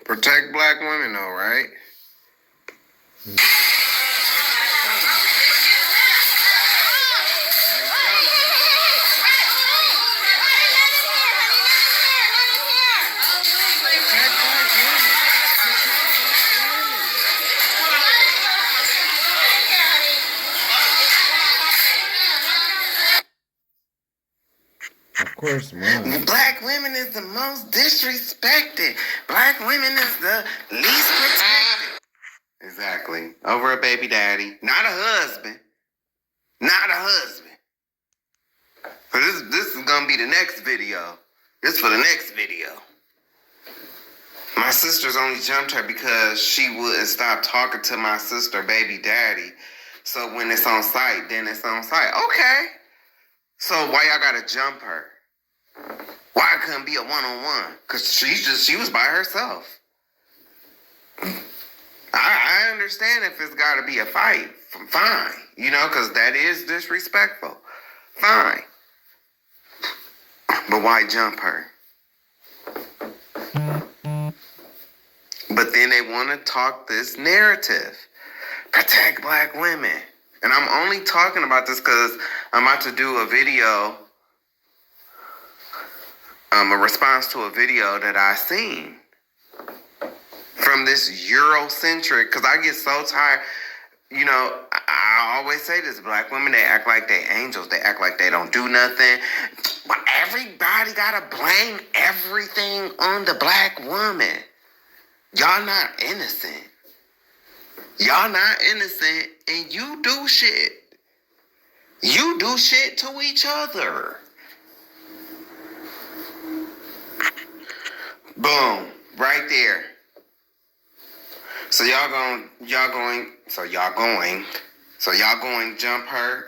Protect black women, though, right? Of course, man. Black women is the most disrespected. Black women is the least protected. Exactly. Over a baby daddy. Not a husband. Not a husband. So this is gonna be the next video. This for the next video. My sister's only jumped her because she wouldn't stop talking to my sister baby daddy. So when it's on site, then it's on site. Okay. So why y'all gotta jump her? Why it couldn't be a one-on-one? Because she was by herself. I understand if it's got to be a fight. Fine. You know, because that is disrespectful. Fine. But why jump her? But then they want to talk this narrative. Protect black women. And I'm only talking about this because I'm about to do a video, a response to a video that I seen from this Eurocentric, because I get so tired. You know, I always say this, black women, they act like they angels. They act like they don't do nothing. But everybody got to blame everything on the black woman. Y'all not innocent. Y'all not innocent, and you do shit. You do shit to each other. Boom, right there. So y'all going jump her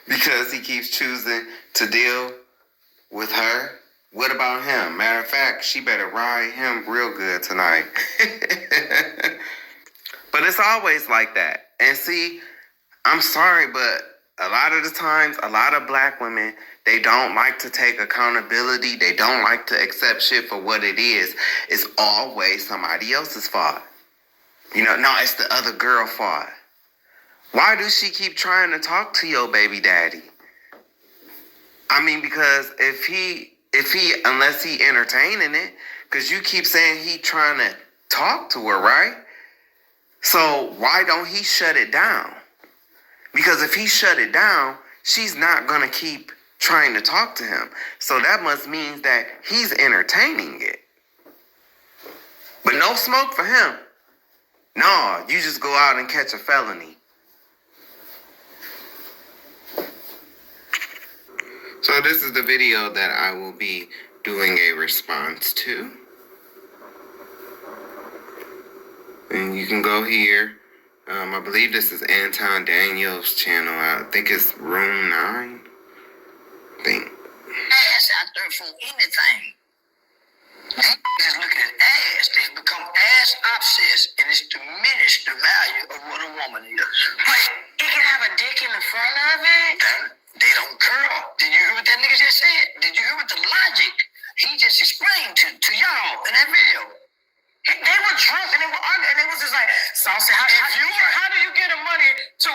because he keeps choosing to deal with her. What about him? Matter of fact, she better ride him real good tonight. But it's always like that. And see, I'm sorry, but a lot of the times, a lot of black women, they don't like to take accountability. They don't like to accept shit for what it is. It's always somebody else's fault. You know, no, it's the other girl's fault. Why do she keep trying to talk to your baby daddy? I mean, because if he, unless he entertaining it, because you keep saying he trying to talk to her, right? So why don't he shut it down? Because if he shut it down, she's not going to keep trying to talk to him. So that must mean that he's entertaining it. But no smoke for him. No, you just go out and catch a felony. So this is the video that I will be doing a response to. And you can go here. I believe this is Anton Daniel's channel. I think it's Room 9. I think. Ass out there for anything. These niggas look at ass. They become ass obsessed, and it's diminished the value of what a woman is. But it can have a dick in the front of it? They don't curl. Did you hear what that nigga just said? Did you hear what the logic he just explained to y'all in that video? They were drunk and they were arguing, and it was just like, Saucy, how do you get the money to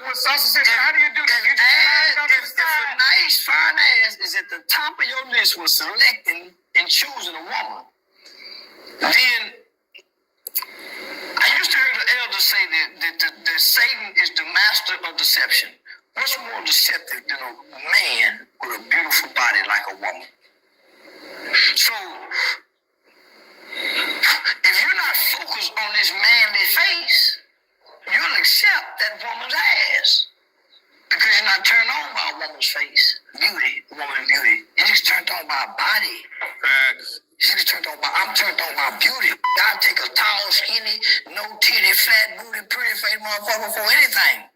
what Saucy said? How do you do that? You just if a nice, fine ass is at the top of your list when selecting and choosing a woman, then I used to hear the elders say that Satan is the master of deception. What's more deceptive than a man with a beautiful body like a woman? So, if you're not focused on this manly face, you'll accept that woman's ass. Because you're not turned on by a woman's face. Beauty, woman beauty. You're just turned on by a body. You're just turned on by, I'm turned on by beauty. I'll take a tall, skinny, no titty, flat booty, pretty face motherfucker for anything.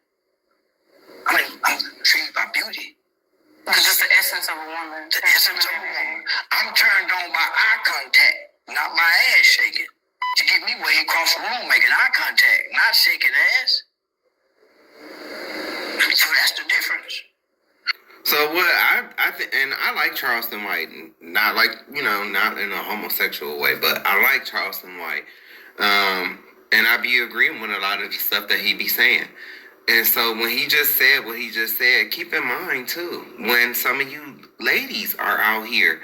I mean, I'm intrigued by beauty. Because it's the essence of a woman. The essence of a woman. I'm turned on by eye contact, not my ass shaking. To get me way across the room making eye contact, not shaking ass. So that's the difference. So what I and I like Charleston White, not like, not in a homosexual way, but I like Charleston White. And I be agreeing with a lot of the stuff that he be saying. And so when he just said what he just said, keep in mind too, when some of you ladies are out here,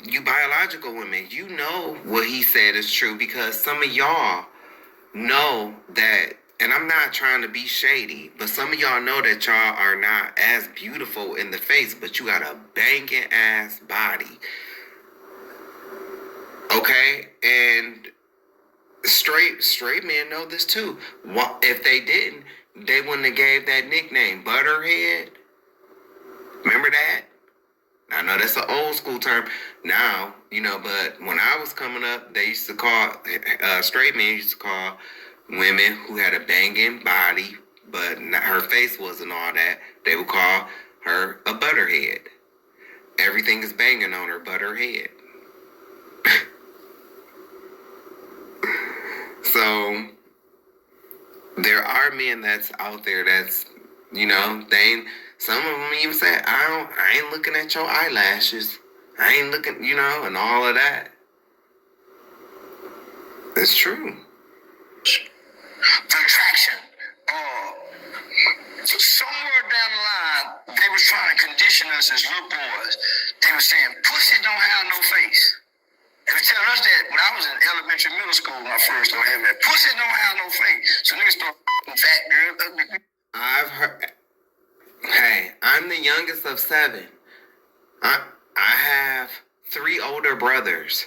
you biological women, you know what he said is true, because some of y'all know that, and I'm not trying to be shady, but some of y'all know that y'all are not as beautiful in the face, but you got a banging ass body. Okay? And straight men know this too. If they didn't, they wouldn't have gave that nickname, Butterhead. Remember that? I know that's an old school term now, but when I was coming up, they used to call, straight men used to call women who had a banging body, but her face wasn't all that, they would call her a butterhead. Everything is banging on her but her head. So there are men that's out there that's, some of them even say, I ain't looking at your eyelashes. I ain't looking, and all of that. It's true. The attraction. Somewhere down the line, they was trying to condition us as little boys. They were saying, pussy don't have no face. They were telling us that when I was in elementary, middle school, when I first started having that. Pussy don't have no face. So niggas start fat girls, ugly. I've heard. Hey, I'm the youngest of 7. I have 3 older brothers.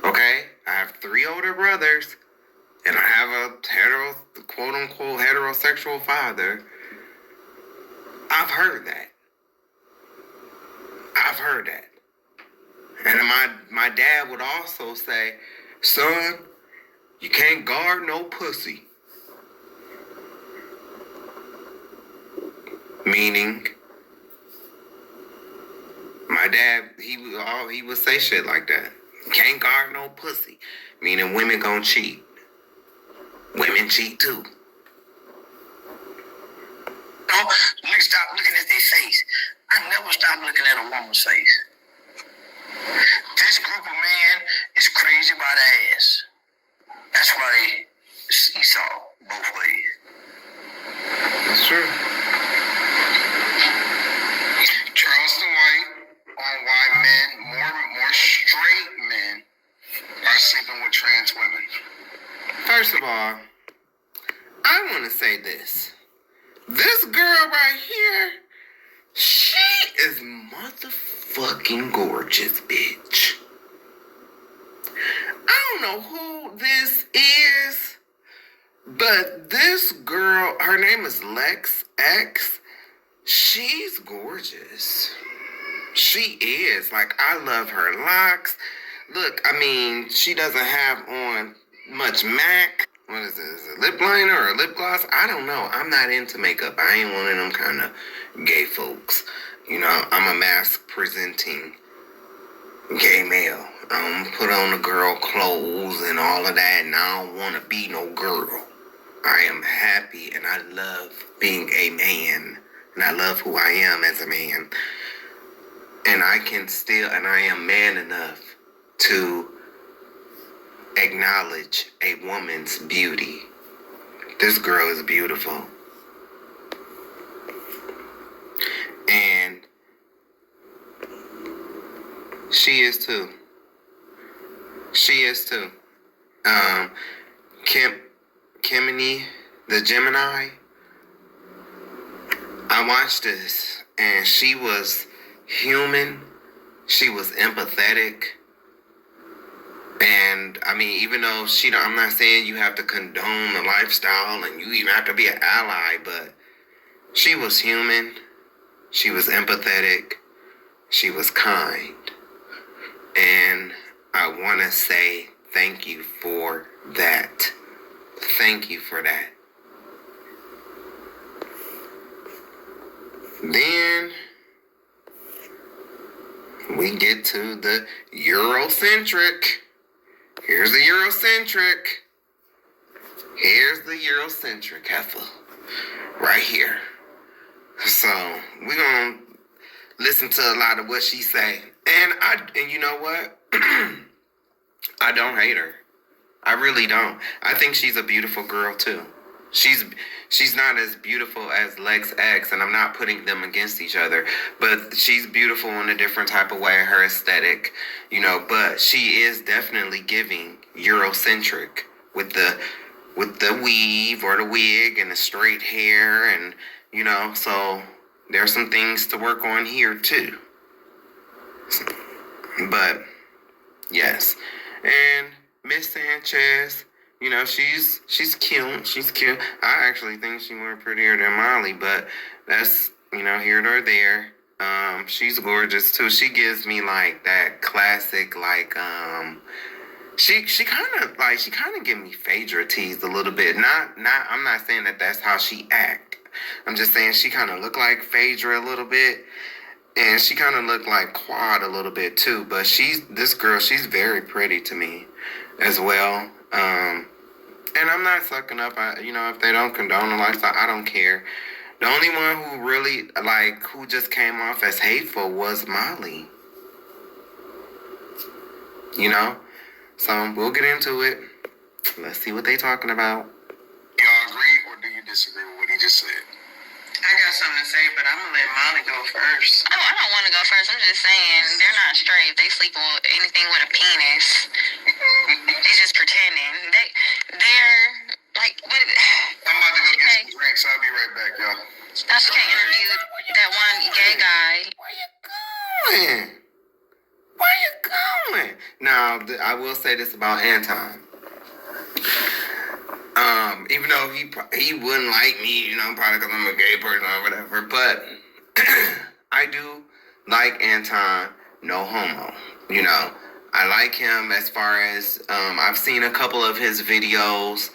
Okay? I have 3 older brothers, and I have a quote-unquote heterosexual father. I've heard that. And my dad would also say, son, you can't guard no pussy. Meaning, my dad, he would say shit like that. Can't guard no pussy. Meaning women gonna cheat. Women cheat too. No, niggas stop looking at their face. I never stop looking at a woman's face. This group of men is crazy about ass. That's why they seesaw both ways. That's true. Charleston White on why men, more straight men are sleeping with trans women. First of all, I want to say this. This girl right here, she is motherfucking gorgeous, bitch. I don't know who this is, but this girl, her name is Lex X. She's gorgeous. She is. Like, I love her locks. Look, I mean, she doesn't have on much MAC. What is this? A lip liner or a lip gloss? I don't know. I'm not into makeup. I ain't one of them kind of gay folks. I'm a mask presenting gay male. I don't put on the girl clothes and all of that, and I don't want to be no girl. I am happy, and I love being a man, and I love who I am as a man. And I am man enough to acknowledge a woman's beauty. This girl is beautiful. And she is too. Kimini, the Gemini, I watched this, and she was human. She was empathetic. And I mean, even though I'm not saying you have to condone the lifestyle and you even have to be an ally, but she was human. She was empathetic. She was kind. And I want to say thank you for that. Thank you for that. Then we get to the Eurocentric. Here's the Eurocentric. Here's the Eurocentric heifer. Right here. So we're gonna listen to a lot of what she say. And you know what? I don't hate her. I really don't. I think she's a beautiful girl too. She's not as beautiful as Lex X, and I'm not putting them against each other, but she's beautiful in a different type of way, her aesthetic, but she is definitely giving Eurocentric with the weave or the wig and the straight hair, and so there's some things to work on here too. But yes. And Miss Sanchez, she's cute. She's cute. I actually think she's more prettier than Molly, but that's, here nor there. She's gorgeous too. She gives me like that classic, like, she kind of give me Phaedra teased a little bit. I'm not saying that that's how she act. I'm just saying she kind of look like Phaedra a little bit. And she kind of looked like Quad a little bit too, but she's very pretty to me as well. And I'm not sucking up. If they don't condone the lifestyle, I don't care. The only one who really, who just came off as hateful was Molly. So we'll get into it. Let's see what they talking about. Y'all agree or do you disagree with what he just said? I got something to say, but I'm gonna let Molly go first. Oh, I don't want to go first. I'm just saying they're not straight. They sleep with anything with a penis. They just pretending. They're like what? I'm about to go get some drinks. I'll be right back, y'all. I just can't interview that one gay guy. Where you going? Where you going? Now, I will say this about Anton. Even though he wouldn't like me, probably because I'm a gay person or whatever, but I do like Anton, no homo. I like him as far as I've seen a couple of his videos,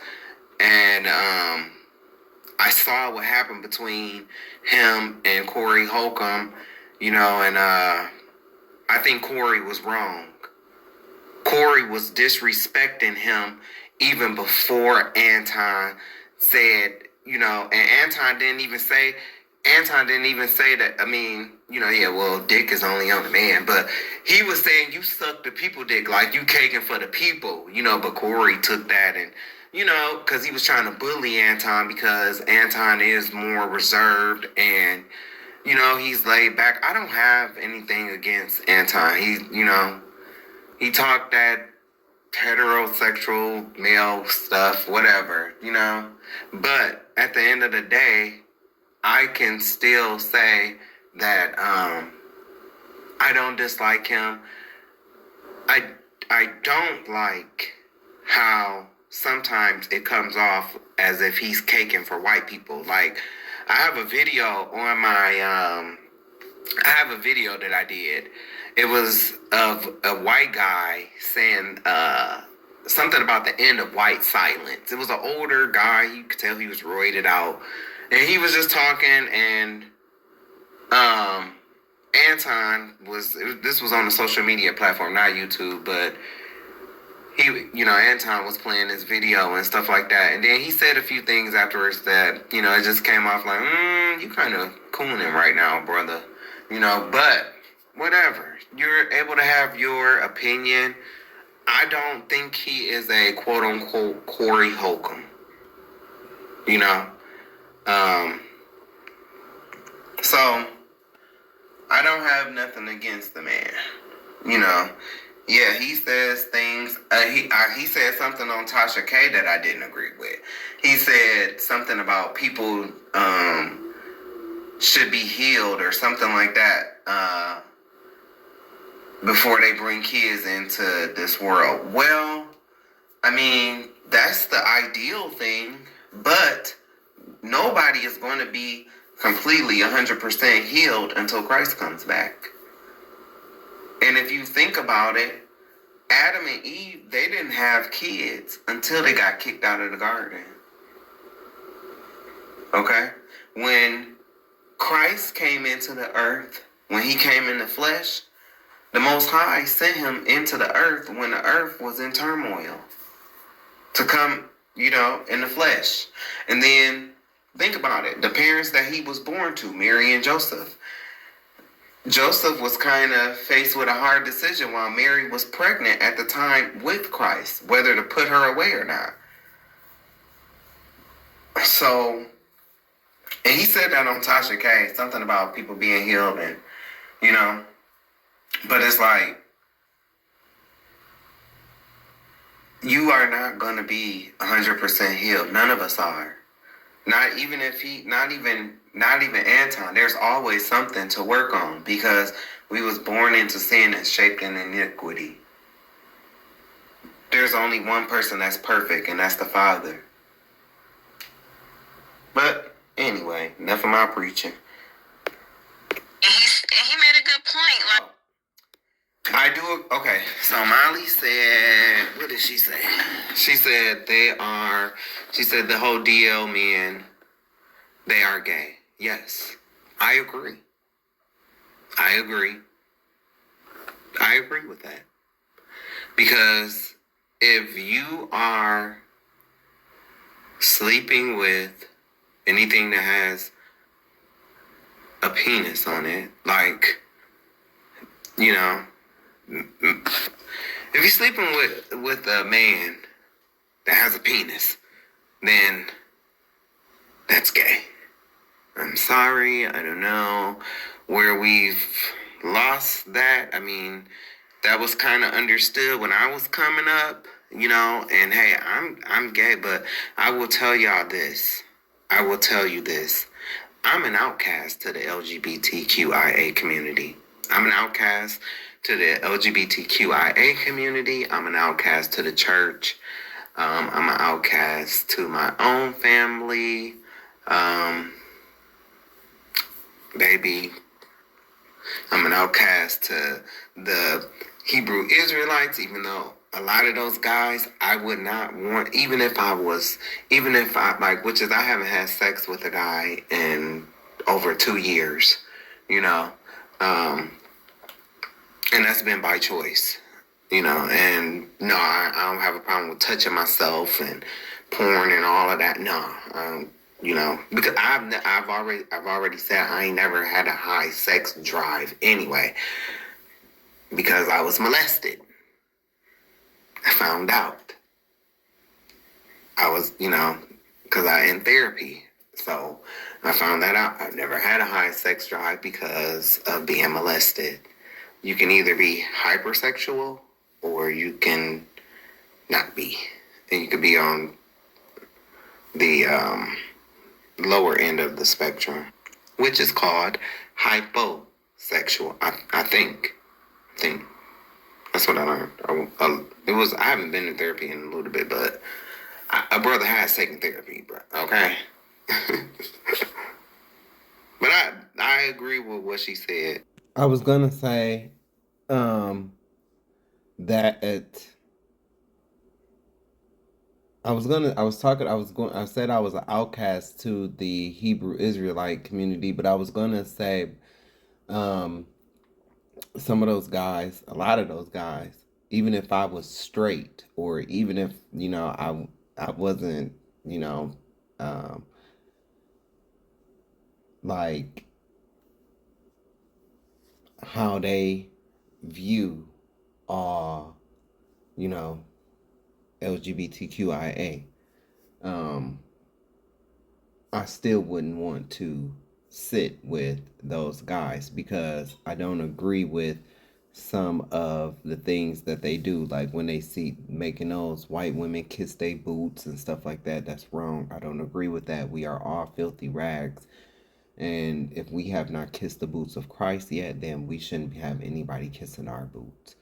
and I saw what happened between him and Corey Holcomb, and I think Corey was wrong. Corey was disrespecting him even before Anton said, and Anton didn't even say that, dick is only on the man, but he was saying you suck the people dick, like you caking for the people, but Corey took that and, because he was trying to bully Anton because Anton is more reserved and, he's laid back. I don't have anything against Anton. He talked that heterosexual male stuff, whatever, but at the end of the day, I can still say that I don't dislike him. I don't like how sometimes it comes off as if he's caking for white people. Like, I have a video on my I have a video that I did. It was of a white guy saying something about the end of white silence. It was an older guy. You could tell he was roided out. And he was just talking, and Anton this was on a social media platform, not YouTube, but Anton was playing this video and stuff like that. And then he said a few things afterwards that, it just came off like, you kind of cooning right now, brother. But whatever. You're able to have your opinion. I don't think he is a quote-unquote Corey Holcomb. So I don't have nothing against the man. Yeah, he says things. He said something on Tasha K that I didn't agree with. He said something about people should be healed or something like that before they bring kids into this world. Well, that's the ideal thing, but nobody is going to be completely 100% healed until Christ comes back. And if you think about it, Adam and Eve, they didn't have kids until they got kicked out of the garden. Okay? When Christ came into the earth, when he came in the flesh, the Most High sent him into the earth when the earth was in turmoil to come, in the flesh. And then Think about it. The parents that he was born to, Mary and Joseph. Joseph was kind of faced with a hard decision while Mary was pregnant at the time with Christ, whether to put her away or not. So, and he said that on Tasha K, something about people being healed and, you know, but it's like, you are not going to be 100% healed. None of us are. Not even Anton. There's always something to work on because we was born into sin and shaped in iniquity. There's only one person that's perfect, and that's the Father. But anyway, enough of my preaching. And he made a good point. Like, I do. Okay, so Molly said, what did she say? She said she said the whole DL men, they are gay. Yes, I agree. I agree with that. Because if you are sleeping with anything that has a penis on it, like, you know, if you're sleeping with a man that has a penis, then that's gay. I'm sorry, I don't know where we've lost that. I mean, that was kind of understood when I was coming up, you know, and hey, I'm gay, but I will tell y'all this. I will tell you this. I'm an outcast to the LGBTQIA community. I'm an outcast to the LGBTQIA community. I'm an outcast to the church. I'm an outcast to my own family. Baby, I'm an outcast to the Hebrew Israelites, even though a lot of those guys I would not want, even if I, which is I haven't had sex with a guy in over 2 years, you know, and that's been by choice, you know, and no, I don't have a problem with touching myself and porn and all of that. No, you know, because I've already said I ain't never had a high sex drive anyway, because I was molested. I found out. I was, you know, because I in therapy, so I found that out. I've never had a high sex drive because of being molested. You can either be hypersexual or you can not be. And you could be on the lower end of the spectrum, which is called hyposexual. I think. That's what I learned. I haven't been in therapy in a little bit, but a brother has taken therapy, bro. Okay? But I agree with what she said. I was gonna say that I said I was an outcast to the Hebrew Israelite community, but I was gonna say some of those guys, a lot of those guys, even if I was straight, or even if, you know, I wasn't, you know, like how they view you know, LGBTQIA, I still wouldn't want to sit with those guys because I don't agree with some of the things that they do. Like when they see making those white women kiss their boots and stuff like that, that's wrong. I don't agree with that. We are all filthy rags. And if we have not kissed the boots of Christ yet, then we shouldn't have anybody kissing our boots.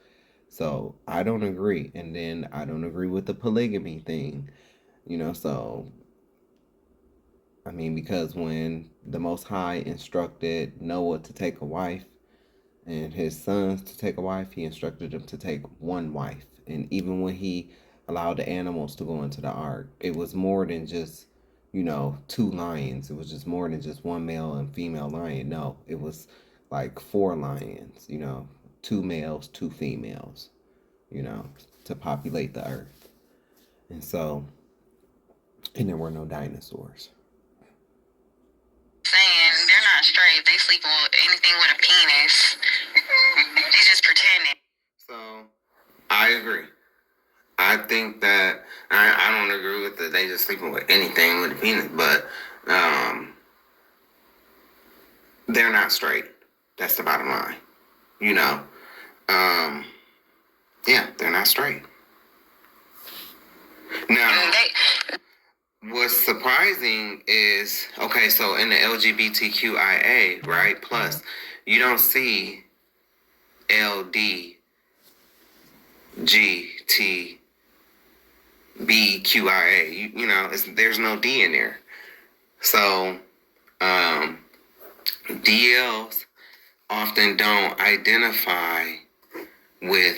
So I don't agree. And then I don't agree with the polygamy thing, you know, so I mean, because when the Most High instructed Noah to take a wife and his sons to take a wife, he instructed them to take one wife. And even when he allowed the animals to go into the ark, it was more than just, you know, 2 lions. It was just more than just one male and female lion. No, it was like 4 lions, you know, 2 males, 2 females, you know, to populate the earth. And so, and there were no dinosaurs. sleeping with anything with a penis. They just pretending. So I agree. I think that I don't agree with they just sleeping with anything with a penis, but they're not straight. That's the bottom line. You know. Yeah, they're not straight. Now, what's surprising is, okay, so in the LGBTQIA, right, plus, you don't see LDGTBQIA. You know, there's no D in there. So, DLs often don't identify with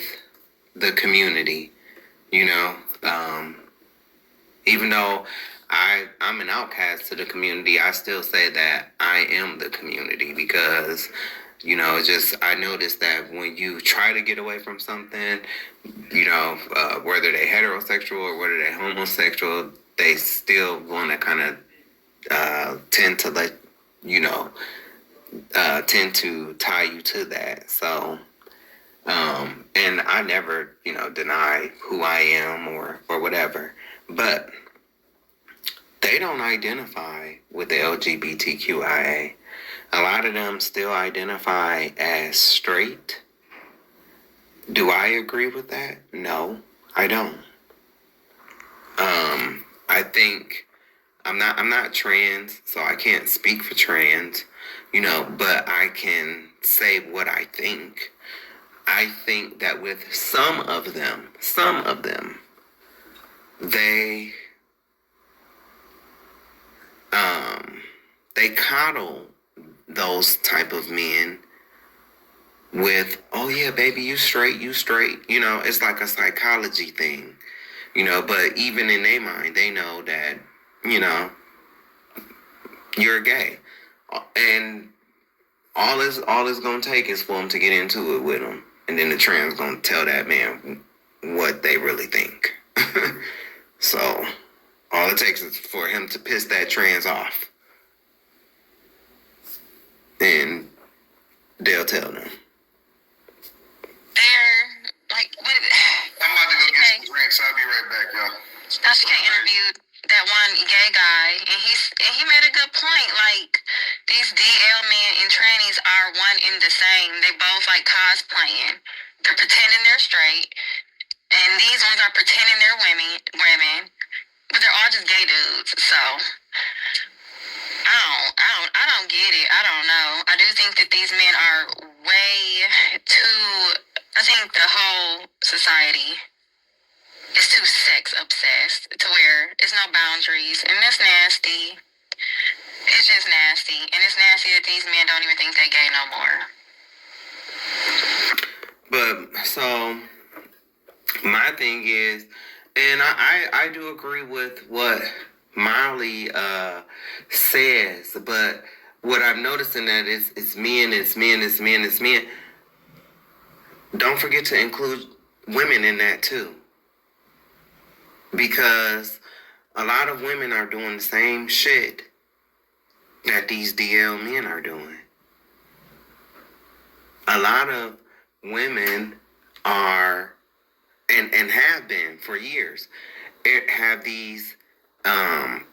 the community, you know. Even though I'm an outcast to the community, I still say that I am the community because, you know, I noticed that when you try to get away from something, you know, whether they're heterosexual or whether they're homosexual, they still want to kind of tend to tend to tie you to that. So, and I never, you know, deny who I am or whatever, but they don't identify with the LGBTQIA. A lot of them still identify as straight. Do I agree with that? No, I don't. I think I'm not trans, so I can't speak for trans, you know, but I can say what I think. I think that with some of them, they coddle those type of men with, oh yeah, baby, you straight. You know, it's like a psychology thing, you know, but even in their mind, they know that, you know, you're gay. And all it's going to take is for them to get into it with them. And then the trans going to tell that man what they really think. So all it takes is for him to piss that trans off. And they'll tell them. They're like, I'm about to go get some drinks. I'll be right back, y'all. Sasha interviewed that one gay guy, and he made a good point. Like, these DL men and trannies are one in the same. They both like cosplaying. They're pretending they're straight, and these ones are pretending they're women, but they're all just gay dudes. So I don't get it. I don't know. I do think that these men are way too. I think the whole society is too sex obsessed to where it's no boundaries, and that's nasty. It's just nasty, and it's nasty that these men don't even think they gay no more. But so my thing is, and I do agree with what Molly says, but what I'm noticing that it's men. Don't forget to include women in that too. Because a lot of women are doing the same shit that these DL men are doing. A lot of women are, and have been for years, have these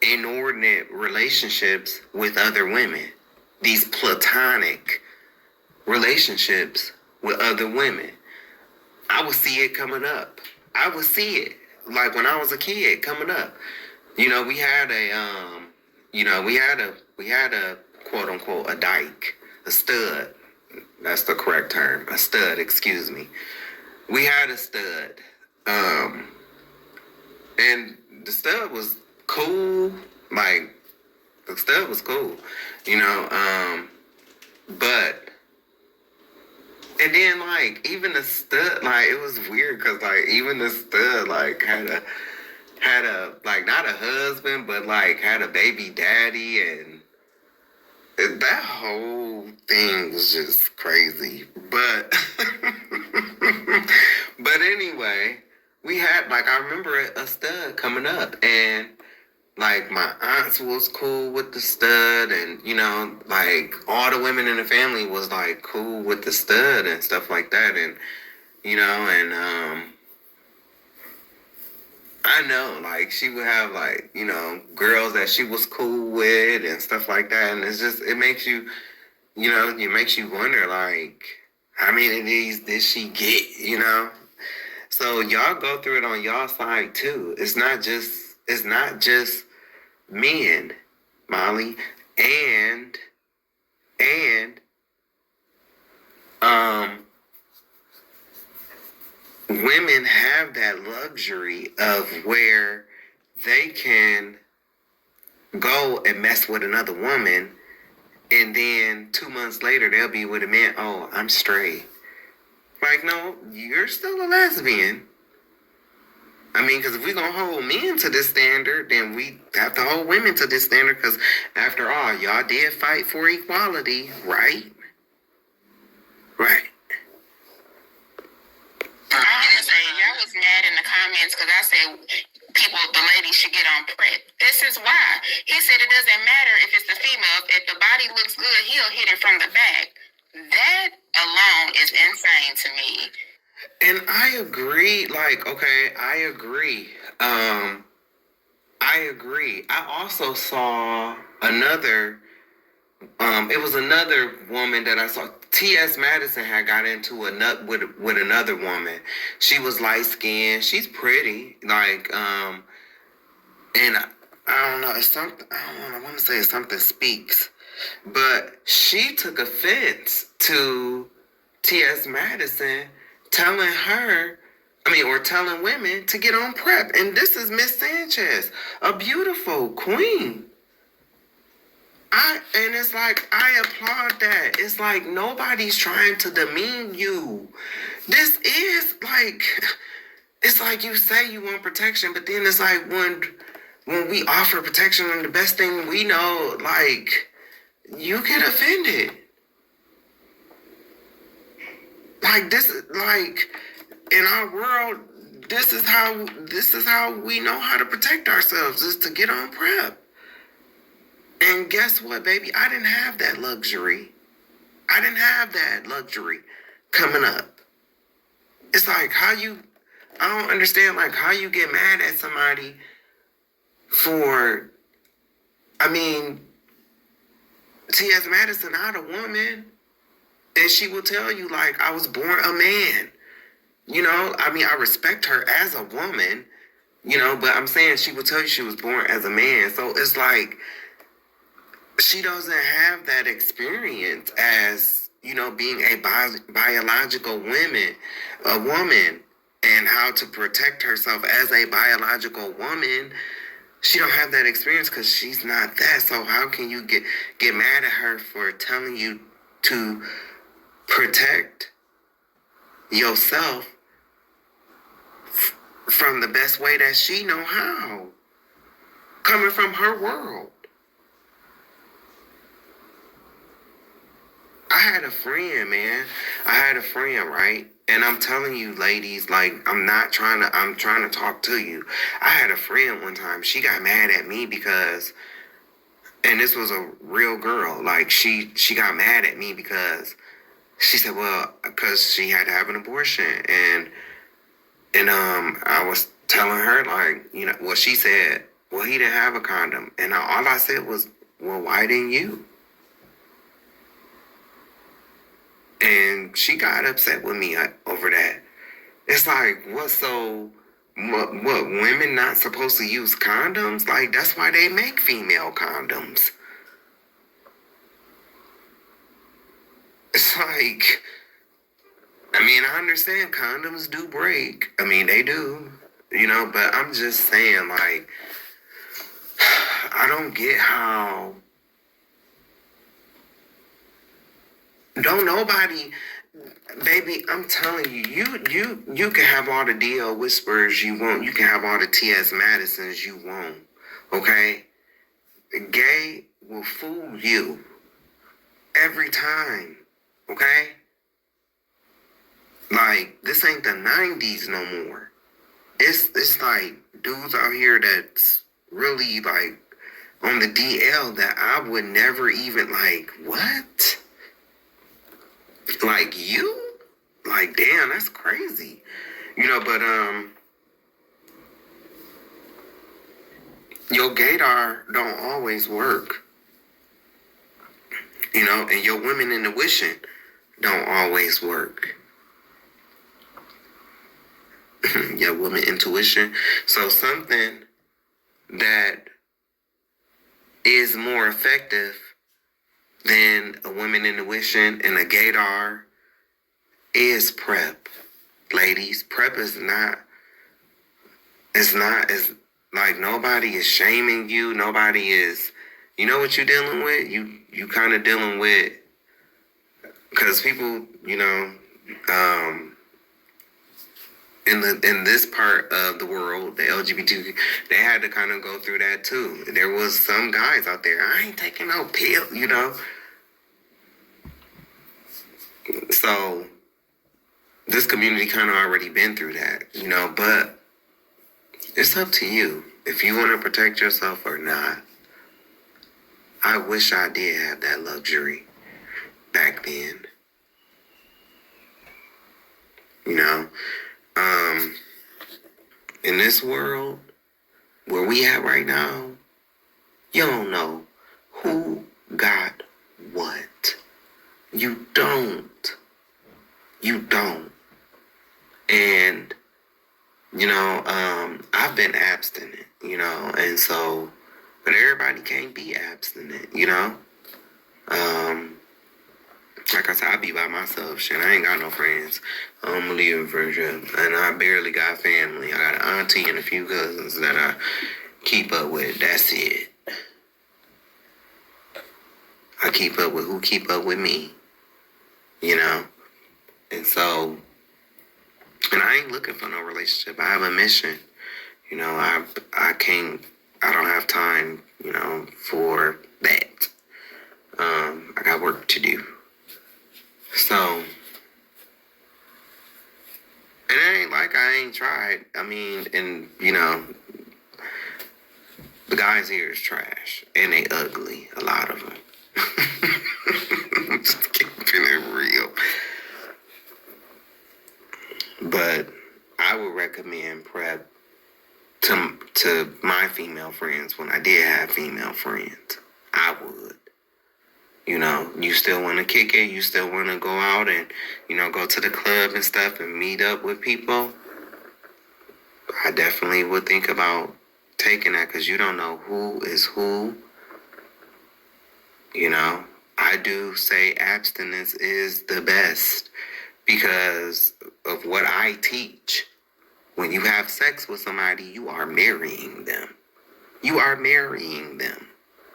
inordinate relationships with other women. These platonic relationships with other women. I would see it coming up. I would see it. Like when I was a kid coming up, you know, we had a quote unquote a dyke, a stud. That's the correct term. A stud, excuse me. We had a stud. And the stud was cool. Like, the stud was cool, you know, but, and then, like, even the stud, like, it was weird, because, like, even the stud, like, had a, like, not a husband, but, like, had a baby daddy, and that whole thing was just crazy, but, but anyway, we had, like, I remember a stud coming up, and Like my aunts was cool with the stud, and like all the women in the family was like cool with the stud and stuff like that, and I know like she would have like girls that she was cool with and stuff like that, and it makes you it makes you wonder like how many of these did she get, So y'all go through it on y'all side too. It's not just men, Molly, and women have that luxury of where they can go and mess with another woman, and then 2 months later they'll be with a man. Oh, I'm straight. Like, no, you're still a lesbian. I mean, because if we're going to hold men to this standard, then we have to hold women to this standard, because after all, y'all did fight for equality, right? Right. I'm gonna say y'all was mad in the comments because I said the ladies should get on PrEP. This is why. He said it doesn't matter if it's the female. If the body looks good, he'll hit it from the back. That alone is insane to me. And I agree. Like, okay, I agree. I agree. I also saw another. It was another woman that I saw. T.S. Madison had got into a nut with another woman. She was light skinned. She's pretty. Like, and I don't know. It's something. I want to say it's something Speaks, but she took offense to T.S. Madison telling her. Or telling women to get on PrEP. And this is Miss Sanchez, a beautiful queen. And it's like, I applaud that. It's like nobody's trying to demean you. This is like, it's like you say you want protection, but then it's like when we offer protection and the best thing we know, like, you get offended. Like, this is like, in our world, this is how we know how to protect ourselves, is to get on PrEP. And guess what, baby? I didn't have that luxury. Coming up. It's like I don't understand like how you get mad at somebody for, T.S. Madison not a woman. And she will tell you like, I was born a man. I respect her as a woman, but I'm saying she will tell you she was born as a man. So it's like, she doesn't have that experience as, being a biological a woman, and how to protect herself as a biological woman. She don't have that experience because she's not that. So how can you get mad at her for telling you to protect yourself from the best way that she know how, coming from her world? I had a friend, man. Right? And I'm telling you, ladies, like, I'm trying to talk to you. I had a friend one time. She got mad at me because, and this was a real girl. Like, she got mad at me because she said, well, because she had to have an abortion. And I was telling her, like, well, she said, well, he didn't have a condom. And all I said was, well, why didn't you? And she got upset with me over that. It's like, what, women not supposed to use condoms? Like, that's why they make female condoms. It's like, I understand condoms do break. They do, but I'm just saying, like, I don't get how. Don't nobody, baby, I'm telling you, you can have all the DL whispers you want. You can have all the T.S. Madisons you want, okay? Gay will fool you every time, okay? Like, this ain't the 90s no more. It's like dudes out here that's really like on the DL that I would never even like, what? Like you? Like, damn, that's crazy. You know, but your gaydar don't always work. You know, and your women intuition don't always work. Your woman intuition. So something that is more effective than a woman intuition and a gaydar is prep. Ladies, prep is not, it's like nobody is shaming you. Nobody is, you know what you're dealing with? You kind of dealing with, because people, you know, in this part of the world, the LGBT, they had to kind of go through that too. There was some guys out there, I ain't taking no pill, you know. So this community kind of already been through that, you know, but it's up to you if you want to protect yourself or not. I wish I did have that luxury back then. You know, in this world where we at right now, you don't know who got what. You don't. You don't. And, you know, I've been abstinent, you know, and so, but everybody can't be abstinent, you know. Like I said, I be by myself. Shit, I ain't got no friends. I don't believe in friendship. And I barely got family. I got an auntie and a few cousins that I keep up with. That's it. I keep up with who keep up with me. You know? And so, and I ain't looking for no relationship. I have a mission. You know, I don't have time, you know, for that. I got work to do. So, and it ain't like I ain't tried. I mean, and, you know, the guys here is trash. And they ugly, a lot of them. Just keeping it real. But I would recommend prep to my female friends when I did have female friends. I would. You know, you still want to kick it. You still want to go out and, you know, go to the club and stuff and meet up with people. I definitely would think about taking that because you don't know who is who. You know, I do say abstinence is the best because of what I teach. When you have sex with somebody, you are marrying them. You are marrying them.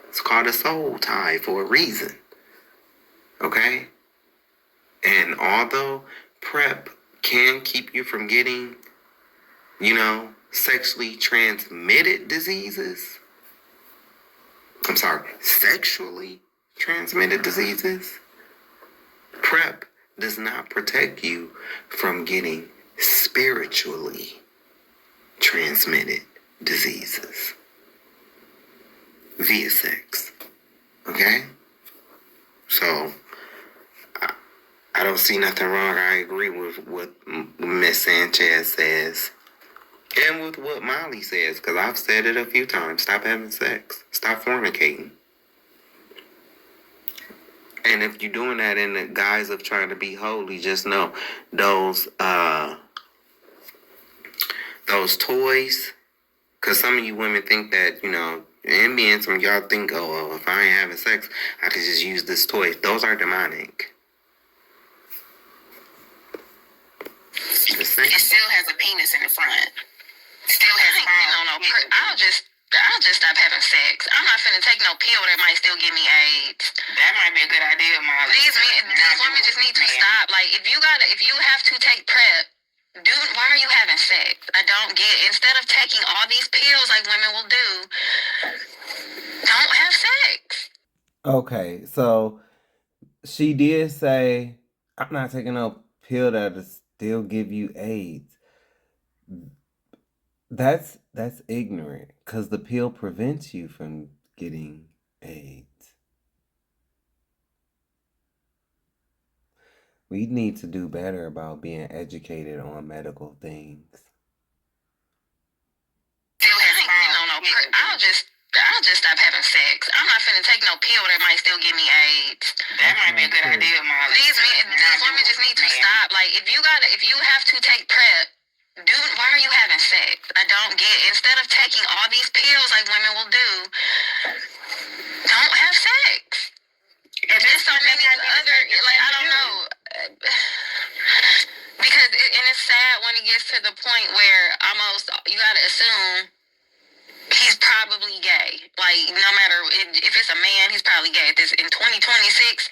It's called a soul tie for a reason. Okay? And although prep can keep you from getting, you know, sexually transmitted diseases. I'm sorry, sexually transmitted diseases. Prep does not protect you from getting spiritually transmitted diseases via sex. Okay? So, I don't see nothing wrong. I agree with what Miss Sanchez says and with what Molly says, because I've said it a few times. Stop having sex. Stop fornicating. And if you're doing that in the guise of trying to be holy, just know those toys, because some of you women think that, you know, and being some of y'all think, oh, well, if I ain't having sex, I could just use this toy. Those are demonic. It still has a penis in the front. Still has I'll just stop having sex. I'm not finna take no pill that might still give me AIDS. That might be a good idea, Molly. These women just need to stop. Like, if you have to take prep, dude, why are you having sex? I don't get it. Instead of taking all these pills like women will do, don't have sex. Okay, so she did say, I'm not taking no pill that'll still give you AIDS. that's ignorant because the pill prevents you from getting AIDS. We need to do better about being educated on medical things. I'll just stop having sex. I'm not finna take no pill that might still give me AIDS. That might be a good idea, Molly. These women just need to stop. Like, if you have to take PrEP, dude, why are you having sex? I don't get it. Instead of taking all these pills like women will do, don't have sex. If there's so many other, like, I don't know. Because it's sad when it gets to the point where almost you gotta assume he's probably gay. Like, no matter if it's a man, he's probably gay. In 2026,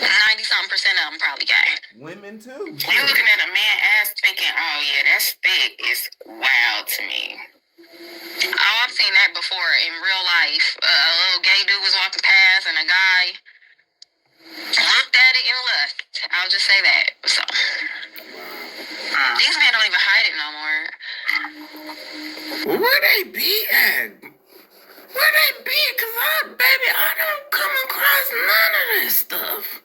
90-something% of them probably gay. Women too. You looking at a man ass thinking, oh yeah, that's thick, is wild to me. Oh, I've seen that before in real life. A little gay dude was walking past and a guy looked at it in lust. I'll just say that. So these men don't even hide it no more. Where they be at? Where they be? Cause I don't come across none of this stuff.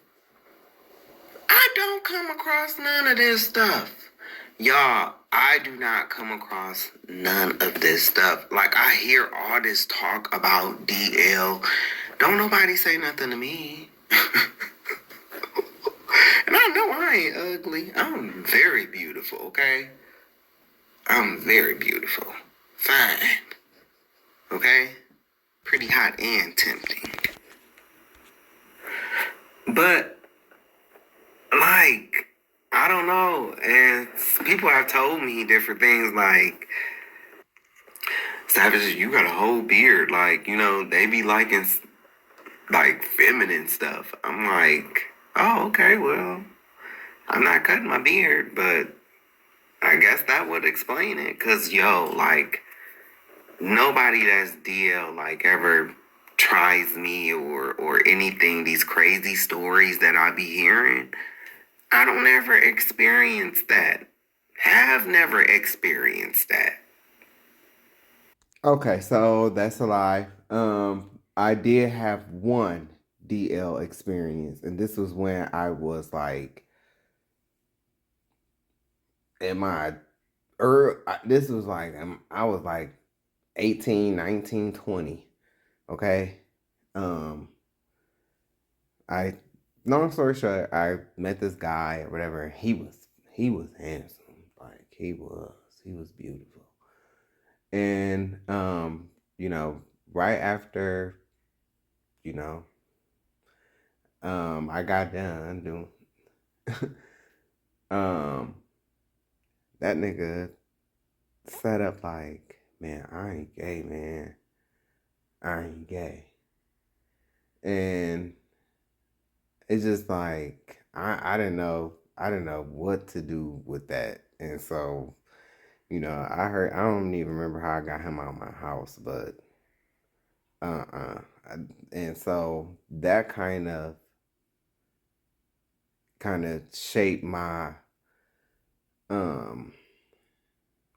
I don't come across none of this stuff. Y'all, I do not come across none of this stuff. Like, I hear all this talk about DL. Don't nobody say nothing to me. And I know I ain't ugly. I'm very beautiful, okay? I'm very beautiful. Fine. Okay? Pretty hot and tempting. But, like, I don't know. And people have told me different things like, Savage, you got a whole beard. Like, you know, they be liking, like, feminine stuff. I'm like, oh, okay, well, I'm not cutting my beard, but I guess that would explain it. Because, yo, like, nobody that's DL, like, ever tries me or anything, these crazy stories that I be hearing, I don't ever experience that. Have never experienced that. Okay, so that's a lie. I did have one DL experience, and this was when I was like, this was like, I was like 18, 19, 20. Okay. Long story short, I met this guy or whatever. He was handsome. Like, he was beautiful. And, you know, right after, you know, I got done doing, that nigga set up like, man, I ain't gay, man. I ain't gay. And it's just like, I didn't know what to do with that. And so, you know, I don't even remember how I got him out of my house, but and so that kind of shaped my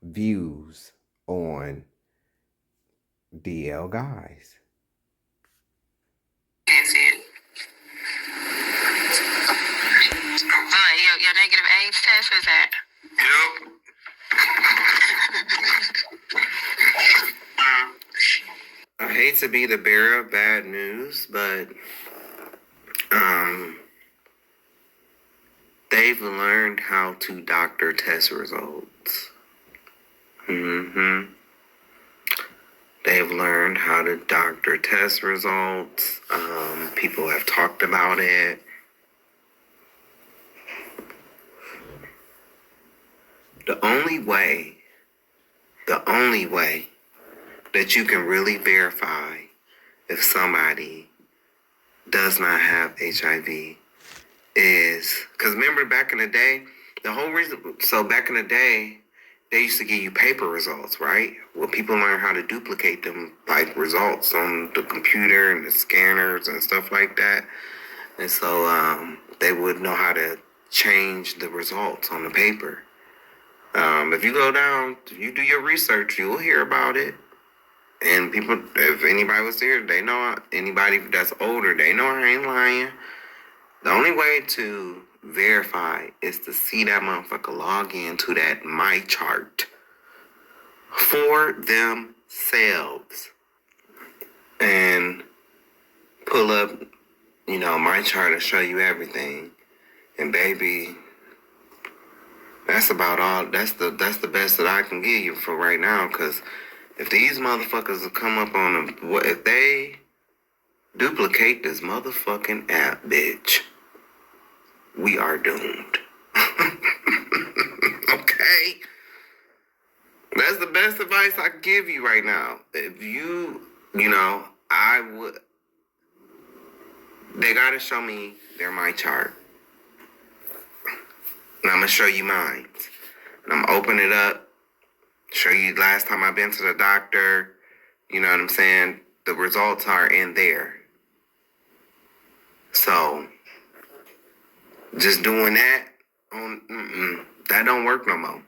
views on DL guys. That's it. Your negative AIDS test is that? Yep. I hate to be the bearer of bad news, but they've learned how to doctor test results. They've learned how to doctor test results. People have talked about it. The only way that you can really verify if somebody does not have HIV is, because remember back in the day, back in the day, they used to give you paper results, right? Well, people learn how to duplicate them, like results on the computer and the scanners and stuff like that. And so they would know how to change the results on the paper. If you go down, if you do your research, you'll hear about it. And people, if anybody was there, they know. Anybody that's older, they know I ain't lying. The only way to verify is to see that motherfucker log into that My Chart for themselves and pull up, My Chart to show you everything. And baby, that's about all. That's the best that I can give you for right now. Cause if these motherfuckers will come up on them, if they duplicate this motherfucking app, bitch, we are doomed. Okay? That's the best advice I can give you right now. If they gotta show me their My Chart. And I'm gonna show you mine. And I'm gonna open it up, show you last time I've been to the doctor. You know what I'm saying? The results are in there. So, just doing that, that don't work no more.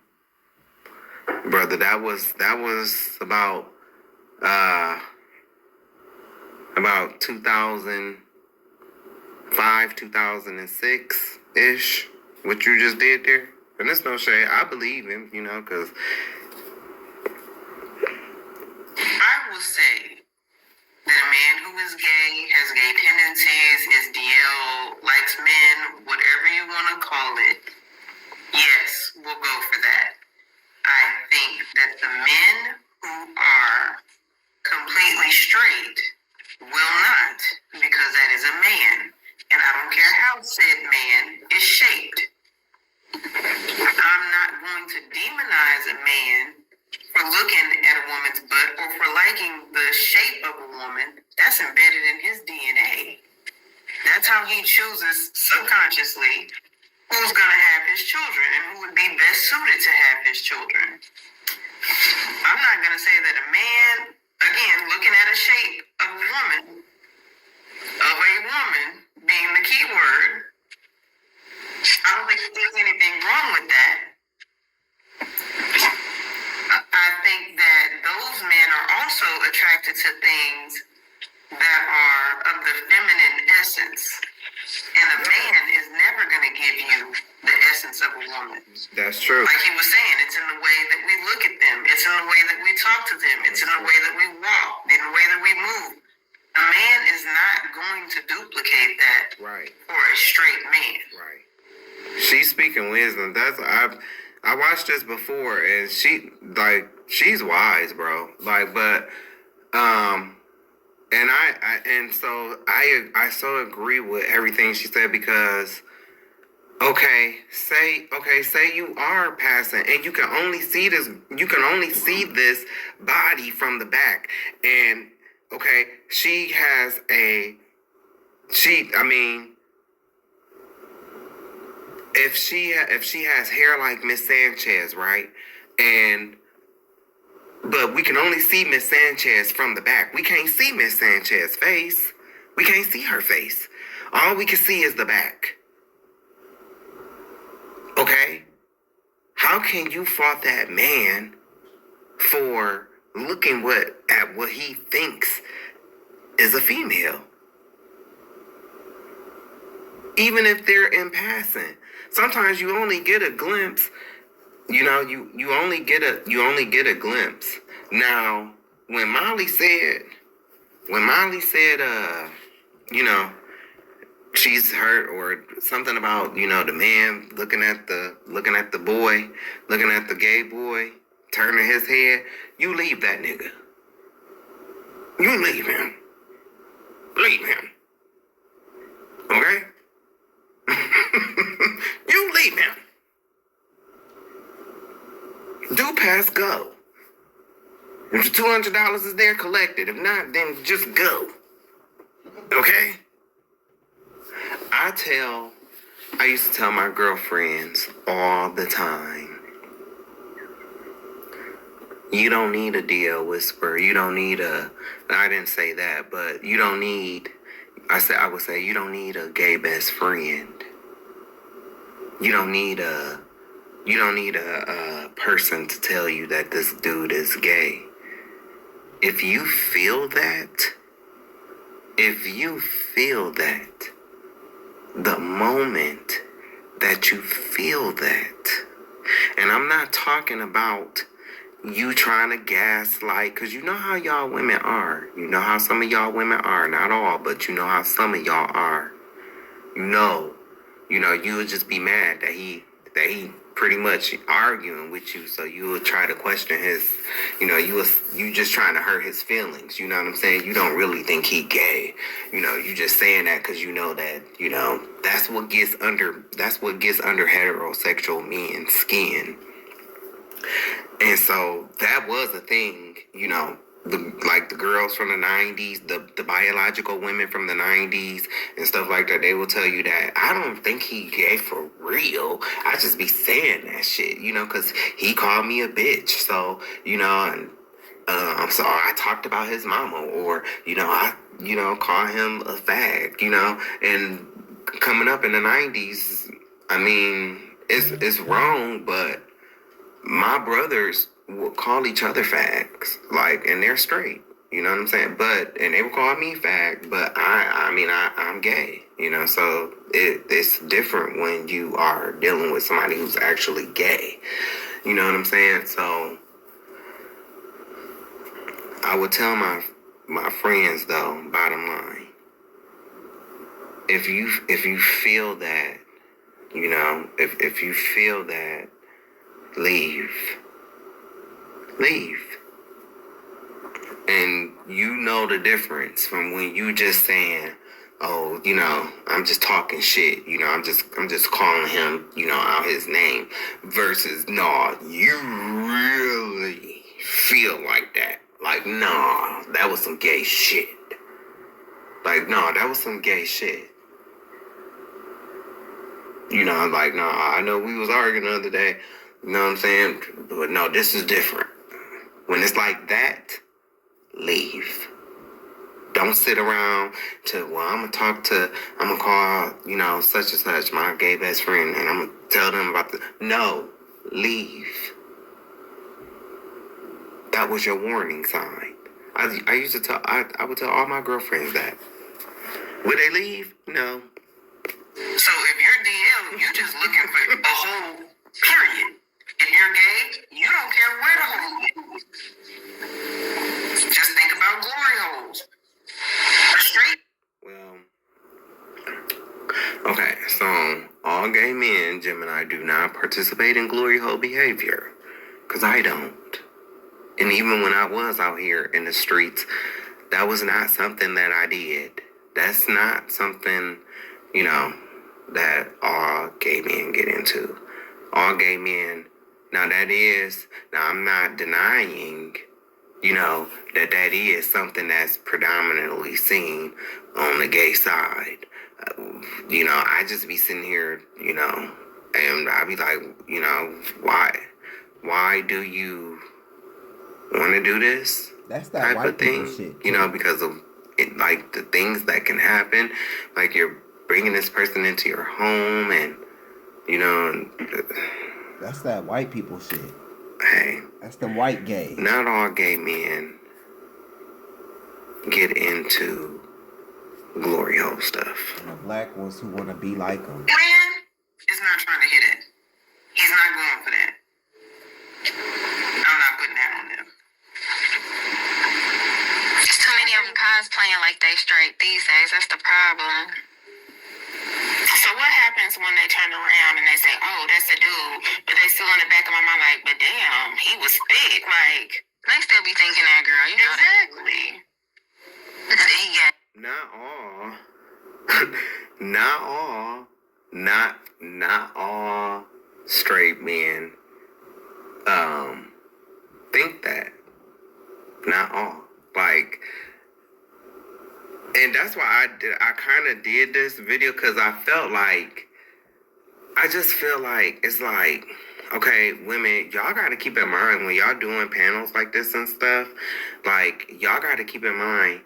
Brother, that was about 2005, 2006-ish, what you just did there. And it's no shade. I believe him, because I will say that a man who is gay, has gay tendencies, is DL, likes men, whatever you want to call it, yes, we'll go for that. I think that the men who are completely straight will not, because that is a man. And I don't care how said man is shaped. I'm not going to demonize a man for looking at a woman's butt or for liking the shape of a woman. That's embedded in his DNA. That's how he chooses subconsciously who's going to have his children and who would be best suited to have his children. I'm not going to say that a man, again, looking at a shape of a woman being the key word, I don't think there's anything wrong with that. I think that those men are also attracted to things that are of the feminine essence. And a man is never going to give you the essence of a woman. that's true. Like he was saying, it's in the way that we look at them. It's in the way that we talk to them. It's in the way that we walk, in the way that we move. A man is not going to duplicate that Right. for a straight man. Right. She's speaking wisdom. I watched this before, and she's wise, bro. I so agree with everything she said because, say you are passing, and you can only see this body from the back, and she has if she has hair like Miss Sanchez, right? But we can only see Miss Sanchez from the back. We can't see Miss Sanchez's face. We can't see her face. All we can see is the back. Okay? How can you fault that man for looking at what he thinks is a female? Even if they're in passing. Sometimes you only get a glimpse. You only get a glimpse. Now, when Molly said, she's hurt or something about, the man looking at the boy, looking at the gay boy, turning his head, you leave that nigga. You leave him. Leave him. Okay? You leave him. Do pass go. If the $200 is there, collect it. If not, then just go. Okay? I used to tell my girlfriends all the time, you don't need a DL whisperer. You don't need I didn't say that, but you don't need, I would say you don't need a gay best friend. You don't need a You don't need a person to tell you that this dude is gay. If you feel that, the moment that you feel that, and I'm not talking about you trying to gaslight, because you know how y'all women are. You know how some of y'all women are. Not all, but you know how some of y'all are. You would just be mad that he pretty much arguing with you, so you would try to question his, you just trying to hurt his feelings. You know what I'm saying? You don't really think he gay. You just saying that because you know that, that's what gets under heterosexual men's skin. And so that was a thing, the girls from the 90s, the biological women from the 90s and stuff like that, they will tell you that I don't think he gay for real. I just be saying that shit, because he called me a bitch. So, so I talked about his mama, or, I, call him a fag, and coming up in the 90s, I mean, it's wrong, but my brothers will call each other fags, and they're straight. You know what I'm saying? And they would call me fag, but I'm gay. So it's different when you are dealing with somebody who's actually gay. You know what I'm saying? So I would tell my friends, though, bottom line, if you feel that, if you feel that, leave. And you know the difference from when you just saying, oh, I'm just talking shit, I'm just calling him, out his name, versus, no, you really feel like that. Like, nah, that was some gay shit. Like, no, that was some gay shit. Like, no, I know we was arguing the other day, you know what I'm saying? But no, this is different. When it's like that, leave. Don't sit around I'm gonna call, such and such, my gay best friend, and I'm gonna tell them about no, leave. That was your warning sign. I used to tell, I would tell all my girlfriends that. Would they leave? No. So if you're DL, you just looking for a whole period. If you're gay, you don't care where the hole is. Just think about glory holes. Straight. Well, okay, so all gay men, Gemini, do not participate in glory hole behavior. Because I don't. And even when I was out here in the streets, that was not something that I did. That's not something, that all gay men get into. All gay men, now I'm not denying, that is something that's predominantly seen on the gay side. I just be sitting here, and I be like, why do you want to do this? That's that type white of thing, people shit. Because of it, the things that can happen, you're bringing this person into your home, and that's that white people shit. Hey, that's the white gay. Not all gay men get into glory hole stuff. And the black ones who want to be like them. Man is not trying to hit it. He's not going for that. I'm not putting that on them. There's too many of them cosplaying like they straight these days. That's the problem. So what happens when they turn around and they say, oh, that's a dude, but they still in the back of my mind like, but damn, he was thick. Like, They still be thinking that, girl. You know exactly. that. Not all straight men think that. Not all. And that's why I kind of did this video, because I just feel like it's like, okay, women, y'all got to keep in mind when y'all doing panels like this and stuff, y'all got to keep in mind,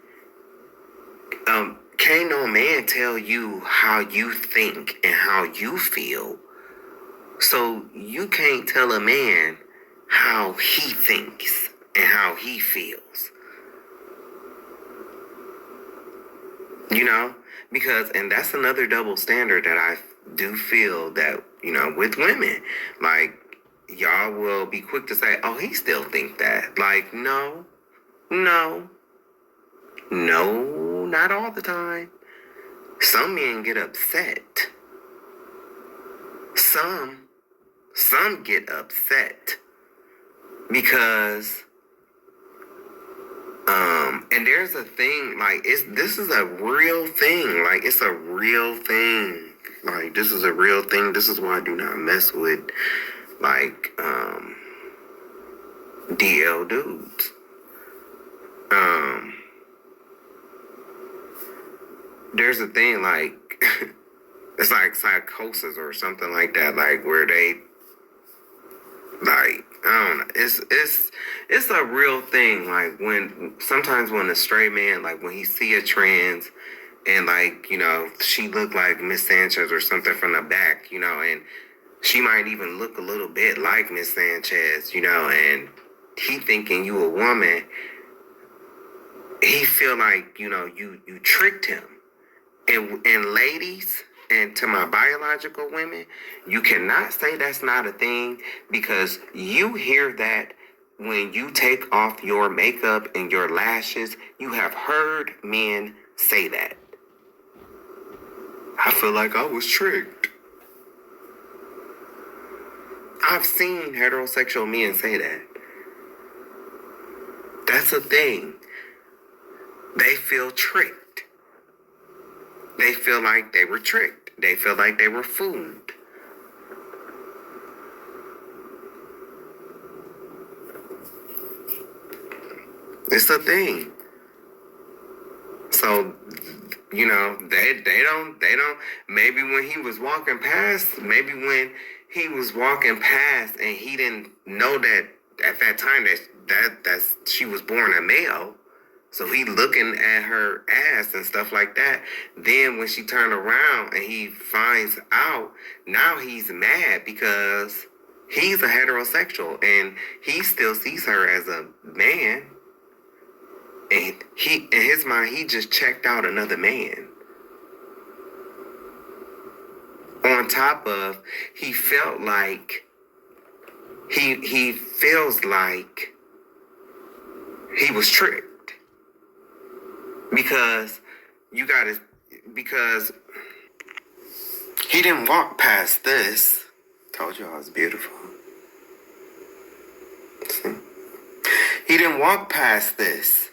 can't no man tell you how you think and how you feel. So you can't tell a man how he thinks and how he feels. You know? Because, and that's another double standard that I do feel that, you know, with women. Like, y'all will be quick to say, oh, he still think that. Like, no, not all the time. Some men get upset. Some get upset because and there's a thing, like, this is a real thing. Like, it's a real thing. Like, this is a real thing. This is why I do not mess with, like, DL dudes. There's a thing, like, it's like psychosis or something like that, like, where they, like, I don't know, it's a real thing. Like, sometimes when a straight man, like, when he see a trans and, like, you know, she look like Miss Sanchez or something from the back, you know, and she might even look a little bit like Miss Sanchez, you know, and he thinking you a woman, he feel like, you know, you tricked him. And ladies, and to my biological women, you cannot say that's not a thing, because you hear that when you take off your makeup and your lashes. You have heard men say that. I feel like I was tricked. I've seen heterosexual men say that. That's a thing. They feel tricked. They feel like they were tricked. They feel like they were fooled. It's a thing. So, you know, they don't, maybe when he was walking past and he didn't know that at that time that she was born a male. So he looking at her ass and stuff like that. Then when she turned around and he finds out, now he's mad because he's a heterosexual and he still sees her as a man. And in his mind, he just checked out another man. On top of, he felt like, he feels like he was tricked. Because he didn't walk past this. Told you I was beautiful. See? He didn't walk past this.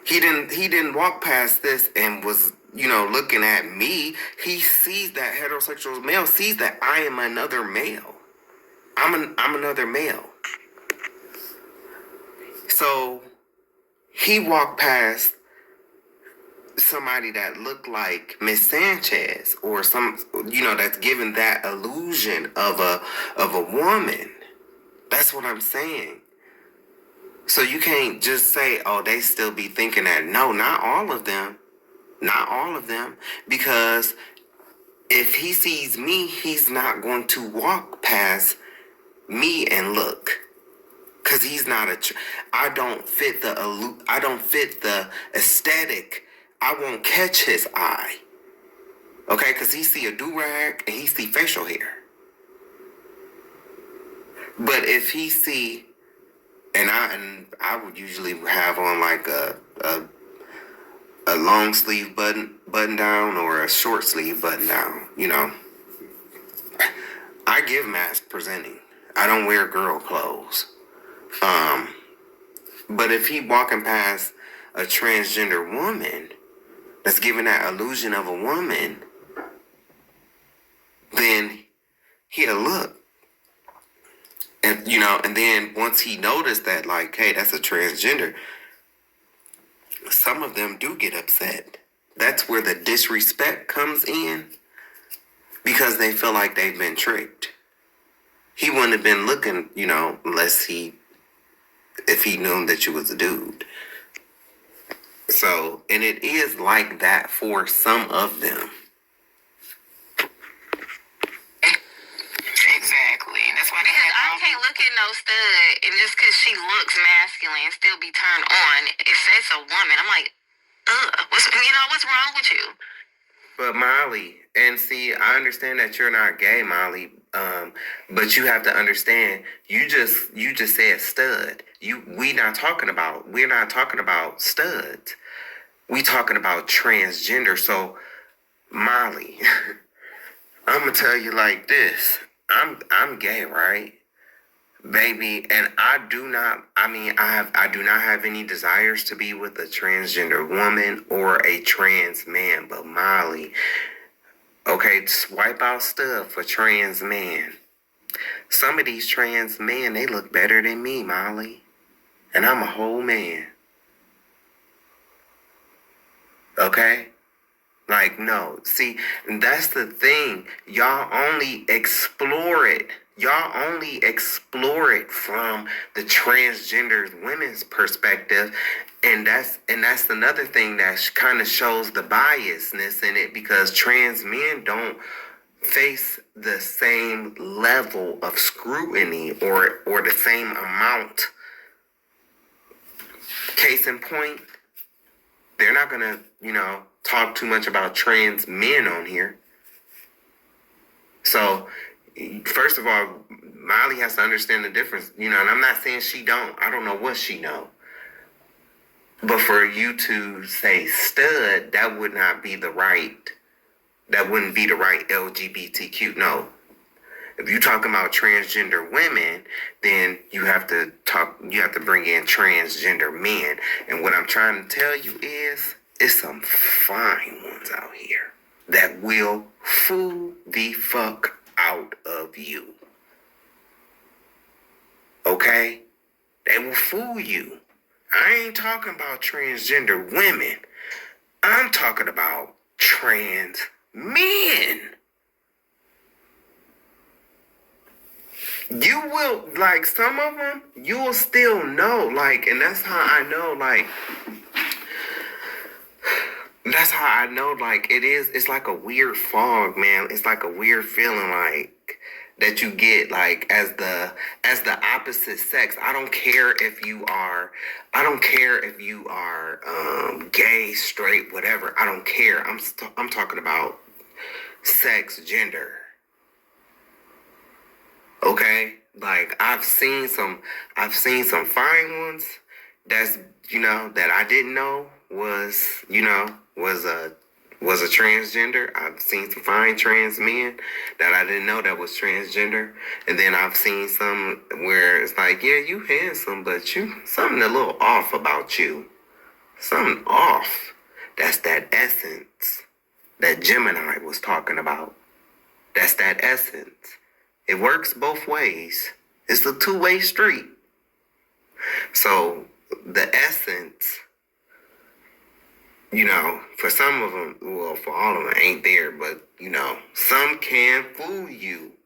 He didn't walk past this and was, you know, looking at me. He sees that heterosexual male, sees that I am another male. I'm another male. So he walked past somebody that looked like Miss Sanchez or some, you know, that's given that illusion of a woman. That's what I'm saying. So you can't just say, oh, they still be thinking that. No, not all of them. Not all of them. Because if he sees me, he's not going to walk past me and look. Because he's not I don't fit the aesthetic. I won't catch his eye. Okay, because he see a do-rag and he see facial hair. But if he see, and I would usually have on like a long sleeve button down or a short sleeve button down, you know. I give mask presenting. I don't wear girl clothes. But if he walking past a transgender woman that's giving that illusion of a woman, then he'll look. And, you know, and then once he noticed that, like, hey, that's a transgender, some of them do get upset. That's where the disrespect comes in, because they feel like they've been tricked. He wouldn't have been looking, you know, if he knew that you was a dude. So, and it is like that for some of them. Exactly. stud, and just because she looks masculine, still be turned on. If it's a woman, I'm like, what's wrong with you? But Molly, and see, I understand that you're not gay, Molly. But you have to understand, you just said stud. We're not talking about studs. We talking about transgender. So, Molly, I'm gonna tell you like this. I'm gay, right? Baby, and I do not have any desires to be with a transgender woman or a trans man, but Molly, okay, swipe out stuff for trans man. Some of these trans men, they look better than me, Molly. And I'm a whole man. Okay? Like, no. See, that's the thing. Y'all only explore it. From the transgender women's perspective. And that's another thing that kind of shows the biasness in it, because trans men don't face the same level of scrutiny or the same amount. Case in point, they're not gonna, talk too much about trans men on here. So, first of all, Molly has to understand the difference, and I'm not saying she don't. I don't know what she know. But for you to say stud, that wouldn't be the right LGBTQ. No. If you're talking about transgender women, then you have to bring in transgender men. And what I'm trying to tell you is, it's some fine ones out here that will fool the fuck out of you. Okay? They will fool you. I ain't talking about transgender women. I'm talking about trans men. You will, like, some of them, you will still know, like, and that's how I know, like, it's like a weird fog, man. It's like a weird feeling, like, that you get, like, as the opposite sex. I don't care if you are gay, straight, whatever. I don't care. I'm talking about sex, gender. Okay? Like, I've seen some fine ones that's, that I didn't know was a transgender. I've seen some fine trans men that I didn't know that was transgender. And then I've seen some where it's like, yeah, you handsome, but something a little off about you. Something off. That's that essence that Gemini was talking about. That's that essence. It works both ways. It's a two-way street. So the essence, for some of them, well, for all of them, ain't there, but, some can fool you.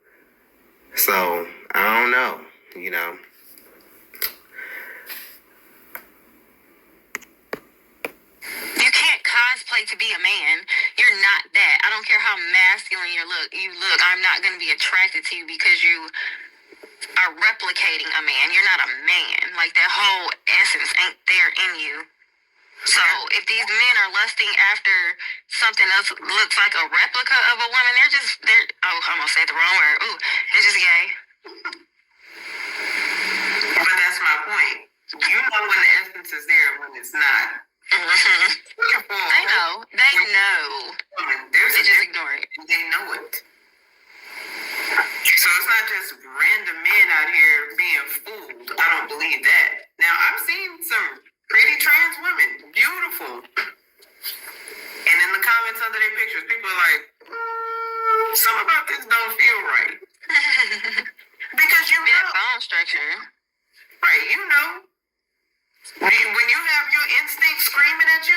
So, I don't know, You can't cosplay to be a man. You're not that. I don't care how masculine you look. I'm not going to be attracted to you because you are replicating a man. You're not a man. Like, that whole essence ain't there in you. So if these men are lusting after something else looks like a replica of a woman, I'm gonna say the wrong word. Ooh, they're just gay. But that's my point. You know when the essence is there and when it's not. Mm-hmm. They know. They just ignore it. They know it. So it's not just random men out here being fooled. I don't believe that. Now, I've seen some pretty trans women, beautiful. And in the comments under their pictures, people are like, something about this don't feel right. Because that bone structure. Right, When you have your instinct screaming at you,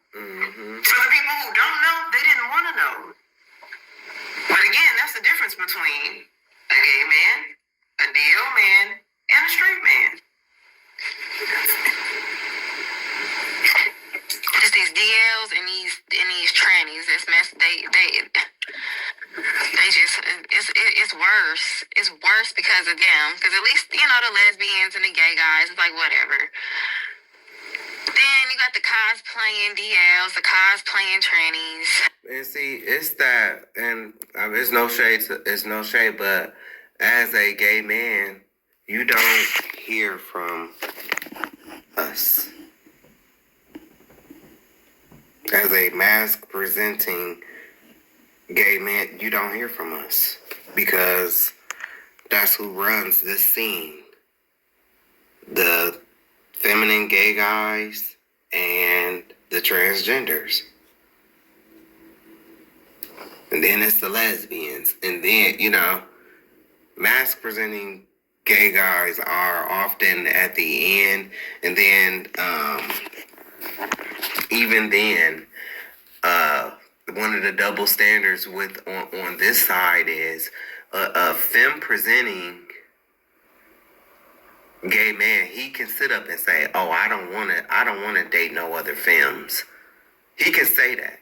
Mm-hmm. For the people who don't know, they didn't want to know. But again, that's the difference between a gay man, a DL man, and a straight man. Just these DLs and these trannies. They just it's worse. It's worse because because of them. Because at least, you know, the lesbians and the gay guys, it's like, whatever. Then you got the cosplaying DLs, the cosplaying trannies. And see, it's that, and it's no shade. It's no shade, but as a gay man, you don't hear from us. As a mask presenting gay man, you don't hear from us because that's who runs this scene. The feminine gay guys and the transgenders. And then it's the lesbians. And then, you know, mask presenting gay guys are often at the end. And then, even then, one of the double standards with on this side is a femme presenting gay man, he can sit up and say, "Oh, I don't want to date no other femmes." He can say that.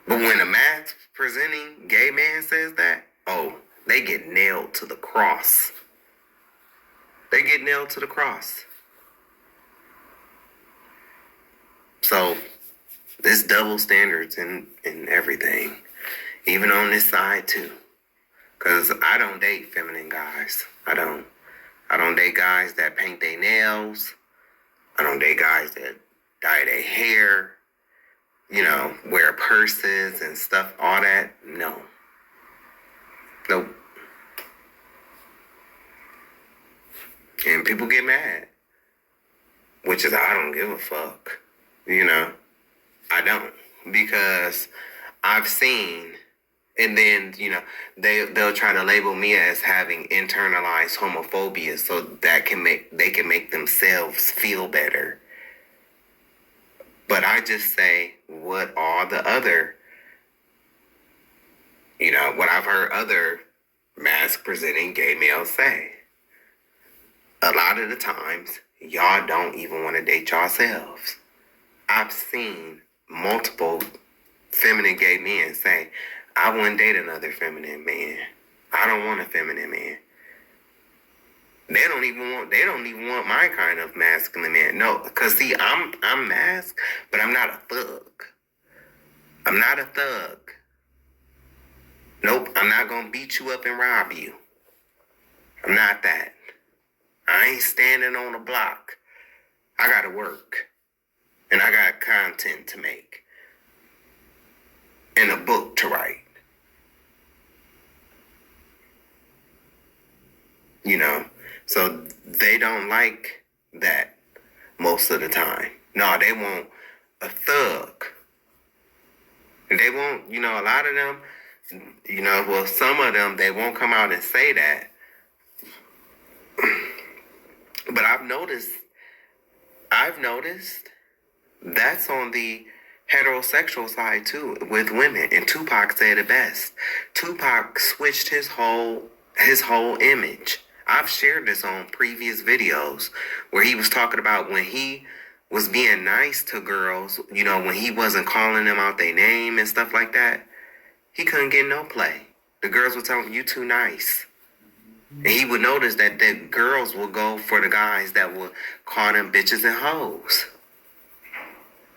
But when a mask presenting gay man says that, oh, they get nailed to the cross. They get nailed to the cross. So there's double standards in everything, even on this side too. Cause I don't date feminine guys. I don't date guys that paint their nails. I don't date guys that dye their hair, you know, wear purses and stuff, all that. No. Nope. And people get mad, which is, I don't give a fuck. You know, I don't, because I've seen, and then, you know, they'll try to label me as having internalized homophobia so that they can make themselves feel better. But I just say what all the other, you know, what I've heard other mask presenting gay males say. A lot of the times, y'all don't even want to date yourselves. I've seen multiple feminine gay men say, I wouldn't date another feminine man. I don't want a feminine man. They don't even want my kind of masculine man. No, because see, I'm masked, but I'm not a thug. I'm not a thug. Nope, I'm not gonna beat you up and rob you. I'm not that. I ain't standing on the block. I gotta work. And I got content to make. And a book to write. You know? So they don't like that most of the time. No, they want a thug. And they won't, you know, a lot of them, you know, well, some of them, they won't come out and say that. But I've noticed that's on the heterosexual side too, with women. And Tupac said it best. Tupac switched his whole image. I've shared this on previous videos where he was talking about when he was being nice to girls, you know, when he wasn't calling them out their name and stuff like that, he couldn't get no play. The girls would tell him, you too nice. And he would notice that the girls would go for the guys that would call them bitches and hoes.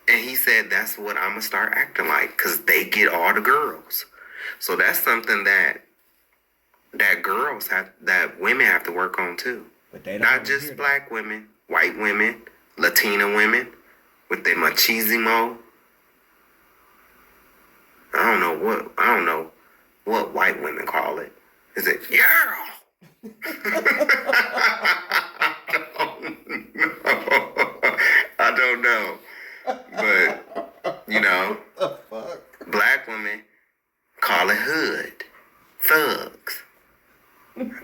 And he said, that's what I'm going to start acting like, because they get all the girls. So that's something that women have to work on too. But they don't not just black women, white women, Latina women with their machismo. I don't know what white women call it. Is it girl? I don't know. But you know, black women call it hood, thugs.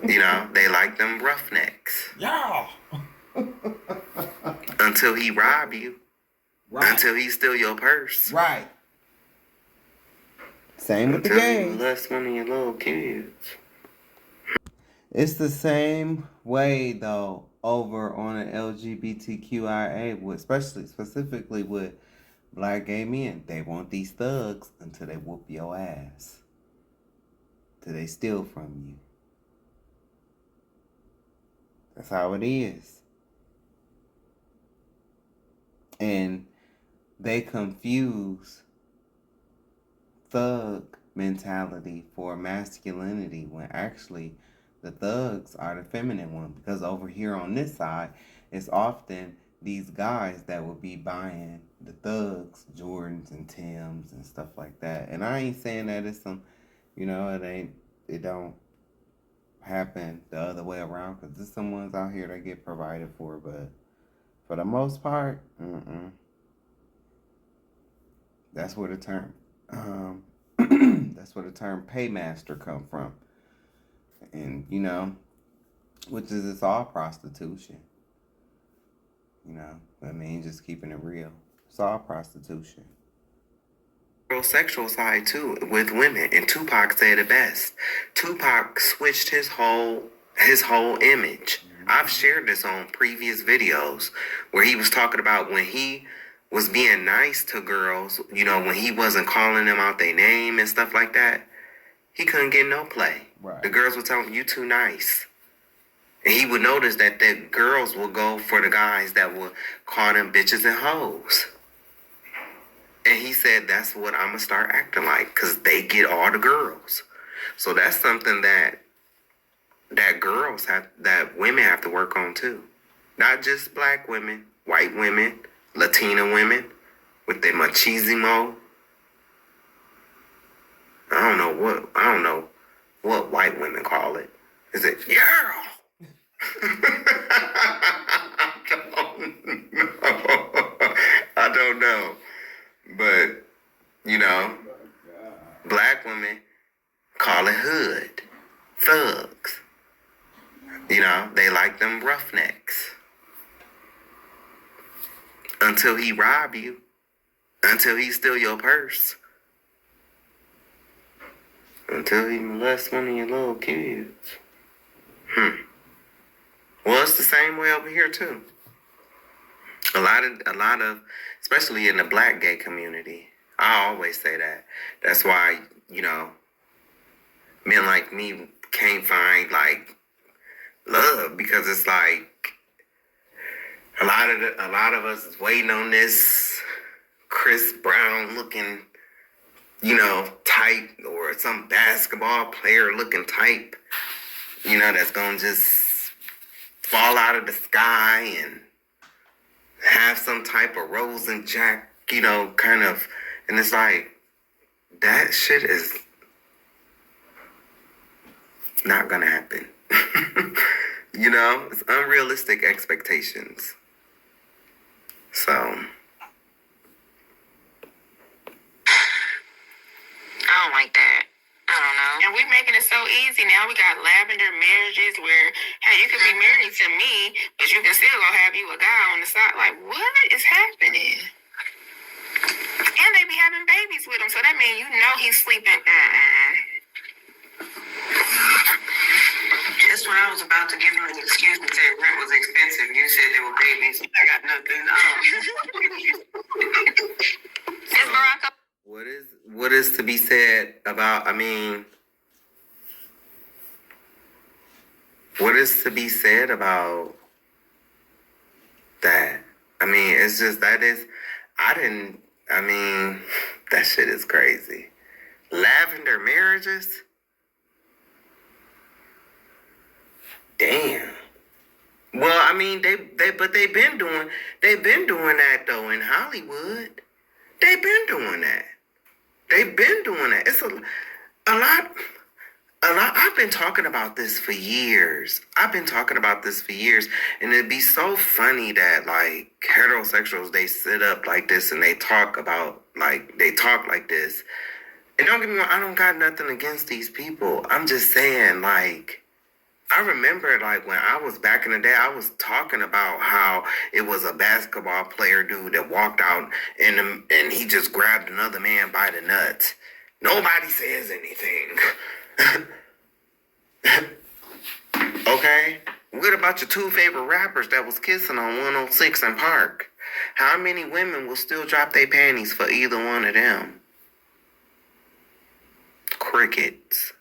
You know, they like them roughnecks. Yeah. Until he rob you. Right. Until he steal your purse. Right. Same with the gays. Until you lust one of your little kids. It's the same way though over on an LGBTQIA, specifically with black gay men. They want these thugs until they whoop your ass. Till they steal from you. That's how it is. And they confuse thug mentality for masculinity when actually the thugs are the feminine one. Because over here on this side, it's often these guys that will be buying the thugs Jordans and Tims and stuff like that. And I ain't saying that it's some, it don't happen the other way around, because there's some ones out here that get provided for, but for the most part, that's where the term that's where the term paymaster come from. And which is, it's all prostitution. I mean, just keeping it real. It's all prostitution. Sexual side too with women, and Tupac said it best. Tupac switched his whole image. I've shared this on previous videos where he was talking about when he was being nice to girls, when he wasn't calling them out their name and stuff like that, he couldn't get no play. Right. The girls would tell him, "You too nice." And he would notice that the girls would go for the guys that would call them bitches and hoes. And he said, that's what I'm going to start acting like, because they get all the girls. So that's something that women have to work on too. Not just black women, white women, Latina women with their machismo. I don't know what white women call it. Is it girl? I don't know. But, black women call it hood, thugs. They like them roughnecks. Until he rob you, until he steal your purse, until he molests one of your little kids. Well, it's the same way over here too. A lot of, especially in the black gay community. I always say that. That's why, men like me can't find love, because it's like a lot of us is waiting on this Chris Brown looking, type, or some basketball player looking type, that's gonna just fall out of the sky and have some type of Rose and Jack, kind of, and it's like, that shit is not gonna happen. It's unrealistic expectations. So I don't like that. I don't know. And we're making it so easy now. We got lavender marriages where, hey, you could be married to me, but you can still go have you a guy on the side. Like, what is happening? And they be having babies with him, so that means he's sleeping. Just when I was about to give him an excuse and say rent was expensive, you said there were babies. I got nothing. Is Barack what is to be said about, what is to be said about that? It's just, that shit is crazy. Lavender marriages? Damn. Well, they've been doing that though in Hollywood. They've been doing that. It's a lot. I've been talking about this for years. And it'd be so funny that heterosexuals, they sit up like this and they talk like this. And don't get me wrong, I don't got nothing against these people. I'm just saying, I remember when I was back in the day, I was talking about how it was a basketball player dude that walked out and he just grabbed another man by the nuts. Nobody says anything. Okay? What about your two favorite rappers that was kissing on 106 in Park? How many women will still drop their panties for either one of them? Crickets.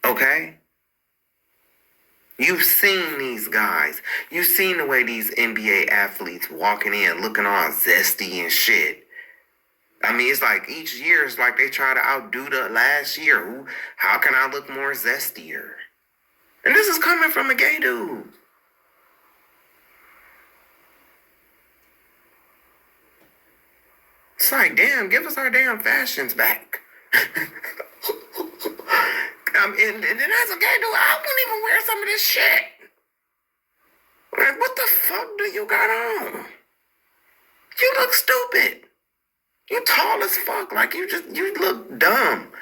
Okay? You've seen these guys. You've seen the way these NBA athletes walking in looking all zesty and shit. I mean, it's like each year it's like they try to outdo the last year. How can I look more zestier? And this is coming from a gay dude. It's like, damn, give us our damn fashions back. And then as a gay dude, I wouldn't even wear some of this shit. Like, what the fuck do you got on? You look stupid. You tall as fuck. Like, you look dumb.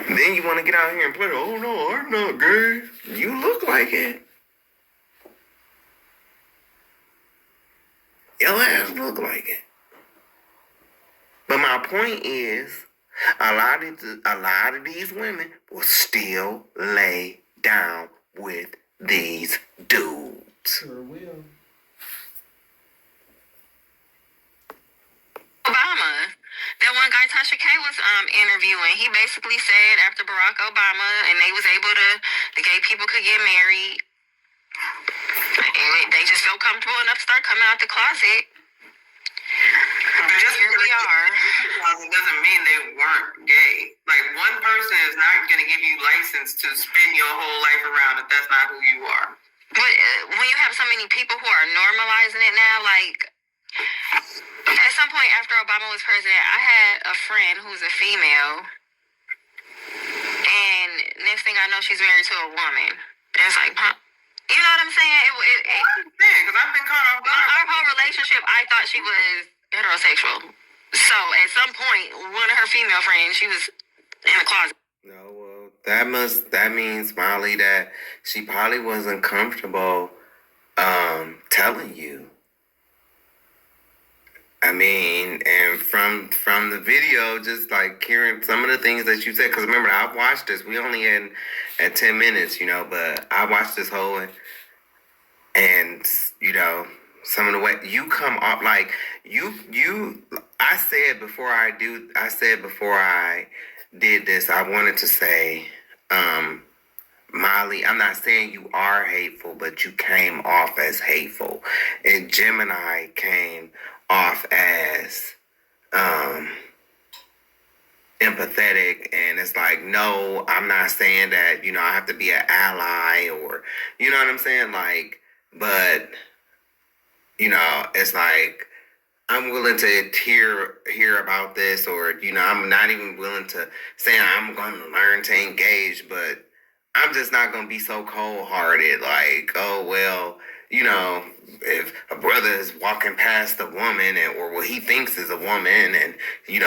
Then you want to get out here and play, oh no, I'm not gay. You look like it. Your ass look like it. But my point is, a lot of these women will still lay down with these dudes. Sure will. Obama. That one guy Tasha K was interviewing, he basically said after Barack Obama and they was able to, the gay people could get married, and they just felt comfortable enough to start coming out the closet. Just Here we are. it doesn't mean they weren't gay. Like, one person is not going to give you license to spend your whole life around if that's not who you are. But when you have so many people who are normalizing it now, like, at some point after Obama was president, I had a friend who's a female, and next thing I know, she's married to a woman. And it's like, huh? You know what I'm saying? Because I've been caught off guard. Our whole relationship, I thought she was heterosexual. So at some point, one of her female friends, she was in the closet. No, well, that means, Molly, that she probably wasn't comfortable telling you. I mean, and from the video, just like hearing some of the things that you said, because remember, I watched this. We only at 10 minutes, but I watched this whole, and some of the way you come off, like I said before I did this, I wanted to say, Molly, I'm not saying you are hateful, but you came off as hateful, and Gemini came off as empathetic, and it's like, no, I'm not saying that, I have to be an ally, or, you know what I'm saying? Like, but, it's like, I'm willing to hear about this, or, I'm not even willing to say I'm going to learn to engage, but I'm just not going to be so cold-hearted, like, oh, well, if a brother is walking past a woman, or what he thinks is a woman, and, he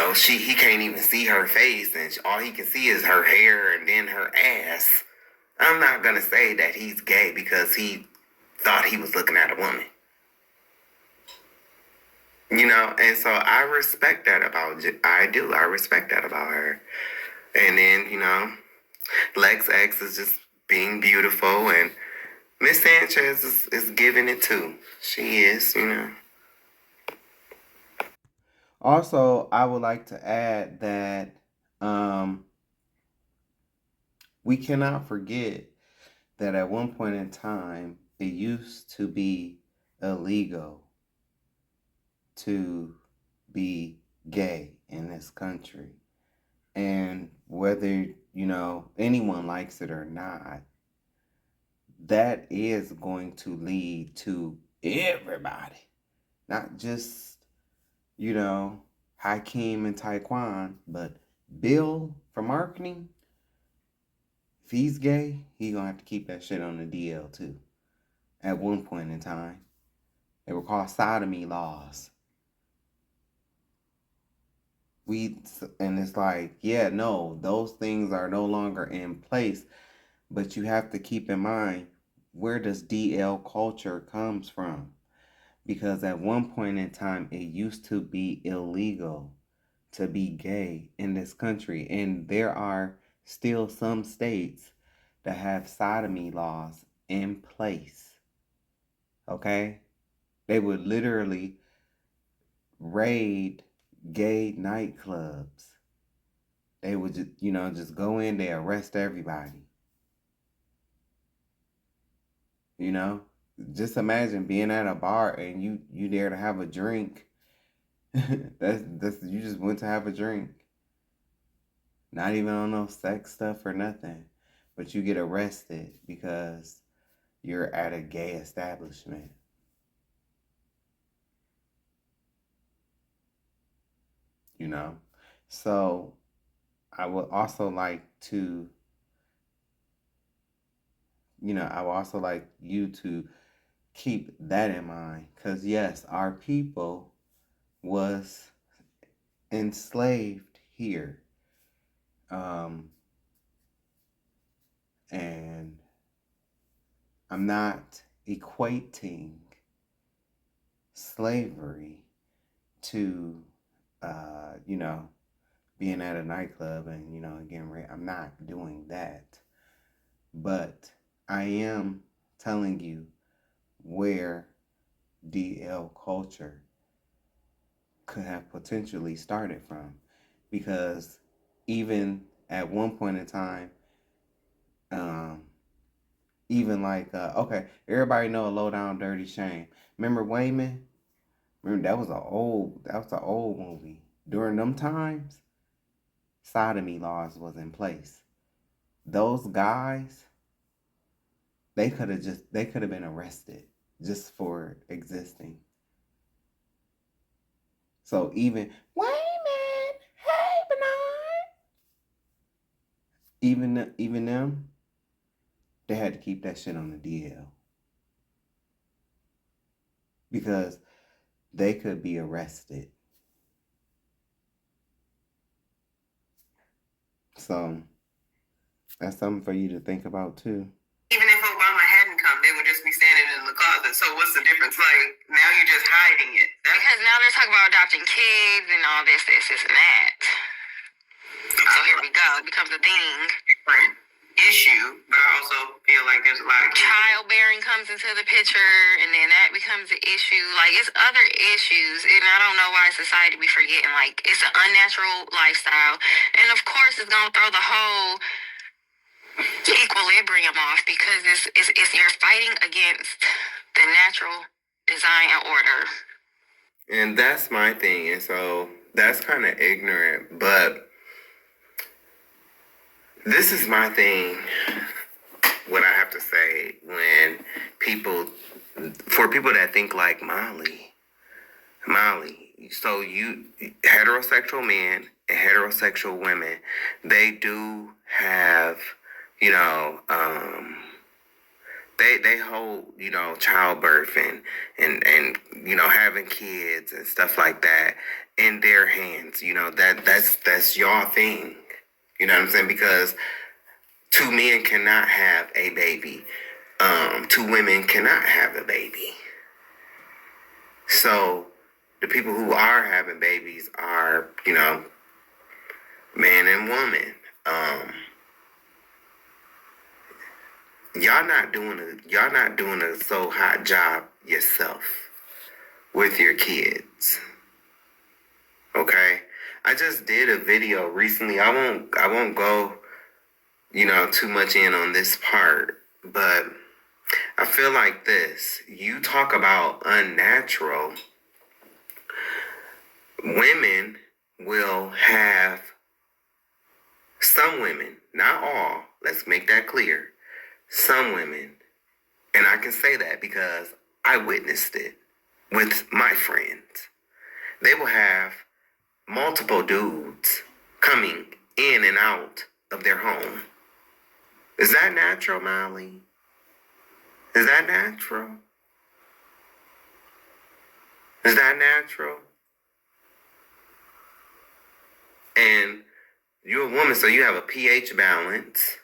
can't even see her face, and all he can see is her hair and then her ass, I'm not going to say that he's gay because he thought he was looking at a woman. And so I respect that about, I respect that about her. And then, Lex X is just being beautiful, and Miss Sanchez is giving it too. She is, Also, I would like to add that we cannot forget that at one point in time, it used to be illegal to be gay in this country. And whether, anyone likes it or not, that is going to lead to everybody. Not just, Hakeem and Taekwon, but Bill from marketing. If he's gay, he gonna have to keep that shit on the DL too. At one point in time, they were called sodomy laws. And it's like, yeah, no, those things are no longer in place, but you have to keep in mind, where does DL culture comes from? Because at one point in time, it used to be illegal to be gay in this country, and there are still some states that have sodomy laws in place. Okay? They would literally raid gay nightclubs. They would just, just go in there, arrest everybody. You know, just imagine being at a bar and you there to have a drink. that's you just went to have a drink. Not even on no sex stuff or nothing. But you get arrested because you're at a gay establishment. You know? So I would also like to, I would also like you to keep that in mind. Because yes, our people was enslaved here. And I'm not equating slavery to, being at a nightclub and, getting ready. I'm not doing that. But I am telling you where DL culture could have potentially started from. Because even at one point in time, even like, okay, everybody know a low down dirty shame. Remember Wayman? Remember that was an old movie. During them times, sodomy laws was in place. Those guys, they could have been arrested just for existing. So even Wayman, hey Bernard, even them, they had to keep that shit on the DL because they could be arrested. So that's something for you to think about too. Even if Obama hadn't come, they would just be standing in the closet. So what's the difference? Like, now you're just hiding it. Because now they're talking about adopting kids and all this, and that. So here we go. It becomes a thing. Right. Issue, but I also feel like there's a lot of childbearing comes into the picture, and then that becomes an issue. Like, it's other issues, and I don't know why society be forgetting. Like, it's an unnatural lifestyle, and of course, it's gonna throw the whole equilibrium off because it's you're fighting against the natural design and order. And that's my thing. And so that's kind of ignorant, but this is my thing. What I have to say when for people that think like Molly, so you, heterosexual men and heterosexual women, they do have, they hold, childbirth and having kids and stuff like that in their hands. That's y'all thing. You know what I'm saying? Because two men cannot have a baby. Two women cannot have a baby. So the people who are having babies are, man and woman. Y'all not doing a so hot job yourself with your kids. Okay? I just did a video recently. I won't go, too much in on this part, but I feel like this. You talk about unnatural. Women will have, some women, not all, let's make that clear. Some women, and I can say that because I witnessed it with my friends. They will have multiple dudes coming in and out of their home. Is that natural, Molly? Is that natural? Is that natural? And you're a woman, so you have a pH balance.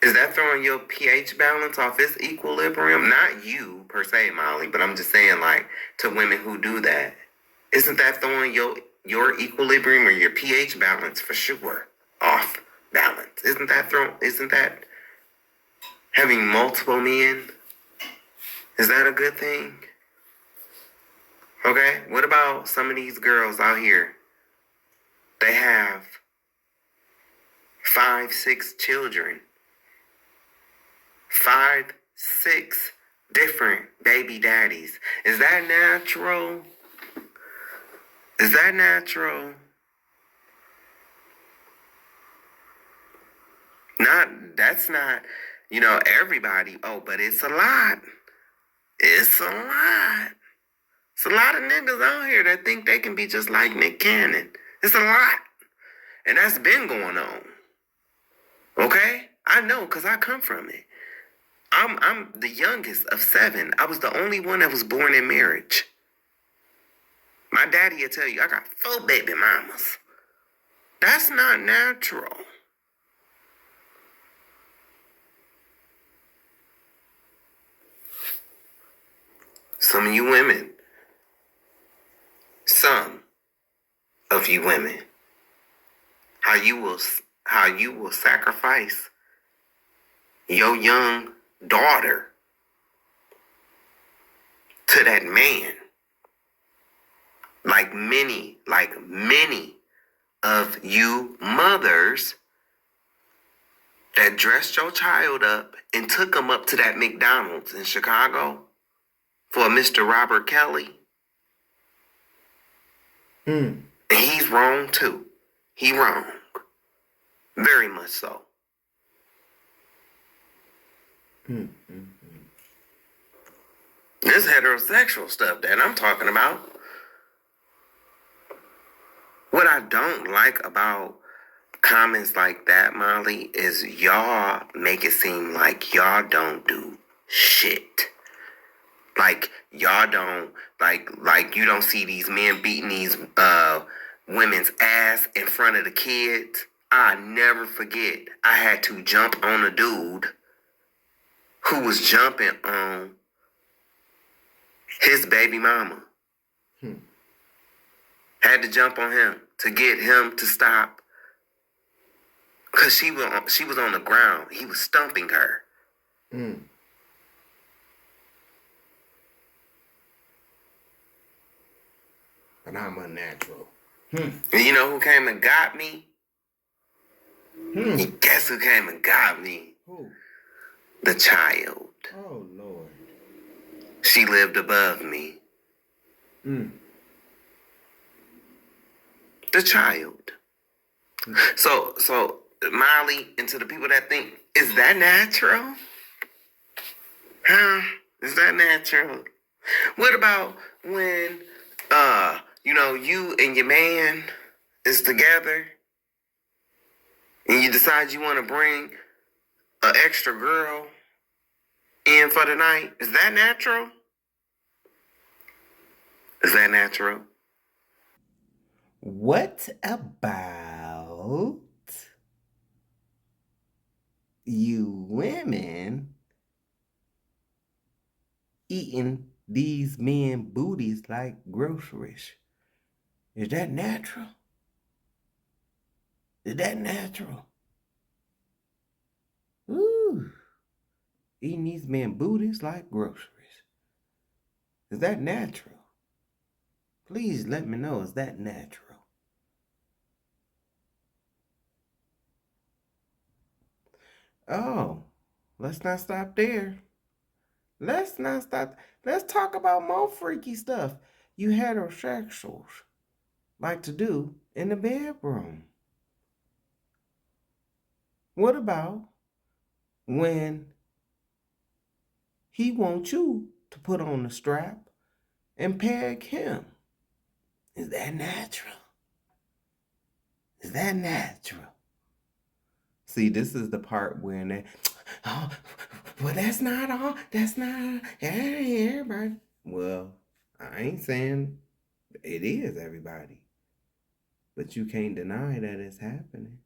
Is that throwing your pH balance off its equilibrium? Not you, per se, Molly, but I'm just saying, like, to women who do that. Isn't that throwing your equilibrium or your pH balance for sure off balance? Isn't that having multiple men? Is that a good thing? Okay, what about some of these girls out here? They have 5, 6 children. 5, 6 different baby daddies. Is that natural? Is that natural? That's not, everybody. Oh, but it's a lot. It's a lot. It's a lot of niggas out here that think they can be just like Nick Cannon. It's a lot. And that's been going on. Okay? I know, because I come from it. I'm the youngest of 7. I was the only one that was born in marriage. My daddy will tell you, I got 4 baby mamas. That's not natural. Some of you women, how you will sacrifice your young daughter to that man. Like many of you mothers that dressed your child up and took him up to that McDonald's in Chicago for Mr. Robert Kelly. And he's wrong too. He wrong. Very much so. This heterosexual stuff that I'm talking about. What I don't like about comments like that, Molly, is y'all make it seem like y'all don't do shit. Like y'all don't like you don't see these men beating these women's ass in front of the kids. I never forget. I had to jump on a dude who was jumping on his baby mama. Had to jump on him to get him to stop. Because she was on the ground. He was stumping her. But I'm unnatural. And you know who came and got me? Guess who came and got me? Who? The child. Oh, Lord. She lived above me. The child. So Molly, and to the people that think, is that natural? Huh? Is that natural? What about when you and your man is together and you decide you want to bring an extra girl in for the night? Is that natural? Is that natural? What about you women eating these men booties like groceries? Is that natural? Is that natural? Ooh. Eating these men booties like groceries. Is that natural? Please let me know, is that natural? Oh, let's not stop there. Let's not stop. Let's talk about more freaky stuff you heterosexuals like to do in the bedroom. What about when he wants you to put on the strap and peg him? Is that natural? Is that natural? See, this is the part where they, oh, well, that's not all. That's not everybody. Well, I ain't saying it is everybody, but you can't deny that it's happening.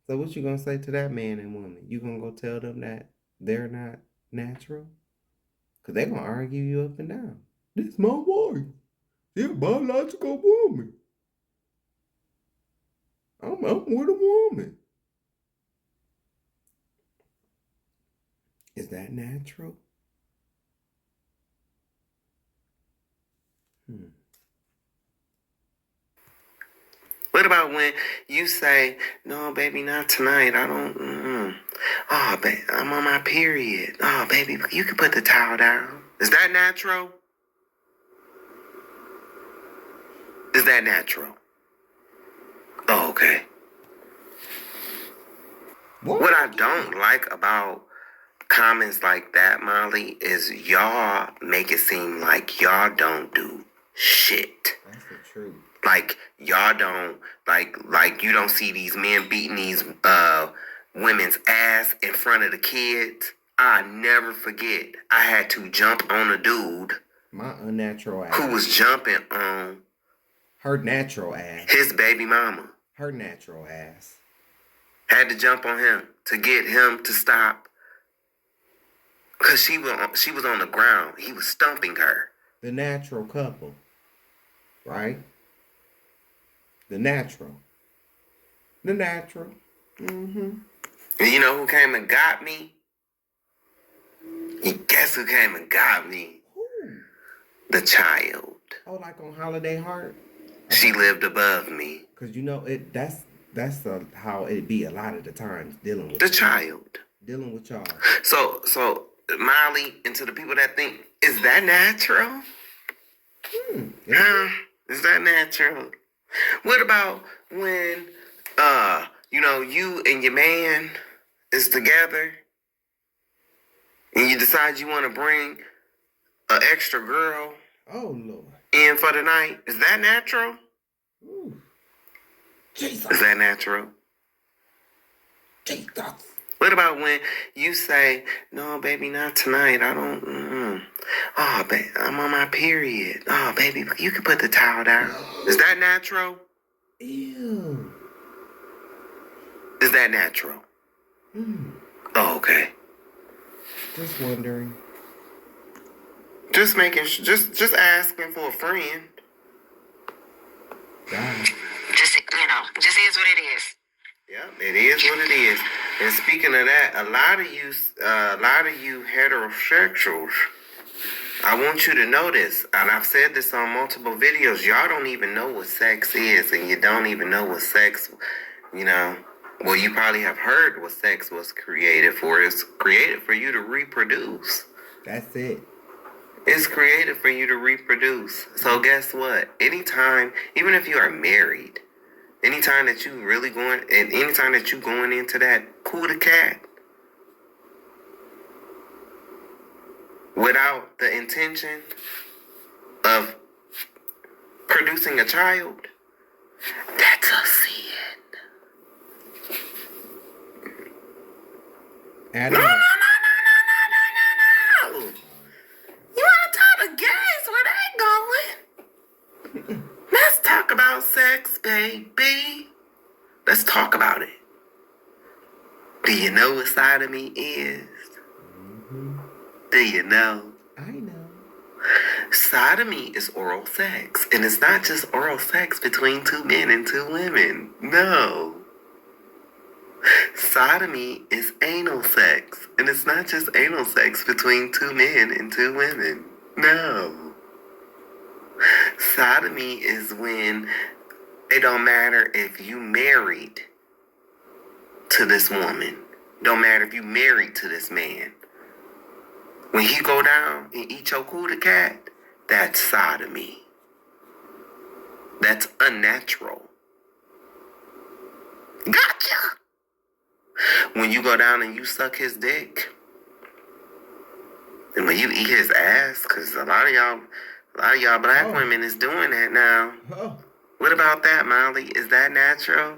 So what you gonna say to that man and woman? You gonna go tell them that they're not natural? Because they're gonna argue you up and down. This is my wife. She's a biological woman. I'm with a woman. Is that natural? What about when you say, no, baby, not tonight. I don't, Oh, babe, I'm on my period. Oh, baby, you can put the towel down. Is that natural? Is that natural? Oh, okay. What I don't like about comments like that, Molly, is y'all make it seem like y'all don't do shit. That's the truth. Like y'all don't like you don't see these men beating these women's ass in front of the kids. I never forget. I had to jump on a dude My unnatural ass. who was jumping on Her natural ass. his baby mama. Her natural ass. Had to jump on him to get him to stop. Cause she was on the ground. He was stumping her. The natural couple. Right? The natural. The natural. Mm-hmm. And you know who came and got me? Guess who came and got me? Who? The child. Oh, like on Holiday Heart? She lived above me. Cause you know it. That's how it be a lot of the times dealing with The child. dealing with y'all. So Molly, and to the people that think, is that natural? Yeah. Is that natural? What about when you and your man is together and you decide you want to bring an extra girl Oh Lord. in for the night? Is that natural? Ooh. Jesus. Is that natural? Jesus. What about when you say, no, baby, not tonight. I don't, Oh, babe, I'm on my period. Oh, baby, you can put the towel down. Is that natural? Ew. Is that natural? Oh, okay. Just wondering. Just making, just asking for a friend. God. Just is what it is. Yeah, it is what it is. And speaking of that, a lot of you heterosexuals, I want you to know this, and I've said this on multiple videos. Y'all don't even know what sex is, and you don't even know what sex, well, you probably have heard what sex was created for. It's created for you to reproduce. That's it. It's created for you to reproduce. So guess what? Anytime, even if you are married, anytime that you really going, and anytime that you going into that coup de cat without the intention of producing a child, that's a sin. Adam. No. You want to talk the games? Where they going? Let's talk about sex, baby. Let's talk about it. Do you know what sodomy is? Do you know? I know. Sodomy is oral sex. And it's not just oral sex between two men and two women. No. Sodomy is anal sex. And it's not just anal sex between two men and two women. No. Sodomy is when it don't matter if you married to this woman. Don't matter if you married to this man. When he go down and eat your coup de cat, that's sodomy. That's unnatural. Gotcha! When you go down and you suck his dick, and when you eat his ass, because a lot of y'all black women is doing that now. Oh. What about that, Molly? Is that natural?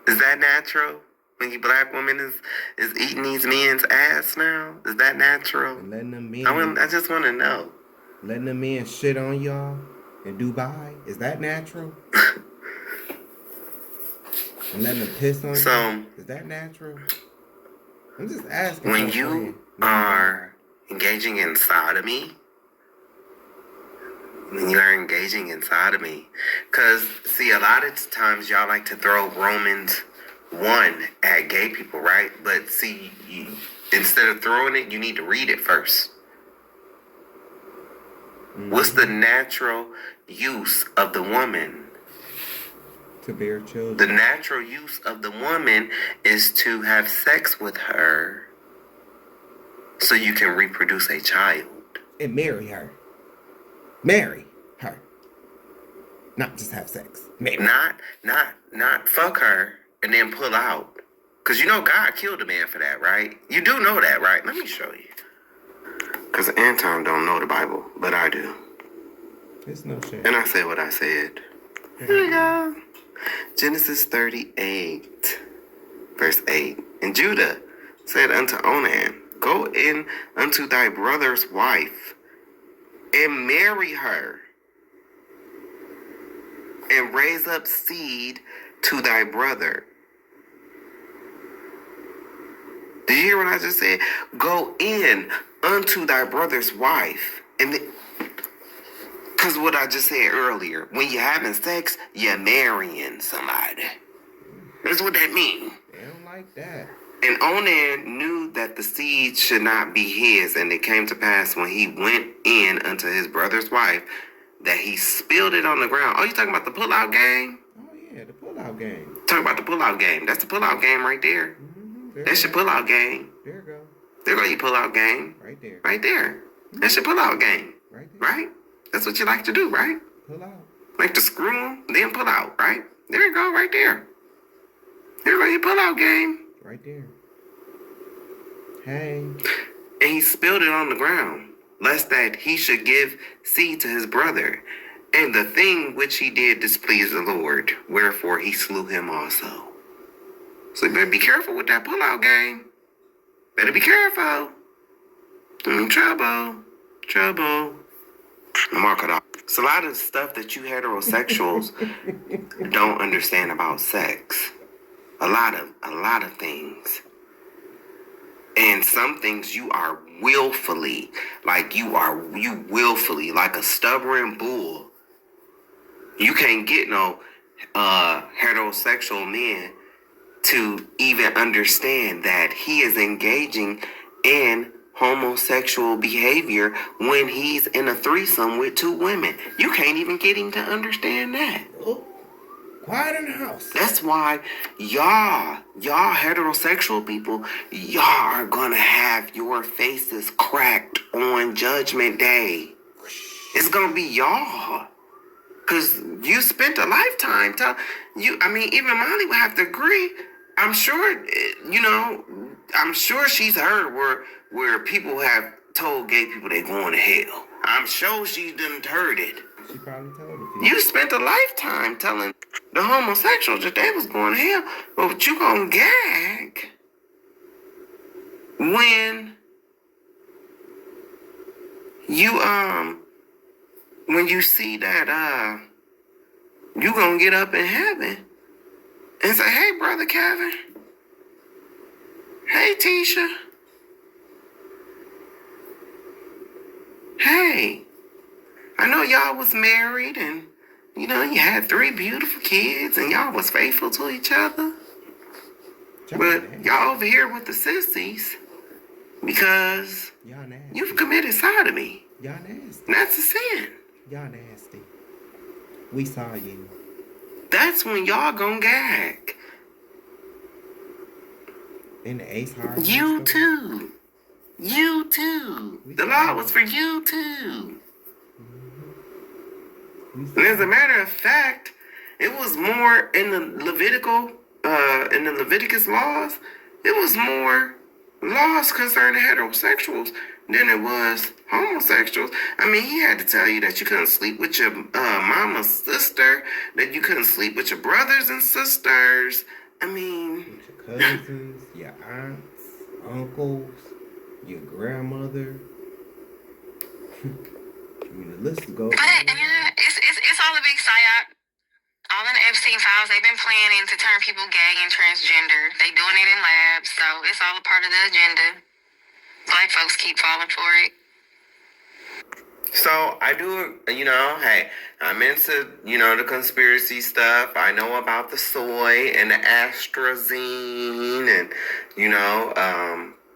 Is that natural? When you black woman is eating these men's ass now? Is that natural? And letting them men. I just want to know. Letting them men shit on y'all in Dubai. Is that natural? And letting them piss on you. Is that natural? I'm just asking. When you are engaging in sodomy, because, see, a lot of times y'all like to throw Romans 1 at gay people, right? But see, instead of throwing it, you need to read it first. What's the natural use of the woman To bear children. The natural use of the woman is to have sex with her so you can reproduce a child. And marry her. Marry her. Not just have sex. Marry. Not fuck her and then pull out. Because you know God killed a man for that, right? You do know that, right? Let me show you. Because Anton don't know the Bible, but I do. It's no shame. And I said what I said. Here we go. Genesis 38, verse 8. And Judah said unto Onan, Go in unto thy brother's wife, and marry her, and raise up seed to thy brother. Did you hear what I just said? Go in unto thy brother's wife. And because what I just said earlier, when you're having sex, you're marrying somebody. That's what that means. They don't like that. And Onan knew that the seed should not be his, and it came to pass when he went in unto his brother's wife that he spilled it on the ground. Oh, you talking about the pull-out game? Oh, yeah, the pull-out game. Talking about the pull-out game. That's the pull-out game right there. Mm-hmm. That's your pull-out game. There you go. There go your pull-out game. Right there. Right there. That's your pull-out game. Right there. Right? That's what you like to do, right? Pull out. Like to screw them, then pull out, right? There you go, right there. There go your pull-out game. Right there. Hey. And he spilled it on the ground, lest that he should give seed to his brother. And the thing which he did displeased the Lord, wherefore he slew him also. So you better be careful with that pull-out game. Better be careful. Trouble. Mark it off. It's a lot of stuff that you heterosexuals don't understand about sex. A lot of things. And some things you are willfully, like a stubborn bull. You can't get no heterosexual man to even understand that he is engaging in homosexual behavior when he's in a threesome with two women. You can't even get him to understand that. Oh, quiet in the house. That's why y'all heterosexual people, y'all are gonna have your faces cracked on Judgment Day. It's gonna be y'all. Cause you spent a lifetime even Molly would have to agree. I'm sure, she's heard where people have told gay people they going to hell. I'm sure she done heard it. She probably told it. You spent a lifetime telling the homosexuals that they was going to hell, but you gonna gag when you see that you gonna get up in heaven and say, hey, Brother Kevin. Hey, Tisha. Hey, I know y'all was married and, you had 3 beautiful kids and y'all was faithful to each other. But y'all over here with the sissies because you've committed sodomy. Y'all nasty. That's a sin. Y'all nasty. We saw you. That's when y'all gonna gag. In the Ace Hard. You too. You too. The law was for you too. And as a matter of fact, it was more in the Leviticus laws, it was more laws concerning heterosexuals than it was homosexuals. I mean, he had to tell you that you couldn't sleep with your mama's sister, that you couldn't sleep with your brothers and sisters. I mean, with your cousins, your aunts, uncles, your grandmother. I mean, the list goes. But it's all a big psyop. All in the Epstein files, they've been planning to turn people gay and transgender. They doing it in labs, so it's all a part of the agenda. Black folks keep falling for it. So I do, hey, I'm into, the conspiracy stuff. I know about the soy and the astrazine and,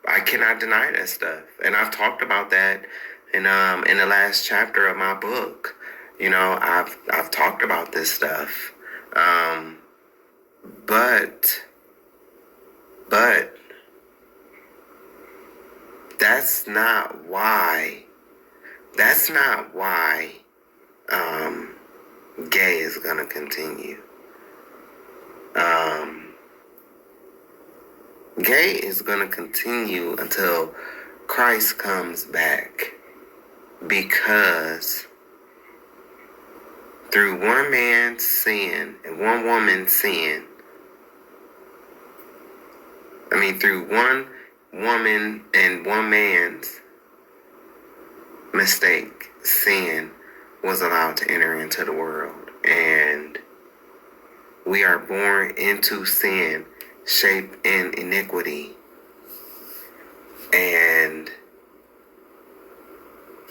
I cannot deny that stuff. And I've talked about that in the last chapter of my book. I've talked about this stuff. But that's not why. That's not why gay is gonna continue. Gay is gonna continue until Christ comes back, because through one man's sin and one woman's sin, through one woman and one man's mistake, sin was allowed to enter into the world. And we are born into sin, shaped in iniquity. And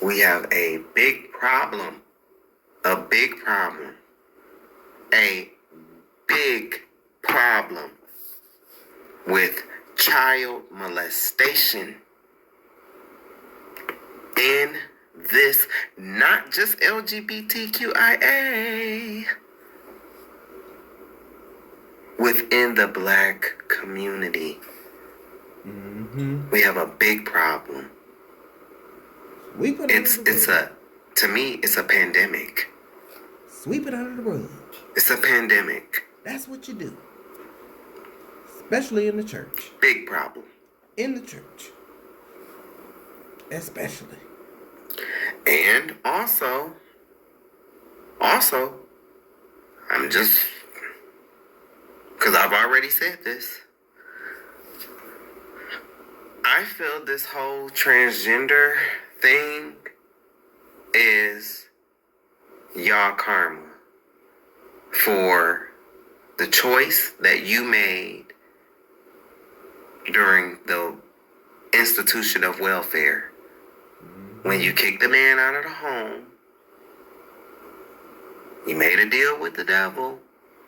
we have a big problem. A big problem with child molestation in this, not just LGBTQIA, within the black community. We have a big problem. To me, it's a pandemic. Sweep it under the rug. It's a pandemic. That's what you do. Especially in the church. Big problem. In the church. Especially. And also, I'm just, because I've already said this, I feel this whole transgender thing is y'all karma for the choice that you made during the institution of welfare. When you kicked the man out of the home, you made a deal with the devil.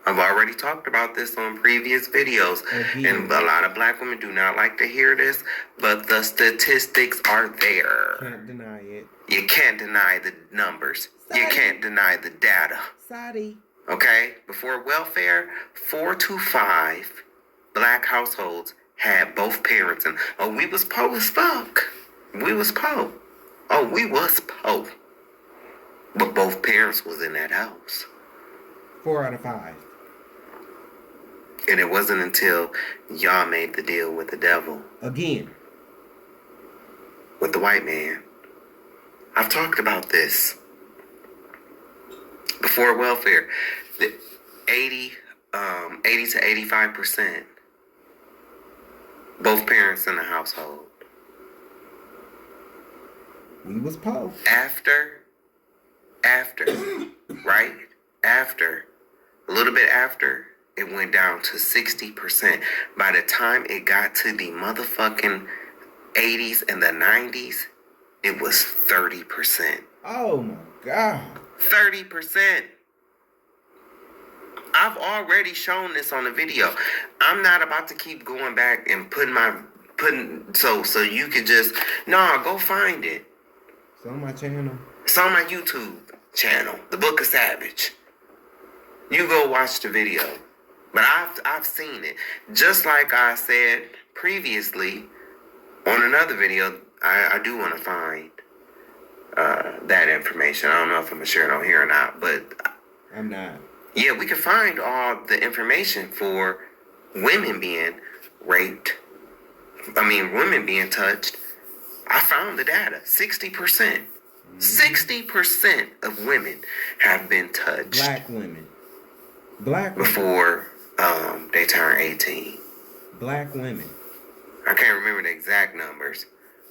I've already talked about this on previous videos. And a lot of black women do not like to hear this, but the statistics are there. Can't deny it. You can't deny the numbers. You can't deny the data. Sorry. Okay? Before welfare, 4 to 5 black households had both parents. And we was po as fuck. We was po. We was po. But both parents was in that house. 4 out of 5. And it wasn't until y'all made the deal with the devil. Again. With the white man. I've talked about this. Before welfare, the 80 to 85%, both parents in the household. We was po. After, right? After, a little bit after, it went down to 60%. By the time it got to the motherfucking 80s and the 90s, it was 30%. Oh my God. 30%. I've already shown this on the video. I'm not about to keep going back and so you could just, go find it. It's on my channel. It's on my YouTube channel, The Book of Savage. You go watch the video. But I've seen it. Just like I said previously on another video, I do want to find that information. I don't know if I'm going to share it on here or not, but I'm not. Yeah, we can find all the information for women being raped. Women being touched. I found the data. 60%. 60% of women have been touched. Black women. Before they turn 18. Black women. I can't remember the exact numbers.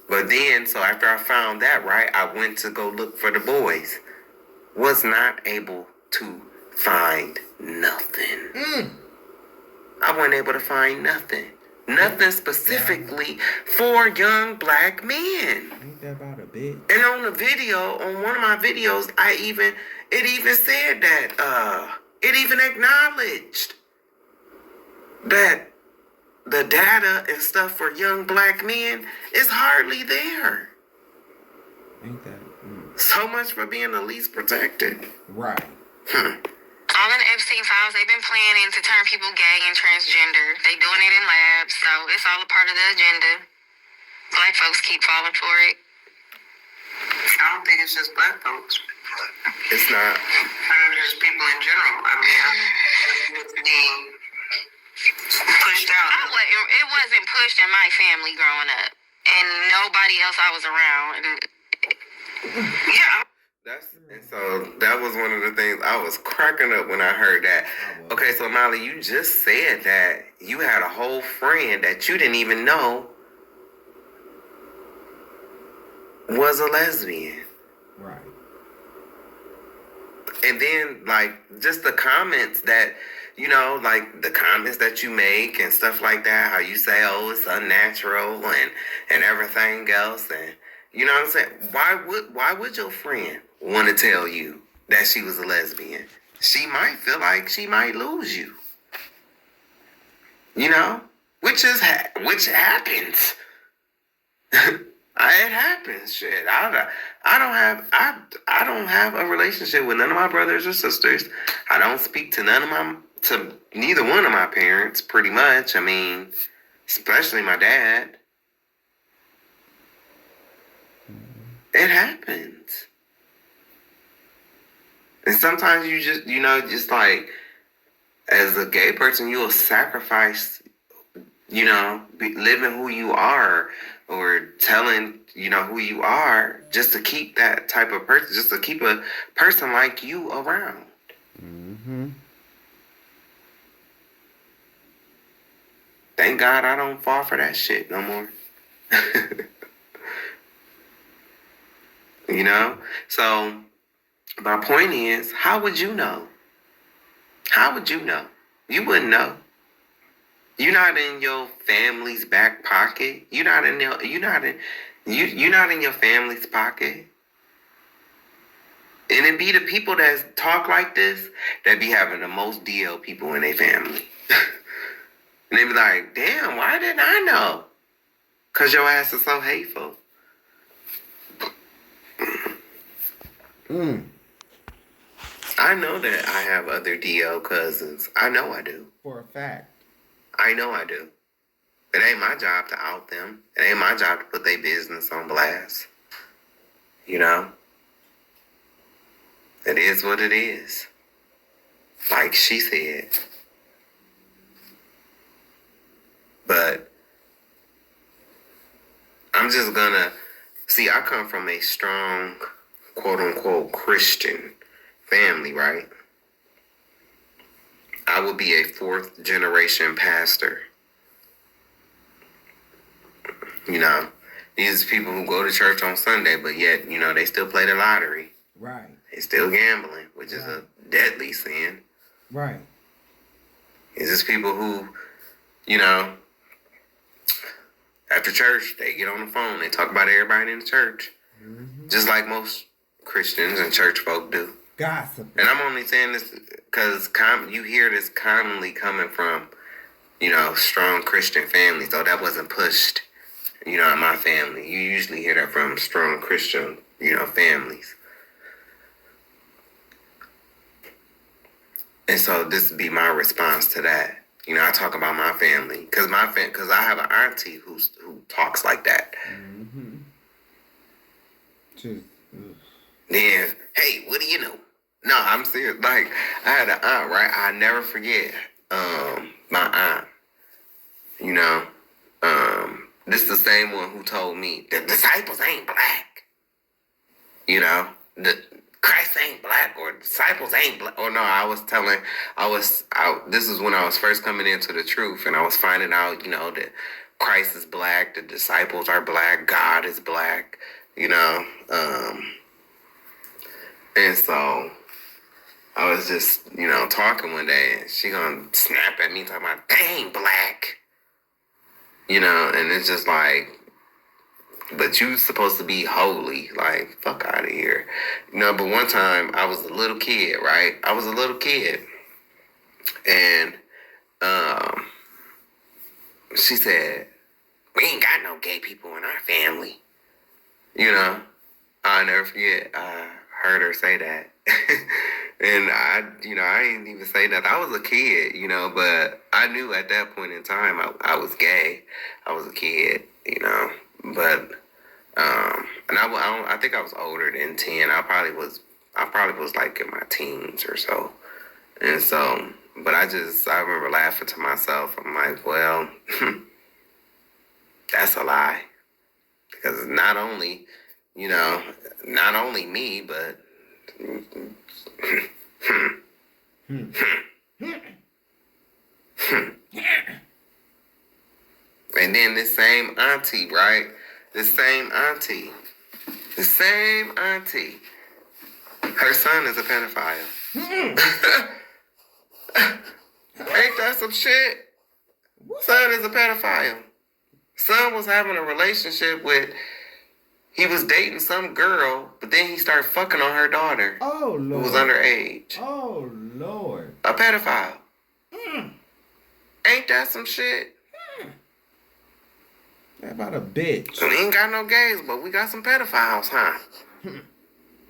But then, so after I found that, right, I went to go look for the boys. Was not able to find nothing. I wasn't able to find nothing. Nothing specifically for young black men. Ain't that about a bit? And on the video, on one of my videos, it even said that, it even acknowledged that the data and stuff for young black men is hardly there. Ain't that? So much for being the least protected. Right. All in the Epstein files, they've been planning to turn people gay and transgender. They doing it in labs, so it's all a part of the agenda. Black folks keep falling for it. I don't think it's just black folks. It's not. I think just people in general. I mean, it's being pushed out. It wasn't pushed in my family growing up, and nobody else I was around. And Yeah. And so that was one of the things I was cracking up when I heard that. Okay, so Molly, you just said that you had a whole friend that you didn't even know was a lesbian. Right. And then, like, just the comments that, you know, like the comments that you make and stuff like that, how you say, oh, it's unnatural and everything else. And, you know what I'm saying? Why would your friend want to tell you that she was a lesbian? She might feel like she might lose you. You know? Which happens. It happens, shit. I don't have a relationship with none of my brothers or sisters. I don't speak to neither one of my parents, pretty much. I mean, especially my dad. It happens. And sometimes you just, you know, just like, as a gay person, you'll sacrifice, you know, living who you are or telling, you know, who you are just to keep that type of person, just to keep a person like you around. Mm-hmm. Thank God I don't fall for that shit no more. You know? So, my point is, how would you know? How would you know? You wouldn't know. You're not in your family's back pocket. You're not in your family's pocket. And it be the people that talk like this that be having the most DL people in their family. And they be like, damn, why didn't I know? Because your ass is so hateful. I know that I have other DL cousins. I know I do. For a fact. I know I do. It ain't my job to out them. It ain't my job to put their business on blast. You know? It is what it is. Like she said. But I'm just gonna... See, I come from a strong, quote-unquote, Christian family, right? I would be a fourth generation pastor. You know, these people who go to church on Sunday, but yet, you know, they still play the lottery. Right. They still gambling, which is a deadly sin. Right. It's just people who, you know, after church, they get on the phone, they talk about everybody in the church. Mm-hmm. Just like most Christians and church folk do. Gossip. And I'm only saying this because you hear this commonly coming from, you know, strong Christian families. So that wasn't pushed, you know, in my family. You usually hear that from strong Christian, you know, families. And so this would be my response to that. You know, I talk about my family because I have an auntie who talks like that. Mm-hmm. Just, then, hey, what do you know? No, I'm serious. Like, I had an aunt, right? I never forget my aunt. You know, this is the same one who told me the disciples ain't black. You know, the Christ ain't black or disciples ain't black. Or no, this is when I was first coming into the truth and I was finding out, you know, that Christ is black, the disciples are black, God is black, you know. And so I was just, you know, talking one day and she gonna snap at me talking about, they ain't black. You know, and it's just like, but you supposed to be holy. Like, fuck out of here. You know, but one time I was a little kid, right? I was a little kid. And she said, we ain't got no gay people in our family. You know, I'll never forget. I heard her say that. And I didn't even say nothing. I was a kid, but I knew at that point in time I was gay. I was a kid, but and I think I was older than 10. I probably was like in my teens or so. And so, but I remember laughing to myself. I'm like, well, that's a lie. Because not only me, but and then this same auntie, right? The same auntie, her son is a pedophile. Ain't that some shit? Son is a pedophile. Son was having a relationship he was dating some girl, but then he started fucking on her daughter. Oh, Lord. Who was underage. Oh, Lord. A pedophile. Ain't that some shit? That about a bitch. We ain't got no gays, but we got some pedophiles, huh?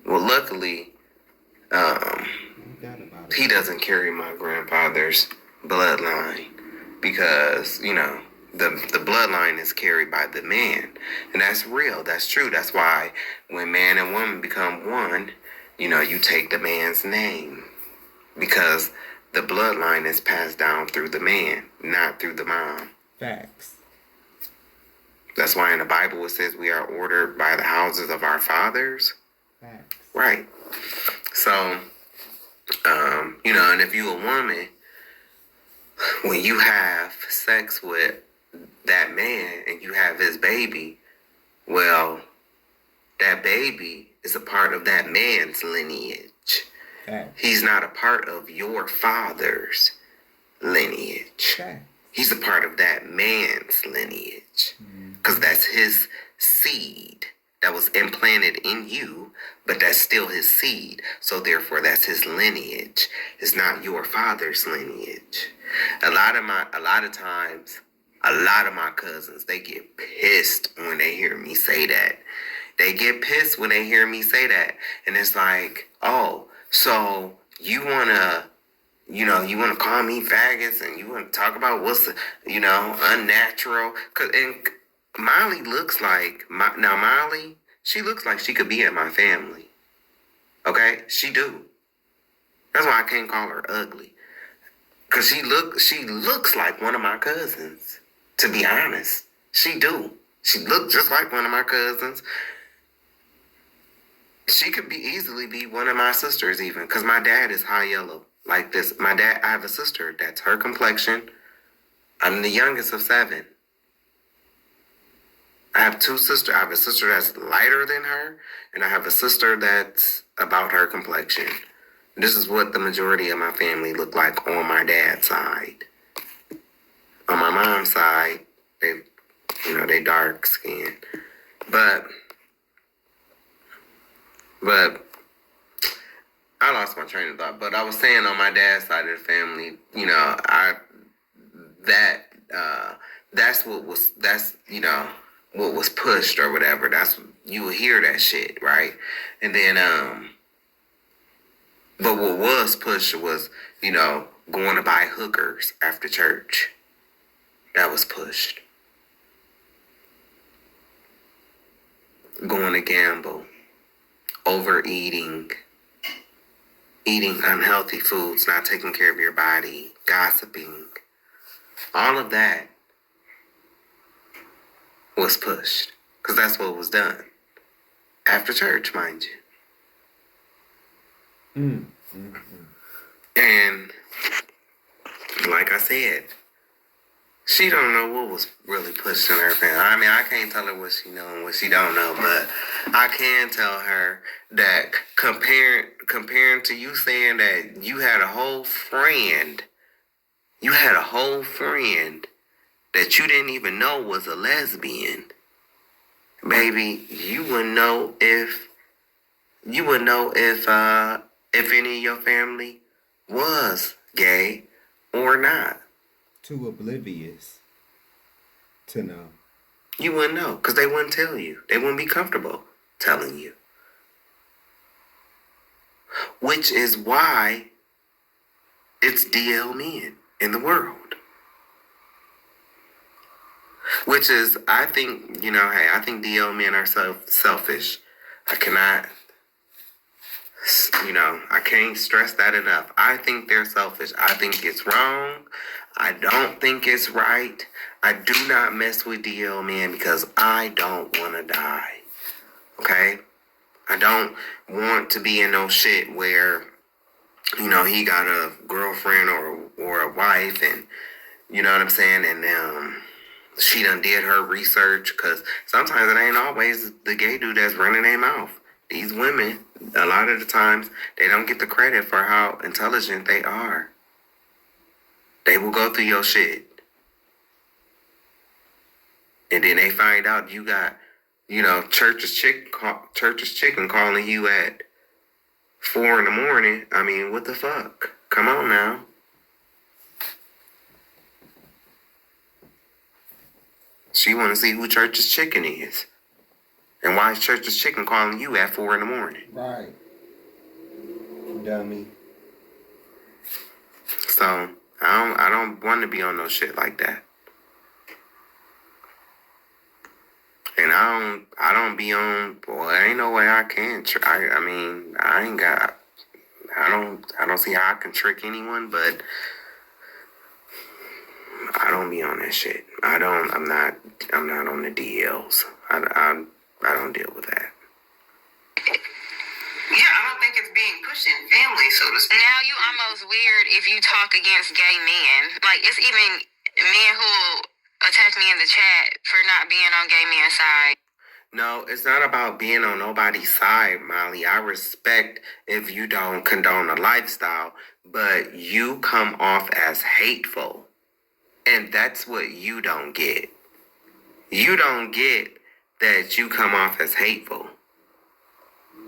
Well, luckily, he doesn't carry my grandfather's bloodline because, the bloodline is carried by the man. And that's real. That's true. That's why when man and woman become one, you take the man's name because the bloodline is passed down through the man, not through the mom. Facts. That's why in the Bible it says we are ordered by the houses of our fathers. Facts. Right. So, and if you a woman, when you have sex with that man and you have his baby, well, that baby is a part of that man's lineage. Facts. He's not a part of your father's lineage. Facts. He's a part of that man's lineage. Because that's his seed that was implanted in you, but that's still his seed. So therefore, that's his lineage. It's not your father's lineage. A lot of times, a lot of my cousins, they get pissed when they hear me say that. They get pissed when they hear me say that. And it's like, oh, so you want to call me faggots and you want to talk about what's, unnatural. And Molly looks like, Molly, she looks like she could be in my family. Okay? She do. That's why I can't call her ugly. Because she looks like one of my cousins. To be honest, she do. She looked just like one of my cousins. She could easily be one of my sisters even, because my dad is high yellow like this. I have a sister that's her complexion. I'm the youngest of 7. I have 2 sisters. I have a sister that's lighter than her, and I have a sister that's about her complexion. This is what the majority of my family look like on my dad's side. On my mom's side, they dark skinned. But I lost my train of thought. But I was saying on my dad's side of the family, that's what was pushed or whatever. You will hear that shit, right? And then but what was pushed was, going to buy hookers after church. That was pushed. Going to gamble, overeating, eating unhealthy foods, not taking care of your body, gossiping. All of that was pushed because that's what was done after church, mind you. And like I said, she don't know what was really pushed in her family. I mean, I can't tell her what she know and what she don't know, but I can tell her that comparing to you saying that you had a whole friend that you didn't even know was a lesbian. Baby, you wouldn't know if any of your family was gay or not. Too oblivious to know. You wouldn't know because they wouldn't tell you. They wouldn't be comfortable telling you. which is why it's DL men in the world. Which is, I think, hey, I think DL men are selfish. I cannot, I can't stress that enough. I think they're selfish. I think it's wrong. I don't think it's right. I do not mess with DL men because I don't want to die. Okay? I don't want to be in no shit where, he got a girlfriend or a wife and, you know what I'm saying? And, she done did her research, because sometimes it ain't always the gay dude that's running their mouth. These women, a lot of the times, they don't get the credit for how intelligent they are. They will go through your shit. And then they find out you got, church's chicken calling you at 4 in the morning. I mean, what the fuck? Come on now. She want to see who Church's chicken is. And why is Church's chicken calling you at 4 in the morning? Right. Dummy. So, I don't want to be on no shit like that. And I don't be on, boy, ain't no way I can. I don't see how I can trick anyone, but I don't be on that shit. I'm not on the DLs. I don't deal with that. Yeah, I don't think it's being pushed in family, so to speak. Now you almost weird if you talk against gay men. Like, it's even men who attack me in the chat for not being on gay men's side. No, it's not about being on nobody's side, Molly. I respect if you don't condone a lifestyle, but you come off as hateful. And that's what you don't get. You don't get that you come off as hateful.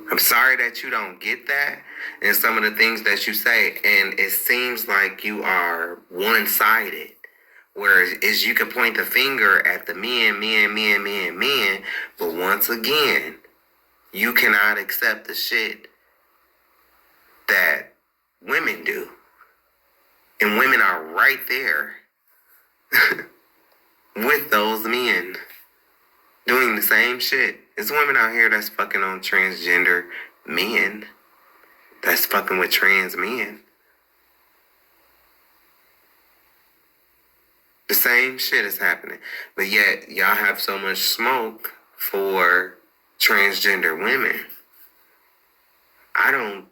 I'm sorry that you don't get that in some of the things that you say. And it seems like you are one-sided. Whereas you can point the finger at the men. But once again, you cannot accept the shit that women do. And women are right there with those men doing the same shit. There's women out here that's fucking on transgender men. That's fucking with trans men. The same shit is happening. But yet, y'all have so much smoke for transgender women. I don't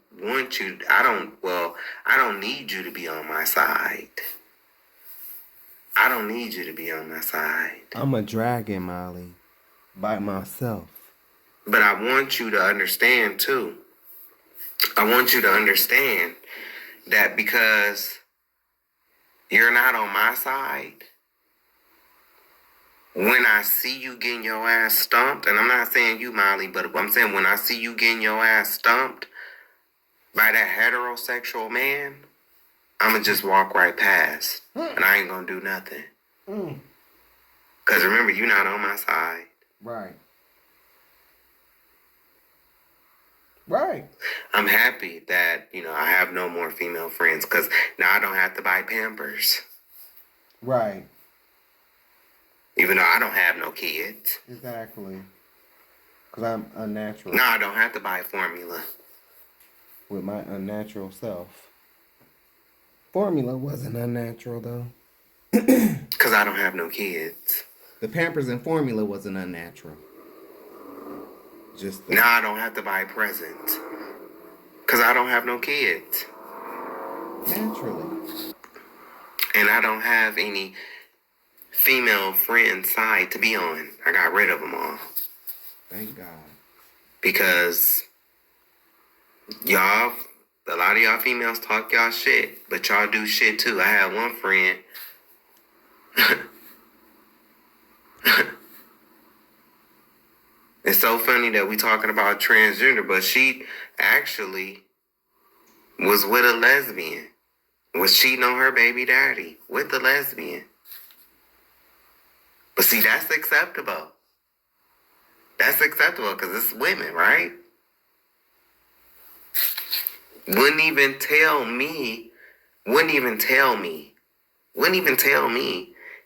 need you to be on my side. I don't need you to be on my side. I'm a dragon, Molly. By myself. But I want you to understand, too. I want you to understand that because you're not on my side, when I see you getting your ass stumped, and I'm not saying you, Molly, but I'm saying when I see you getting your ass stumped by that heterosexual man, I'ma just walk right past, and I ain't gonna do nothing. Because remember, you're not on my side. Right. Right. I'm happy that, I have no more female friends, because now I don't have to buy Pampers. Right. Even though I don't have no kids. Exactly. Because I'm unnatural. No, I don't have to buy formula. With my unnatural self. Formula wasn't unnatural, though. Because I don't have no kids. The Pampers and formula wasn't unnatural. Just now I don't have to buy presents. Because I don't have no kids. Naturally. And I don't have any female friend side to be on. I got rid of them all. Thank God. Because y'all, a lot of y'all females talk y'all shit, but y'all do shit too. I had one friend. It's so funny that we talking about transgender, but she actually was with a lesbian. Was cheating on her baby daddy with the lesbian. But see, that's acceptable. That's acceptable because it's women, right? wouldn't even tell me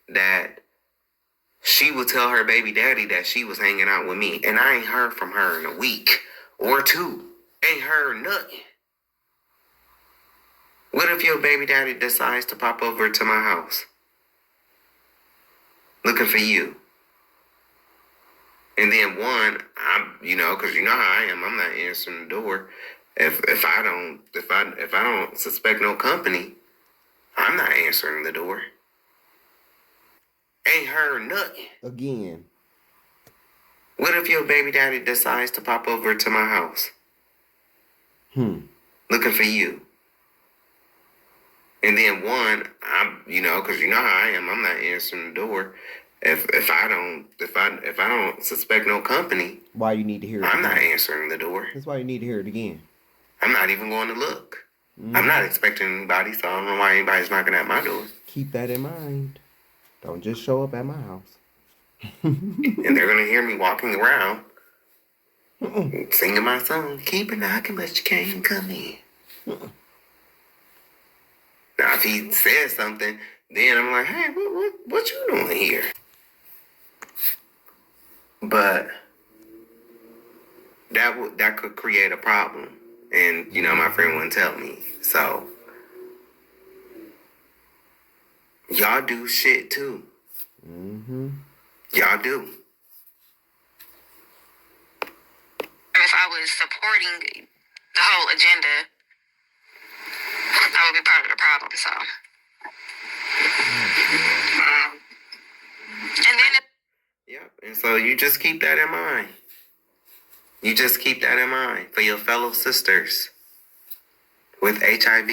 that she would tell her baby daddy that she was hanging out with me, and I ain't heard from her in a week or two. Ain't heard nothing. What if your baby daddy decides to pop over to my house looking for you? And then because you know how I am, I'm not answering the door. If I don't suspect no company, I'm not answering the door. Ain't heard nothing. Again. What if your baby daddy decides to pop over to my house looking for you? And then because you know how I am, I'm not answering the door. If I don't suspect no company, why you need to hear it I'm again? not answering the door. That's why you need to hear it again. I'm not even going to look. I'm not expecting anybody, so I don't know why anybody's knocking at my door. Keep that in mind. Don't just show up at my house. And they're gonna hear me walking around singing my song, keep it knocking but you can't come in. Now if he says something, then I'm like, hey, what you doing here? But that could create a problem. And my friend wouldn't tell me. So y'all do shit too. Y'all do. If I was supporting the whole agenda, I would be part of the problem. So, and then. Yep. And so you just keep that in mind. You just keep that in mind for your fellow sisters with HIV,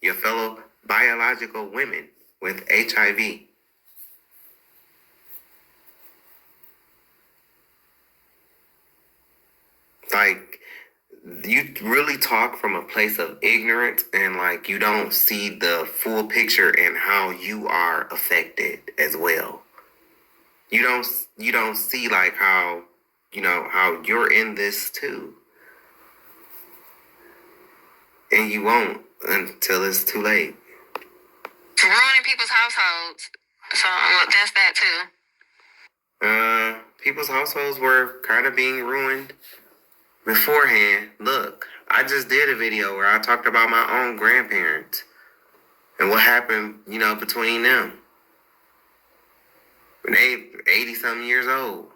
your fellow biological women with HIV. Like, you really talk from a place of ignorance, and like you don't see the full picture and how you are affected as well. You don't see like how you're in this too. And you won't until it's too late. Ruining people's households. So that's that too. People's households were kind of being ruined beforehand. Look, I just did a video where I talked about my own grandparents and what happened, between them. When they 80-something years old.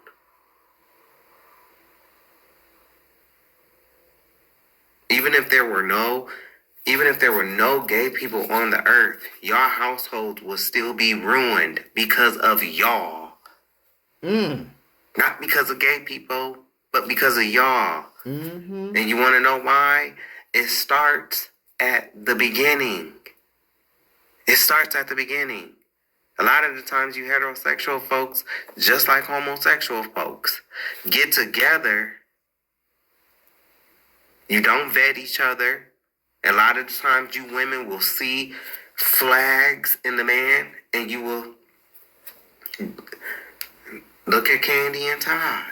Even if there were no gay people on the earth, y'all households will still be ruined because of y'all. Not because of gay people, but because of y'all. And you want to know why? It starts at the beginning. It starts at the beginning. A lot of the times you heterosexual folks, just like homosexual folks, get together. You don't vet each other. A lot of the times you women will see flags in the man and you will look at Candy and Todd.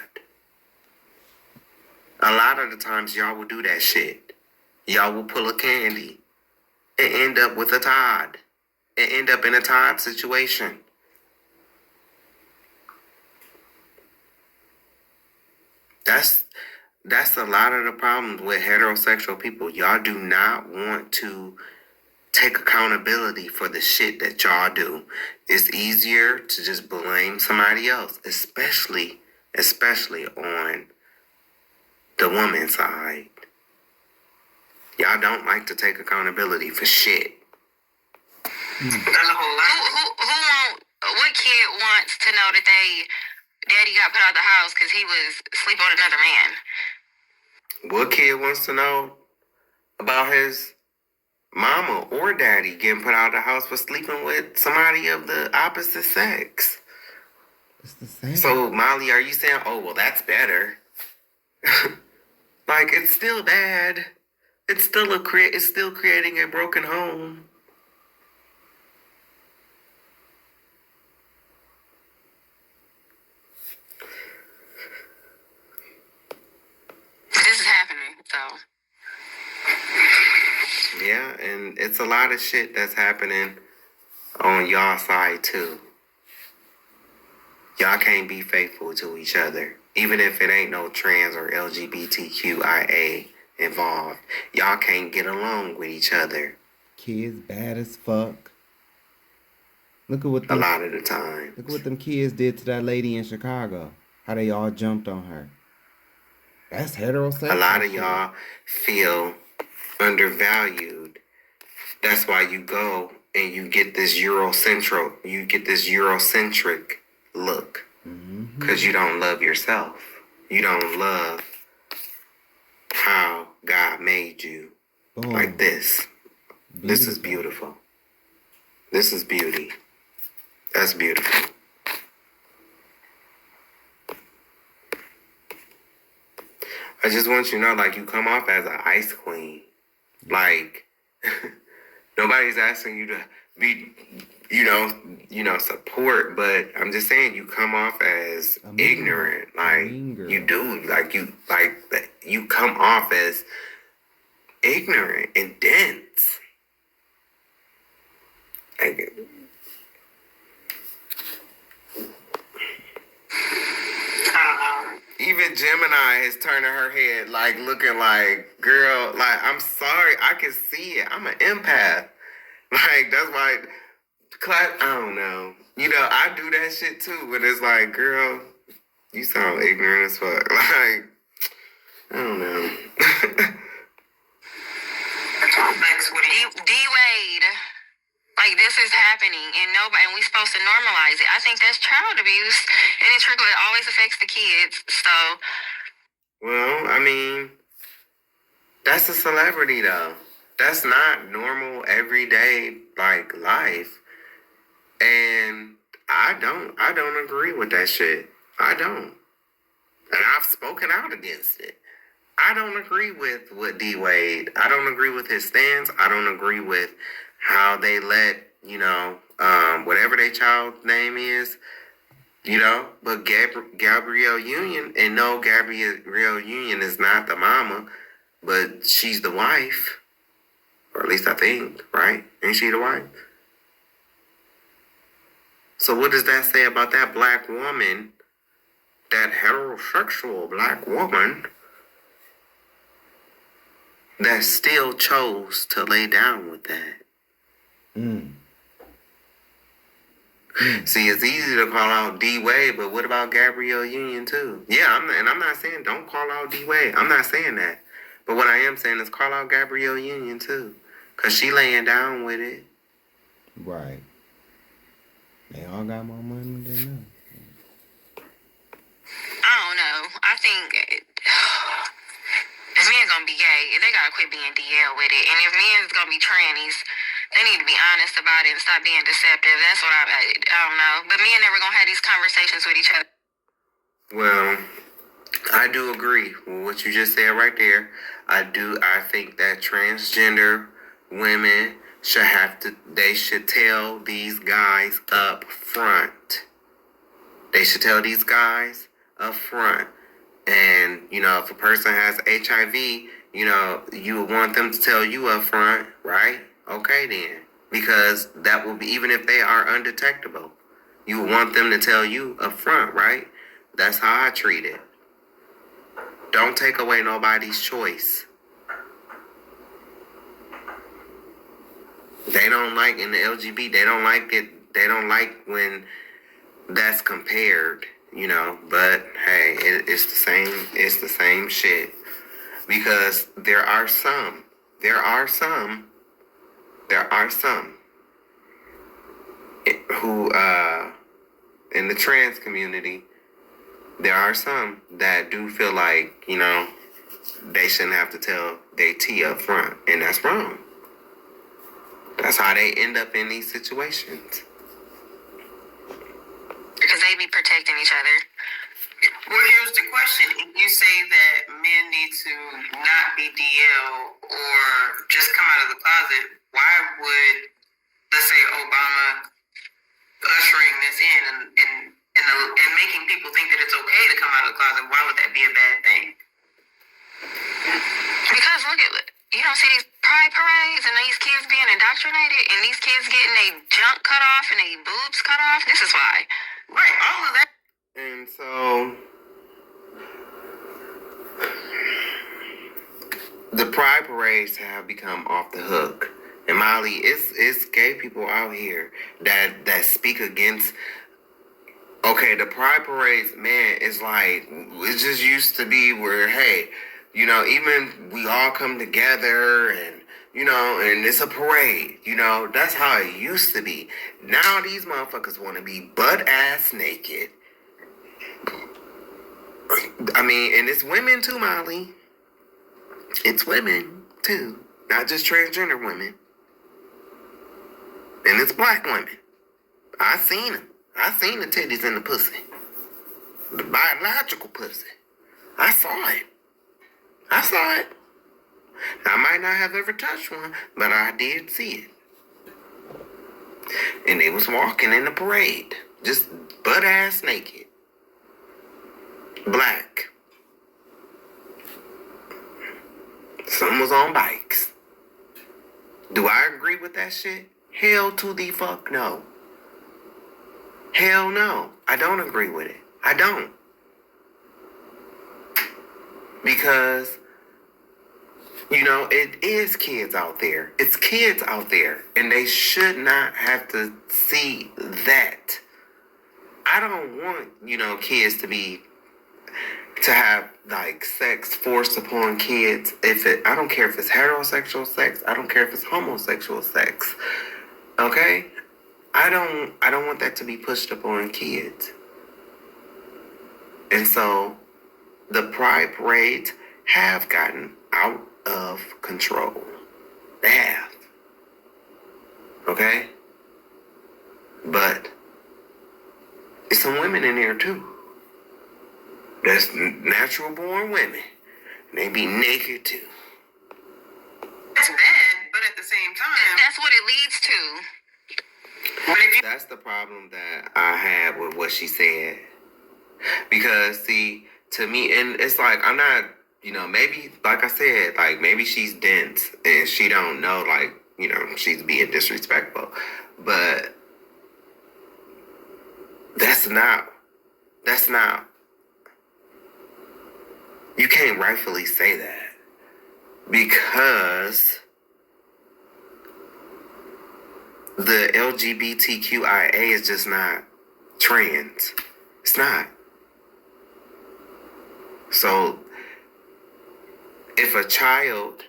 A lot of the times y'all will do that shit. Y'all will pull a Candy and end up with a Todd. And end up in a Todd situation. That's a lot of the problems with heterosexual people. Y'all do not want to take accountability for the shit that y'all do. It's easier to just blame somebody else, especially on the woman's side. Y'all don't like to take accountability for shit. There's a whole lot. What kid wants to know that daddy got put out the house because he was sleeping with another man? What kid wants to know about his mama or daddy getting put out of the house for sleeping with somebody of the opposite sex? It's the same. So, Molly, are you saying, oh, well, that's better? Like, it's still bad. It's still creating a broken home. This is happening, so. Yeah, and it's a lot of shit that's happening on y'all side too. Y'all can't be faithful to each other. Even if it ain't no trans or LGBTQIA involved. Y'all can't get along with each other. Kids bad as fuck. Look at what a lot of the time. Look what them kids did to that lady in Chicago. How they all jumped on her. That's heterosexual. A lot of y'all feel undervalued. That's why you go and you get this Eurocentric look. Because you don't love yourself. You don't love how God made you. Boom. Like this. Beautiful. This is beautiful. This is beauty. That's beautiful. I just want you to know, like, you come off as an ice queen. Like, nobody's asking you to be, support, but I'm just saying you come off as ignorant. Like, you do. You come off as ignorant and dense. Like, even Gemini is turning her head, like, looking like, girl, like, I'm sorry, I can see it. I'm an empath. Like, that's why, I don't know. I do that shit too, but it's like, girl, you sound ignorant as fuck. Like, I don't know. D-Wade. Like, this is happening, and we supposed to normalize it. I think that's child abuse, and it always affects the kids, so. Well, I mean, that's a celebrity, though. That's not normal, everyday, like, life. And I don't agree with that shit. I don't. And I've spoken out against it. I don't agree with D-Wade. I don't agree with his stance. I don't agree with how they let, whatever their child's name is, but Gabrielle Union, and no, Gabrielle Union is not the mama, but she's the wife, or at least I think, right? Ain't she the wife? So what does that say about that black woman, that heterosexual black woman, that still chose to lay down with that? See, it's easy to call out D-Wade, but what about Gabrielle Union too? Yeah, I'm not saying don't call out D-Wade. I'm not saying that. But what I am saying is call out Gabrielle Union too. Because she laying down with it. Right. They all got more money than them. I don't know. I think if men gonna be gay, they gotta quit being DL with it. And if men's gonna be trannies, they need to be honest about it and stop being deceptive. That's what I don't know. But men never gonna have these conversations with each other. Well, I do agree with what you just said right there. I think that transgender women they should tell these guys up front. They should tell these guys up front. And, if a person has HIV, you would want them to tell you up front, right? Okay, then. Because that will be, even if they are undetectable, you would want them to tell you up front, right? That's how I treat it. Don't take away nobody's choice. They don't like, in the LGBT, they don't like it. They don't like when that's compared, but hey, it's the same shit. Because there are some who, in the trans community, there are some that do feel like, they shouldn't have to tell their T up front. And that's wrong. That's how they end up in these situations. Because they be protecting each other. Well, here's the question. If you say that men need to not be DL or just come out of the closet, why would, let's say, Obama ushering this in and making people think that it's okay to come out of the closet, why would that be a bad thing? Because look at, you don't see these pride parades and indoctrinated and these kids getting their junk cut off and their boobs cut off. This is why. Right, all of that. And so the pride parades have become off the hook. And Molly, it's gay people out here that speak against. Okay, the pride parades, man, it's like it just used to be where, hey, you know, even we all come together and you know, and it's a parade. You know, that's how it used to be. Now these motherfuckers want to be butt ass naked. I mean, and it's women too, Molly. It's women too, not just transgender women. And it's black women. I seen them. I seen the titties in the pussy. The biological pussy. I saw it. I saw it. I might not have ever touched one, but I did see it. And they was walking in the parade, just butt ass naked. Black. Some was on bikes. Do I agree with that shit? Hell to the fuck no. Hell no. I don't agree with it. I don't. Because, you know, it is kids out there. It's kids out there. And they should not have to see that. I don't want, you know, kids to have like sex forced upon kids. I don't care if it's heterosexual sex. I don't care if it's homosexual sex. Okay? I don't want that to be pushed upon kids. And so the pride parades have gotten out of control. They have. Okay? But there's some women in there too. That's natural born women. They be naked too. That's bad, but at the same time, That's what it leads to. but if you That's the problem that I had with what she said. Because, see, to me, and it's like, I'm not, you know, maybe, like I said, like, maybe she's dense and she don't know, like, you know, she's being disrespectful. But that's not, you can't rightfully say that. Because the LGBTQIA is just not trans. It's not. So, if a child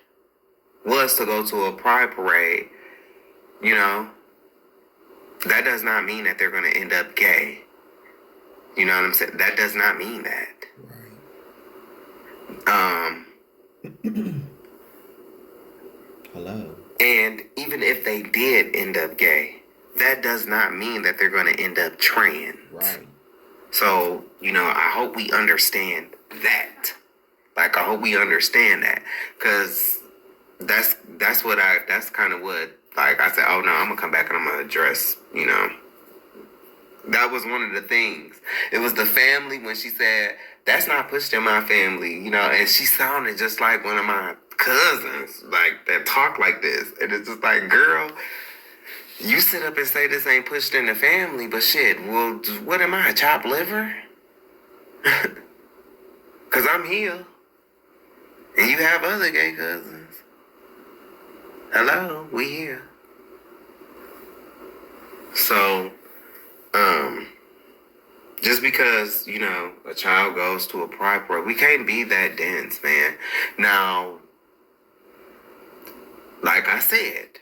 was to go to a pride parade, you know, that does not mean that they're going to end up gay. You know what I'm saying? That does not mean that. Hello. And even if they did end up gay, that does not mean that they're going to end up trans. Right. So, you know, I hope we understand that. Like, I hope we understand that. Because that's kind of what, like, I said, oh, no, I'm going to come back and I'm going to address, you know. That was one of the things. It was the family when she said, that's not pushed in my family, you know. And she sounded just like one of my cousins, like, that talk like this. And it's just like, girl, you sit up and say this ain't pushed in the family, but shit, well, what am I, chopped liver? Because I'm here. And you have other gay cousins. Hello, we here. So, just because, you know, a child goes to a pride parade, we can't be that dense, man. Now, like I said,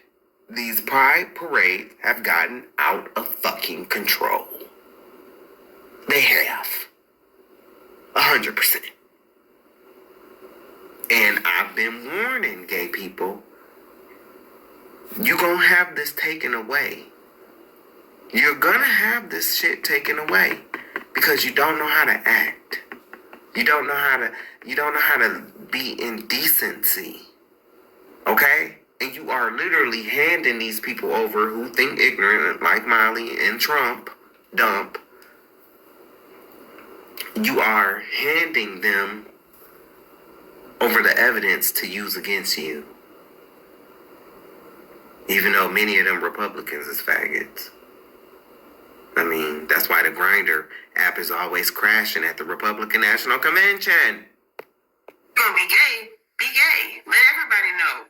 these pride parades have gotten out of fucking control. They have. 100%. And I've been warning gay people, you're gonna have this taken away. You're gonna have this shit taken away because you don't know how to act. You don't know how to be in decency. Okay? And you are literally handing these people over who think ignorant, like Molly and Trump, dump. You are handing them over the evidence to use against you. Even though many of them Republicans is faggots. I mean, that's why the Grindr app is always crashing at the Republican National Convention. Gonna be gay. Be gay. Let everybody know.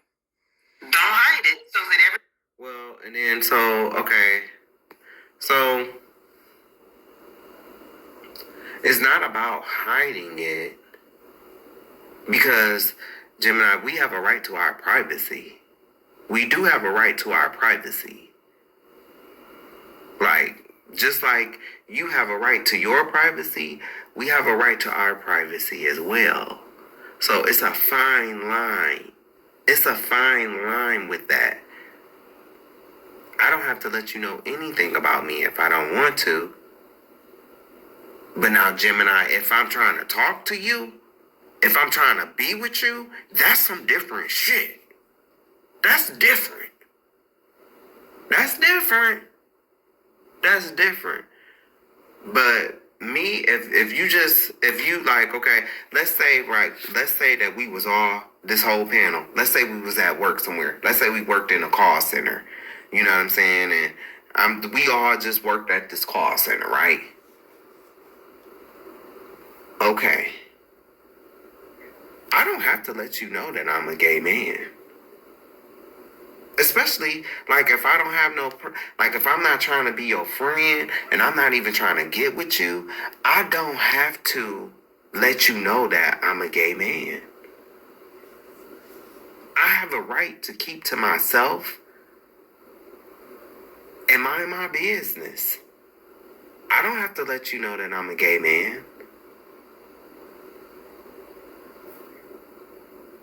Don't hide it so that every. Well, and then okay. So it's not about hiding it because, Gemini, we have a right to our privacy. We do have a right to our privacy. Like, just like you have a right to your privacy, we have a right to our privacy as well. So it's a fine line. It's a fine line with that. I don't have to let you know anything about me if I don't want to. But now, Gemini, if I'm trying to talk to you, if I'm trying to be with you, that's some different shit. That's different. That's different. That's different. But me, if you like, okay, let's say that we was all, this whole panel, let's say we was at work somewhere. Let's say we worked in a call center. You know what I'm saying? And we all just worked at this call center, right? Okay. I don't have to let you know that I'm a gay man. Especially, like, if I don't have like, if I'm not trying to be your friend and I'm not even trying to get with you, I don't have to let you know that I'm a gay man. I have a right to keep to myself and mind my business. I don't have to let you know that I'm a gay man.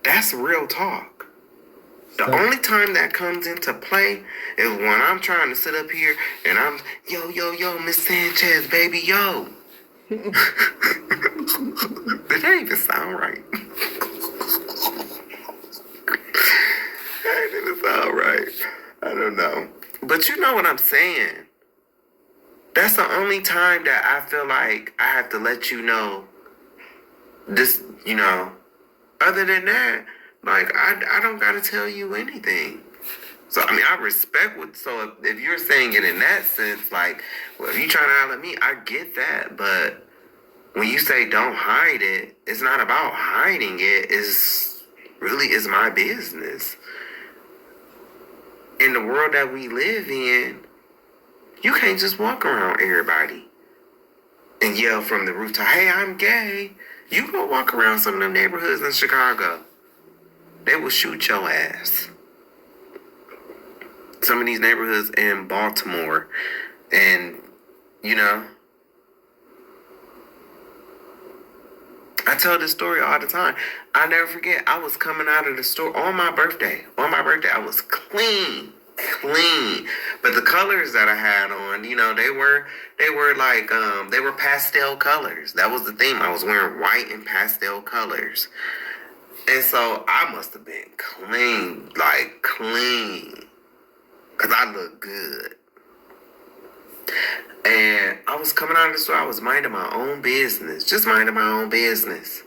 That's real talk. The only time that comes into play is when I'm trying to sit up here and I'm, yo, Miss Sanchez, baby, yo. Did that even sound right? That didn't sound right. I don't know. But you know what I'm saying. That's the only time that I feel like I have to let you know this, you know. Other than that, like, I don't gotta tell you anything. So, I mean, I respect so if you're saying it in that sense, like, well, if you trying to holler at me, I get that. But when you say don't hide it, it's not about hiding it. It's really is my business. In the world that we live in, you can't just walk around everybody and yell from the rooftop, hey, I'm gay. You go walk around some of them neighborhoods in Chicago, they will shoot your ass. Some of these neighborhoods in Baltimore, and, you know, I tell this story all the time. I never forget, I was coming out of the store on my birthday. On my birthday, I was clean. But the colors that I had on, you know, they were like, they were pastel colors. That was the theme. I was wearing white and pastel colors. And so I must have been clean, like clean. Because I look good. And I was coming out of the store. I was minding my own business. Just minding my own business.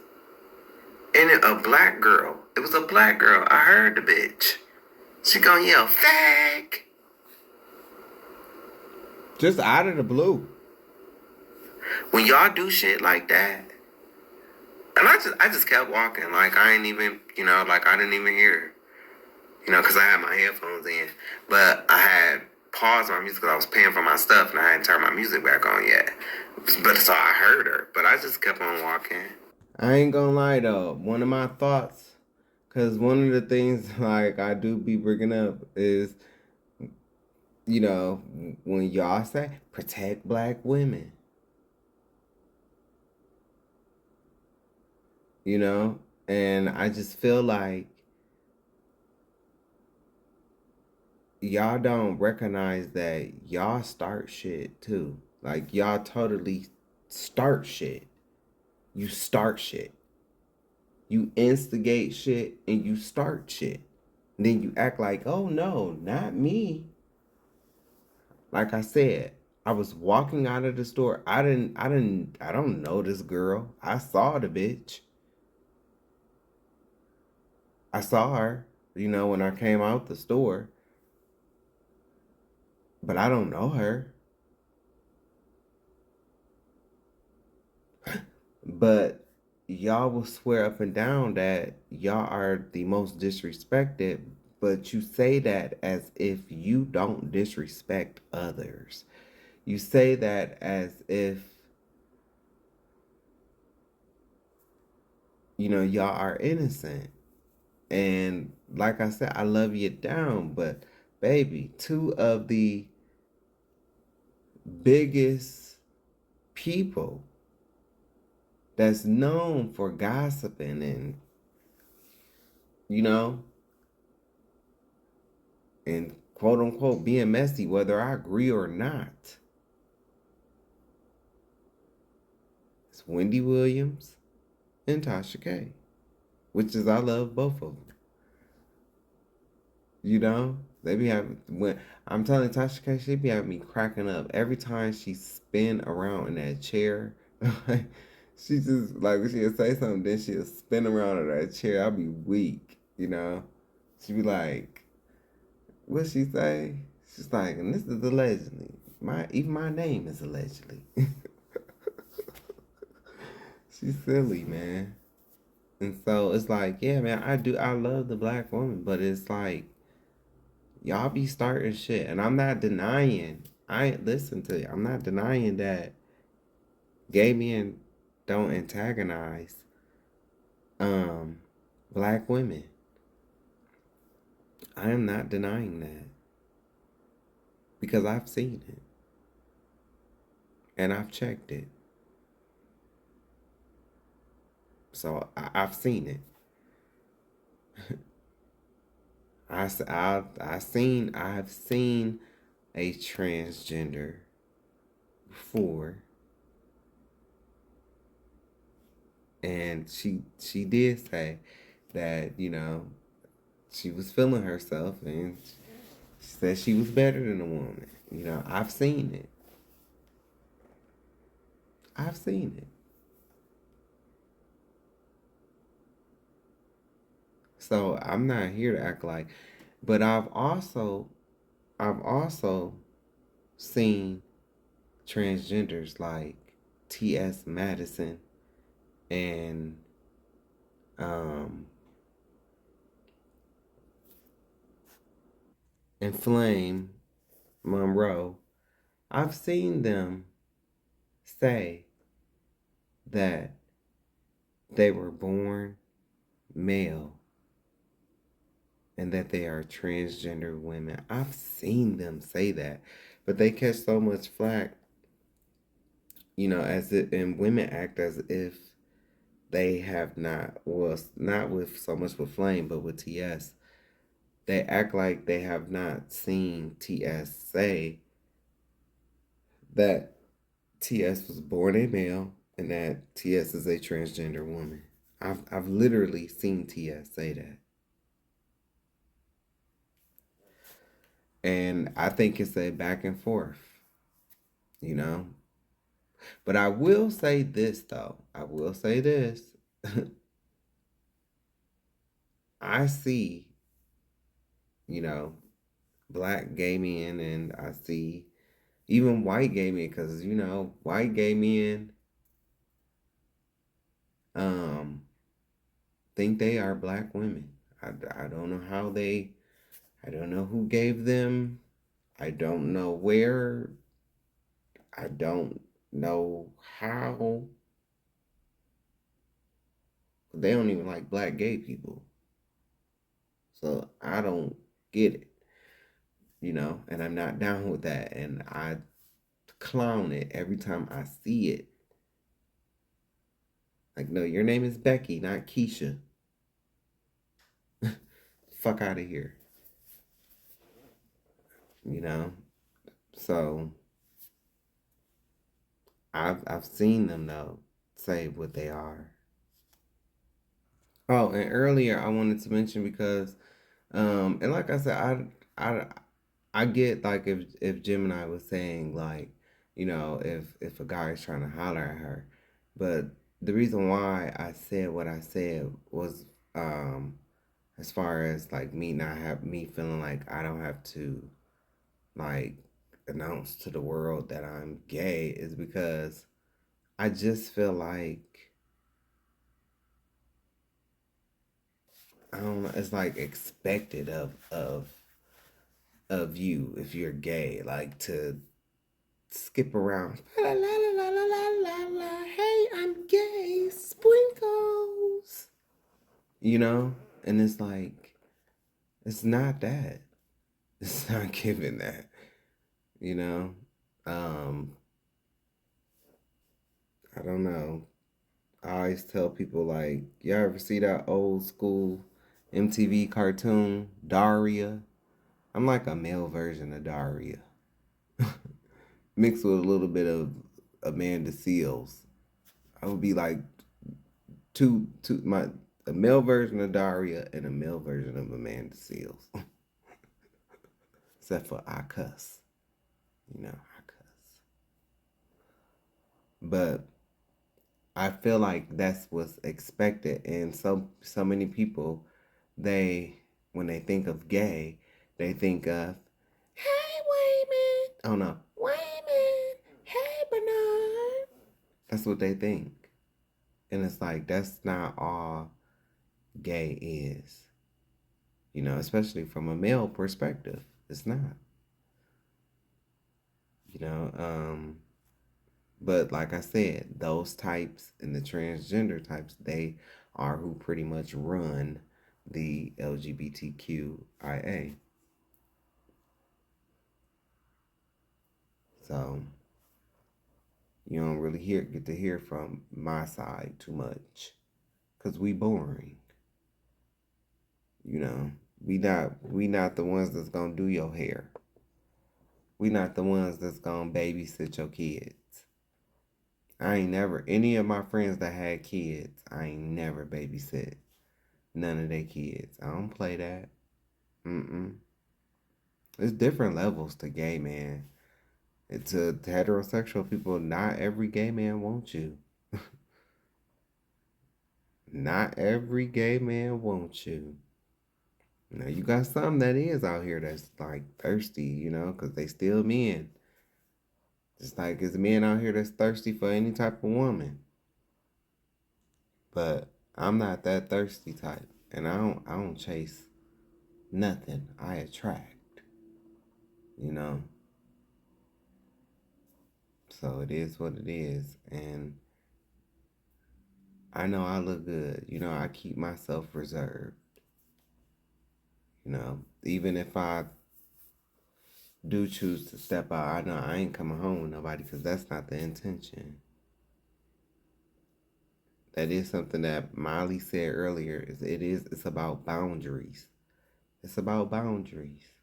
And a black girl. It was a black girl. I heard the bitch. She gonna yell, fag. Just out of the blue. When y'all do shit like that. And I just kept walking. Like, I ain't even, you know, like, I didn't even hear her. You know, because I had my headphones in. But I had paused my music because I was paying for my stuff and I hadn't turned my music back on yet. But so I heard her. But I just kept on walking. I ain't gonna lie though. One of my thoughts, because one of the things like I do be bringing up is, you know, when y'all say protect black women. You know? And I just feel like y'all don't recognize that y'all start shit too. Like, y'all totally start shit. You start shit. You instigate shit and you start shit. And then you act like, oh no, not me. Like I said, I was walking out of the store. I don't know this girl. I saw the bitch. I saw her, you know, when I came out the store. but I don't know her. But y'all will swear up and down that y'all are the most disrespected, but you say that as if you don't disrespect others. You say that as if, y'all are innocent. And like I said, I love you down, but baby, two of the biggest people that's known for gossiping and, you know, and quote unquote being messy, whether I agree or not. It's Wendy Williams and Tasha K, which is I love both of them. They be having when I'm telling Tasha K, she be having me cracking up every time she spin around in that chair. She just like she'll say something, then she'll spin around in that chair. I'll be weak. She be like, what she say? She's like, and this is allegedly. Even my name is allegedly. She's silly, man. And so it's like, yeah, man, I love the black woman, but it's like y'all be starting shit. And I'm not denying, listen to you, I'm not denying that gay men don't antagonize black women. I am not denying that. Because I've seen it. And I've checked it. So I've seen it. I've seen a transgender before, and she did say that she was feeling herself, and she said she was better than a woman. I've seen it. I've seen it. So I'm not here to act like, but I've also seen transgenders like T.S. Madison and Flame Monroe. I've seen them say that they were born male and that they are transgender women. I've seen them say that, but they catch so much flack, as it, and women act as if they have not, well, not with so much with Flame, but with TS. They act like they have not seen TS say that TS was born a male and that TS is a transgender woman. I've literally seen TS say that. And I think it's a back and forth, you know. But I will say this though. I will say this. I see, black gay men and I see even white gay men, because white gay men think they are black women. I don't know how I don't know who gave them, I don't know where, I don't know how. They don't even like black gay people. So I don't get it, and I'm not down with that. And I clown it every time I see it. Like, no, your name is Becky, not Keisha. Fuck out of here. So I've seen them though say what they are. Oh, and earlier I wanted to mention because and like I said, I get like if Gemini was saying like, if a guy is trying to holler at her, but the reason why I said what I said was as far as like me feeling like I don't have to like announce to the world that I'm gay is because I just feel like, I don't know, it's like expected of you if you're gay, like to skip around. La, la, la, la, la, la, la, la. Hey, I'm gay. Sprinkles. You know? And it's like, it's not that. It's not giving that. You know? I don't know. I always tell people, like, y'all ever see that old school MTV cartoon, Daria? I'm like a male version of Daria. Mixed with a little bit of Amanda Seals. I would be like a male version of Daria and a male version of Amanda Seals. Except for I cuss. You know, I cuss. But I feel like that's what's expected, and so many people, when they think of gay, they think of, hey Wayman. Oh no, Wayman. Hey Bernard. That's what they think. And it's like, that's not all gay is. You know, especially from a male perspective. It's not. You know, but like I said, those types and the transgender types, they are who pretty much run the LGBTQIA. So you don't really get to hear from my side too much, cause we boring. You know, we not the ones that's gonna do your hair. We not the ones that's gonna babysit your kids. I ain't never, any of my friends that had kids, I ain't never babysit none of their kids. I don't play that. There's different levels to gay, man. It's to heterosexual people, not every gay man wants you. Not every gay man wants you. Now, you got some that is out here that's like thirsty, you know, because they still men. Just like there's men out here that's thirsty for any type of woman. But I'm not that thirsty type. And I don't chase nothing. I attract. You know? So it is what it is. And I know I look good. You know, I keep myself reserved. You know, even if I do choose to step out, I know I ain't coming home with nobody because that's not the intention. That is something that Miley said earlier. It's about boundaries. It's about boundaries.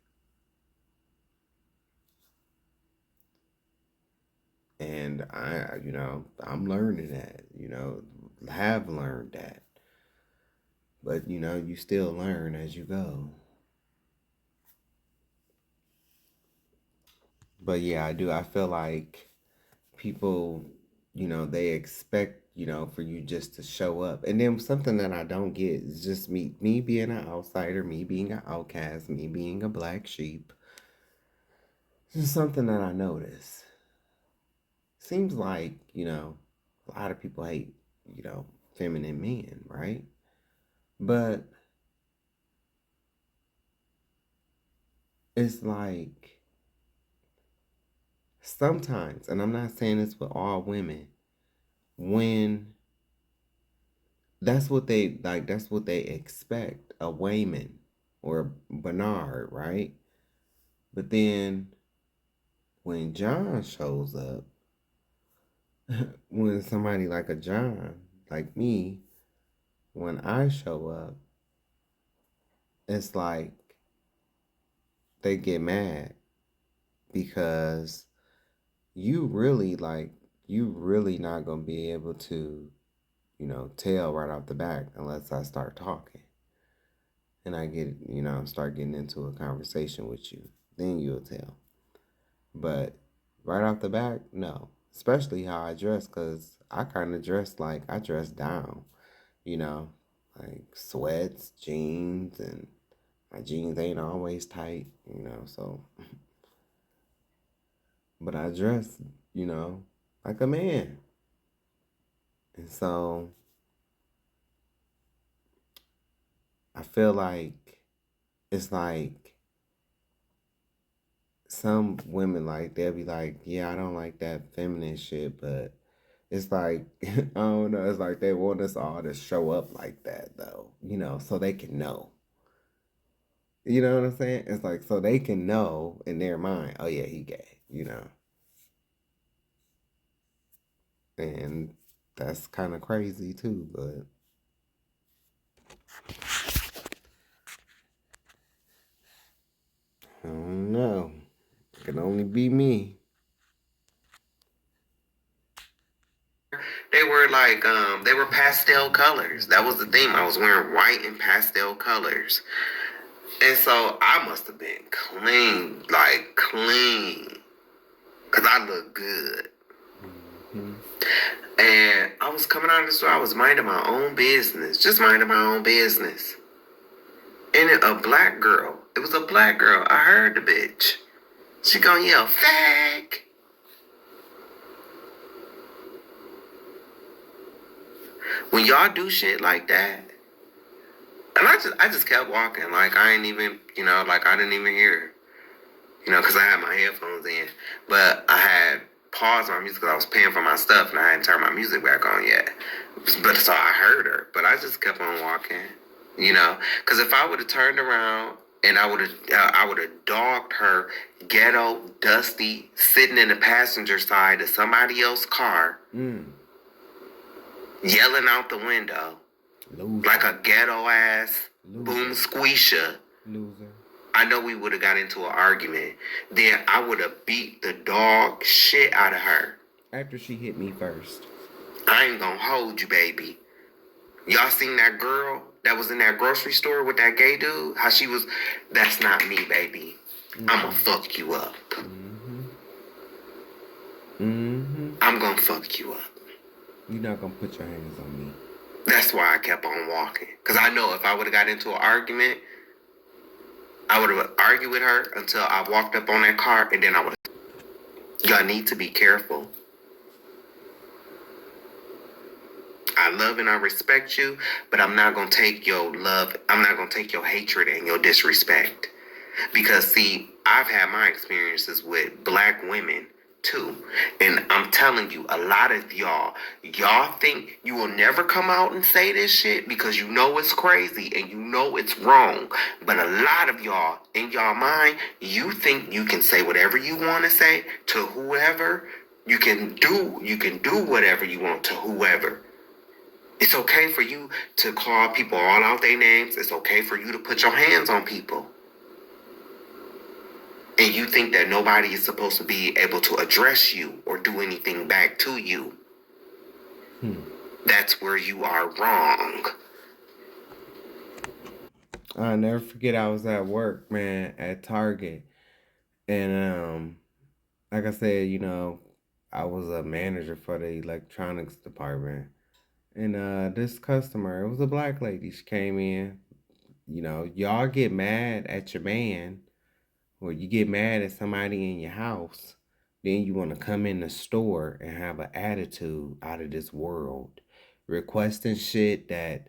And I'm learning that, have learned that. But, you still learn as you go. But yeah, I do. I feel like people, they expect, for you just to show up. And then something that I don't get is just me being an outsider, me being an outcast, me being a black sheep. It's just something that I notice. Seems like, a lot of people hate, feminine men, right? But it's like sometimes, and I'm not saying this with all women, when that's what they expect, a Wayman or a Bernard, right? But then when John shows up, when somebody like a John, like me, when I show up, it's like they get mad because you really not gonna be able to, tell right off the back unless I start talking. And I start getting into a conversation with you. Then you'll tell. But right off the back, no. Especially how I dress, because I kind of dress like I dress down, like sweats, jeans, and my jeans ain't always tight, so but I dress, like a man. And so I feel like it's like some women, like, they'll be like, yeah, I don't like that feminine shit, but it's like, I don't know, it's like they want us all to show up like that, though, so they can know. You know what I'm saying? It's like, so they can know in their mind, oh yeah, he gay. And that's kind of crazy too, but I don't know. It can only be me. They were like, they were pastel colors. That was the theme. I was wearing white and pastel colors. And so I must have been clean, like clean. Because I look good. Mm-hmm. And I was coming out of the store. I was minding my own business. Just minding my own business. And a black girl. It was a black girl. I heard the bitch. She gonna yell, fag. When y'all do shit like that, and I just kept walking, like I ain't even, like I didn't even hear, because I had my headphones in, but I had paused my music because I was paying for my stuff and I hadn't turned my music back on yet. But so I heard her, but I just kept on walking, because if I would have turned around and I would have dogged her, ghetto, dusty, sitting in the passenger side of somebody else's car, yelling out the window. Loser. Like a ghetto ass boom squeesha. Loser. I know we would have got into an argument. Then I would have beat the dog shit out of her. After she hit me first. I ain't gonna hold you, baby. Y'all seen that girl that was in that grocery store with that gay dude? How she was, that's not me, baby. Mm-hmm. I'm gonna fuck you up. Mm-hmm. Mm-hmm. I'm gonna fuck you up. You're not gonna put your hands on me. That's why I kept on walking. Because I know if I would have got into an argument, I would have argued with her until I walked up on that car, and then I would have. Y'all need to be careful. I love and I respect you, but I'm not going to take your love. I'm not going to take your hatred and your disrespect. Because, see, I've had my experiences with black women too. And I'm telling you, a lot of y'all think you will never come out and say this shit because you know it's crazy and you know it's wrong. But a lot of y'all, in y'all mind, you think you can say whatever you want to say to whoever. You can do whatever you want to whoever. It's okay for you to call people all out their names. It's okay for you to put your hands on people. And you think that nobody is supposed to be able to address you or do anything back to you. That's where you are wrong. I'll never forget, I was at work, man, at Target. And like I said, I was a manager for the electronics department. And this customer, it was a black lady. She came in. Y'all get mad at your man, or you get mad at somebody in your house, then you want to come in the store and have an attitude out of this world, requesting shit that,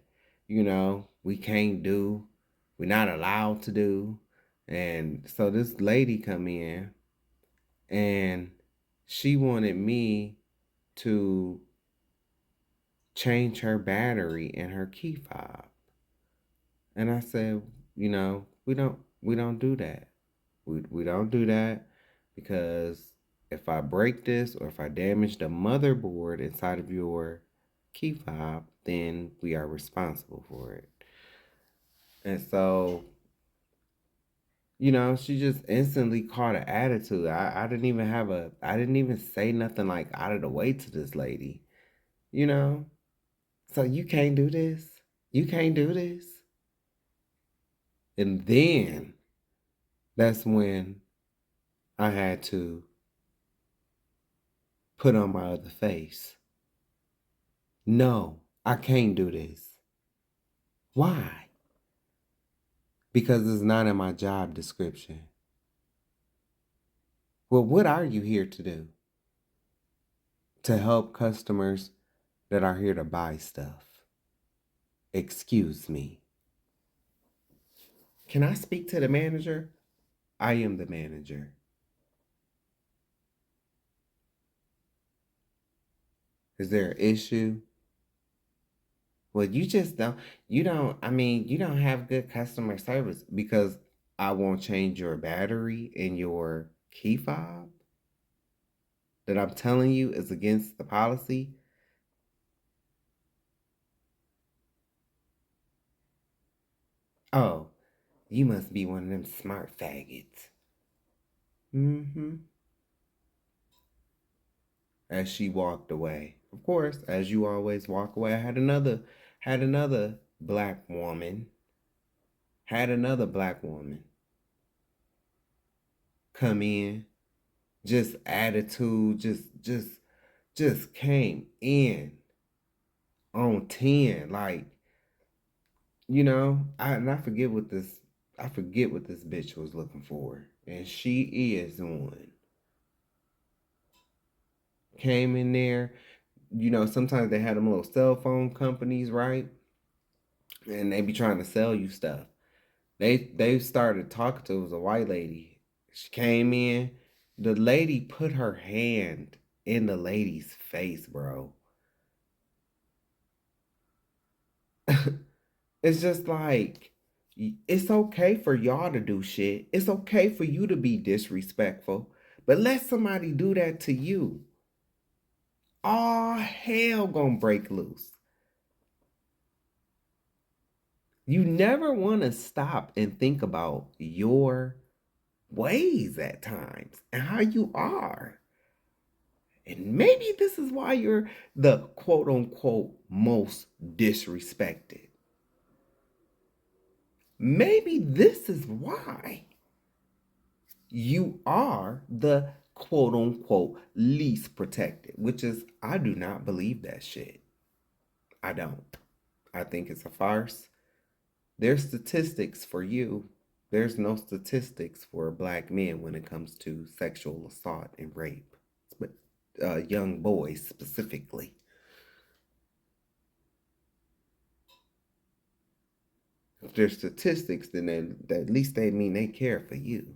we can't do, we're not allowed to do. And so this lady come in and she wanted me to change her battery in her key fob. And I said, we don't do that. We don't do that, because if I break this or if I damage the motherboard inside of your key fob, then we are responsible for it. And so, she just instantly caught an attitude. I didn't even say nothing like out of the way to this lady, So you can't do this. You can't do this. And then that's when I had to put on my other face. No, I can't do this. Why? Because it's not in my job description. Well, what are you here to do? To help customers that are here to buy stuff. Excuse me. Can I speak to the manager? I am the manager. Is there an issue? Well, you just don't, you don't have good customer service because I won't change your battery in your key fob that I'm telling you is against the policy. Oh, you must be one of them smart faggots. Mm-hmm. As she walked away. Of course, as you always walk away, I had another black woman. Had another black woman come in. Just attitude, just came in on 10. Like, I forget what this bitch was looking for. And she is one. Came in there, sometimes they had them little cell phone companies, right? And they be trying to sell you stuff. They started talking to, it was a white lady. She came in. The lady put her hand in the lady's face, bro. It's just like, it's okay for y'all to do shit. It's okay for you to be disrespectful. But let somebody do that to you. All hell gonna break loose. You never want to stop and think about your ways at times and how you are. And maybe this is why you're the quote unquote most disrespected. Maybe this is why you are the quote unquote least protected, which is, I do not believe that shit. I don't. I think it's a farce. There's statistics for you. There's no statistics for black men when it comes to sexual assault and rape, but young boys specifically. If there's statistics, then at least they mean they care for you.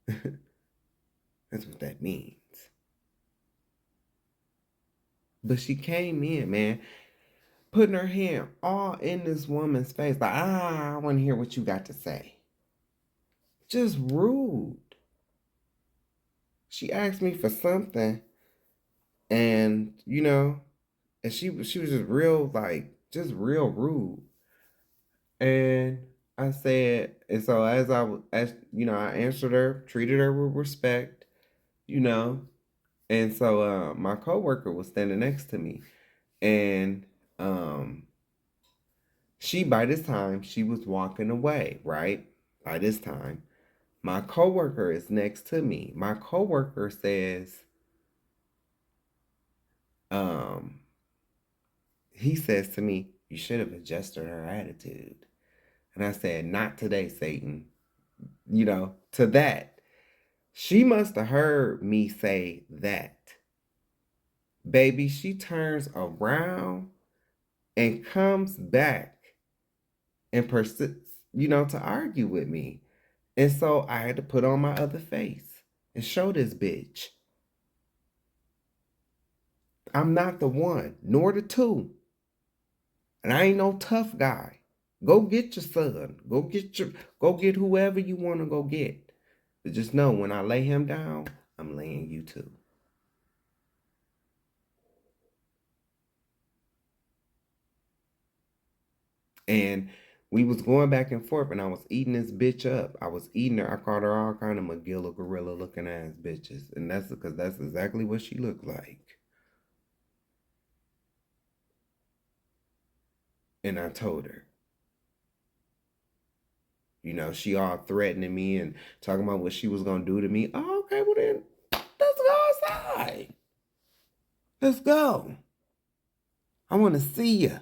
That's what that means. But she came in, man, putting her hand all in this woman's face, like, I want to hear what you got to say. Just rude. She asked me for something, and and she was just real, like, just real rude. And I said, and so as I answered her, treated her with respect, and so my coworker was standing next to me, and she, by this time, she was walking away, right? By this time, my coworker is next to me. My coworker says, he says to me, you should have adjusted her attitude. And I said, not today, Satan. To that. She must have heard me say that. Baby, she turns around and comes back and persists, to argue with me. And so I had to put on my other face and show this bitch I'm not the one, nor the two. And I ain't no tough guy. Go get your son. Go get whoever you want to go get. But just know when I lay him down, I'm laying you too. And we was going back and forth, and I was eating this bitch up. I was eating her. I called her all kind of Magilla gorilla looking ass bitches. And that's because that's exactly what she looked like. And I told her. She all threatening me and talking about what she was going to do to me. Oh, okay, well then, let's go outside. Let's go. I want to see you.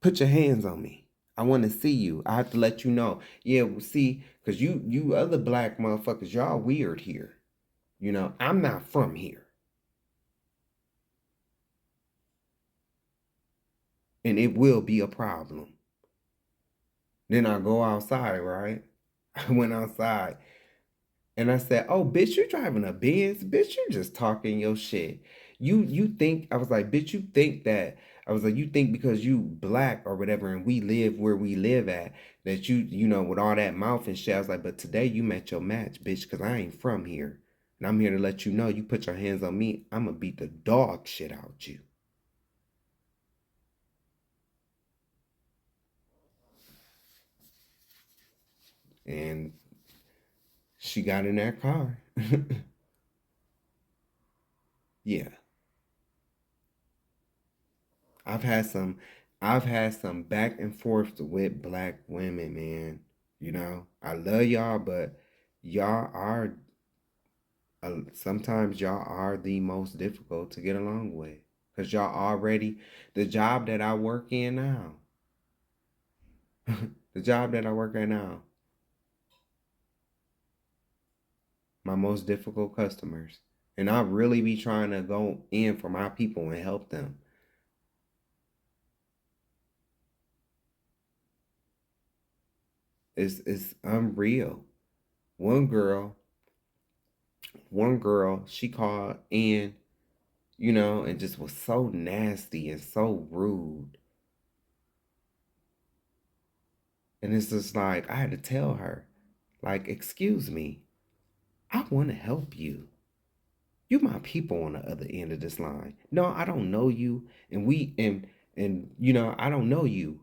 Put your hands on me. I want to see you. I have to let you know. Yeah, see, because you other black motherfuckers, y'all weird here. You know, I'm not from here. And it will be a problem. Then I go outside, right? I went outside and I said, "Oh, bitch, you driving a Benz? Bitch, you just talking your shit. You think," I was like, "Bitch, you think that," I was like, "You think because you black or whatever and we live where we live at that you know, with all that mouth and shit." I was like, "But today you met your match, bitch, because I ain't from here. And I'm here to let you know, you put your hands on me, I'm gonna beat the dog shit out you." And she got in that car. Yeah. I've had some I've had some back and forth with black women, man. You know, I love y'all, but y'all are sometimes y'all are the most difficult to get along with. Cause y'all already the job that I work in now. The job that I work at now, my most difficult customers. And I really be trying to go in for my people and help them. It's unreal. One girl, she called in, you know, and just was so nasty and so rude. And it's just like I had to tell her, like, "Excuse me, I want to help you. You my people on the other end of this line. No, I don't know you, and and you know, I don't know you.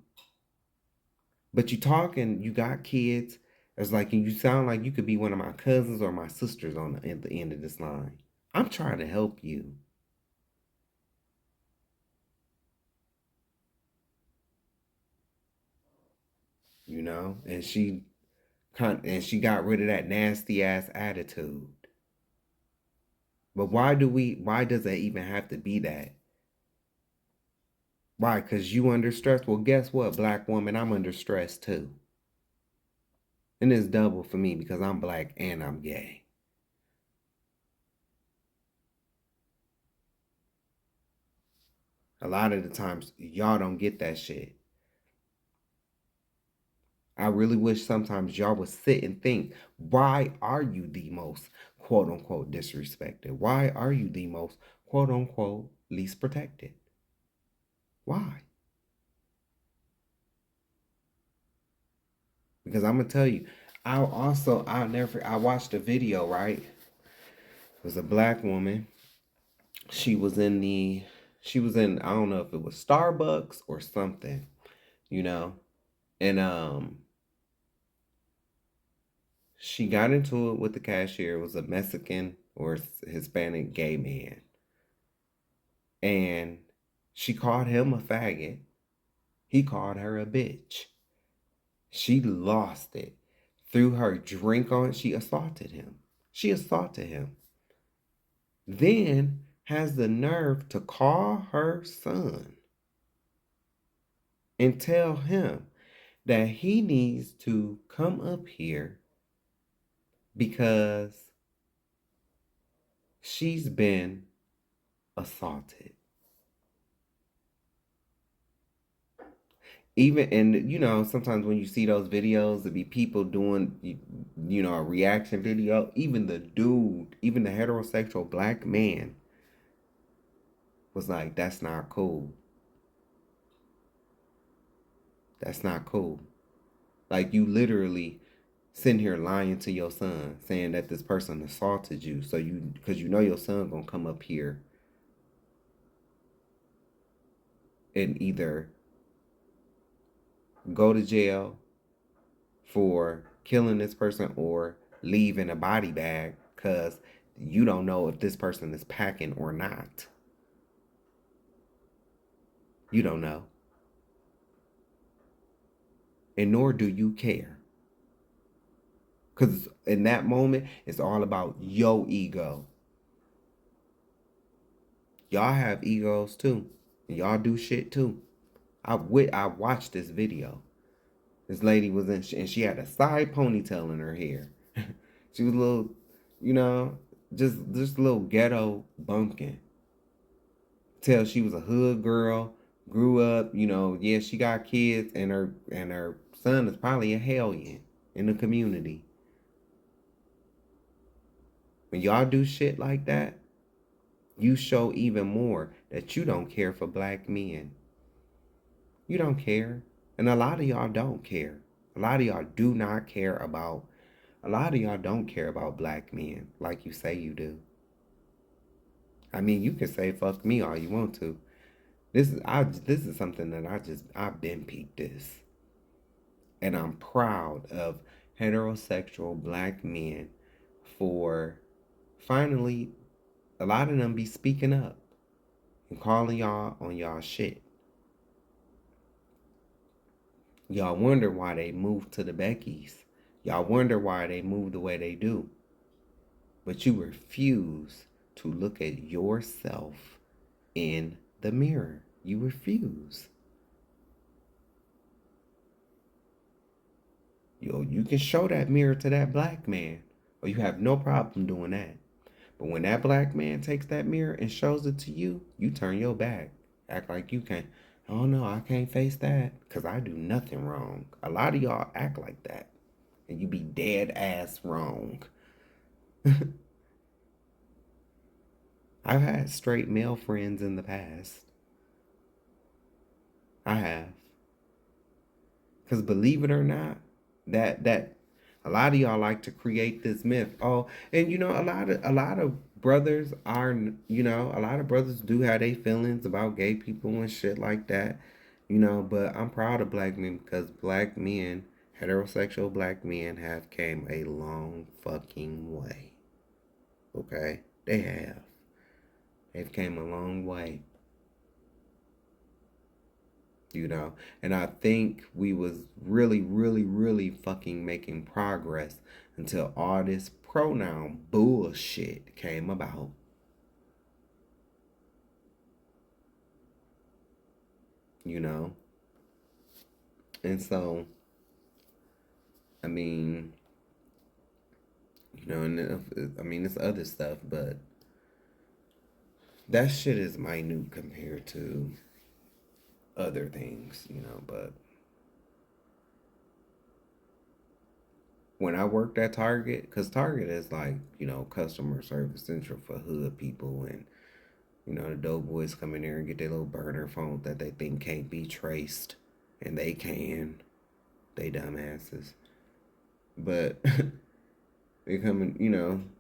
But you talk and you got kids. It's like and you sound like you could be one of my cousins or my sisters on at the end of this line. I'm trying to help you." You know, and she got rid of that nasty ass attitude. But why does that even have to be that? Why? Because you under stress? Well, guess what, black woman? I'm under stress too. And it's double for me because I'm black and I'm gay. A lot of the times, y'all don't get that shit. I really wish sometimes y'all would sit and think, why are you the most quote unquote disrespected? Why are you the most quote unquote least protected? Why? Because I'm gonna tell you, I watched a video, right? It was a black woman. She was in I don't know if it was Starbucks or something, you know. And she got into it with the cashier. It was a Mexican or Hispanic gay man. And she called him a faggot. He called her a bitch. She lost it. Threw her drink on. She assaulted him. Then has the nerve to call her son and tell him that he needs to come up here because she's been assaulted. Even and you know sometimes when you see those videos, it be people doing you know a reaction video. Even the dude, even the heterosexual black man, was like, "That's not cool. That's not cool." Like you literally sitting here lying to your son, saying that this person assaulted you, so because you know your son gonna come up here and either go to jail for killing this person or leave in a body bag because you don't know if this person is packing or not. You don't know. And nor do you care. Because in that moment, it's all about your ego. Y'all have egos too. And y'all do shit too. I watched this video. This lady and she had a side ponytail in her hair. She was a little, you know, just little ghetto bumpkin. Tell she was a hood girl, grew up, yeah, she got kids, and her son is probably a hellion in the community. When y'all do shit like that, you show even more that you don't care for black men. You don't care. And a lot of y'all don't care. A lot of y'all do not care about, a lot of y'all don't care about black men like you say you do. I mean, you can say fuck me all you want to. This is something that I've been peeped this. And I'm proud of heterosexual black men for finally, a lot of them be speaking up and calling y'all on y'all shit. Y'all wonder why they moved to the Beckys. Y'all wonder why they moved the way they do. But you refuse to look at yourself in the mirror. You refuse. You can show that mirror to that black man, or you have no problem doing that. But when that black man takes that mirror and shows it to you, you turn your back. Act like you can't. Oh no, I can't face that because I do nothing wrong. A lot of y'all act like that. And you be dead ass wrong. I've had straight male friends in the past. I have. Because believe it or not, that a lot of y'all like to create this myth. Oh, and a lot of brothers are, a lot of brothers do have their feelings about gay people and shit like that. But I'm proud of black men because black men, heterosexual black men, have came a long fucking way. Okay? They have. They've came a long way. And I think we was really, really, really fucking making progress until all this pronoun bullshit came about. And so, I mean, it's other stuff, but that shit is minute compared to other things, but when I worked at Target, because Target is like, customer service central for hood people, and, the dope boys come in there and get their little burner phone that they think can't be traced, and they can. They dumbasses. But they come in,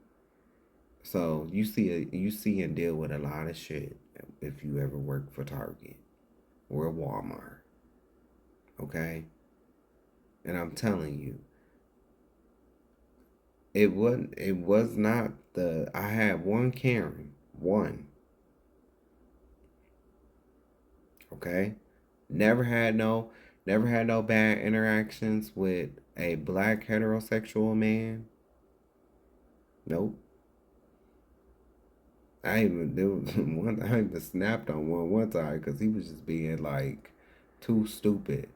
so you see and deal with a lot of shit if you ever work for Target or Walmart. Okay? And I'm telling you, it was not I had one Karen. One. Okay? Never had no bad interactions with a black heterosexual man. Nope. I even snapped on one time because he was just being like too stupid.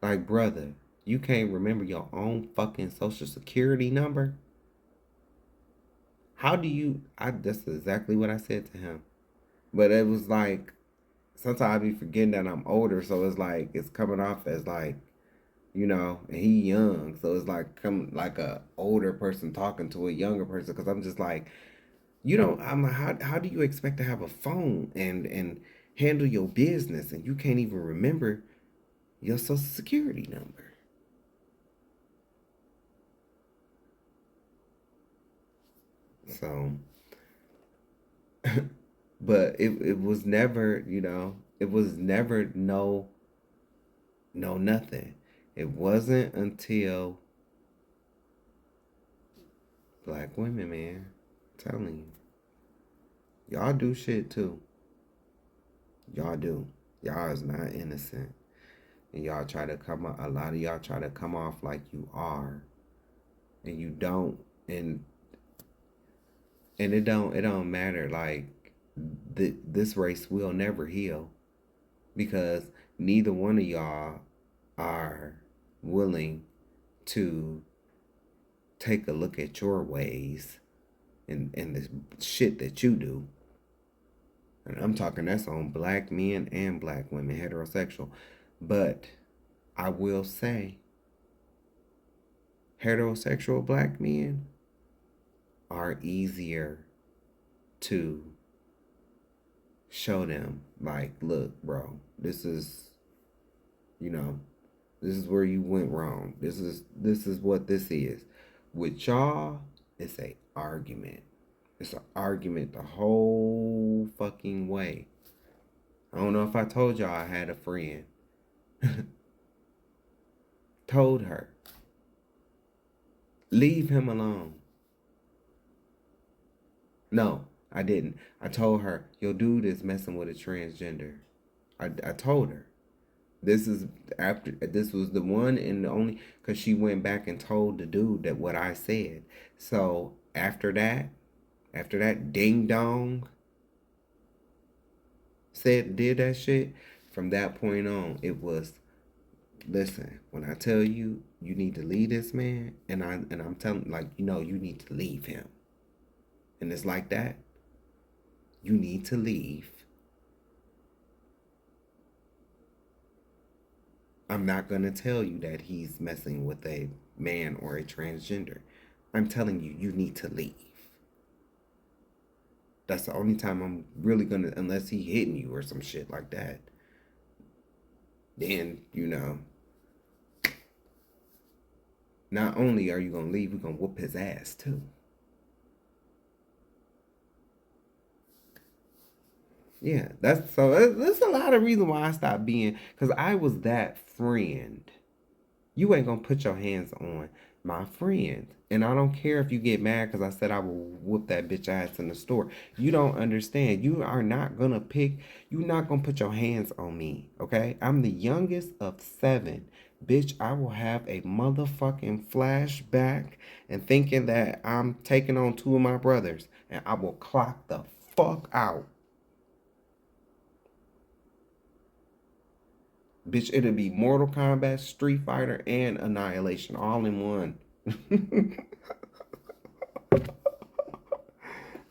Like, brother, you can't remember your own fucking social security number? How do you? That's exactly what I said to him. But it was like, sometimes I be forgetting that I'm older, so it's like, it's coming off as like, and he young, so it's like come like a older person talking to a younger person, because I'm just like, I'm like, how do you expect to have a phone and handle your business and you can't even remember your social security number? So, but it was never, it was never no nothing. It wasn't until black women, man, I'm telling you, y'all do shit too. Y'all do. Y'all is not innocent. And y'all try to a lot of y'all try to come off like you are. And you don't. And it don't matter. Like, this race will never heal. Because neither one of y'all are willing to take a look at your ways and the shit that you do. And I'm talking that's on black men and black women, heterosexual. But I will say, heterosexual black men are easier to show them, like, look, bro, this is, this is where you went wrong. This is what this is. With y'all, it's a argument. It's an argument the whole fucking way. I don't know if I told y'all I had a friend. Told her, leave him alone. No, I didn't. I told her, your dude is messing with a transgender. I told her. This was the one and the only, because she went back and told the dude that what I said. So after that ding dong did that shit, from that point on, it was, listen, when I tell you, you need to leave this man, and I'm telling, like, you need to leave him. And it's like that. You need to leave. I'm not going to tell you that he's messing with a man or a transgender. I'm telling you, you need to leave. That's the only time I'm really going to, unless he hitting you or some shit like that. Then, not only are you going to leave, we're going to whoop his ass too. Yeah, that's a lot of reason why I stopped being, because I was that friend. You ain't gonna put your hands on my friend. And I don't care if you get mad because I said I will whoop that bitch ass in the store. You don't understand. You're not gonna put your hands on me, okay? I'm the youngest of 7. Bitch, I will have a motherfucking flashback and thinking that I'm taking on 2 of my brothers, and I will clock the fuck out. Bitch, it'll be Mortal Kombat, Street Fighter, and Annihilation all in one.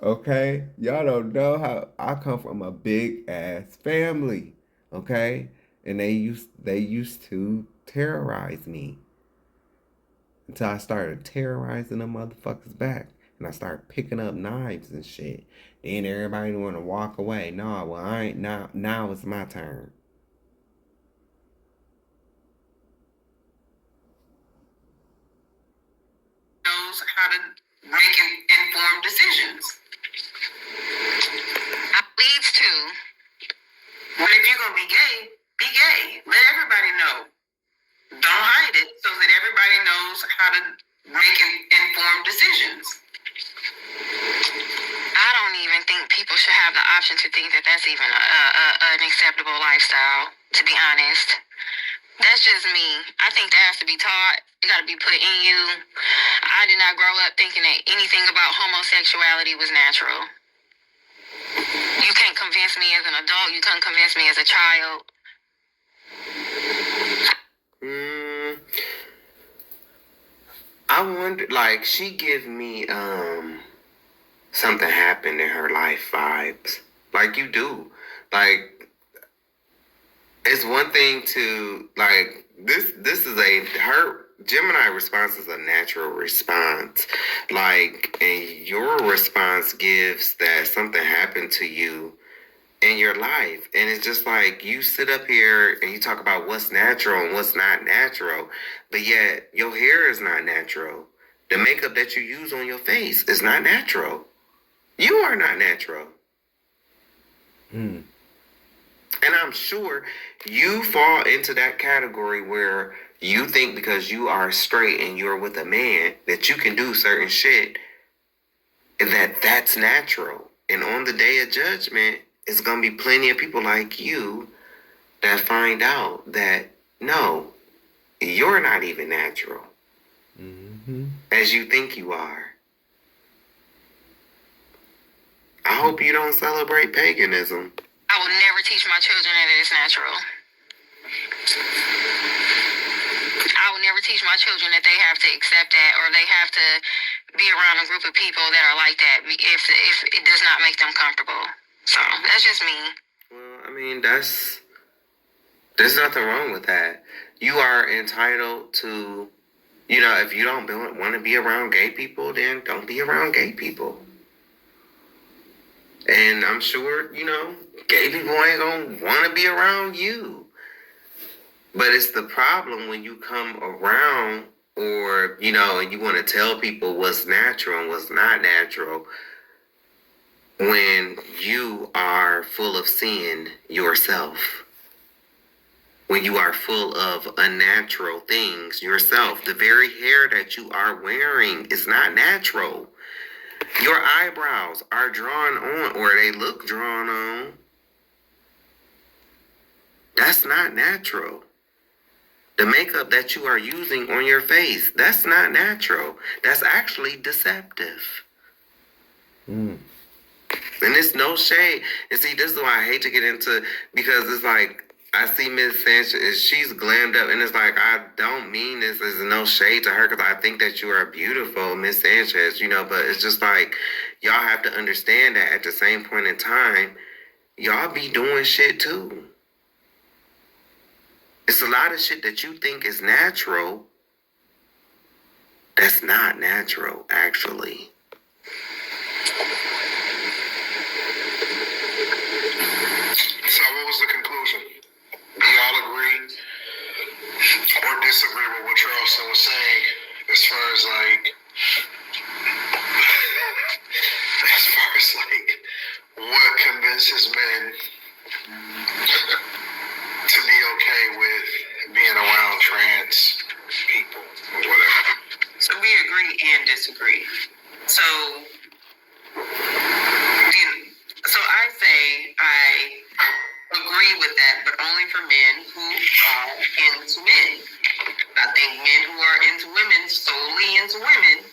Okay? Y'all don't know how I come from a big ass family. Okay? And they used to terrorize me. Until I started terrorizing them motherfuckers back. And I started picking up knives and shit. Then everybody wanna walk away. No, well, I ain't now it's my turn. Knows how to make informed decisions. Leads to. But if you're gonna be gay, be gay. Let everybody know. Don't hide it so that everybody knows how to make informed decisions. I don't even think people should have the option to think that that's even an acceptable lifestyle, to be honest. That's just me. I think that has to be taught. It got to be put in you. I did not grow up thinking that anything about homosexuality was natural. You can't convince me as an adult. You couldn't convince me as a child. I wonder, like, she give me something happened in her life vibes. Like, you do. Like, it's one thing to, like, this is her Gemini response is a natural response. Like, and your response gives that something happened to you in your life. And it's just like, you sit up here and you talk about what's natural and what's not natural, but yet your hair is not natural. The makeup that you use on your face is not natural. You are not natural. And I'm sure you fall into that category where you think because you are straight and you're with a man that you can do certain shit and that's natural. And on the day of judgment, it's going to be plenty of people like you that find out that, no, you're not even natural as you think you are. I hope you don't celebrate paganism. I will never teach my children that it is natural. I will never teach my children that they have to accept that or they have to be around a group of people that are like that if it does not make them comfortable. So that's just me. Well, I mean, there's nothing wrong with that. You are entitled to, if you don't want to be around gay people, then don't be around gay people. And I'm sure, gay people ain't gonna want to be around you. But it's the problem when you come around or, and you want to tell people what's natural and what's not natural when you are full of sin yourself. When you are full of unnatural things yourself. The very hair that you are wearing is not natural. Your eyebrows are drawn on, or they look drawn on. That's not natural. The makeup that you are using on your face, that's not natural. That's actually deceptive. And it's no shade. And see, this is why I hate to get into, because it's like, I see Miss Sanchez, she's glammed up, and it's like, I don't mean this as no shade to her, because I think that you are beautiful, Miss Sanchez, but it's just like, y'all have to understand that at the same point in time, y'all be doing shit too. It's a lot of shit that you think is natural that's not natural, actually. So what was the conclusion? Do y'all agree or disagree with what Charleston was saying as far as what convinces men to be okay with being around trans people or whatever? So we agree and disagree. So I say I agree with that, but only for men who are into men. I think men who are into women, solely into women,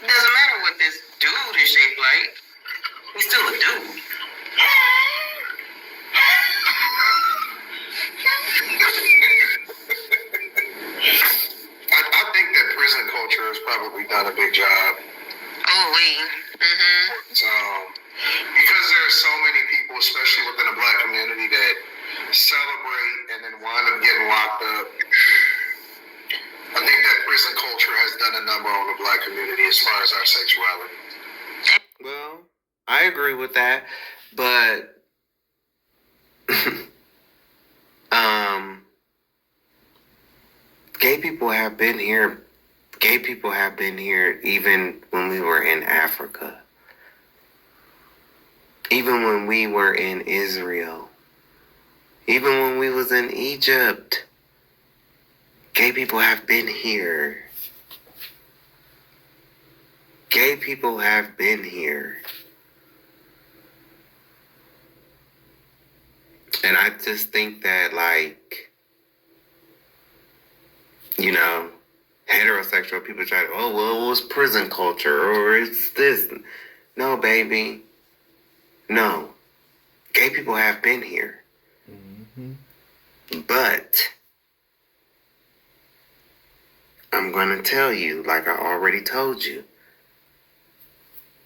doesn't matter what this dude is shaped like, he's still a dude. I think that prison culture has probably done a big job. So, because there are so many people, especially within the black community, that celebrate and then wind up getting locked up, I think that prison culture has done a number on the black community as far as our sexuality. Well, I agree with that, but gay people have been here. Gay people have been here even when we were in Africa. Even when we were in Israel. Even when we was in Egypt. Gay people have been here. Gay people have been here. And I just think that, heterosexual people try to, it was prison culture, or it's this. No, baby. No. Gay people have been here. But I'm going to tell you, like I already told you,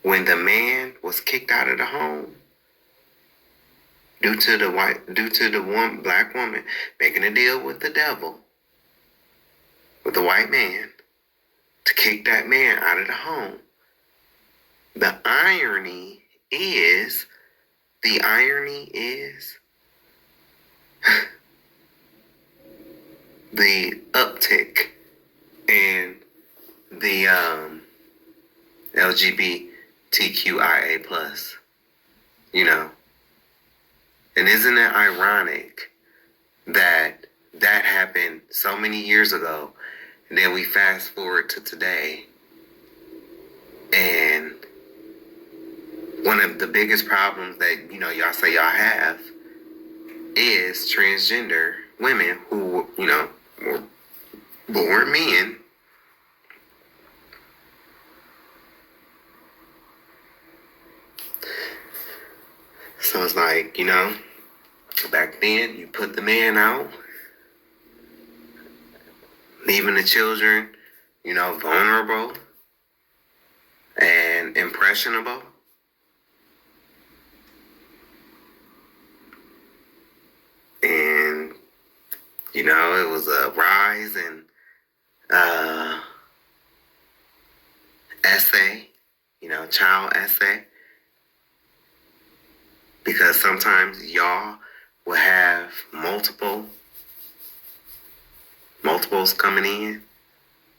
when the man was kicked out of the home due to the black woman making a deal with the devil, with the white man, to kick that man out of the home. The irony is the uptick in the LGBTQIA+, And isn't it ironic that happened so many years ago, and then we fast forward to today, and one of the biggest problems that, y'all say y'all have is transgender women who, were born men. So it's like, back then you put the man out, leaving the children, vulnerable. and impressionable. And, you know, it was a rise in essay, you know, child essay. Because sometimes y'all will have multiples coming in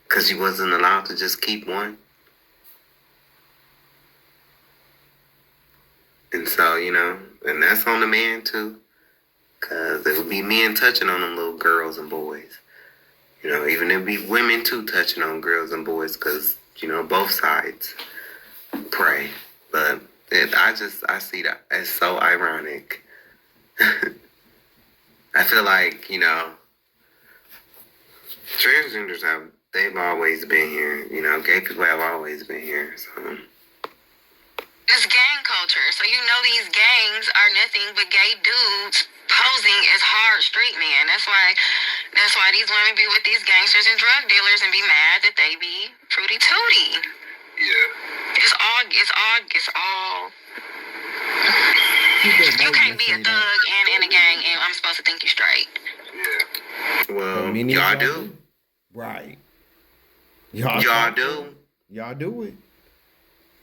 because you wasn't allowed to just keep one. And so, you know, and that's on the man too. Because it would be men touching on them little girls and boys. You know, even it would be women too touching on girls and boys because, you know, both sides pray. But I see that. It's so ironic. I feel like, you know, transgenders they've always been here. You know, gay people have always been here. So It's gang culture. So you know these gangs are nothing but gay dudes posing as hard street men. That's why these women be with these gangsters and drug dealers and be mad that they be fruity tooty. Yeah. It's all. You can't be a thug and in a gang and I'm supposed to think you straight. Yeah. well, y'all do. Right. Y'all do. Y'all do it.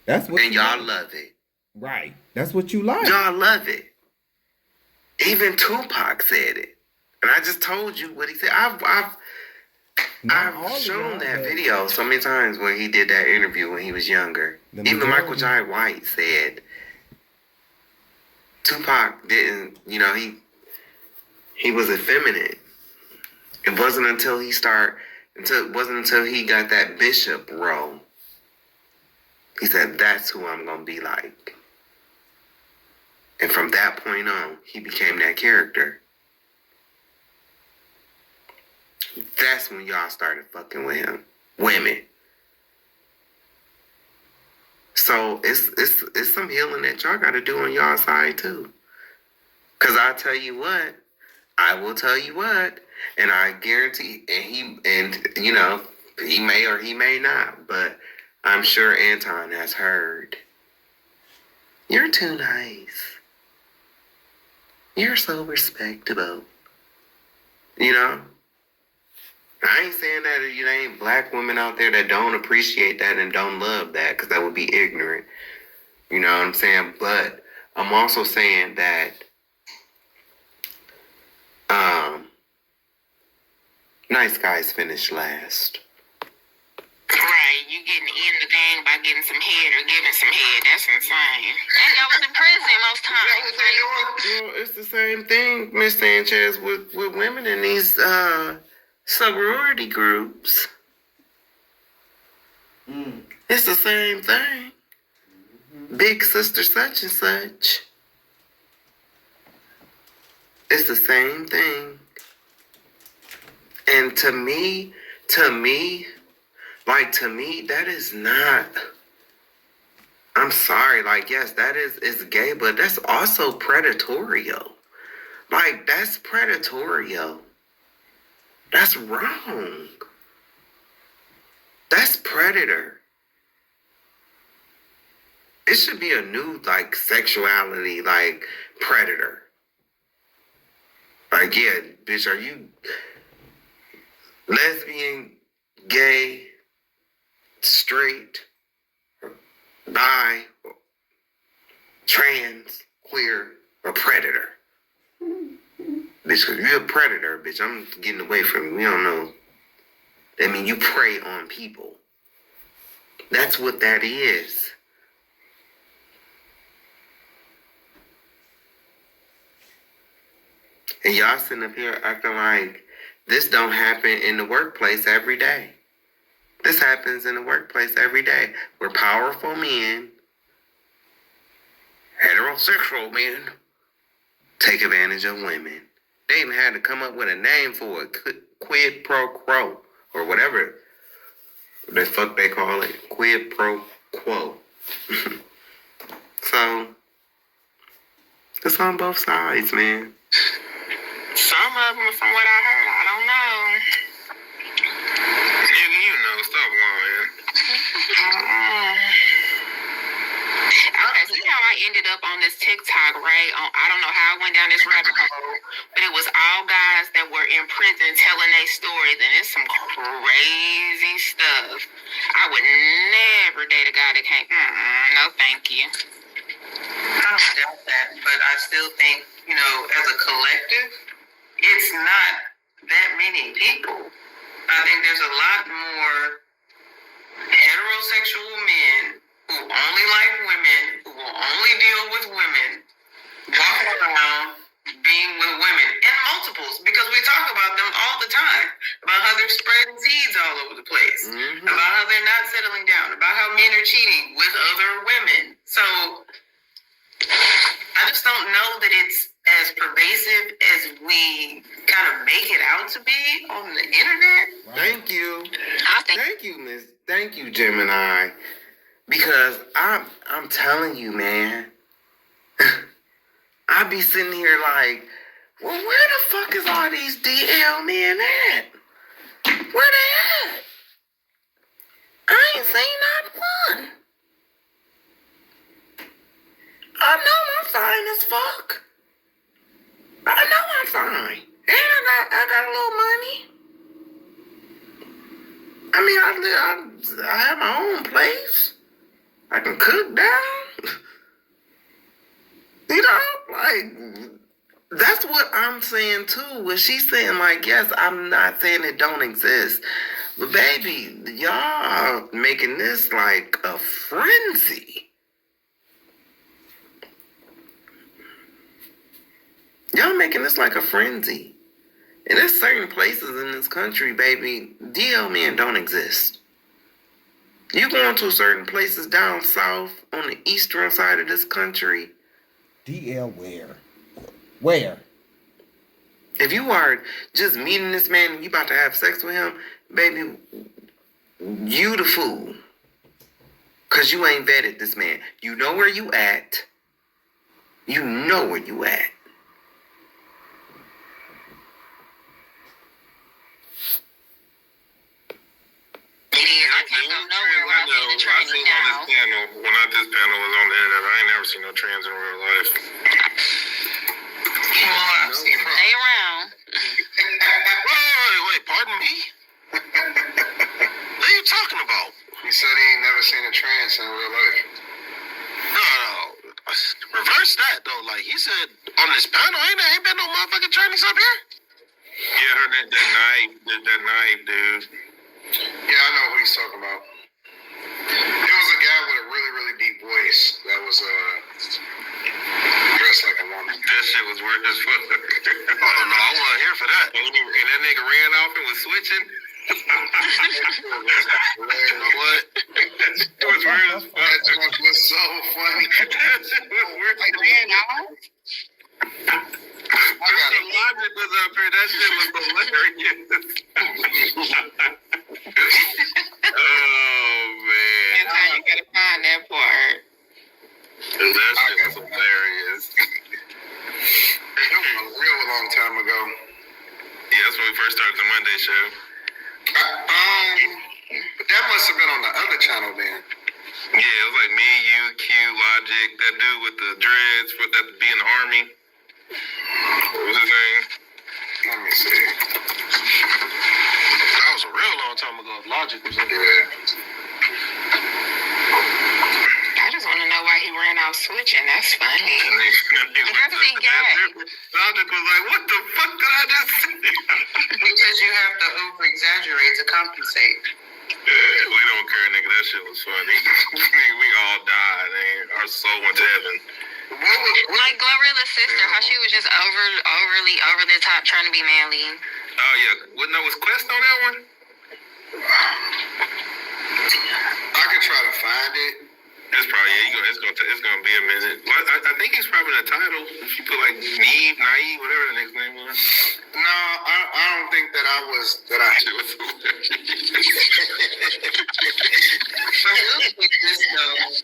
That's what. And y'all love it. Right. That's what you like. Y'all love it. Even Tupac said it. And I just told you what he said. I've shown that video so many times when he did that interview when he was younger. Even Michael Jai White said Tupac didn't, you know, he was effeminate. It wasn't until he got that bishop role. He said, that's who I'm going to be like. And from that point on, he became that character. That's when y'all started fucking with him. Women. So it's some healing that y'all got to do on y'all side too. Because I will tell you what, and I guarantee, and you know, he may or he may not, but I'm sure Anton has heard. You're too nice. You're so respectable. You know? I ain't saying that there ain't black women out there that don't appreciate that and don't love that, because that would be ignorant. You know what I'm saying? But I'm also saying that nice guys finish last. Right, you getting in the gang by getting some head or giving some head. That's insane. And y'all was in prison most times. Well, it's the same thing, Miss Sanchez, with women in these sorority groups. It's the same thing. Big sister such and such. It's the same thing. And to me, that is not, I'm sorry, like, yes, that is gay, but that's also predatorial. Like, that's predatorial. That's wrong. That's predator. It should be a new, like, sexuality, like, predator. Like, yeah, bitch, are you lesbian, gay, straight, bi, trans, queer, or predator? Bitch, if you're a predator, bitch, I'm getting away from you. We don't know. I mean, you prey on people. That's what that is. And y'all sitting up here acting like this don't happen in the workplace every day. This happens in the workplace every day. Where powerful men, heterosexual men, take advantage of women. They even had to come up with a name for it. Quid pro quo. Or whatever the fuck they call it. Quid pro quo. So, it's on both sides, man. Some of them, from what I heard, I don't know. And you know, stop lying. right? I don't know how I went down this rabbit hole, but it was all guys that were in prison telling their stories, and it's some crazy stuff. I would never date a guy that can't. No, thank you. I don't doubt that, but I still think, as a collective, it's not that many people. I think there's a lot more heterosexual men who only like women, who will only deal with women, walking around being with women and multiples, because we talk about them all the time, about how they're spreading seeds all over the place, about how they're not settling down, about how men are cheating with other women. So I just don't know that it's as pervasive as we kind of make it out to be on the internet. Thank you. I think Thank you, Miss. Thank you, Gemini. Because I'm telling you, man. I be sitting here like, well, where the fuck is all these DL men at? Where they at? I ain't seen not one. I know I'm fine as fuck. I know I'm fine. And I got a little money. I mean, I have my own place. I can cook down. You know, like, that's what I'm saying too. When she's saying, like, yes, I'm not saying it don't exist. But baby, y'all making this like a frenzy. Y'all making this like a frenzy. And there's certain places in this country, baby, DL men don't exist. You going to certain places down south on the eastern side of this country. DL where? Where? If you are just meeting this man and you about to have sex with him, baby, you the fool. Because you ain't vetted this man. You know where you at. You know where you at. I seen on this panel, well, not this panel, was on the internet. I ain't never seen no trans in real life. Stay around. Wait, pardon me? What are you talking about? He said he ain't never seen a trans in real life. No. Reverse that, though. Like, he said on this panel, ain't been no motherfucking trannies up here? Yeah, her that naive dude. Yeah, I know who he's talking about. It was a guy with a really, really deep voice that was dressed like a woman. That shit was weird as fuck. Oh no, I wasn't here for that. And that nigga ran off and was switching. You know what? It was weird as fuck. That joke was so funny. That shit was weird. Like, ran off? The logic was up here. That shit was hilarious. Oh man! And how you gotta find that part? That shit was hilarious. It was a real long time ago. Yeah, that's when we first started the Monday show. But that must have been on the other channel then. Yeah, it was like me, you, Q, Logic, that dude with the dreads for that be in the army. What was his name? Let me see. That was a real long time ago. Logic was in there. I just want to know why he ran off switching. That's funny. Logic was like, what the fuck did I just say? Because you have to over-exaggerate to compensate. We don't care, nigga. That shit was funny. We all died, and our soul went to heaven. Like Glorilla's sister, how she was just overly over the top trying to be manly. Oh yeah, was Quest on that one? I can try to find it. It's probably it's gonna be a minute. Well, I think he's probably in the title. If you put like naive, whatever the next name was. No, I don't think that I was that I. But look at this though.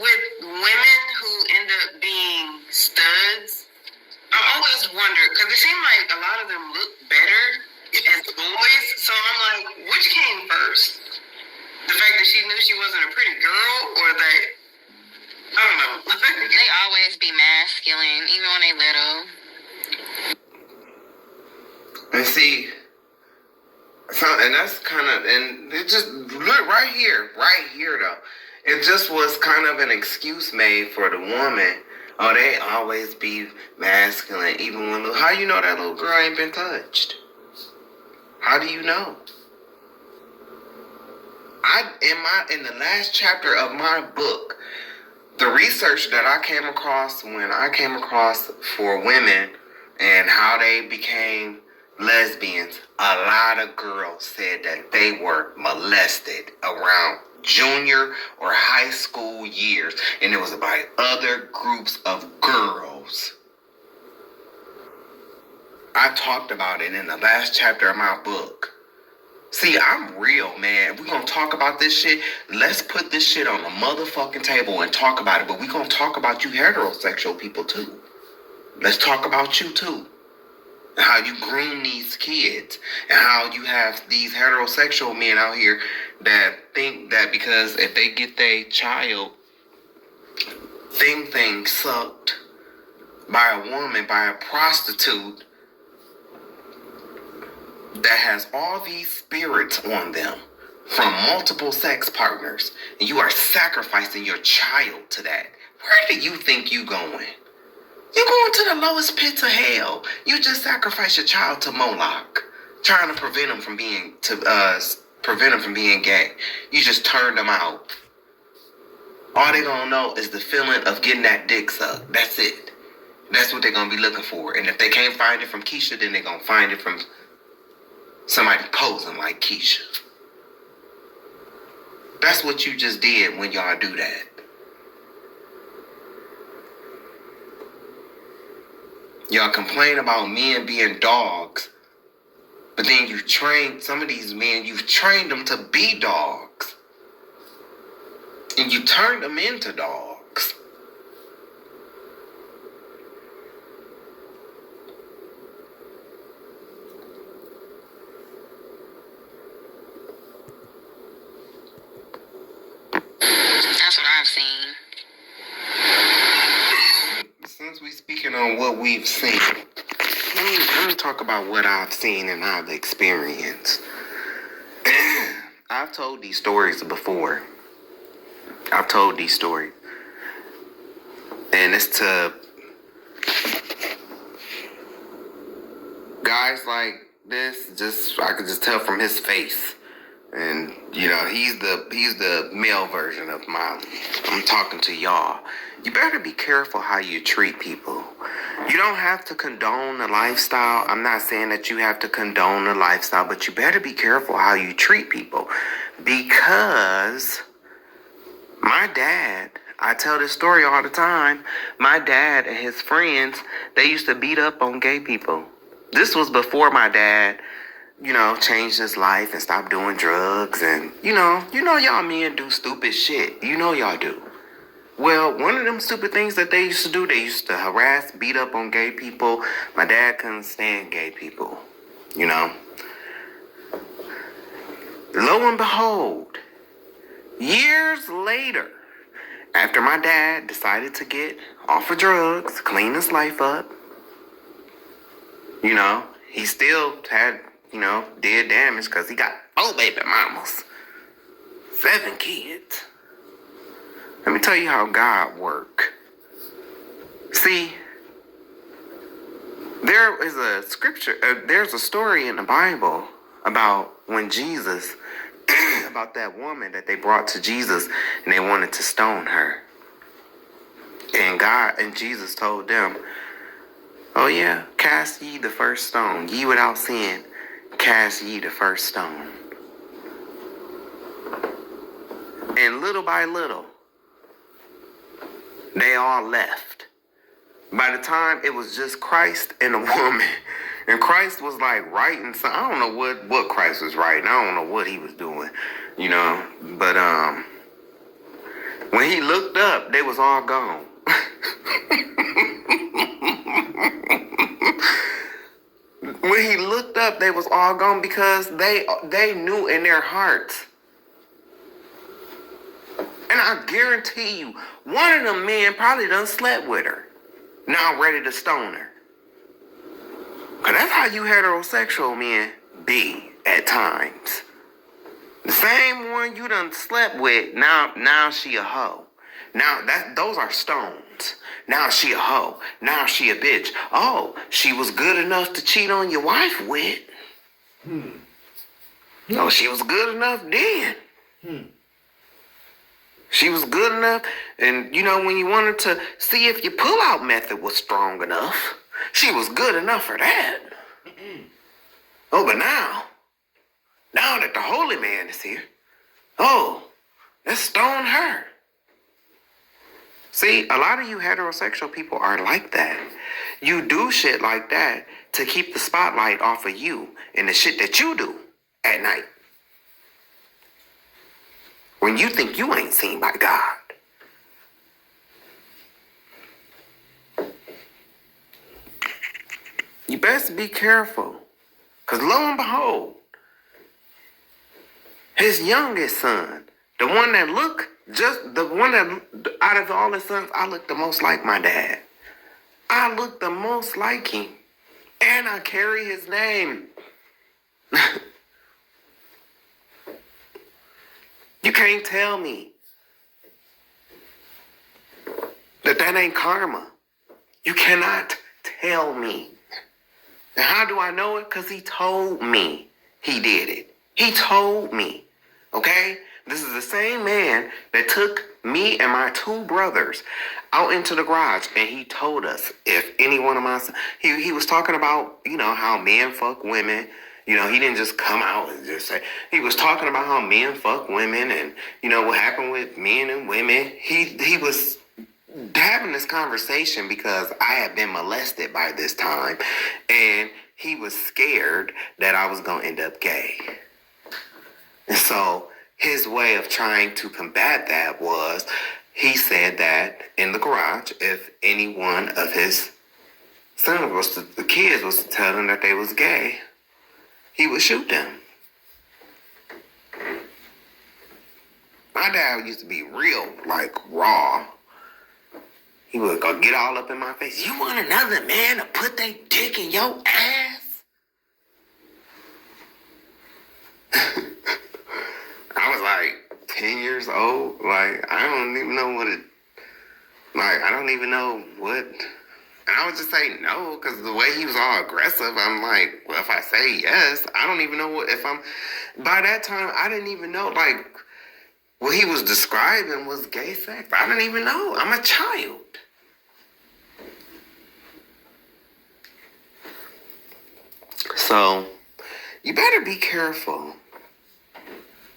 With women who end up being studs, I always wonder because it seemed like a lot of them look better as boys. So I'm like, which came first? The fact that she knew she wasn't a pretty girl, or that I don't know. They always be masculine, even when they little. And see, and that's kind of, and it just, look right here though. It just was kind of an excuse made for the woman. Oh, they always be masculine, even when, how you know that little girl ain't been touched? How do you know? In the last chapter of my book, the research that I came across when I came across for women and how they became lesbians, a lot of girls said that they were molested around junior or high school years, and it was by other groups of girls. I talked about it in the last chapter of my book. See, I'm real, man. If we're going to talk about this shit, let's put this shit on the motherfucking table and talk about it. But we're going to talk about you heterosexual people, too. Let's talk about you, too. And how you groom these kids. And how you have these heterosexual men out here that think that because if they get their child thing sucked by a woman, by a prostitute, that has all these spirits on them from multiple sex partners, and you are sacrificing your child to that. Where do you think you going? You going to the lowest pits of hell. You just sacrifice your child to Moloch, trying to prevent him from being gay. You just turned them out. All they gonna know is the feeling of getting that dick sucked. That's it. That's what they're gonna be looking for. And if they can't find it from Keisha, then they're gonna find it from somebody posing like Keisha. That's what you just did when y'all do that. Y'all complain about men being dogs, but then you train some of these men, you've trained them to be dogs. And you turned them into dogs. That's what I've seen. Since we speaking on what we've seen, let me talk about what I've seen and I've experienced. I've told these stories before. I've told these stories. And it's to guys like this, just I could just tell from his face. And you know, he's the male version of Miley. I'm talking to y'all. You better be careful how you treat people. You don't have to condone the lifestyle. I'm not saying that you have to condone the lifestyle, but you better be careful how you treat people. Because my dad, I tell this story all the time. My dad and his friends, they used to beat up on gay people. This was before my dad, changed his life and stopped doing drugs. And, you know y'all men do stupid shit. You know y'all do. Well, one of them stupid things that they used to do, they used to harass, beat up on gay people. My dad couldn't stand gay people, Lo and behold, years later, after my dad decided to get off of drugs, clean his life up, he still had, did damage because he got 4 baby mamas, 7 kids. Let me tell you how God works. See, there is a scripture, there's a story in the Bible about when Jesus, about that woman that they brought to Jesus and they wanted to stone her. And God and Jesus told them, oh yeah, cast ye the first stone. Ye without sin, cast ye the first stone. And little by little, they all left. By the time it was just Christ and a woman, and Christ was like writing something. I don't know what Christ was writing. I don't know what he was doing, But when he looked up, they was all gone. When he looked up, they was all gone because they knew in their hearts And I guarantee you, one of them men probably done slept with her. Now ready to stone her. Cause that's how you heterosexual men be at times. The same one you done slept with, now she a hoe. Now those are stones. Now she a hoe. Now she a bitch. Oh, she was good enough to cheat on your wife with. Oh, she was good enough then. She was good enough, and when you wanted to see if your pull-out method was strong enough, she was good enough for that. Oh, but now that the holy man is here, let's stone her. See, a lot of you heterosexual people are like that. You do shit like that to keep the spotlight off of you and the shit that you do at night. When you think you ain't seen by God. You best be careful. Because lo and behold, his youngest son, the one that out of all his sons, I look the most like my dad. I look the most like him. And I carry his name. You can't tell me that ain't karma. You cannot tell me. And how do I know it? Because he told me he did it. He told me. Okay? This is the same man that took me and my two brothers out into the garage, and he told us if any one of my sons, he was talking about, how men fuck women. He didn't just come out and just say, he was talking about how men fuck women and, what happened with men and women. He was having this conversation because I had been molested by this time, and he was scared that I was going to end up gay. And so his way of trying to combat that was, he said that in the garage, if any one of his sons the kids was to tell them that they was gay, he would shoot them. My dad used to be real, raw. He would go get all up in my face. You want another man to put their dick in your ass? I was 10 years old. I don't even know what it... I don't even know what... And I would just say no, because the way he was all aggressive, I'm like, well, if I say yes, I don't even know what, if I'm, by that time, I didn't even know, what he was describing was gay sex. I didn't even know. I'm a child. So, you better be careful,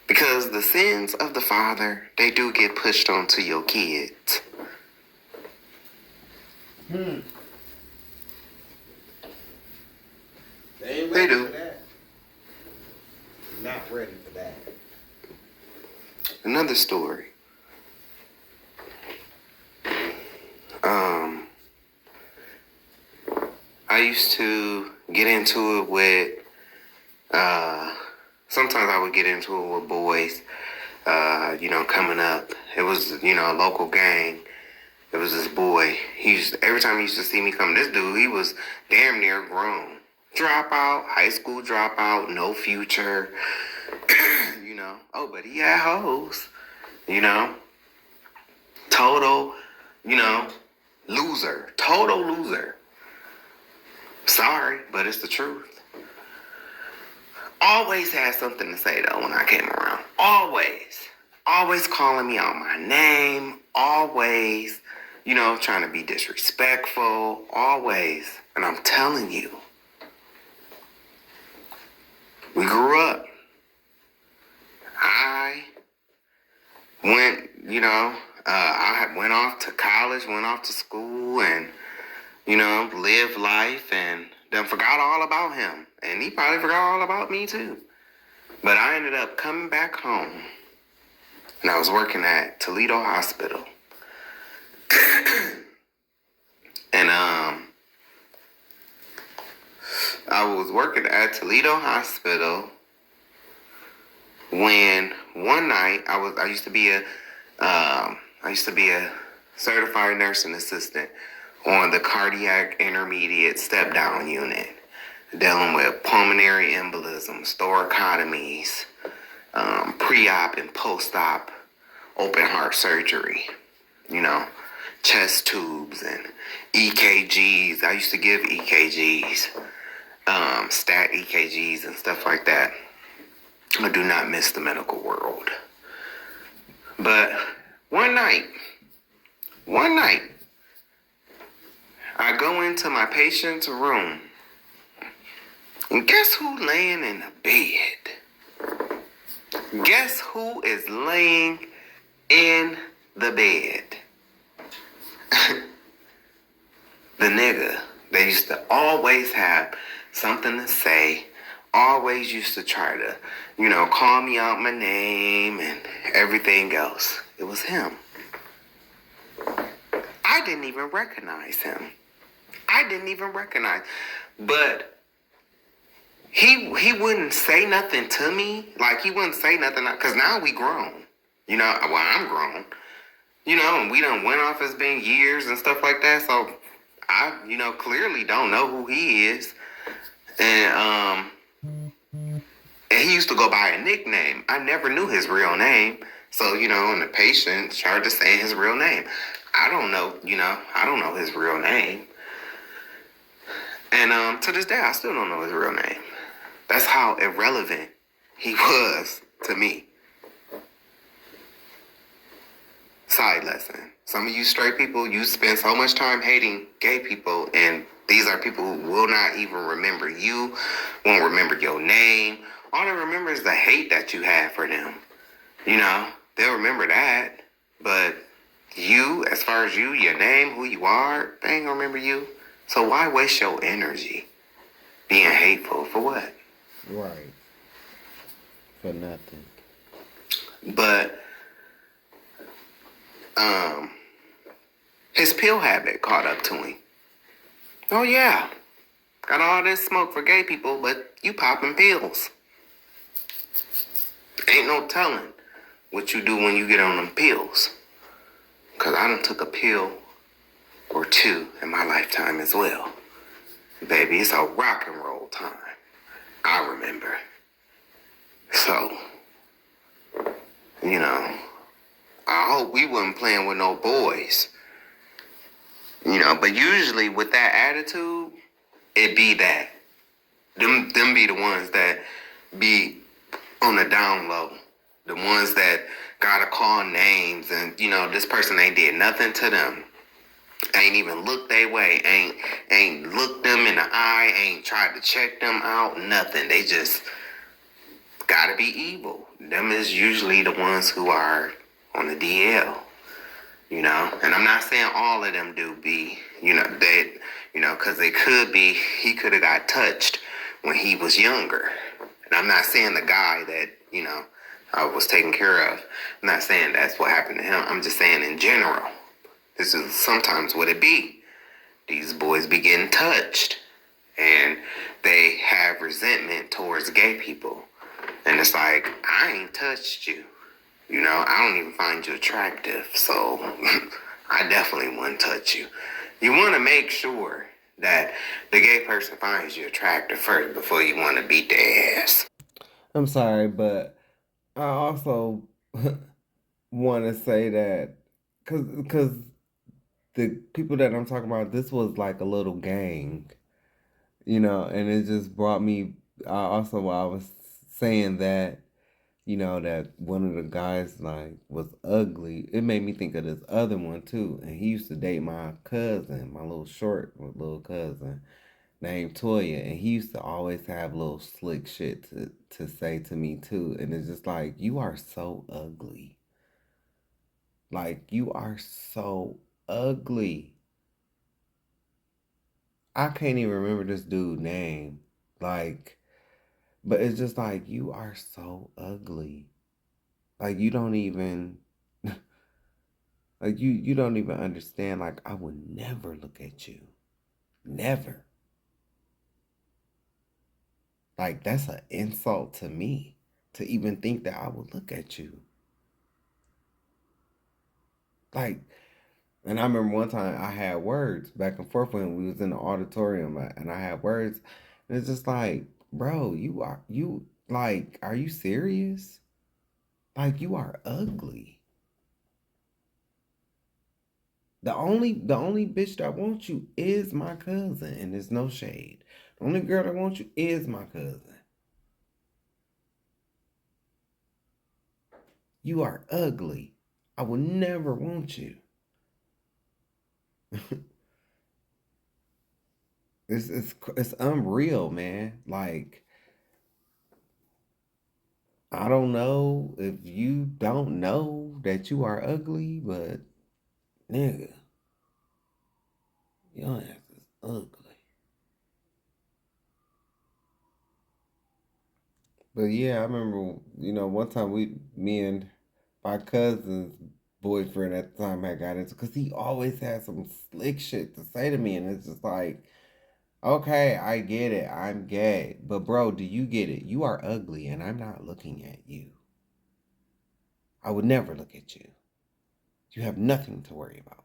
because the sins of the father, they do get pushed onto your kids. They ain't They ready do. for that. Not ready for that. Another story. I used to get into it with, sometimes I would get into it with boys, coming up. It was, a local gang. It was this boy. Every time he used to see me come, this dude, he was damn near grown. Dropout, high school dropout, no future, but he had hoes, total, loser, total loser. Sorry, but it's the truth. Always had something to say though when I came around. Always calling me out my name, always, trying to be disrespectful, always. And I'm telling you, we grew up. I went, I went off to college, went off to school, and, lived life, and then forgot all about him. And he probably forgot all about me too. But I ended up coming back home, and I was working at Toledo Hospital. And I was working at Toledo Hospital when one night I used to be a I used to be a certified nursing assistant on the cardiac intermediate step down unit, dealing with pulmonary embolisms, thoracotomies, pre-op and post-op open heart surgery, you know, chest tubes and EKGs. I used to give EKGs, stat EKGs and stuff like that. I do not miss the medical world. But one night, I go into my patient's room, and guess who laying in the bed? Guess who is laying in the bed? The nigga. They used to always have something to say, always used to try to, call me out my name and everything else. It was him. I didn't even recognize him. But he wouldn't say nothing to me. Like, he wouldn't say nothing, because now we grown. I'm grown. And we done went off as being years and stuff like that. So I, clearly don't know who he is. And he used to go by a nickname. I never knew his real name. So, and the patient started saying his real name. I don't know his real name. And to this day, I still don't know his real name. That's how irrelevant he was to me. Side lesson. Some of you straight people, you spend so much time hating gay people, and these are people who will not even remember you, won't remember your name. All they remember is the hate that you have for them. They'll remember that. But you, as far as you, your name, who you are, they ain't gonna remember you. So why waste your energy being hateful? For what? Right. For nothing. But his pill habit caught up to him. Oh yeah, got all this smoke for gay people, but you popping pills. Ain't no telling what you do when you get on them pills. Cause I done took a pill or two in my lifetime as well. Baby, it's a rock and roll time. I remember. So, I hope we wasn't playing with no boys. But usually with that attitude, it be that. Them be the ones that be on the down low. The ones that gotta call names and, this person ain't did nothing to them. Ain't even looked their way. Ain't looked them in the eye. Ain't tried to check them out. Nothing. They just gotta be evil. Them is usually the ones who are on the DL. And I'm not saying all of them do be, because they could be, he could have got touched when he was younger. And I'm not saying the guy that, I was taken care of. I'm not saying that's what happened to him. I'm just saying in general. This is sometimes what it be. These boys be getting touched. And they have resentment towards gay people. And it's like, I ain't touched you. I don't even find you attractive. So I definitely wouldn't touch you. You want to make sure that the gay person finds you attractive first before you want to beat their ass. I'm sorry, but I also want to say that because the people that I'm talking about, this was like a little gang, and it just brought me. I was saying that, that one of the guys like was ugly. It made me think of this other one too, and he used to date my cousin, my little short little cousin named Toya, and he used to always have little slick shit to say to me too, and it's just like, you are so ugly. Like, you are so ugly. I can't even remember this dude's name. Like, but it's just like, you are so ugly. Like, you don't even, like, you don't even understand. Like, I would never look at you. Never. Like, that's an insult to me to even think that I would look at you. Like, and I remember one time I had words back and forth when we was in the auditorium, and I had words, and it's just like, bro, are you serious? Like, you are ugly. The only bitch that wants you is my cousin, and there's no shade. The only girl that wants you is my cousin. You are ugly. I will never want you. It's unreal, man. Like, I don't know if you don't know that you are ugly, but nigga, your ass is ugly. But yeah, I remember, one time me and my cousin's boyfriend at the time had got into, because he always had some slick shit to say to me, and it's just like, okay, I get it, I'm gay, but bro, do you get it? You are ugly, and I'm not looking at you. I would never look at you. You have nothing to worry about.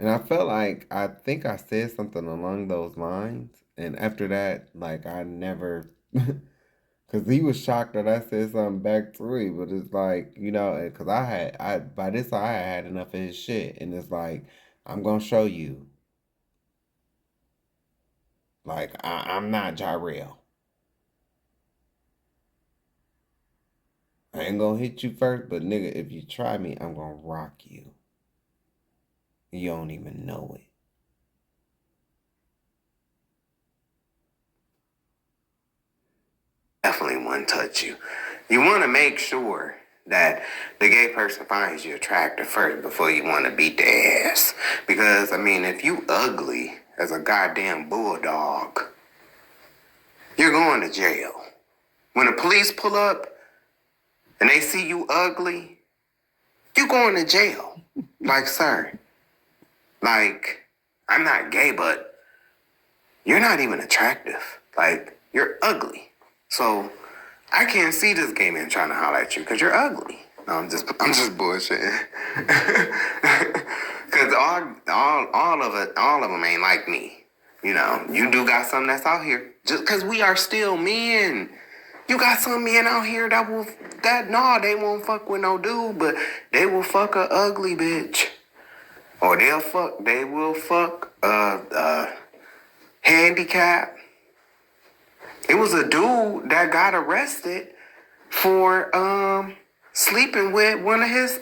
And I felt like, I think I said something along those lines. And after that, like, I never, because he was shocked that I said something back to him. But it's like, because by this time, I had enough of his shit. And it's like, I'm going to show you. Like, I'm not Jarrell. I ain't going to hit you first, but nigga, if you try me, I'm going to rock you. You don't even know it. Definitely wouldn't touch you. You want to make sure that the gay person finds you attractive first before you want to beat their ass. Because, if you ugly as a goddamn bulldog, you're going to jail. When the police pull up and they see you ugly, you going to jail. Like, sir, like, I'm not gay, but you're not even attractive. Like, you're ugly. So I can't see this gay man trying to holler at you because you're ugly. No, I'm just bullshitting. Because all of them ain't like me. You do got something that's out here. Just because we are still men. You got some men out here they won't fuck with no dude, but they will fuck a ugly bitch. Or they will fuck handicap. It was a dude that got arrested for sleeping with one of his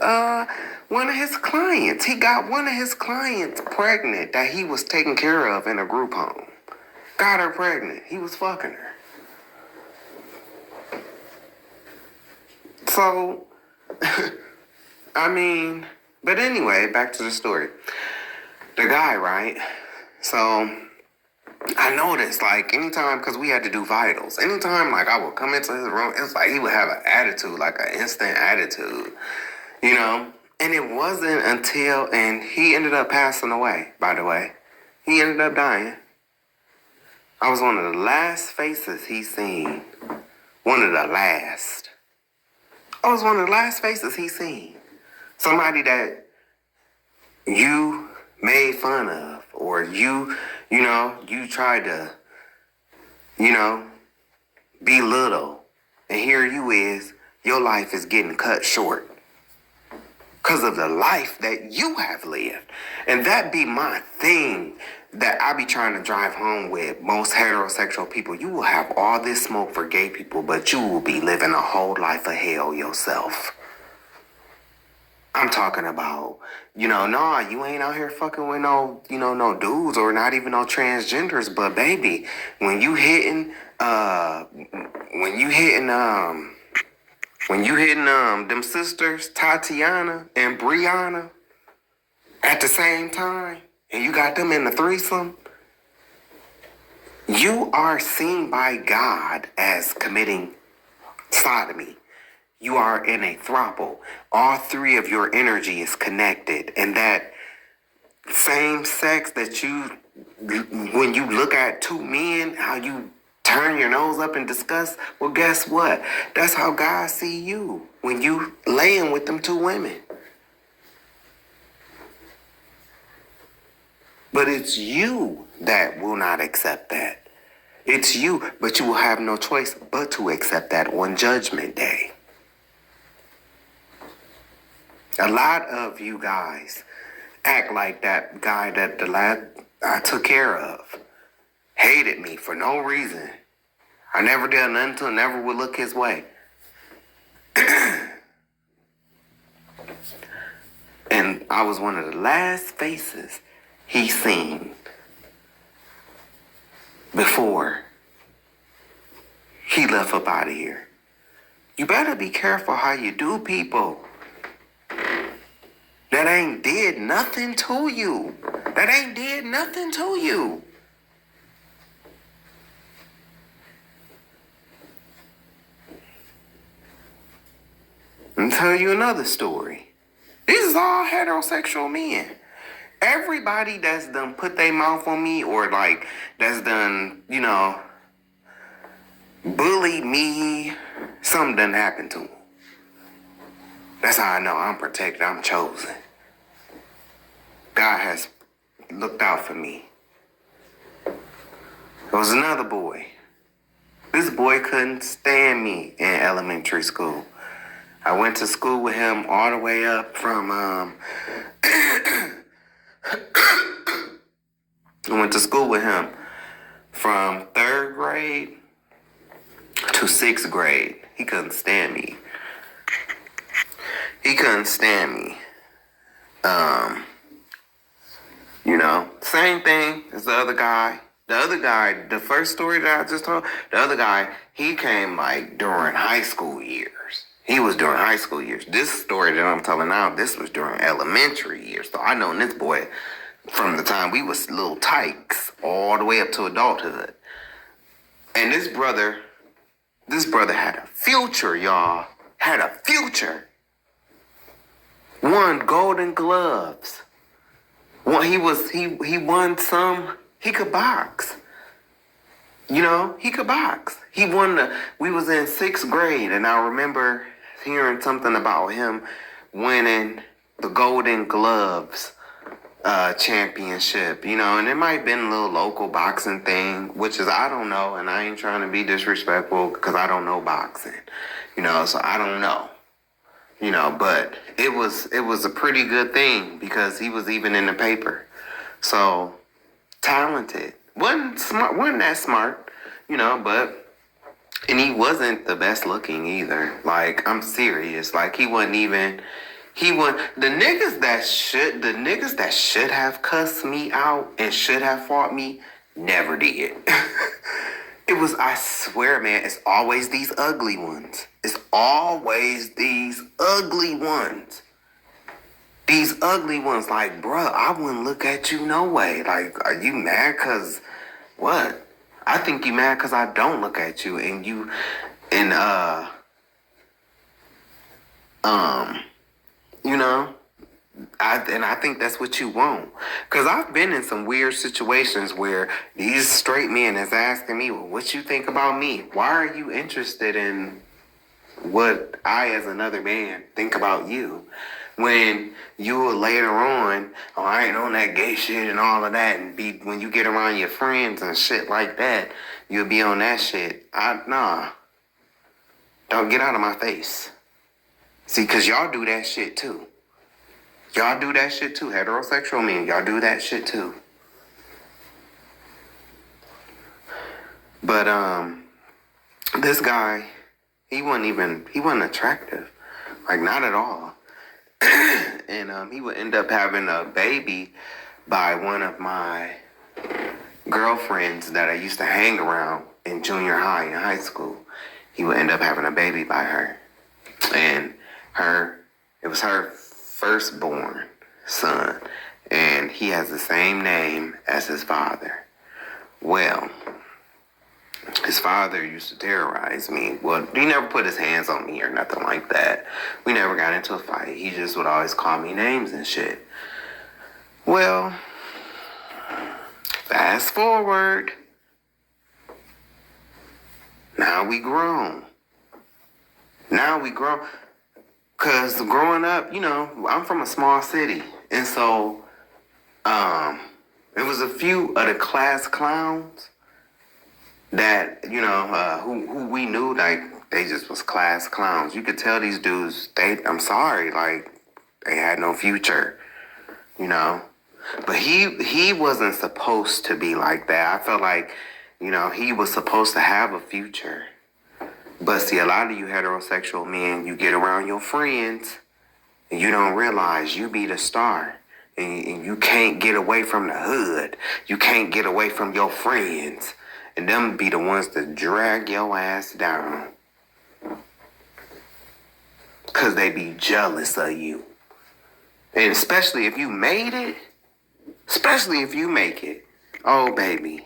clients. He got one of his clients pregnant that he was taking care of in a group home. Got her pregnant. He was fucking her. So, but anyway, back to the story. The guy, right? So I noticed, like, anytime, because we had to do vitals, anytime, like, I would come into his room, it's like he would have an attitude, like an instant attitude, And it wasn't until, and he ended up passing away, by the way. He ended up dying. I was one of the last faces he seen. One of the last. I was one of the last faces he seen. Somebody that you made fun of, or you tried to, belittle. And here you is, your life is getting cut short because of the life that you have lived. And that be my thing that I be trying to drive home with most heterosexual people. You will have all this smoke for gay people, but you will be living a whole life of hell yourself. I'm talking about, nah, you ain't out here fucking with no dudes or not even no transgenders. But baby, when you hitting them sisters, Tatiana and Brianna, at the same time, and you got them in the threesome, you are seen by God as committing sodomy. You are in a throuple. All three of your energy is connected. And that same sex that when you look at two men, how you turn your nose up in disgust, well, guess what? That's how God see you when you laying with them two women. But it's you that will not accept that. It's you, but you will have no choice but to accept that on Judgment Day. A lot of you guys act like that guy that the last I took care of hated me for no reason. I never did nothing to him, never would look his way. And I was one of the last faces he seen before he left up out of here. You better be careful how you do people. That ain't did nothing to you. That ain't did nothing to you. I'll tell you another story. This is all heterosexual men. Everybody that's done put their mouth on me or like that's done, bullied me, something done happened to them. That's how I know I'm protected, I'm chosen. God has looked out for me. There was another boy. This boy couldn't stand me in elementary school. I went to school with him all the way up from, I went to school with him from 3rd grade to 6th grade. He couldn't stand me. He couldn't stand me. Same thing as the other guy. The other guy, the first story that I just told, the other guy, he came like during high school years. He was during high school years. This story that I'm telling now, this was during elementary years. So I known this boy from the time we was little tykes all the way up to adulthood. And this brother had a future, y'all. Had a future. Won Golden Gloves. He won some. He could box. He could box. We was in 6th grade, and I remember hearing something about him winning the Golden Gloves championship, and it might have been a little local boxing thing, which is, I don't know, and I ain't trying to be disrespectful because I don't know boxing, so I don't know. But it was a pretty good thing because he was even in the paper. So talented. Wasn't that smart, but and he wasn't the best looking either. Like, I'm serious. Like, the niggas that should have cussed me out and should have fought me never did. I swear, man, it's always these ugly ones. It's always these ugly ones. These ugly ones, like, bruh, I wouldn't look at you no way. Like, are you mad cause what? I think you mad cause I don't look at you I think that's what you want. Cause I've been in some weird situations where these straight men is asking me, well, what you think about me? Why are you interested in what I as another man think about you? When you will later on, I ain't on that gay shit and all of that, and when you get around your friends and shit like that, you'll be on that shit. Nah. Don't get out of my face. See, cause y'all do that shit too. Y'all do that shit too. Heterosexual men, y'all do that shit too. But this guy, he wasn't attractive. Like, not at all. And he would end up having a baby by one of my girlfriends that I used to hang around in junior high and high school. He would end up having a baby by her. And it was her firstborn son. And he has the same name as his father. Well, his father used to terrorize me. Well, he never put his hands on me or nothing like that. We never got into a fight. He just would always call me names and shit. Well, fast forward. Now we grown. Because growing up, I'm from a small city. And so, It was a few of the class clowns that, who we knew, like, they just was class clowns. You could tell these dudes, I'm sorry, like, they had no future, But he wasn't supposed to be like that. I felt like, he was supposed to have a future. But see, a lot of you heterosexual men, you get around your friends and you don't realize you be the star. And you can't get away from the hood. You can't get away from your friends. And them be the ones that drag your ass down. Because they be jealous of you. And especially if you made it. Especially if you make it. Oh, baby.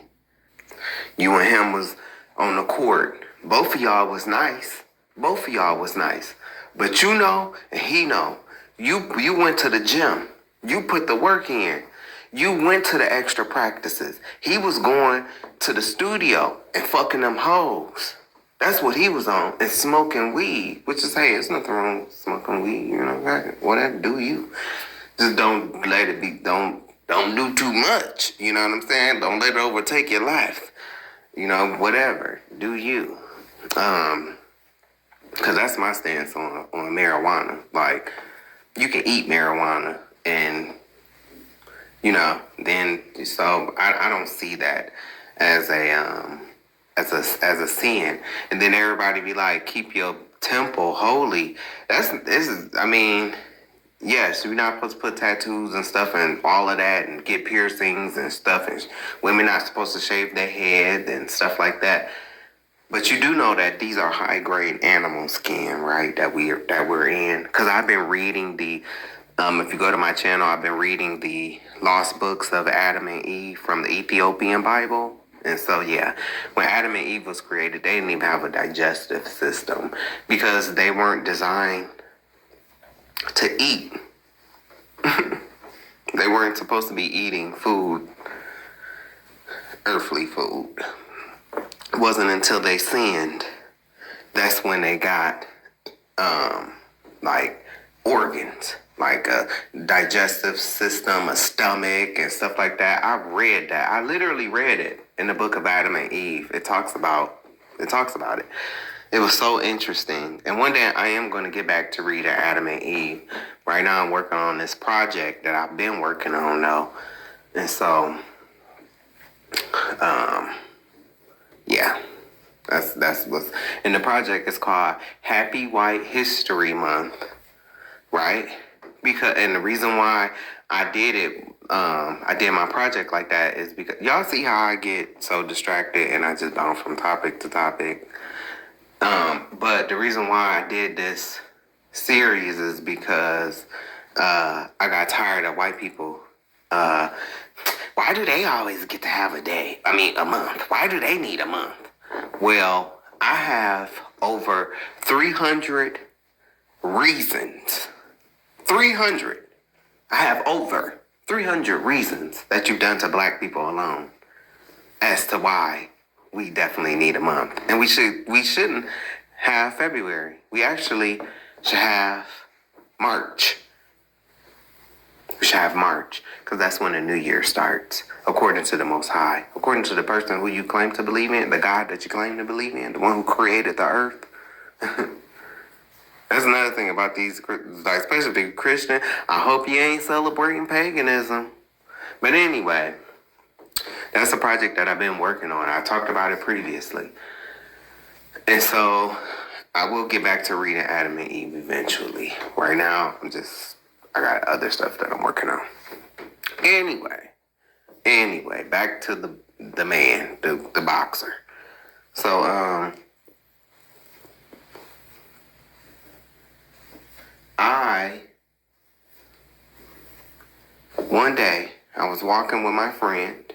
You and him was on the court. Both of y'all was nice. Both of y'all was nice. But you know, and he know, you went to the gym. You put the work in. You went to the extra practices. He was going to the studio and fucking them hoes. That's what he was on. And smoking weed. Which is, hey, there's nothing wrong with smoking weed. Whatever, do you. Just don't let it be, don't do too much. You know what I'm saying? Don't let it overtake your life. Whatever. Do you. Because that's my stance on marijuana. Like, you can eat marijuana and, then, so I don't see that as a sin. And then everybody be like, keep your temple holy. Yes, you're not supposed to put tattoos and stuff and all of that and get piercings and stuff. And women not supposed to shave their head and stuff like that. But you do know that these are high-grade animal skin, right? That we're in. Because I've been reading if you go to my channel, I've been reading the lost books of Adam and Eve from the Ethiopian Bible. And so, yeah, when Adam and Eve was created, they didn't even have a digestive system because they weren't designed to eat. They weren't supposed to be eating food, earthly food. It wasn't until they sinned that's when they got like organs, like a digestive system, a stomach, and stuff like that. I read that. I literally read it in the book of Adam and Eve. It talks about it. It was so interesting. And one day I am going to get back to reading Adam and Eve. Right now I'm working on this project that I've been working on though. And so, yeah, that's what's, and the project is called Happy White History Month, right? And the reason why I did it, I did my project like that is because y'all see how I get so distracted and I just bounce from topic to topic. But the reason why I did this series is because I got tired of white people. Why do they always get to have a month? Why do they need a month? Well, I have over 300 reasons. 300. I have over 300 reasons that you've done to black people alone as to why we definitely need a month. And we shouldn't have February. We actually should have March. We should have March, because that's when the new year starts, according to the Most High, according to the person who you claim to believe in, the God that you claim to believe in, the one who created the earth. That's another thing about these, like, especially if you're Christian. I hope you ain't celebrating paganism. But anyway, that's a project that I've been working on. I talked about it previously. And so I will get back to reading Adam and Eve eventually. Right now, I got other stuff that I'm working on. Anyway, back to the man, the boxer. So, one day, I was walking with my friend,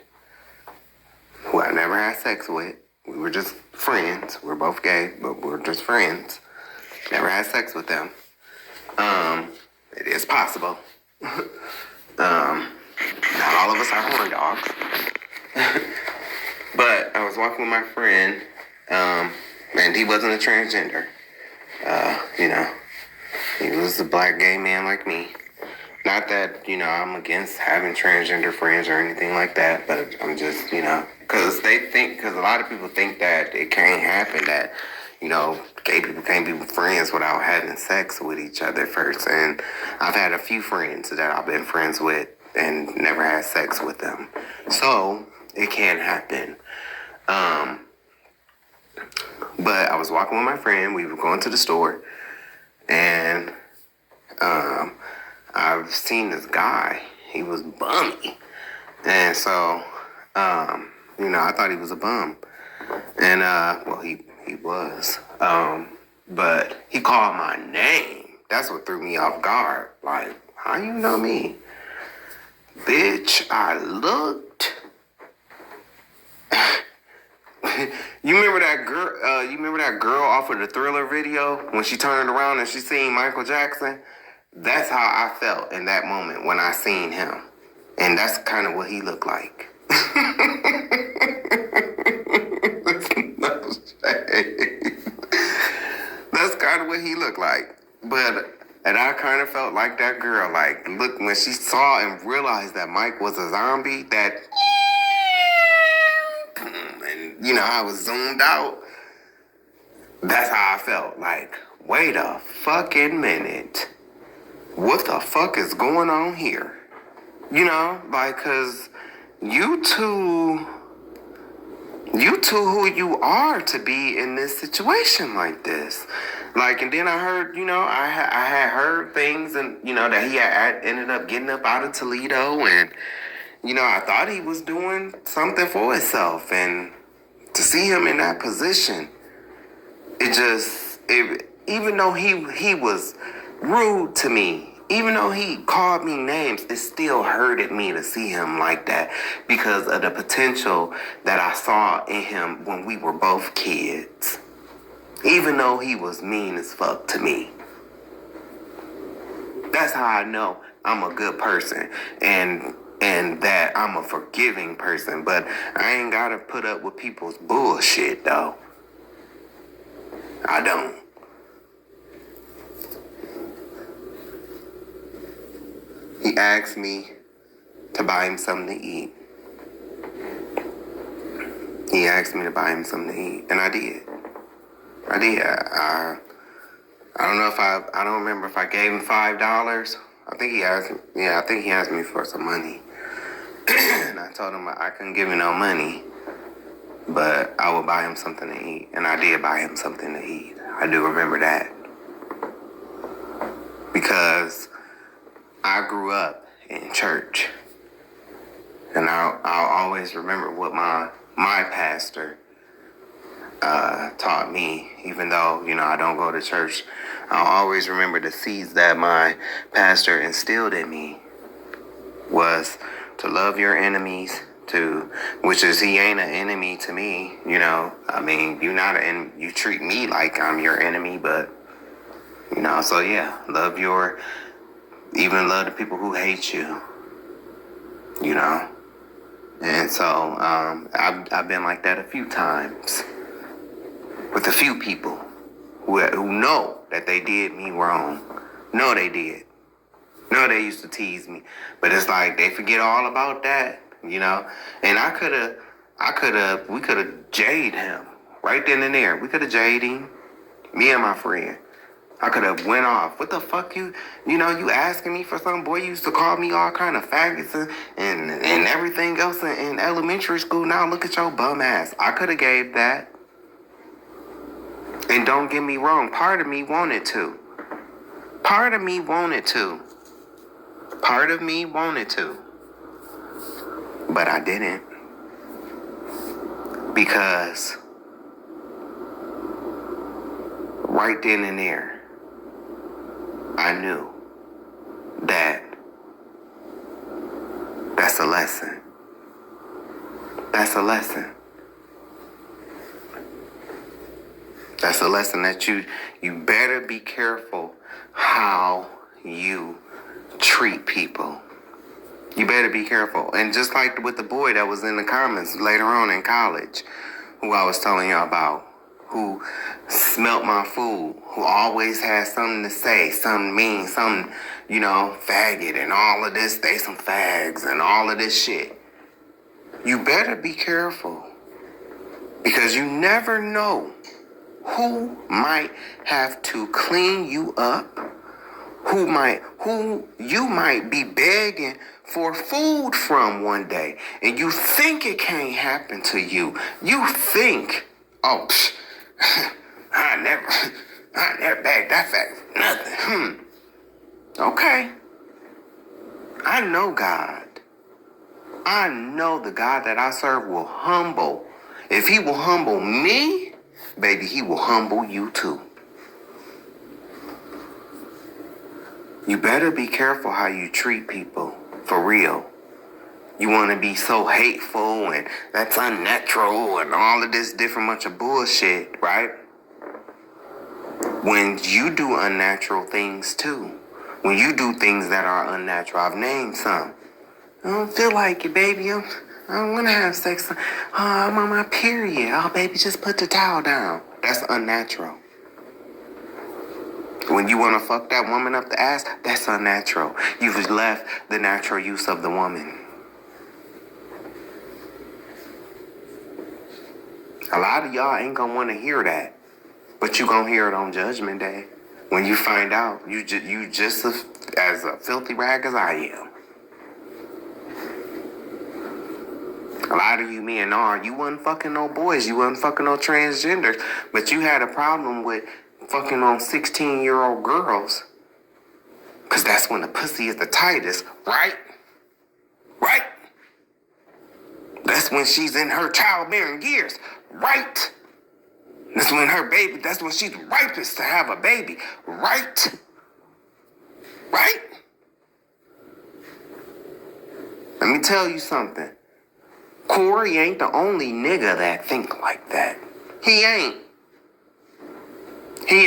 who I never had sex with. We were just friends. We're both gay, but we're just friends. Never had sex with them. It is possible. Not all of us are horn dogs. But I was walking with my friend, and he wasn't a transgender. He was a black gay man like me. Not that, I'm against having transgender friends or anything like that, but I'm just, because a lot of people think that it can't happen, that, gay people can't be friends without having sex with each other first. And I've had a few friends that I've been friends with and never had sex with them. So it can happen. But I was walking with my friend. We were going to the store, and I've seen this guy. He was bummy, and so I thought he was a bum, and well, he was, but he called my name. That's what threw me off guard. Like, how you know me, bitch? I looked. You remember that girl? You remember that girl off of the Thriller video when she turned around and she seen Michael Jackson? That's how I felt in that moment when I seen him, and that's kind of what he looked like. No shade. That's kind of what he looked like, and I kind of felt like that girl. Like, look, when she saw and realized that Mike was a zombie, that. And I was zoomed out. That's how I felt. Like, wait a fucking minute. What the fuck is going on here? Cause you two who you are to be in this situation like this. Like, and then I heard, I had heard things, and, that he had ended up getting up out of Toledo, and, I thought he was doing something for himself, and to see him in that position, even though he was rude to me, even though he called me names, it still hurted me to see him like that because of the potential that I saw in him when we were both kids. Even though he was mean as fuck to me. That's how I know I'm a good person and that I'm a forgiving person, but I ain't gotta put up with people's bullshit though. I don't. He asked me to buy him something to eat. He asked me to buy him something to eat, and I did. I don't know if I don't remember if I gave him $5. I think he asked me for some money. And I told him I couldn't give him no money, but I would buy him something to eat. And I did buy him something to eat. I do remember that. Because I grew up in church. And I'll always remember what my pastor taught me, even though, I don't go to church. I'll always remember the seeds that my pastor instilled in me was to love your enemies, which is he ain't an enemy to me, I mean, you treat me like I'm your enemy, but, so yeah, love the people who hate you, and so, I've been like that a few times with a few people who know that they did me wrong. No, they did. No, they used to tease me, but it's like they forget all about that, and we could have jaded him right then and there. We could have jaded him, me and my friend. I could have went off. What the fuck you asking me for something? Boy, you used to call me all kind of faggots and everything else in elementary school. Now look at your bum ass. I could have gave that. And don't get me wrong, part of me wanted to. Part of me wanted to. But I didn't. Because right then and there, I knew that that's a lesson. That's a lesson. That's a lesson that you better be careful how you treat people. You better be careful. And just like with the boy that was in the comments later on in college, who I was telling you about, who smelt my food, who always has something to say, something mean, something, faggot and all of this, they some fags and all of this shit. You better be careful, because you never know who might have to clean you up, who you might be begging for food from one day, and you think it can't happen to you. You think, I never begged that fact for nothing. Okay. I know God. I know the God that I serve will humble. If he will humble me, baby, he will humble you too. You better be careful how you treat people, for real. You want to be so hateful and that's unnatural and all of this different bunch of bullshit, right? When you do unnatural things too, when you do things that are unnatural, I've named some. I don't feel like it, baby. I don't want to have sex. I'm on my period. Oh, baby, just put the towel down. That's unnatural. When you want to fuck that woman up the ass, that's unnatural. You've left the natural use of the woman. A lot of y'all ain't gonna want to hear that, but you gonna hear it on Judgment Day. When you find out, you just as a filthy rag as I am. A lot of you men are. You wasn't fucking no boys. You wasn't fucking no transgenders. But you had a problem with fucking on 16-year-old girls. Because that's when the pussy is the tightest, right? Right? That's when she's in her childbearing years, right? That's when she's ripest to have a baby, right? Right? Let me tell you something. Corey ain't the only nigga that think like that. He ain't. He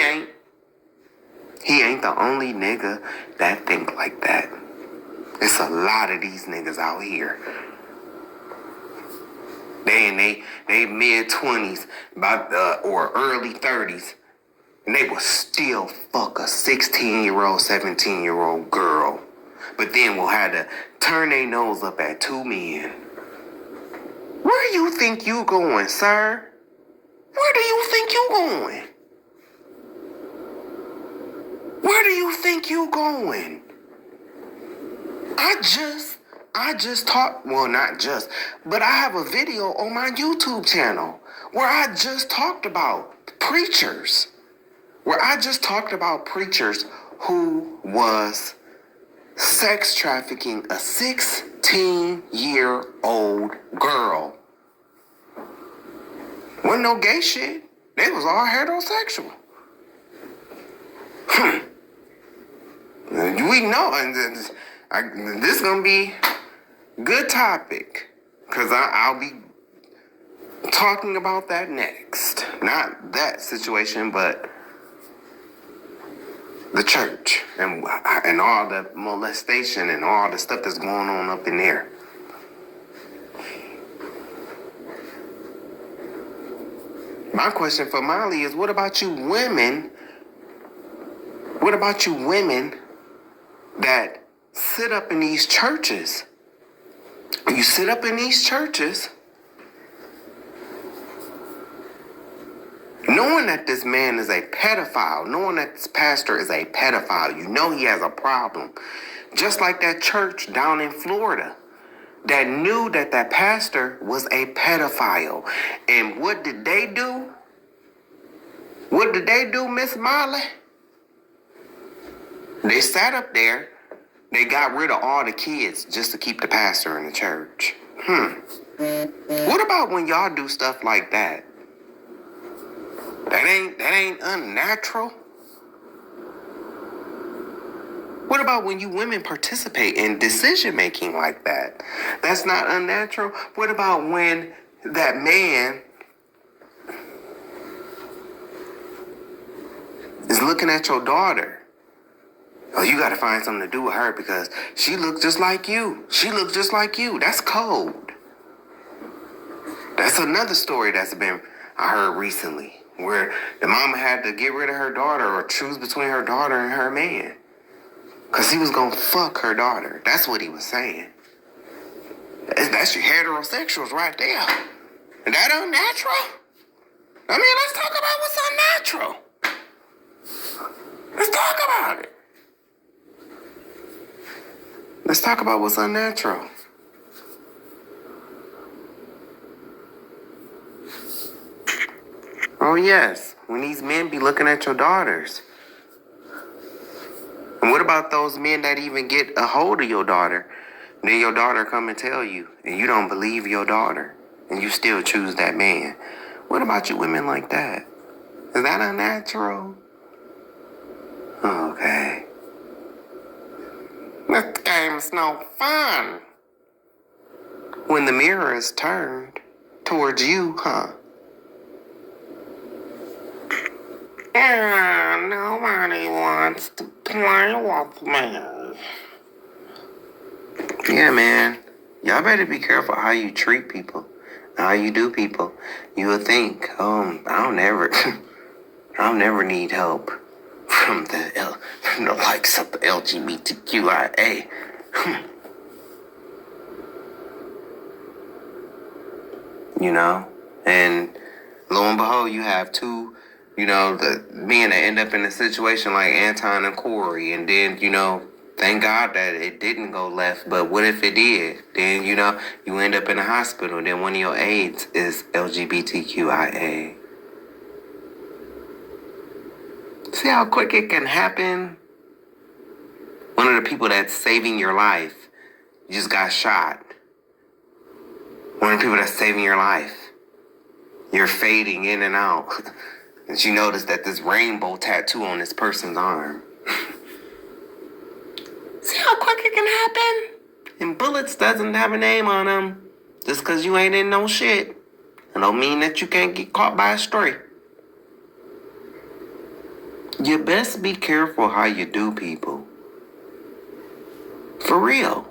ain't the only nigga that think like that. It's a lot of these niggas out here. They in they mid-20s, or early 30s, and they will still fuck a 16-year-old, 17-year-old girl. But then will have to turn their nose up at two men. Where you think you going, sir? Where do you think you going? Where do you think you going? I just talked, well, not just, but I have a video on my YouTube channel where I just talked about preachers. Who was sex trafficking a 16-year-old girl. Wasn't no gay shit. They was all heterosexual. We know, and this is gonna be good topic, because I'll be talking about that next. Not that situation, but the church and all the molestation and all the stuff that's going on up in there. My question for Molly is, what about you women? What about you women that sit up in these churches? You sit up in these churches knowing that this man is a pedophile, knowing that this pastor is a pedophile. You know he has a problem. Just like that church down in Florida that knew that that pastor was a pedophile. And what did they do? What did they do, Miss Molly? They sat up there. They got rid of all the kids just to keep the pastor in the church. What about when y'all do stuff like that? That ain't unnatural. What about when you women participate in decision making like that? That's not unnatural. What about when that man is looking at your daughter? Oh, you gotta find something to do with her because she looks just like you. She looks just like you. That's cold. That's another story I heard recently. where the mama had to get rid of her daughter or choose between her daughter and her man. Because he was going to fuck her daughter. That's what he was saying. That's your heterosexuals right there. And that unnatural? I mean, let's talk about what's unnatural. Let's talk about it. Let's talk about what's unnatural. Oh, yes. When these men be looking at your daughters. And what about those men that even get a hold of your daughter? And then your daughter come and tell you, and you don't believe your daughter, and you still choose that man. What about you women like that? Is that unnatural? Okay. This game's no fun. When the mirror is turned towards you, huh? Yeah, nobody wants to play with me. Yeah, man. Y'all better be careful how you treat people, how you do people. You would think, I'll never need help from the likes of the LGBTQIA. You know, and lo and behold, you have two. The men that end up in a situation like Anton and Corey, and then, thank God that it didn't go left, but what if it did? Then, you end up in a hospital, then one of your aides is LGBTQIA. See how quick it can happen? One of the people that's saving your life just got shot. One of the people that's saving your life. You're fading in and out. And you notice that this rainbow tattoo on this person's arm. See how quick it can happen? And bullets doesn't have a name on them. Just because you ain't in no shit. It don't mean that you can't get caught by a stray. You best be careful how you do people. For real.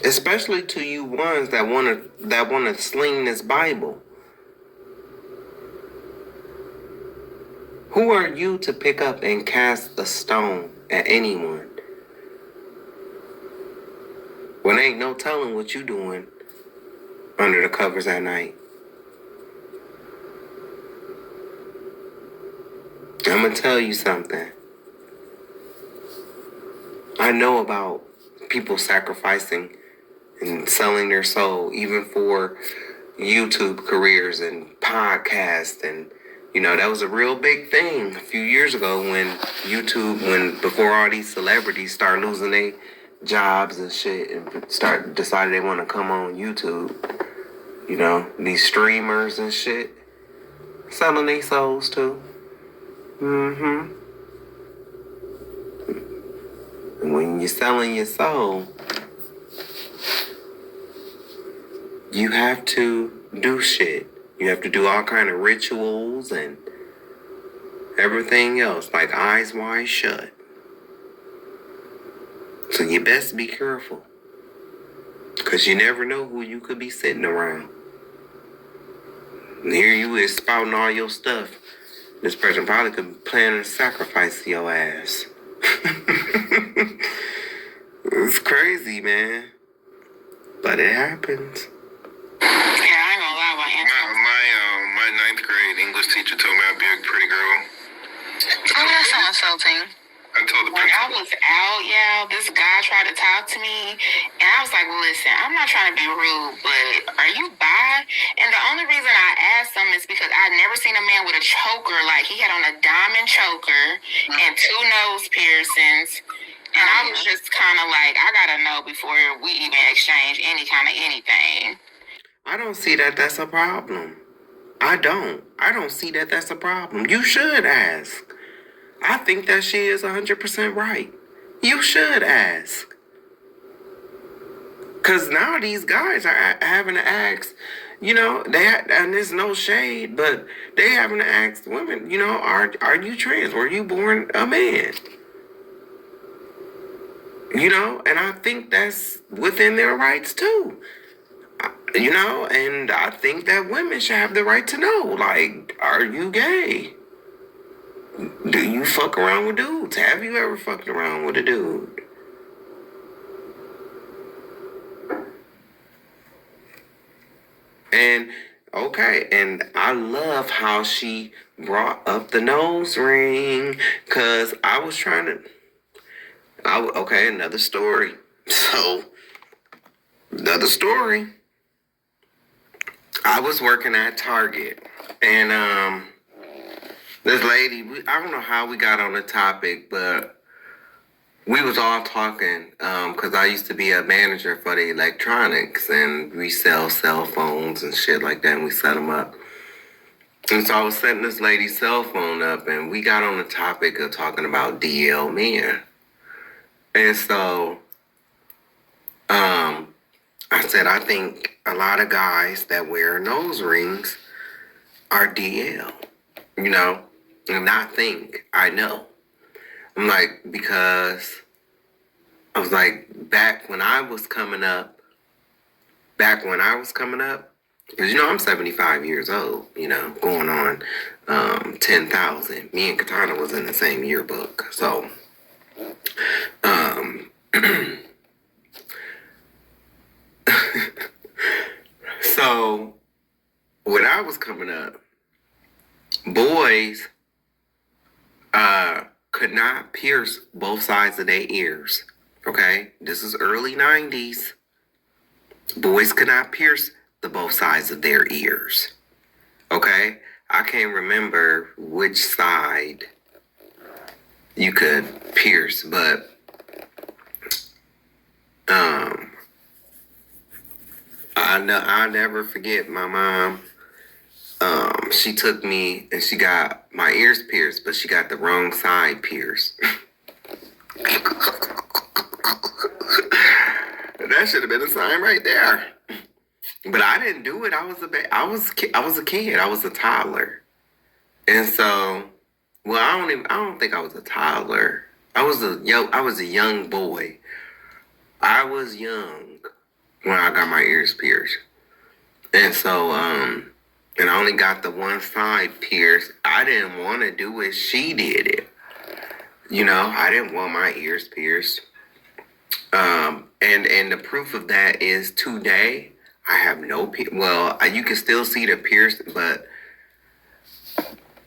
Especially to you ones that wanna sling this Bible. Who are you to pick up and cast a stone at anyone? When ain't no telling what you doing under the covers at night. I'm gonna tell you something. I know about people sacrificing and selling their soul, even for YouTube careers and podcasts. And, that was a real big thing a few years ago when before all these celebrities start losing their jobs and shit and decided they want to come on YouTube. These streamers and shit, selling their souls too. And when you're selling your soul, you have to do shit. You have to do all kind of rituals and everything else, like eyes wide shut. So you best be careful. Because you never know who you could be sitting around. And here you is spouting all your stuff. This person probably could plan a sacrifice to your ass. It's crazy, man. But it happens. Yeah, I ain't gonna lie about Anton. My ninth grade English teacher told me I'd be a pretty girl. Oh, that's so insulting. I told the When I principal. was out, this guy tried to talk to me, and I was like, listen, I'm not trying to be rude, but are you bi? And the only reason I asked him is because I'd never seen a man with a choker. Like, he had on a diamond choker and 2 nose piercings. And I was just kind of like, I gotta know before we even exchange any kind of anything. I don't see that that's a problem. I don't see that that's a problem. You should ask. I think that she is 100% right. You should ask. Because now these guys are having to ask, and there's no shade, but they having to ask women, are you trans? Were you born a man? And I think that's within their rights too. You know, and I think that women should have the right to know, like, are you gay? Do you fuck around with dudes? Have you ever fucked around with a dude? And okay, and I love how she brought up the nose ring, cause I was trying to. Okay, another story. So another story. I was working at Target, and this lady. I don't know how we got on the topic, but we was all talking because I used to be a manager for the electronics, and we sell cell phones and shit like that, and we set them up. And so I was setting this lady's cell phone up, and we got on the topic of talking about DL men. And so I said, I think a lot of guys that wear nose rings are DL, you know, and not think, I know. I'm like, because I was like, back when I was coming up, because, you know, I'm 75 years old, you know, going on 10,000. Me and Katana was in the same yearbook. So, so when I was coming up, boys could not pierce both sides of their ears. Okay? This is early 90s. Boys could not pierce the both sides of their ears. Okay? I can't remember which side you could pierce, but I'll never forget my mom. She took me and she got my ears pierced, but she got the wrong side pierced. That should have been a sign right there. But I didn't do it. I was a kid. I was a toddler, and so, well, I don't think I was a toddler. I was a young boy. I was young when I got my ears pierced, and so, and I only got the one side pierced. I didn't want to do it. She did it. You know, I didn't want my ears pierced. And the proof of that is today, I have no well, you can still see the pierce, but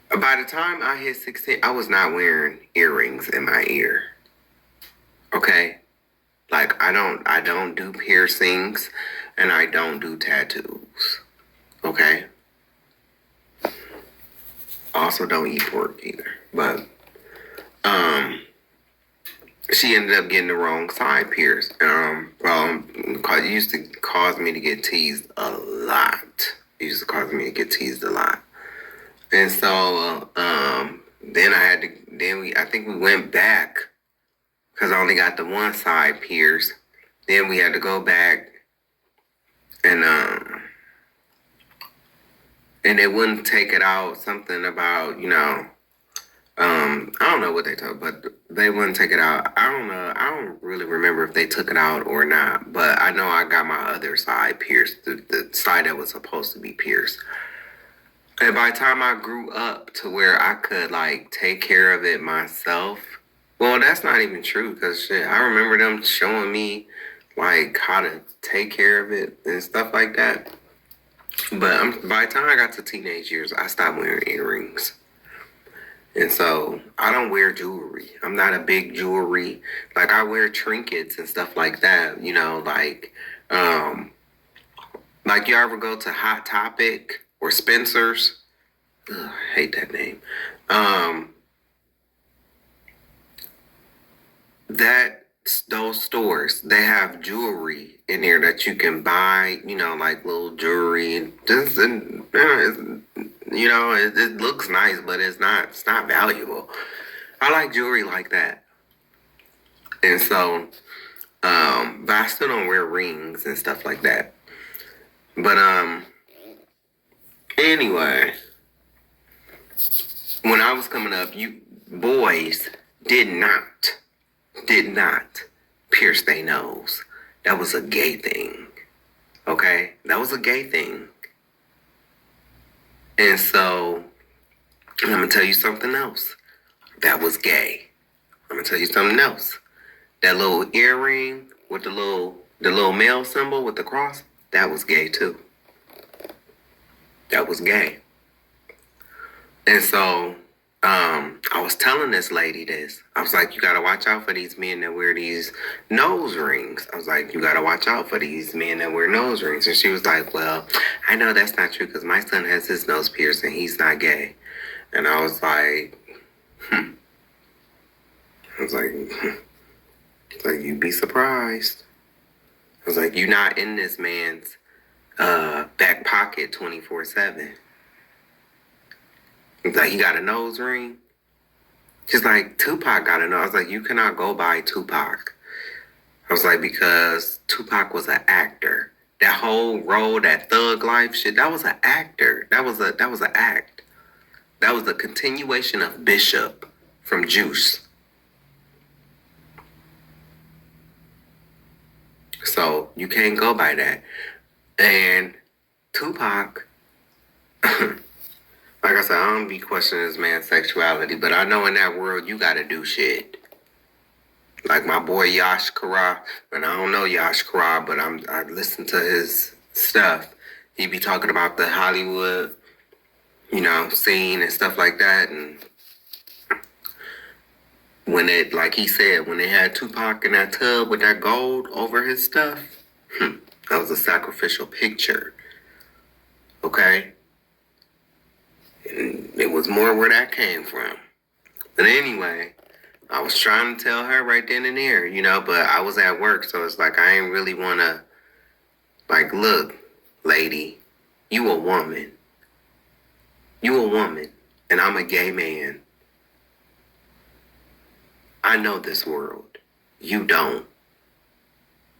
by the time I hit 16, I was not wearing earrings in my ear. Okay? Like, I don't do piercings, and I don't do tattoos. Okay? Also don't eat pork either. But, she ended up getting the wrong side pierced. It used to cause me to get teased a lot. And so, then I think we went back because I only got the one side pierced. Then we had to go back and they wouldn't take it out. Something about, you know, I don't know what they told, but they wouldn't take it out. I don't know. I don't really remember if they took it out or not, but I know I got my other side pierced, the side that was supposed to be pierced. And by the time I grew up to where I could, like, take care of it myself, well, that's not even true, because shit, I remember them showing me, like, how to take care of it and stuff like that. But by the time I got to teenage years, I stopped wearing earrings. And so I don't wear jewelry. I'm not a big jewelry. Like, I wear trinkets and stuff like that, you know, like you ever go to Hot Topic or Spencer's? Ugh, I hate that name. Those stores, they have jewelry in there that you can buy, you know, like little jewelry, and just, and you know, it looks nice, but it's not valuable. I like jewelry like that. And so, but I still don't wear rings and stuff like that. But anyway, when I was coming up, you boys did not pierce their nose. That was a gay thing. Okay? That was a gay thing. And so, I'm going to tell you something else. That was gay. I'm going to tell you something else. That little earring with the little male symbol with the cross, that was gay too. That was gay. And so, I was telling this lady this. I was like, you gotta watch out for these men that wear these nose rings. I was like, you gotta watch out for these men that wear nose rings. And she was like, well, I know that's not true because my son has his nose pierced and he's not gay. And I was like, I was like, It's like, you'd be surprised. I was like, you're not in this man's back pocket 24/7. He's like, he got a nose ring. She's like, Tupac got a nose. I was like, you cannot go by Tupac. I was like, because Tupac was an actor. That whole role, that thug life shit, that was an actor. That was an act. That was a continuation of Bishop from Juice. So you can't go by that. And Tupac, like I said, I don't be questioning this man's sexuality, but I know in that world you gotta do shit. Like my boy Yash Kara, and I don't know Yash Kara, but I listen to his stuff. He be talking about the Hollywood, scene and stuff like that. And when it, like he said, when they had Tupac in that tub with that gold over his stuff, that was a sacrificial picture. Okay? And it was more where that came from. But anyway, I was trying to tell her right then and there, but I was at work, so it's like I ain't really want to, like, look, lady, you a woman. You a woman, and I'm a gay man. I know this world. You don't.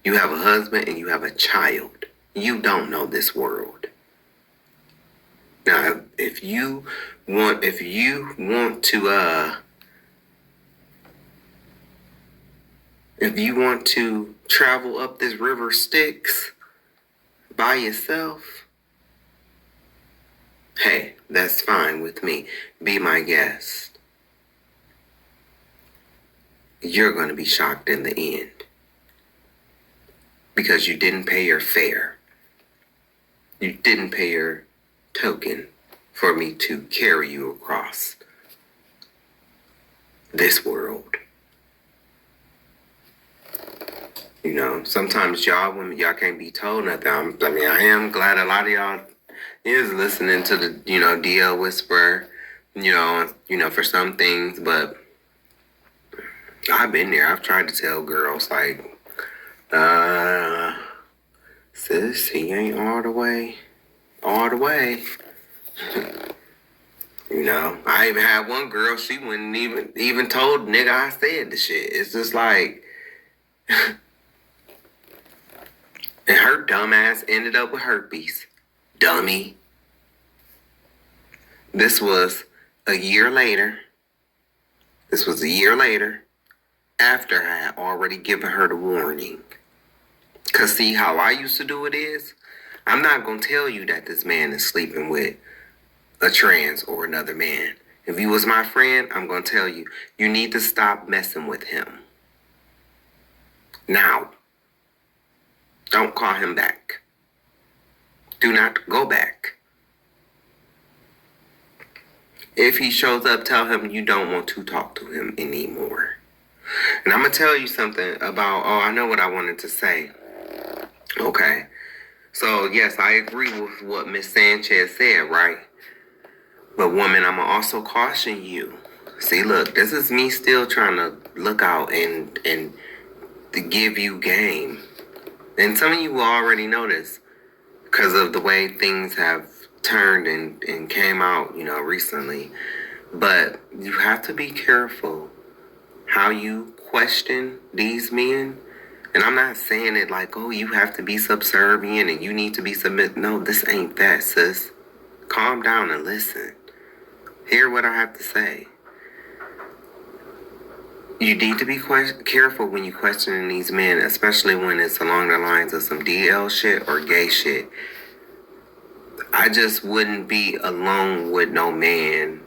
You have a husband and you have a child. You don't know this world. Now, if you want to travel up this river Styx by yourself, hey, that's fine with me. Be my guest. You're going to be shocked in the end because you didn't pay your fare. You didn't pay your token for me to carry you across this world. Sometimes y'all women, y'all can't be told nothing. I am glad a lot of y'all is listening to the, DL Whisperer, for some things, but I've been there. I've tried to tell girls, like, sis, he ain't all the way. I even had one girl, she wouldn't even told nigga I said the shit. It's just like, and her dumb ass ended up with herpes. Dummy. This was a year later. After I had already given her the warning. Because see, how I used to do it is, I'm not going to tell you that this man is sleeping with a trans or another man. If you was my friend, I'm going to tell you, you need to stop messing with him. Now, don't call him back. Do not go back. If he shows up, tell him you don't want to talk to him anymore. And I'm going to tell you something about, I know what I wanted to say. Okay. So, yes, I agree with what Miss Sanchez said, right? But, woman, I'm going to also caution you. See, look, this is me still trying to look out and to give you game. And some of you will already know this because of the way things have turned and came out, recently. But you have to be careful how you question these men. And I'm not saying it like, you have to be subservient and you need to be submit. No, this ain't that, sis. Calm down and listen. Hear what I have to say. You need to be careful when you questioning these men, especially when it's along the lines of some DL shit or gay shit. I just wouldn't be alone with no man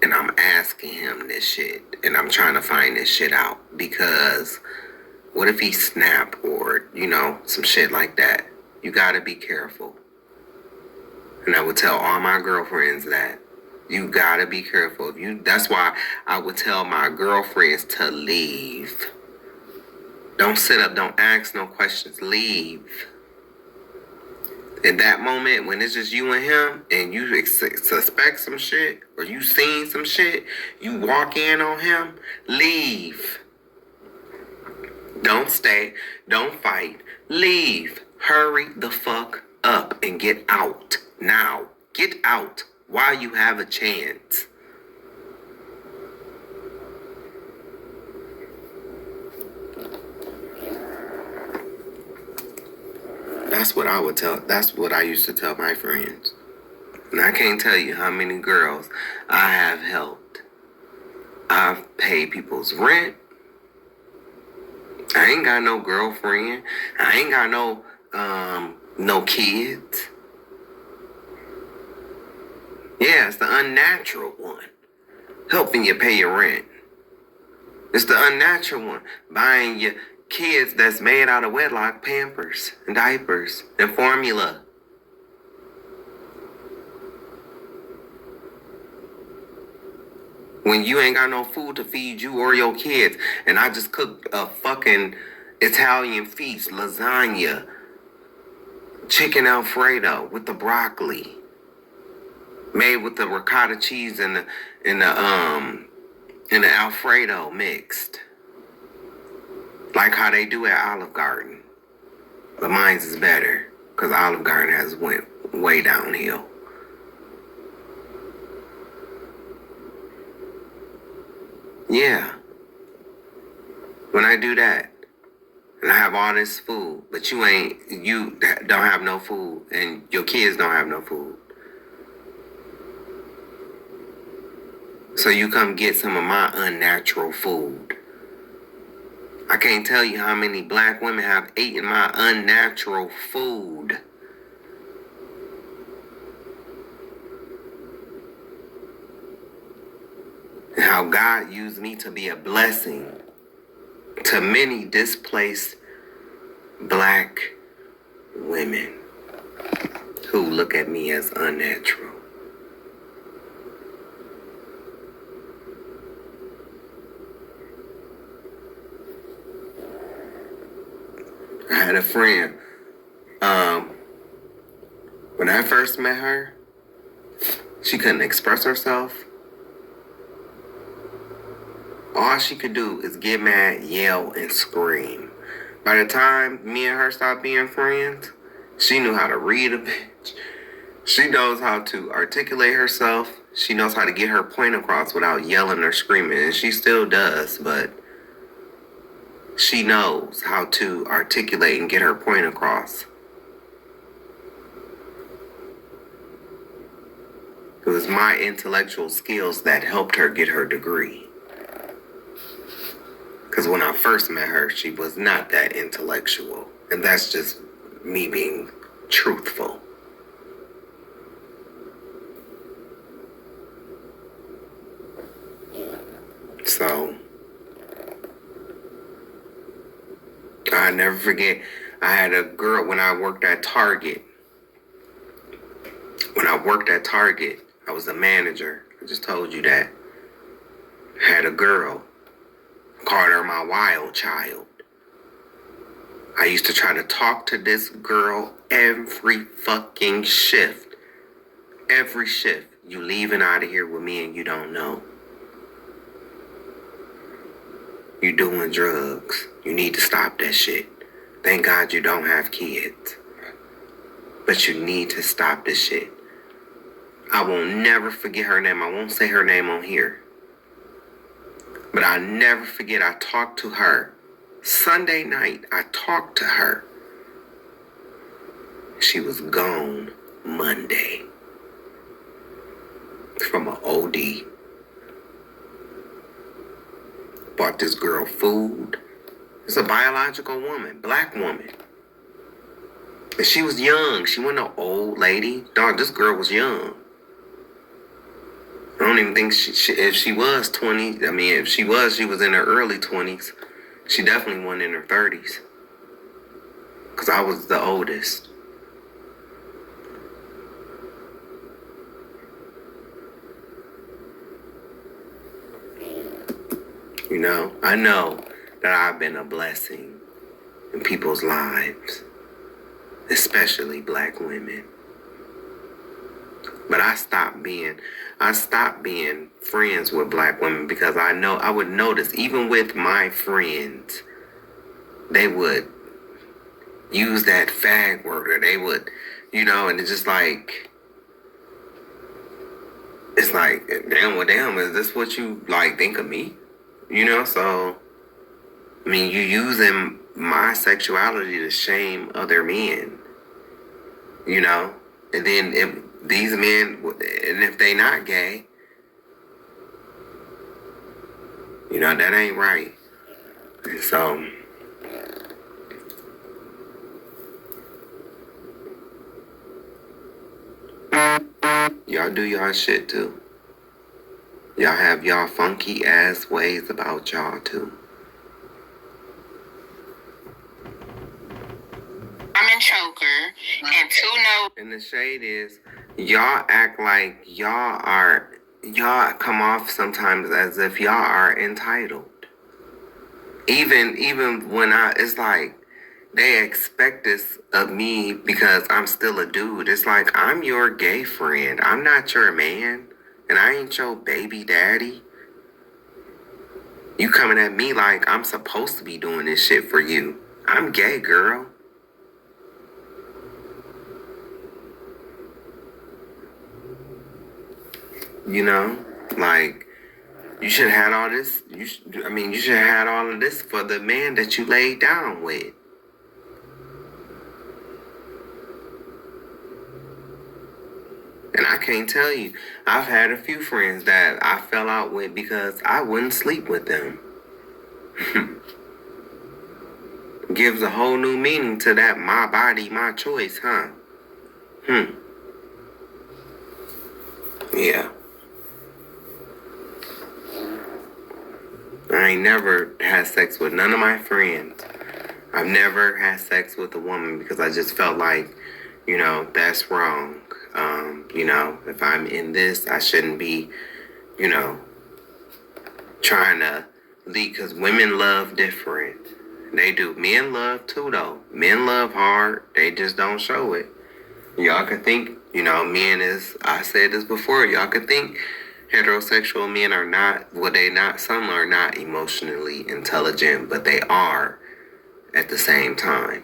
and I'm asking him this shit and I'm trying to find this shit out, because what if he snap or, some shit like that? You gotta be careful. And I would tell all my girlfriends that. You gotta be careful. That's why I would tell my girlfriends to leave. Don't sit up, don't ask no questions, leave. In that moment, when it's just you and him, and you suspect some shit, or you seen some shit, you walk in on him, leave. Don't stay, don't fight, leave. Hurry the fuck up and get out now. Get out while you have a chance. That's what I would tell. That's what I used to tell my friends. And I can't tell you how many girls I have helped. I've paid people's rent. I ain't got no girlfriend. I ain't got no kids. Yeah, it's the unnatural one. Helping you pay your rent. It's the unnatural one. Buying your kids that's made out of wedlock Pampers and diapers and formula. When you ain't got no food to feed you or your kids, and I just cooked a fucking Italian feast, lasagna, chicken Alfredo with the broccoli, made with the ricotta cheese and the Alfredo mixed, like how they do at Olive Garden. But mine's is better because Olive Garden has went way downhill. Yeah. When I do that, and I have all this food, but you don't have no food, and your kids don't have no food. So you come get some of my unnatural food. I can't tell you how many black women have eaten my unnatural food. And how God used me to be a blessing to many displaced black women who look at me as unnatural. I had a friend, when I first met her, she couldn't express herself. All she could do is get mad, yell, and scream. By the time me and her stopped being friends, she knew how to read a bitch. She knows how to articulate herself. She knows how to get her point across without yelling or screaming. And she still does, but she knows how to articulate and get her point across. It was my intellectual skills that helped her get her degree. Because when I first met her, she was not that intellectual. And that's just me being truthful. So, I never forget, I had a girl when I worked at Target. When I worked at Target, I was a manager. I just told you that. I had a girl. Called her my wild child. I used to try to talk to this girl every fucking shift. Every shift. You leaving out of here with me and you don't know. You doing drugs. You need to stop that shit. Thank God you don't have kids. But you need to stop this shit. I will never forget her name. I won't say her name on here. But I'll never forget, I talked to her. Sunday night, I talked to her. She was gone Monday from an OD. bought this girl food. It's a biological woman, black woman. And she was young. She wasn't an old lady. Dog, this girl was young. I don't even think if she was 20, I mean, if she was in her early 20s. She definitely wasn't in her 30s. Because I was the oldest. You know, I know that I've been a blessing in people's lives, especially black women. But I stopped being friends with black women because I would notice, even with my friends, they would use that fag word, or they would, you know, and it's just like, it's like, damn, is this what you, like, think of me? You know, so, I mean, you using my sexuality to shame other men, you know? And then if these men, and if they not gay, you know, that ain't right. And so, y'all do y'all shit too. Y'all have y'all funky ass ways about y'all too. I'm in choker and 2 no. And the shade is, y'all act like y'all come off sometimes as if y'all are entitled. Even when it's like, they expect this of me because I'm still a dude. It's like, I'm your gay friend. I'm not your man. And I ain't your baby daddy. You coming at me like I'm supposed to be doing this shit for you. I'm gay, girl. You know? Like, you should have had all this. You should have had all of this for the man that you laid down with. And I can't tell you, I've had a few friends that I fell out with because I wouldn't sleep with them. Gives a whole new meaning to that my body, my choice, huh? Yeah. I ain't never had sex with none of my friends. I've never had sex with a woman because I just felt like, you know, that's wrong. You know, if I'm in this, I shouldn't be, you know, trying to lead, because women love different. They do. Men love too, though. Men love hard. They just don't show it. Y'all could think, you know, I said this before, y'all could think heterosexual men are not, some are not emotionally intelligent, but they are at the same time.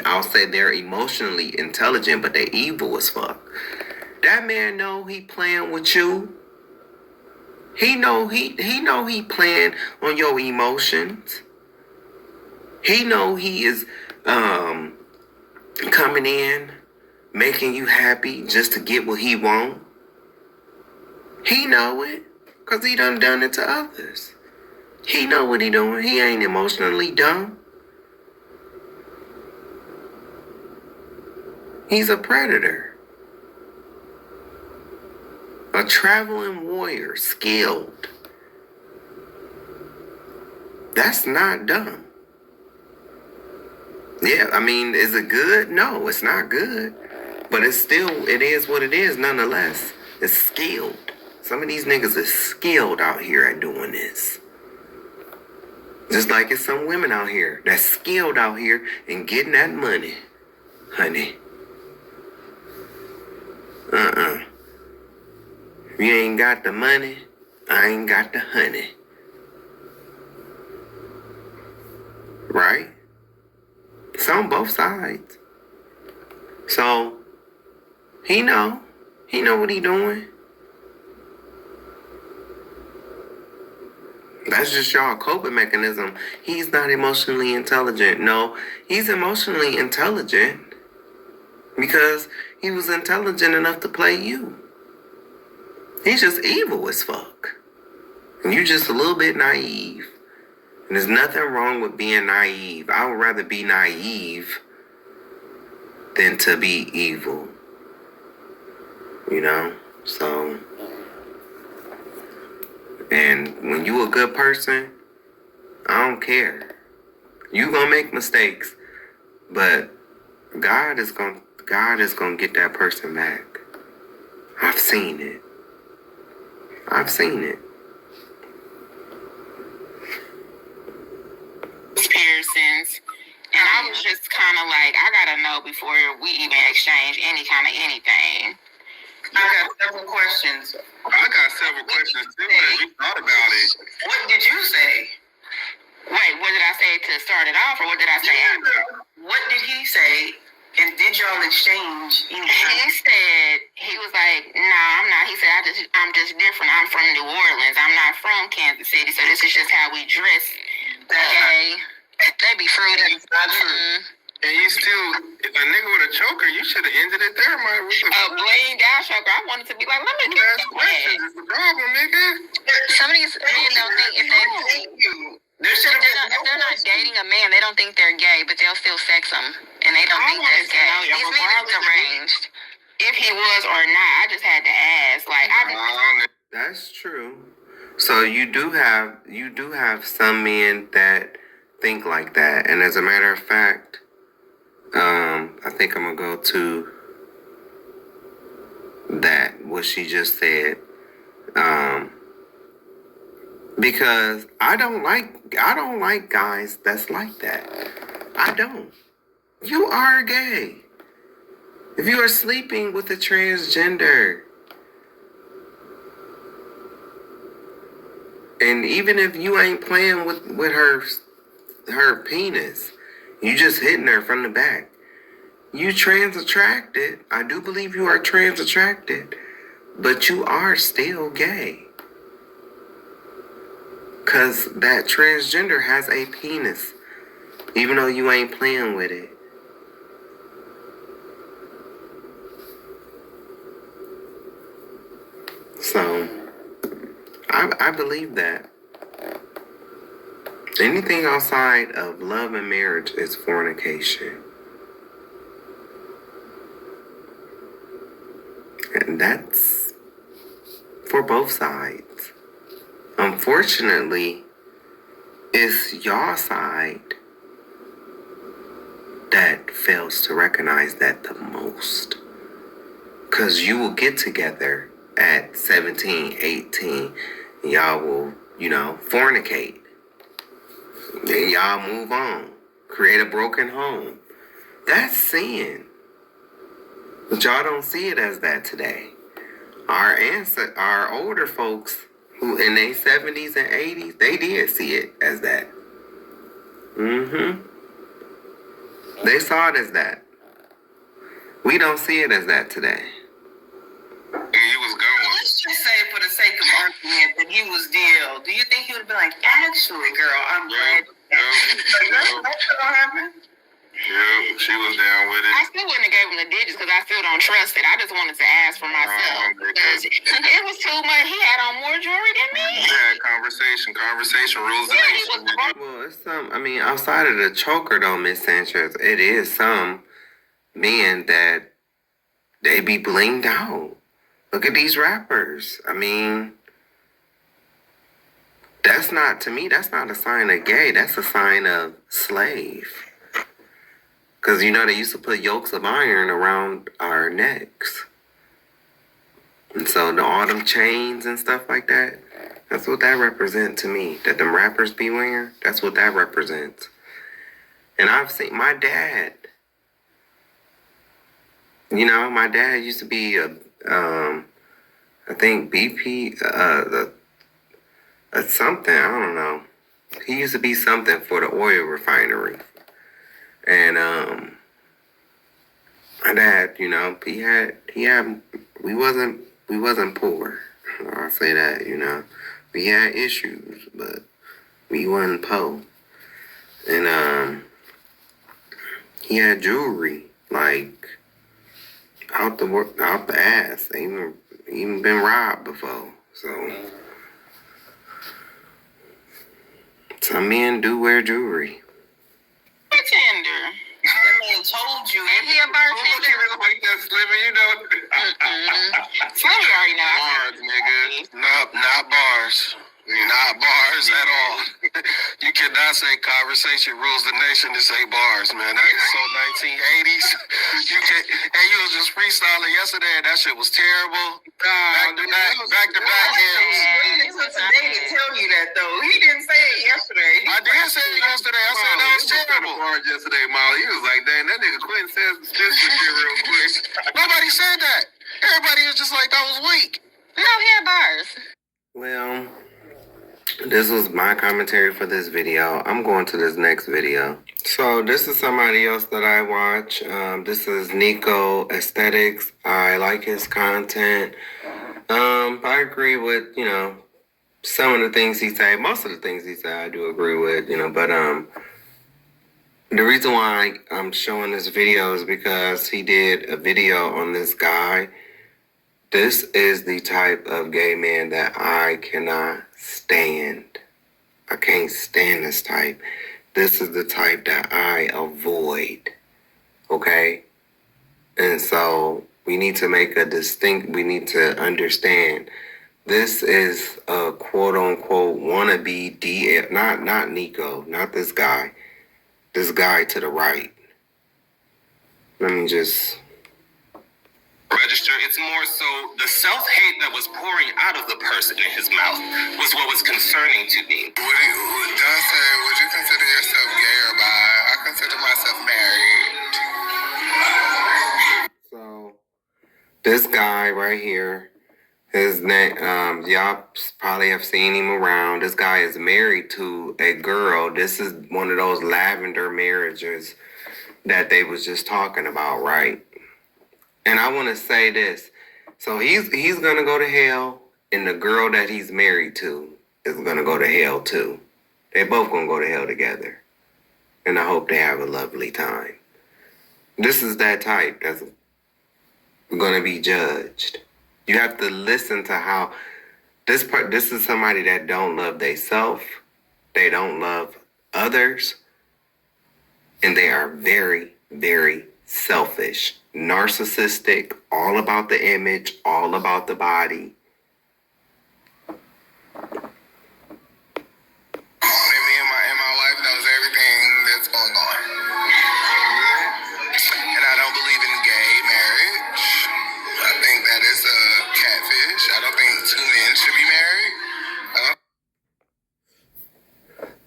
I'll say they're emotionally intelligent, but they evil as fuck. That man know he playing with you. He know he playing on your emotions. He know he is coming in, making you happy just to get what he want. He know it, cause he done it to others. He know what he doing. He ain't emotionally dumb. He's a predator. A traveling warrior, skilled. That's not dumb. Yeah, I mean, is it good? No, it's not good. But it is what it is nonetheless. It's skilled. Some of these niggas is skilled out here at doing this. Just like it's some women out here that's skilled out here in getting that money, honey. If you ain't got the money, I ain't got the honey. Right? It's on both sides. So, he know what he doing. That's just y'all coping mechanism. He's not emotionally intelligent. No, he's emotionally intelligent because he was intelligent enough to play you. He's just evil as fuck. And you just a little bit naive. And there's nothing wrong with being naive. I would rather be naive than to be evil. You know? So, and when you a good person, I don't care. You gonna make mistakes, but God is gonna get that person back. I've seen it. Piercings. And I was just kind of like, I gotta know before we even exchange any kind of anything. I got several questions. I got several questions too. As you thought about it. What did you say? Wait, what did I say to start it off, or what did I say after? What did he say? And did y'all exchange? He said, he was like, no, I'm not. He said, I'm just different. I'm from New Orleans. I'm not from Kansas City, so this is just how we dress. Okay. They be fruity. It's not true. And you still, if a nigga with a choker, you should have ended it there, man. A blinged out choker. I wanted to be like, let me get Last that. question is the problem, nigga. Some of these men don't think if they're not dating a man, they don't think they're gay, but they'll still sex them, and they don't think that's gay. These men are deranged. If he was or not, I just had to ask. Like, That's true. So you do have some men that think like that, and as a matter of fact, I think I'm gonna go to that what she just said, because I don't like guys that's like that. I don't. You are gay if you are sleeping with a transgender. And even if you ain't playing with her penis, you just hitting her from the back. You trans attracted. I do believe you are trans attracted, but you are still gay. Cause that transgender has a penis, even though you ain't playing with it. So I believe that. Anything outside of love and marriage is fornication. And that's for both sides. Unfortunately, it's your side that fails to recognize that the most. Because you will get together at 17, 18, and y'all will, fornicate. Then y'all move on. Create a broken home. That's sin. But y'all don't see it as that today. Our older folks who in their 70s and 80s, they did see it as that. They saw it as that. We don't see it as that today. And he was going. Let's just say, for the sake of argument, that he was DL. Do you think he would have been like, actually, girl, I'm glad. That's what happened. Yeah, she was down with it. I still wouldn't have gave him the digits because I still don't trust it. I just wanted to ask for myself because it was too much. He had on more jewelry than me. We had conversation rules the nation. Well, it's outside of the choker though, Miss Sanchez, it is some men that they be blinged out. Look at these rappers. That's not a sign of gay. That's a sign of slave. Because, they used to put yokes of iron around our necks. And so all them chains and stuff like that, that's what that represents to me. That them rappers be wearing, that's what that represents. And I've seen my dad. My dad used to be I think BP, something, I don't know. He used to be something for the oil refinery. And my dad, we wasn't poor. I'll say that, we had issues, but we wasn't poor. And he had jewelry like out the ass. Even been robbed before. Some men do wear jewelry. Bartender. That man told you. Is he a bartender? Like that, Slimmy, you know. Slimmy already know. Bars, nigga. Not bars. Not bars at all. You cannot say conversation rules the nation to say bars, man. That's so 1980s. You can, and you was just freestyling yesterday, and that shit was terrible. Back to back hymns. Waiting until today to tell you that, though. He didn't say it yesterday. I did say it yesterday. I said that was terrible. Bars yesterday, Molly. He was like, dang, that nigga Quentin says this shit real quick. Nobody said that. Everybody was just like, that was weak. No, he had bars. Well, this was my commentary for this video. I'm going to this next video. So this is somebody else that I watch. This is Nico Aesthetics. I like his content. I agree with, some of the things he say. Most of the things he say I do agree with, but the reason why I'm showing this video is because he did a video on this guy. This is the type of gay man that I cannot stand. I can't stand this type. This is the type that I avoid. Okay? And so we need to make we need to understand this is a quote unquote wannabe DL, not Nico, not this guy. This guy to the right. Let me just register. It's more so the self-hate that was pouring out of the person in his mouth was what was concerning to me. John said, would you consider yourself gay or bi? I consider myself married. So this guy right here, his name, y'all probably have seen him around. This guy is married to a girl. This is one of those lavender marriages that they was just talking about, right? And I want to say this. So he's going to go to hell, and the girl that he's married to is going to go to hell too. They both going to go to hell together. And I hope they have a lovely time. This is that type that's going to be judged. You have to listen to how this is somebody that don't love theyself. They don't love others. And they are very, very selfish, narcissistic, all about the image, all about the body. Me in my life knows everything that's going on. And I don't believe in gay marriage. I think that is a catfish. I don't think two men should be married.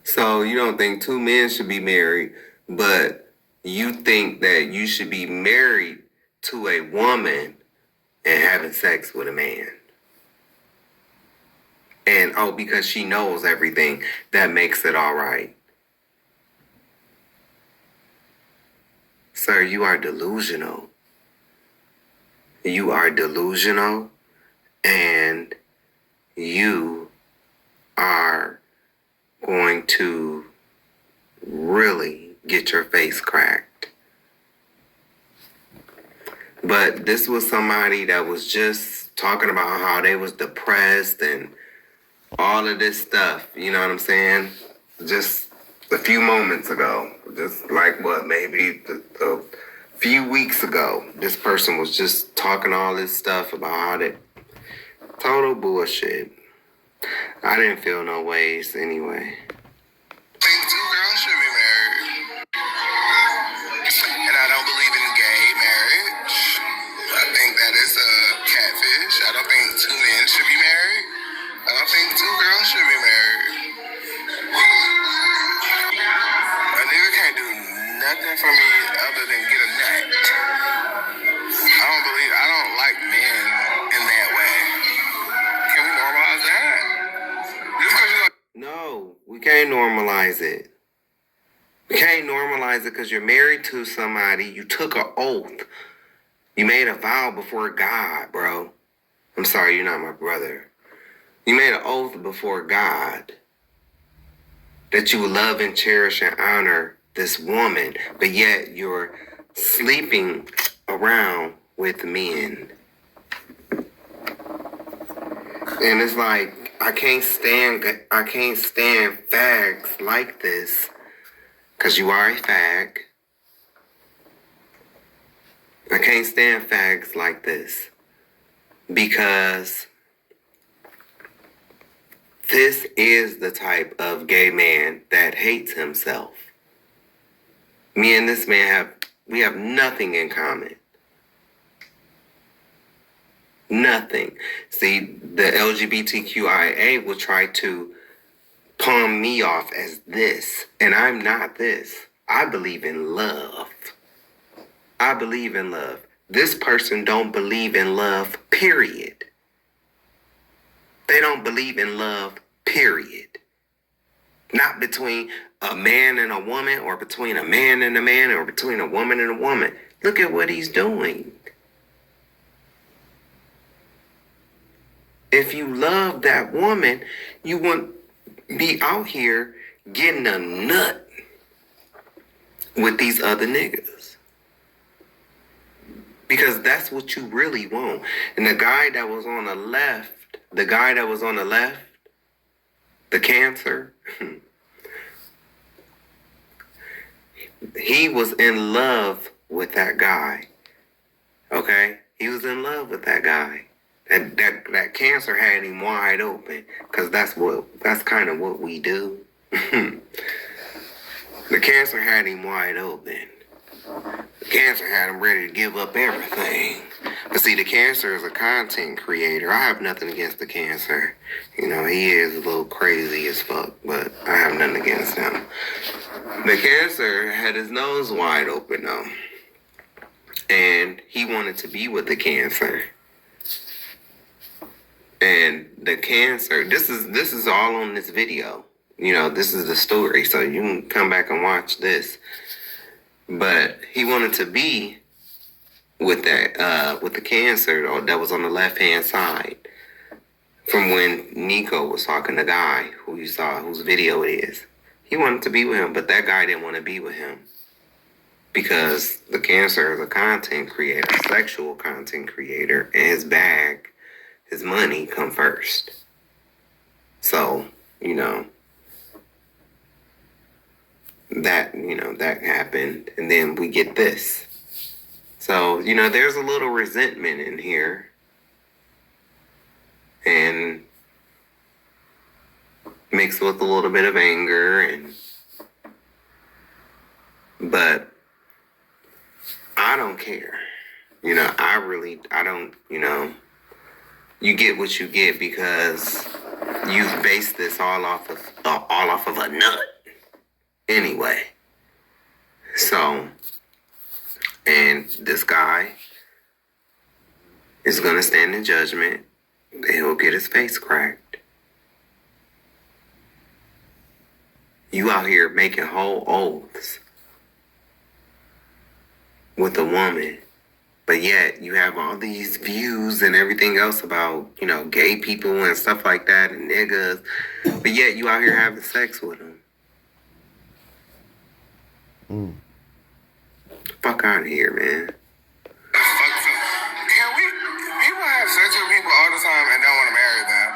So you don't think two men should be married, but you think that you should be married to a woman and having sex with a man. And because she knows everything, that makes it all right. Sir, you are delusional. You are delusional, and you are going to really get your face cracked. But this was somebody that was just talking about how they was depressed and all of this stuff, you know what I'm saying? Just a few moments ago, just like maybe a few weeks ago, this person was just talking all this stuff about how they total bullshit. I didn't feel no ways anyway. I think two girls should be married. And I don't believe in gay marriage. I think that is a catfish. I don't think two men should be married. I don't think two girls should be married. A nigga can't do nothing for me other than get a nut. I don't like men in that way. Can we normalize that? Just because you like. No, we can't normalize it. We can't normalize it because you're married to somebody. You took an oath. You made a vow before God, bro. I'm sorry, you're not my brother. You made an oath before God that you would love and cherish and honor this woman, but yet you're sleeping around with men. And it's like, I can't stand fags like this, because you are a fag. I can't stand fags like this, because this is the type of gay man that hates himself. Me and this man have nothing in common. Nothing. See, the LGBTQIA will try to palm me off as this, and I'm not this. I believe in love. I believe in love. This person don't believe in love, period. They don't believe in love, period. Not between a man and a woman, or between a man and a man, or between a woman and a woman. Look at what he's doing. If you love that woman, you wouldn't be out here getting a nut with these other niggas. Because that's what you really want. And the guy that was on the left, the cancer, he was in love with that guy. Okay? He was in love with that guy. That cancer had him wide open, because that's kind of what we do. The cancer had him wide open. The cancer had him ready to give up everything. But see, the cancer is a content creator. I have nothing against the cancer. You know, he is a little crazy as fuck, but I have nothing against him. The cancer had his nose wide open though, and he wanted to be with the cancer. And the cancer, this is all on this video. You know, this is the story, so you can come back and watch this. But he wanted to be with that, with the cancer that was on the left-hand side. From when Nico was talking to the guy who you saw, whose video it is. He wanted to be with him, but that guy didn't want to be with him. Because the cancer is a content creator, a sexual content creator, and his bag, his money come first. So, you know, that happened, and then we get this. So, you know, there's a little resentment in here, and mixed with a little bit of anger, but I don't care. You know, I don't, you know, you get what you get because you've based this all off of a nut. Anyway, so, and this guy is gonna stand in judgment. He'll get his face cracked. You out here making whole oaths with a woman, but yet you have all these views and everything else about, you know, gay people and stuff like that and niggas, but yet you out here having sex with them. Fuck out of here, man. Can we? People have sex with people all the time and don't want to marry them.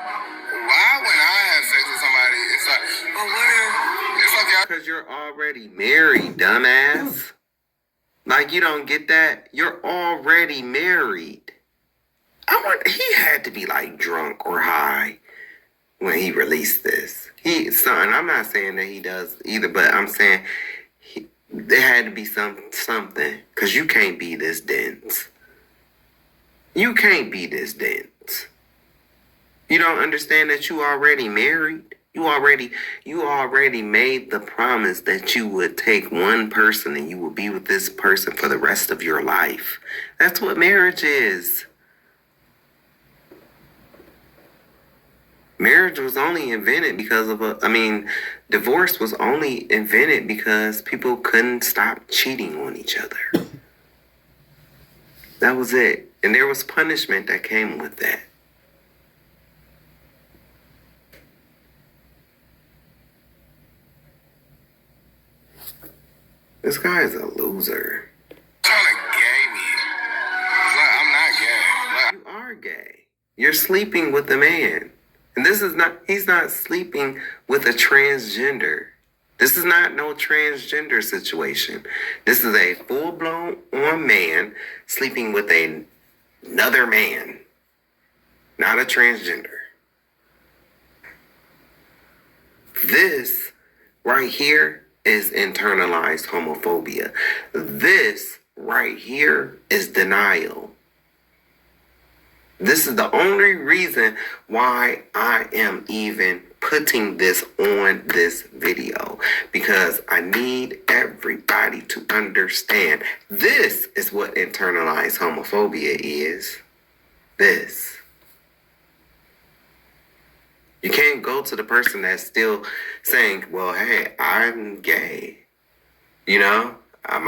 Why, when I have sex with somebody, it's like, oh, what if? It's like y'all. Because you're already married, dumbass. Like, you don't get that? You're already married. He had to be like drunk or high when he released this. I'm not saying that he does either, but I'm saying there had to be something, because you can't be this dense. You can't be this dense. You don't understand that you already married? You already made the promise that you would take one person and you would be with this person for the rest of your life. That's what marriage is. Marriage was only invented because of divorce was only invented because people couldn't stop cheating on each other. That was it. And there was punishment that came with that. This guy is a loser. Trying to gay me. Like, I'm not gay. Like, You are gay. You're sleeping with a man. And he's not sleeping with a transgender. This is not no transgender situation. This is a full-blown on man sleeping with another man, not a transgender. This right here is internalized homophobia. This right here is denial. This is the only reason why I am even putting this on this video, because I need everybody to understand this is what internalized homophobia is. This. You can't go to the person that's still saying, well, hey, I'm gay. You know, I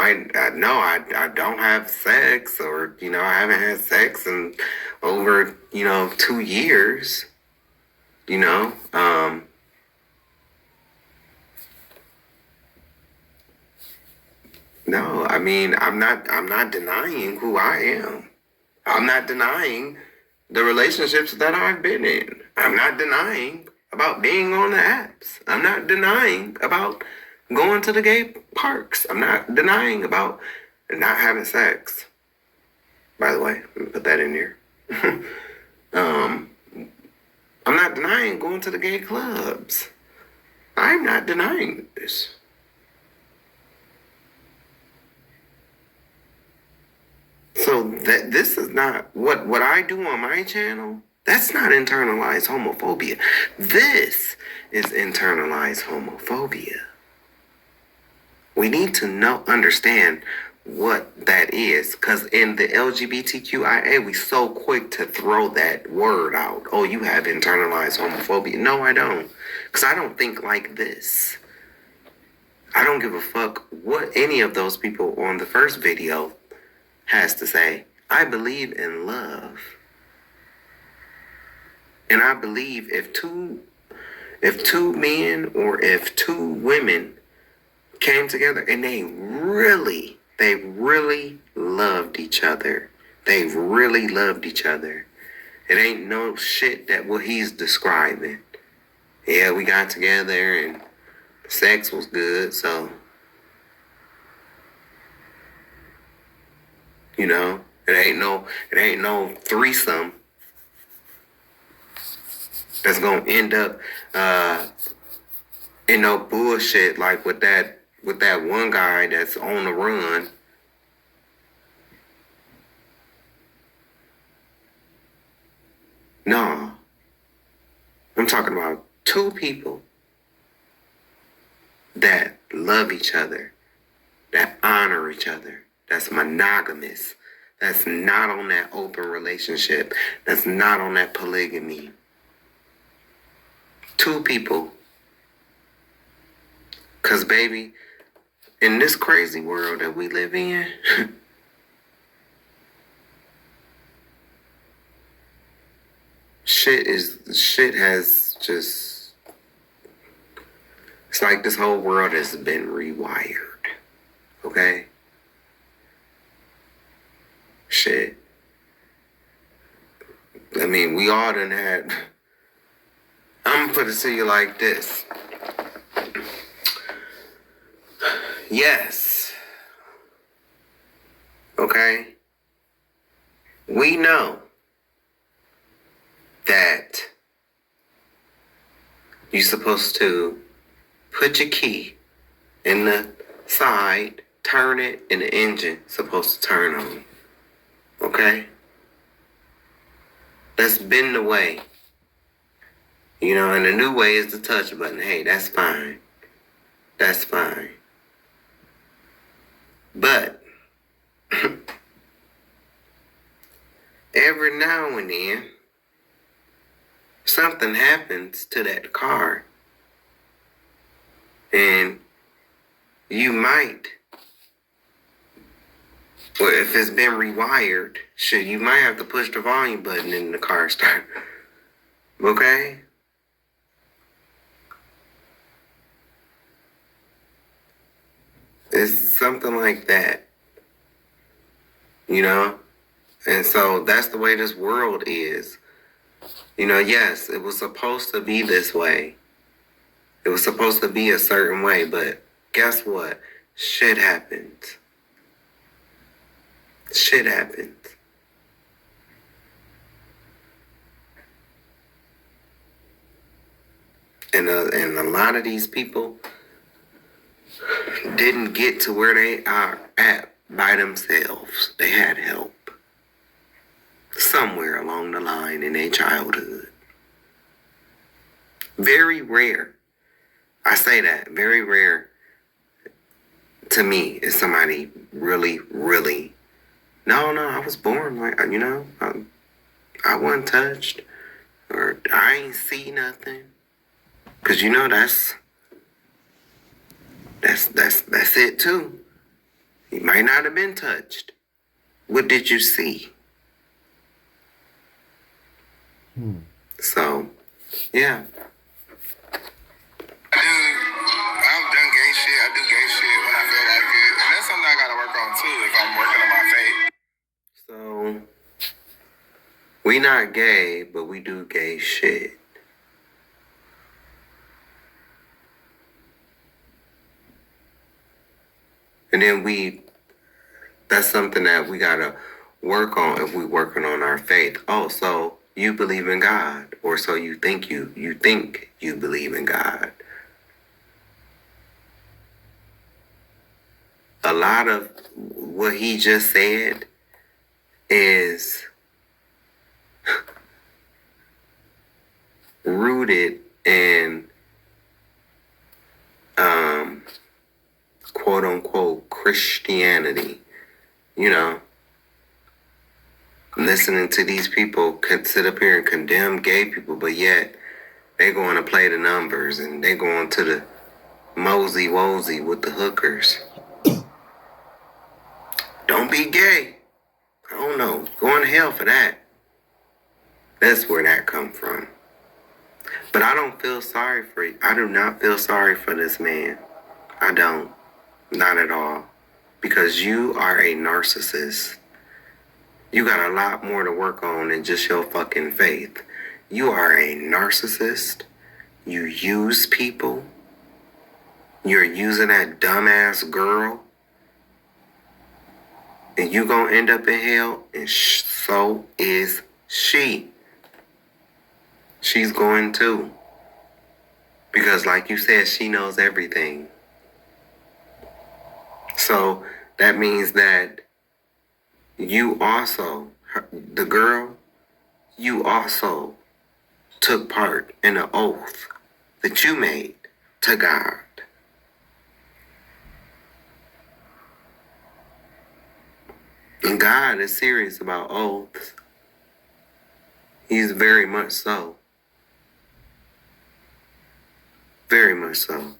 don't have sex, or, you know, I haven't had sex in over, 2 years. No, I mean, I'm not denying who I am. I'm not denying the relationships that I've been in. I'm not denying about being on the apps. I'm not denying about going to the gay parks. I'm not denying about not having sex. By the way, let me put that in here. I'm not denying going to the gay clubs. I'm not denying this. So this is not what I do on my channel. That's not internalized homophobia. This is internalized homophobia. We need to understand what that is, because in the LGBTQIA, we so quick to throw that word out. Oh, you have internalized homophobia. No, I don't, because I don't think like this. I don't give a fuck what any of those people on the first video has to say. I believe in love. And I believe if two men or if two women came together and they really loved each other. They really loved each other. It ain't no shit that what he's describing. Yeah, we got together and sex was good, so it ain't no threesome that's gonna end up in no bullshit like with that one guy that's on the run. No. I'm talking about two people that love each other, that honor each other, that's monogamous, that's not on that open relationship, that's not on that polygamy. Two people. Because, baby, in this crazy world that we live in, shit has just, it's like this whole world has been rewired. Okay? Shit. I mean, we all done had, I'm gonna put it to you like this. Yes. Okay? We know that you're supposed to put your key in the side, turn it, and the engine supposed to turn on. Okay? That's been the way. And the new way is the touch button. Hey, that's fine. That's fine. But every now and then, something happens to that car. And you might, or if it's been rewired, shit, you might have to push the volume button and the car start. Okay? It's something like that. And so that's the way this world is. You know, yes, it was supposed to be this way. It was supposed to be a certain way, but guess what? Shit happens. Shit happens. And a lot of these people didn't get to where they are at by themselves. They had help somewhere along the line in their childhood. Very rare. I say that, very rare to me is somebody really, really, no, I was born like, you know, I wasn't touched or I ain't see nothing. Cause you know, that's it too. You might not have been touched. What did you see? So, yeah. I've done gay shit. I do gay shit when I feel like it. And that's something I gotta work on too if I'm working on my faith. So, we not gay, but we do gay shit. And then that's something that we gotta work on if we working on our faith. Oh, so you believe in God, or so you think you believe in God. A lot of what he just said is rooted in quote unquote Christianity. You know, listening to these people sit up here and condemn gay people, but yet they going to play the numbers and they going to the mosey wosey with the hookers. Don't be gay. I don't know. Going to hell for that. That's where that come from. But I don't feel sorry for you. I do not feel sorry for this man. I don't. Not at all. Because you are a narcissist. You got a lot more to work on than just your fucking faith. You are a narcissist. You use people. You're using that dumbass girl. And you gonna end up in hell, and so is she. She's going too. Because like you said, she knows everything. So that means that you also, the girl, you also took part in an oath that you made to God. And God is serious about oaths. He's very much so. Very much so.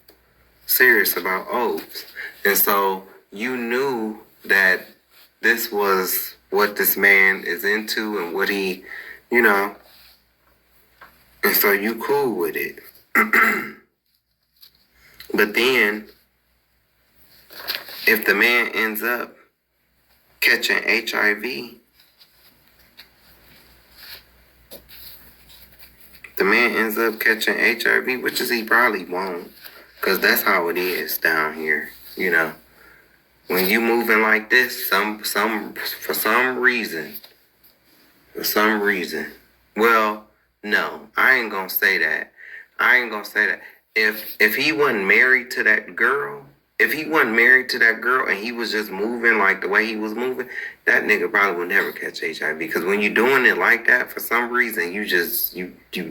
Serious about oaths. And so you knew that this was what this man is into and what he, you know. And so you cool with it. But then, if the man ends up catching HIV, which is he probably won't, because that's how it is down here, you know. When you moving like this, for some reason, well, no, I ain't gonna say that. If he wasn't married to that girl, and he was just moving like the way he was moving, that nigga probably would never catch HIV. Because when you're doing it like that, for some reason, you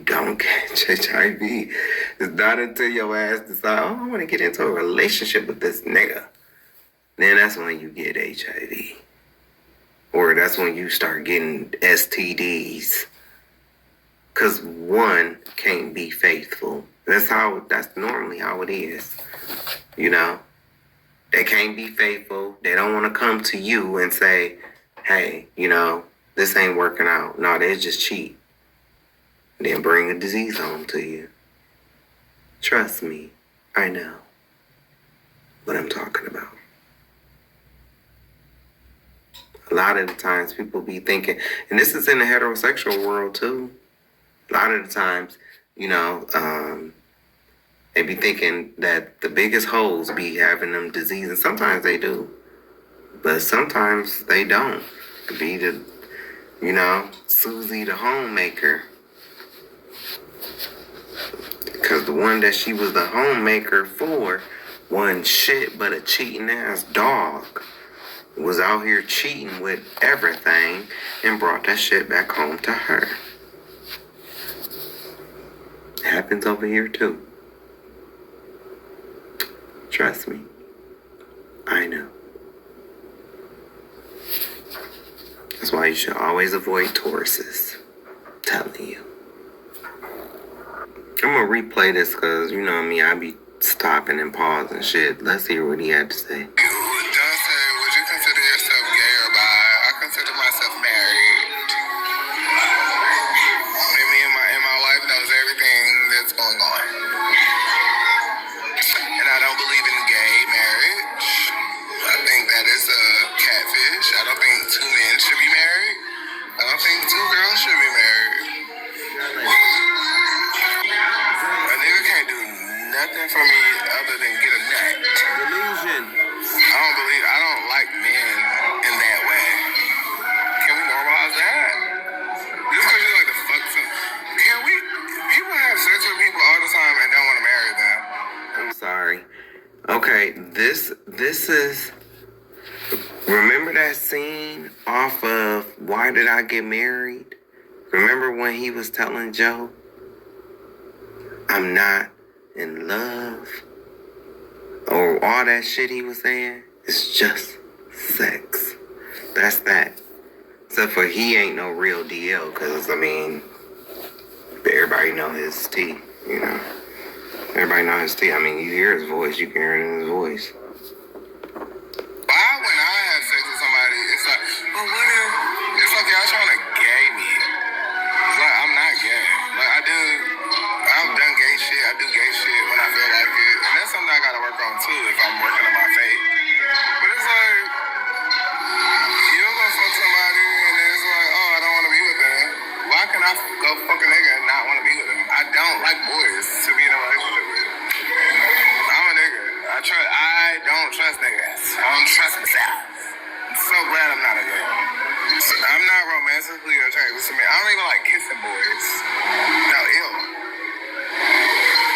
don't catch HIV. It's not until your ass decide, oh, I want to get into a relationship with this nigga. Then that's when you get HIV. Or that's when you start getting STDs. Because one can't be faithful. That's normally how it is. You know? They can't be faithful. They don't want to come to you and say, hey, you know, this ain't working out. No, they just cheat. Then bring a disease home to you. Trust me, I know what I'm talking about. A lot of the times people be thinking, and this is in the heterosexual world too. A lot of the times, you know, they be thinking that the biggest hoes be having them diseases. Sometimes they do, but sometimes they don't. Could be the, you know, Susie the homemaker. Because the one that she was the homemaker for wasn't shit but a cheating ass dog. Was out here cheating with everything and brought that shit back home to her. It happens over here too. Trust me. I know. That's why you should always avoid Tauruses. I'm telling you. I'm gonna replay this because, you know me, I be stopping and pausing shit. Let's hear what he had to say. John said, would you consider yourself gay or bi? I consider myself married. And me and my wife knows everything that's going on. And I don't believe in gay marriage. I think that is a catfish. I don't think two men should be married. I don't think two girls should be married. A nigga can't do nothing for me other than get a nut. Delusion. I don't like men in that way. Can we normalize that? Just because you like to fuck some. Can we? People have sex with people all the time and don't want to marry them. I'm sorry. Okay, this is. Remember that scene off of Why Did I Get Married? Remember when he was telling Joe, I'm not in love? Or all that shit he was saying? It's just sex. That's that. Except for he ain't no real DL, because, I mean, everybody know his tea, you know? Everybody know his tea. I mean, you hear his voice, you can hear it in his voice. Why when I have sex with somebody, it's like, well, what if, it's like y'all trying to gay me. It's like, I'm not gay. Like, I've done gay shit. I do gay shit when I feel like it. And that's something I gotta work on too if I'm working on my faith. But it's like, you're gonna fuck somebody and then it's like, oh, I don't wanna be with them. Why can I go fuck a nigga and not wanna be with them? I don't like boys to be in a relationship with. I'm a nigga. I don't trust niggas. I don't trust myself. I'm so glad I'm not a nigga. I'm not romantically attracted to men. I don't even like kissing boys. No, ew.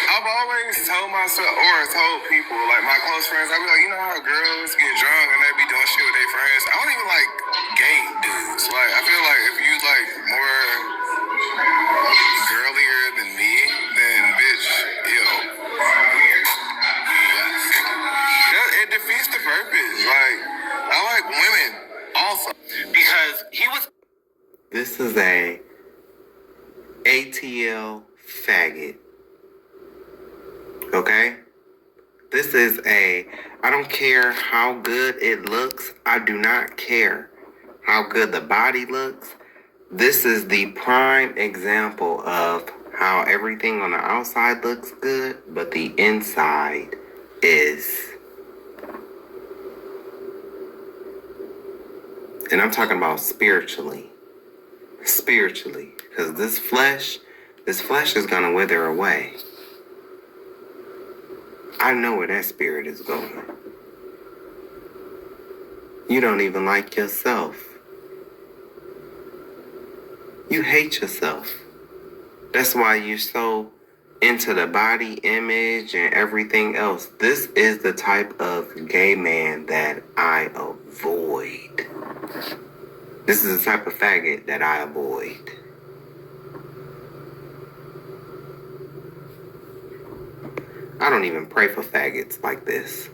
I've always told myself, or told people, like my close friends, I be like, you know how girls get drunk and they be doing shit with their friends? I don't even like gay dudes. Like, I feel like if you like more girlier than me, then bitch, ew. It defeats the purpose. Like, I like women also. Because he was This is a ATL faggot. Okay? This is I don't care how good it looks. I do not care how good the body looks. This is the prime example of how everything on the outside looks good, but the inside is. And I'm talking about spiritually. Spiritually. Because this flesh is going to wither away. I know where that spirit is going. You don't even like yourself. You hate yourself. That's why you're so into the body image and everything else. This is the type of gay man that I avoid. This is the type of faggot that I avoid. I don't even pray for faggots like this.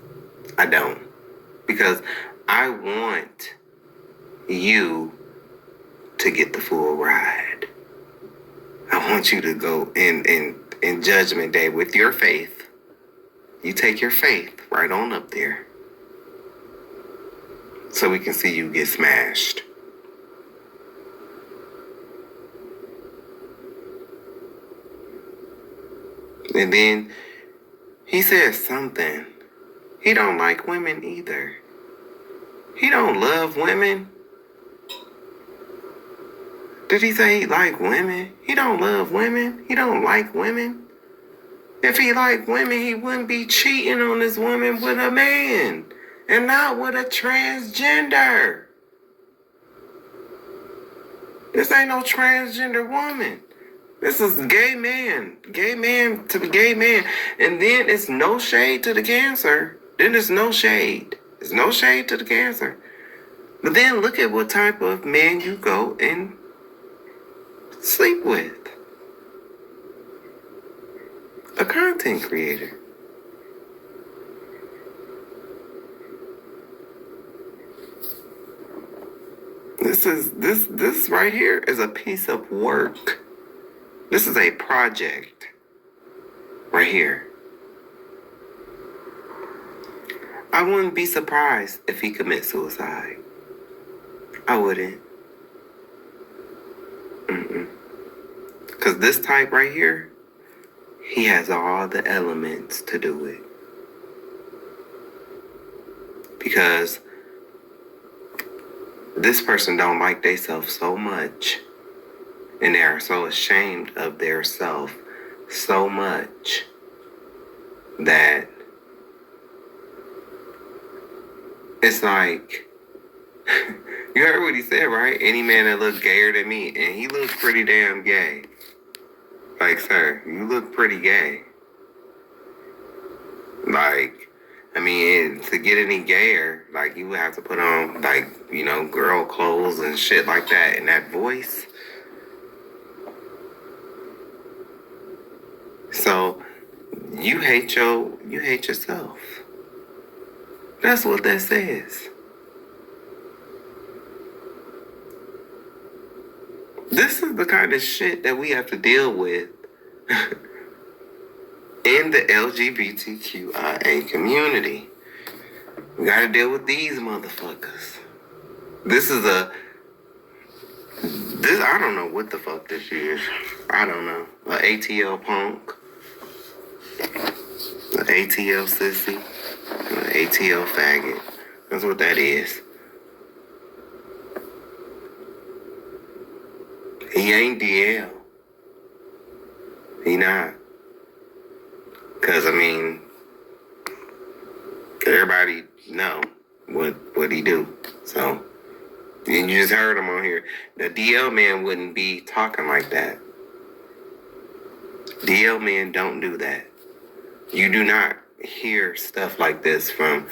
I don't. Because I want you to get the full ride. I want you to go in Judgment Day with your faith. You take your faith right on up there. So we can see you get smashed. And then he says something. He don't like women either. He don't love women. Did he say he like women? He don't love women. He don't like women. If he liked women, he wouldn't be cheating on this woman with a man and not with a transgender. This ain't no transgender woman. This is gay man to be gay man. And then it's no shade to the cancer. Then it's no shade. There's no shade to the cancer. But then look at what type of man you go and sleep with. A content creator. This right here is a piece of work. This is a project right here. I wouldn't be surprised if he commits suicide. I wouldn't. Because this type right here, he has all the elements to do it. Because this person don't like theyself so much, and they are so ashamed of their self so much that it's like, you heard what he said, right? Any man that looks gayer than me, and he looks pretty damn gay. Like, sir, you look pretty gay. Like, I mean, to get any gayer, like, you would have to put on, like, you know, girl clothes and shit like that. And that voice. So, you hate yourself. That's what that says. This is the kind of shit that we have to deal with in the LGBTQIA community. We gotta deal with these motherfuckers. This, I don't know what the fuck this is. I don't know. An ATL punk. An ATL sissy. An ATL faggot. That's what that is. He ain't DL. He not. Because, I mean, everybody know what he do. So, you just heard him on here. The DL man wouldn't be talking like that. DL men don't do that. You do not hear stuff like this from,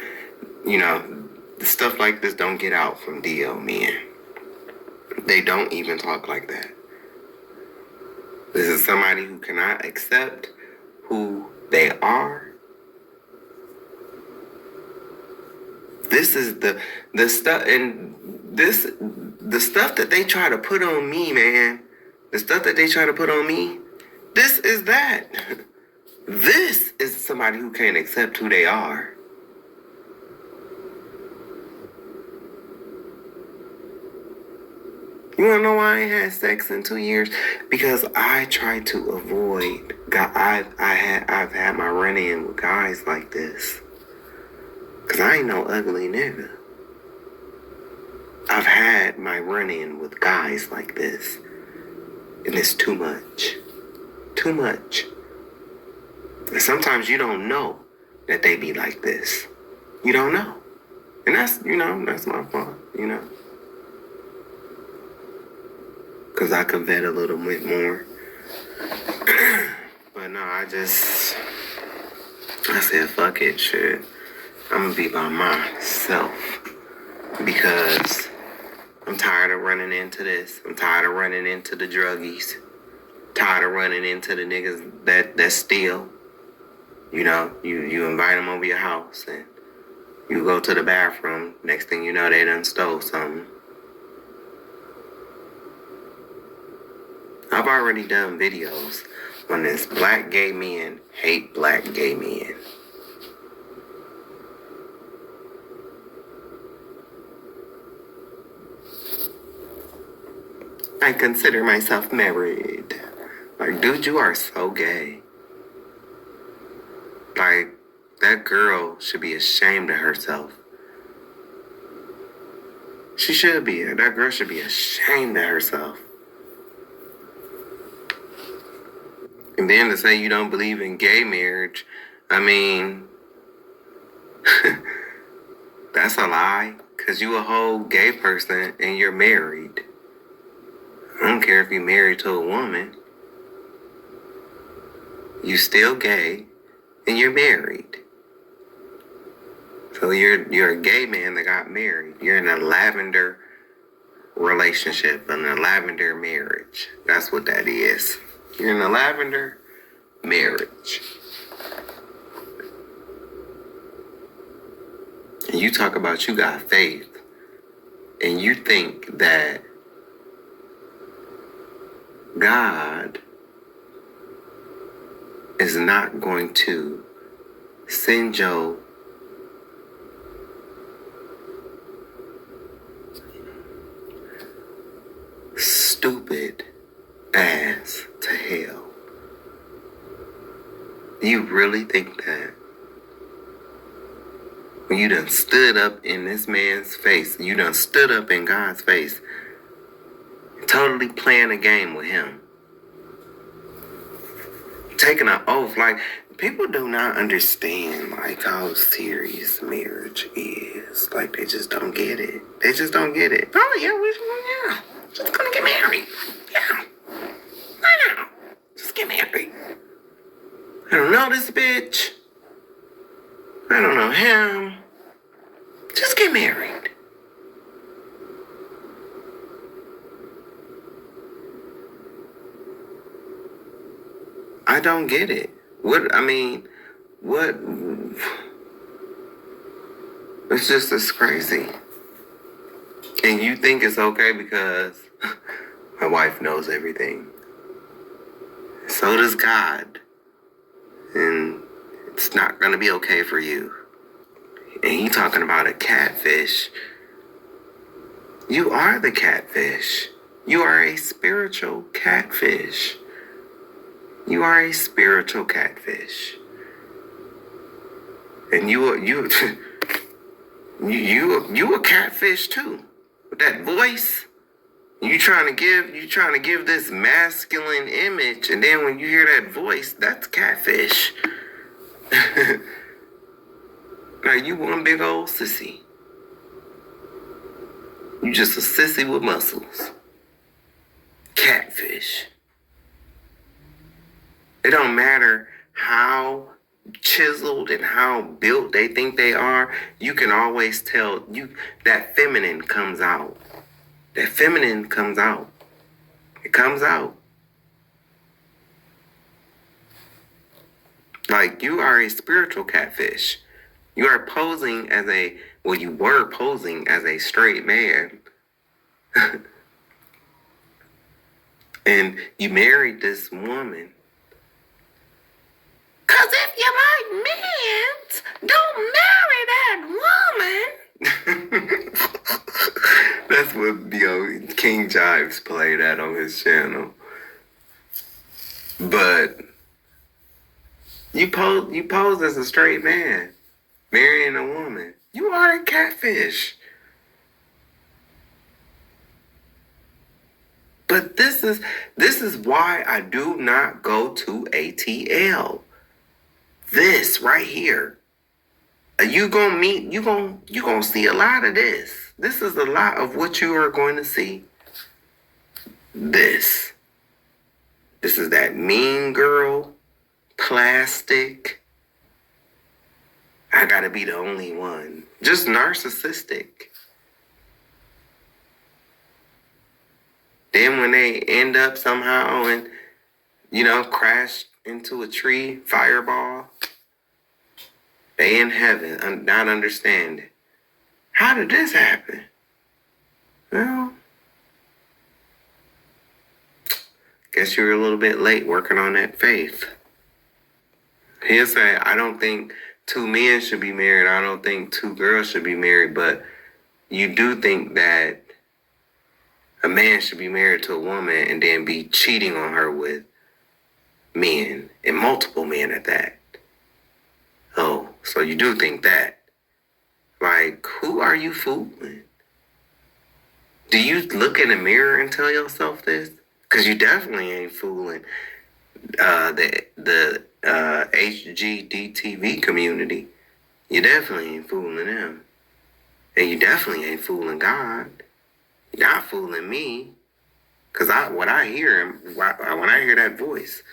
you know, stuff like this don't get out from DL men. They don't even talk like that. This is somebody who cannot accept who they are. This is the stuff, and the stuff that they try to put on me, man. The stuff that they try to put on me. This is that. This is somebody who can't accept who they are. You wanna know why I ain't had sex in 2 years? Because I try to avoid. I've had my run-in with guys like this. Cause I ain't no ugly nigga. I've had my run-in with guys like this, and it's too much. Too much. And sometimes you don't know that they be like this. You don't know. And that's, you know, that's my fault, you know. Because I could vet a little bit more. But no, I said, fuck it, shit. I'm going to be by myself. Because I'm tired of running into this. I'm tired of running into the druggies. Tired of running into the niggas that steal. You know, you invite them over your house and you go to the bathroom. Next thing you know, they done stole something. I've already done videos on this. Black gay men hate black gay men. I consider myself married. Like, dude, you are so gay. Like, that girl should be ashamed of herself. She should be. That girl should be ashamed of herself. And then to say you don't believe in gay marriage, I mean, that's a lie. Because you a whole gay person and you're married. I don't care if you're married to a woman. You still gay and you're married. So you're a gay man that got married. You're in a lavender relationship, in a lavender marriage. That's what that is. You're in a lavender marriage. And you talk about you got faith, and you think that God is not going to send your stupid ass to hell. You really think that? When you done stood up in this man's face, you done stood up in God's face, totally playing a game with him. Taking an oath, like, people do not understand, like, how serious marriage is. Like, they just don't get it. They just don't get it. Oh, yeah, just gonna get married. Yeah. I know. Just get married. I don't know this bitch. I don't know him. Just get married. I don't get it. What? It's just as crazy. And you think it's okay because my wife knows everything. So does God. And it's not going to be okay for you. And he talking about a catfish. You are the catfish. You are a spiritual catfish. You are a spiritual catfish. And you a catfish too. With that voice. You trying to give this masculine image, and then when you hear that voice, that's catfish. Like, you one big old sissy. You just a sissy with muscles. Catfish. It don't matter how chiseled and how built they think they are. You can always tell that feminine comes out. That feminine comes out. It comes out. Like, you are a spiritual catfish. You are posing as you were posing as a straight man. And you married this woman. Cause if you like men, don't marry that woman. That's what King Jives played at on his channel. But you pose as a straight man, marrying a woman. You are a catfish. But this is why I do not go to ATL. This right here. You gonna see a lot of this. This is a lot of what you are going to see. This is that mean girl, plastic. I gotta be the only one. Just narcissistic. Then when they end up somehow and, crash into a tree, fireball, they in heaven, not understanding. How did this happen? Well, guess you were a little bit late working on that faith. He'll say, I don't think 2 men should be married. I don't think 2 girls should be married. But you do think that a man should be married to a woman and then be cheating on her with men, and multiple men at that. Oh, so you do think that. Like, who are you fooling? Do you look in the mirror and tell yourself this? Because you definitely ain't fooling the HGDTV community, you definitely ain't fooling them. And you definitely ain't fooling God. You're not fooling me. Because when I hear that voice,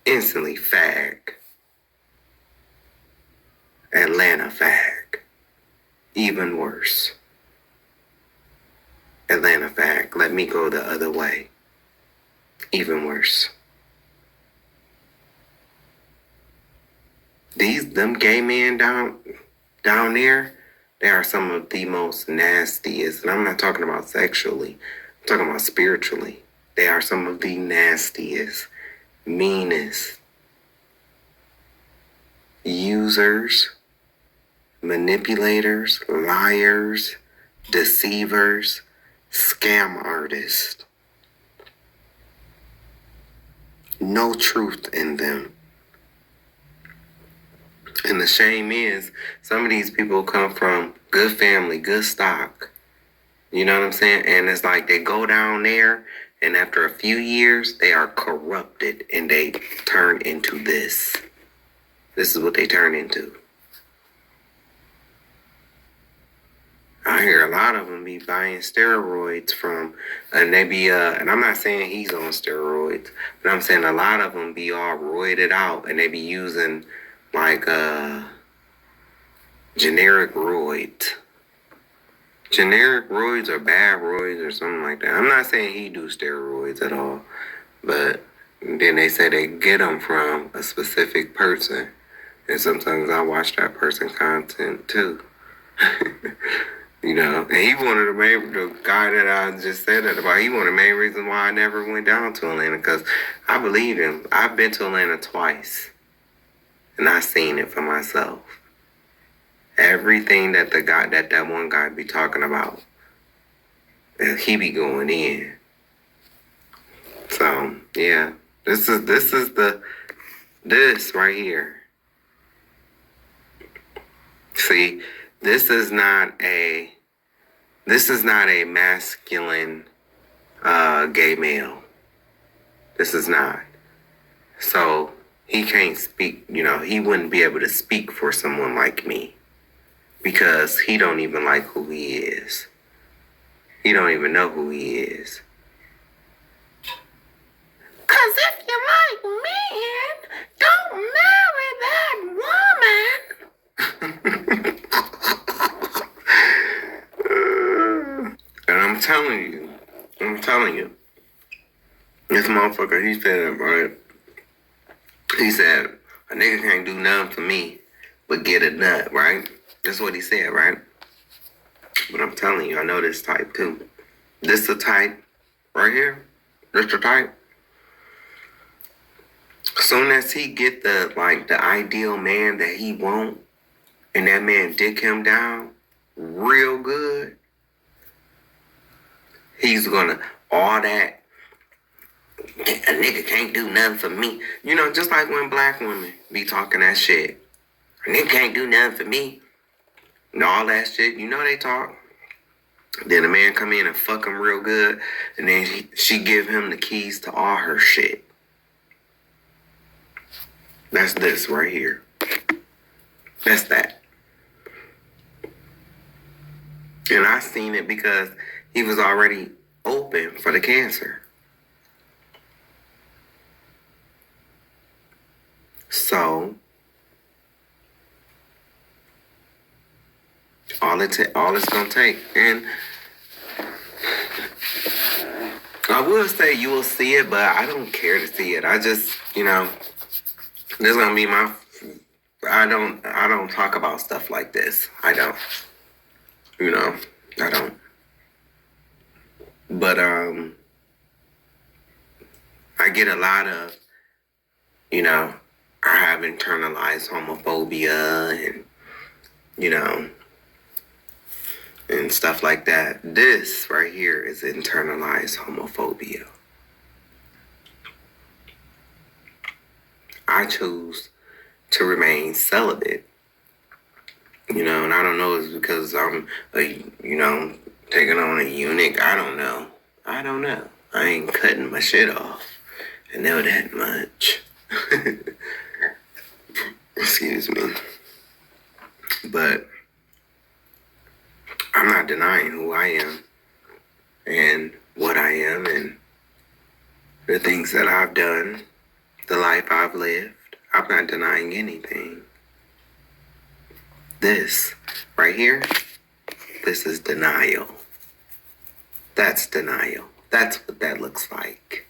instantly fag. Atlanta fag. Even worse. Atlanta fag. Let me go the other way. Even worse. Them gay men down there, they are some of the most nastiest, and I'm not talking about sexually, I'm talking about spiritually. They are some of the nastiest, meanest users, manipulators, liars, deceivers, scam artists. No truth in them. And the shame is, some of these people come from good family, good stock. You know what I'm saying? And it's like they go down there, and after a few years, they are corrupted, and they turn into this. This is what they turn into. I hear a lot of them be buying steroids from, and they be, and I'm not saying he's on steroids, but I'm saying a lot of them be all roided out, and they be using like generic roids. Generic roids or bad roids or something like that. I'm not saying he do steroids at all, but then they say they get them from a specific person, and sometimes I watch that person's content too. You know, and he one of the guy that I just said that about, he one of the main reasons why I never went down to Atlanta, because I believe him. I've been to Atlanta twice, and I seen it for myself. Everything that that one guy be talking about, he be going in. So yeah, this right here. See, this is not a masculine gay male. This is not. So he can't speak, he wouldn't be able to speak for someone like me, because he don't even like who he is. He don't even know who he is. 'Cause if you like men, don't marry that woman. And I'm telling you, this motherfucker, he said, right? He said, a nigga can't do nothing for me but get a nut, right? That's what he said, right? But I'm telling you, I know this type too. This the type right here. This the type. As soon as he get the ideal man that he want, and that man dick him down real good, he's gonna all that. A nigga can't do nothing for me. Just like when black women be talking that shit. A nigga can't do nothing for me. And all that shit, they talk. Then a man come in and fuck him real good, and then she give him the keys to all her shit. That's this right here. That's that. And I seen it because he was already open for the cancer. So all it's gonna take, and I will say you will see it, but I don't care to see it. I just, this gonna be I don't talk about stuff like this. I don't. I don't. But I get a lot of, I have internalized homophobia and, and stuff like that. This right here is internalized homophobia. I choose to remain celibate, and I don't know, it's because I'm, taking on a eunuch. I don't know. I ain't cutting my shit off I know that much. Excuse me. But I'm not denying who I am and what I am and the things that I've done, the life I've lived. I'm not denying anything. This right here, this is denial. That's denial. That's what that looks like.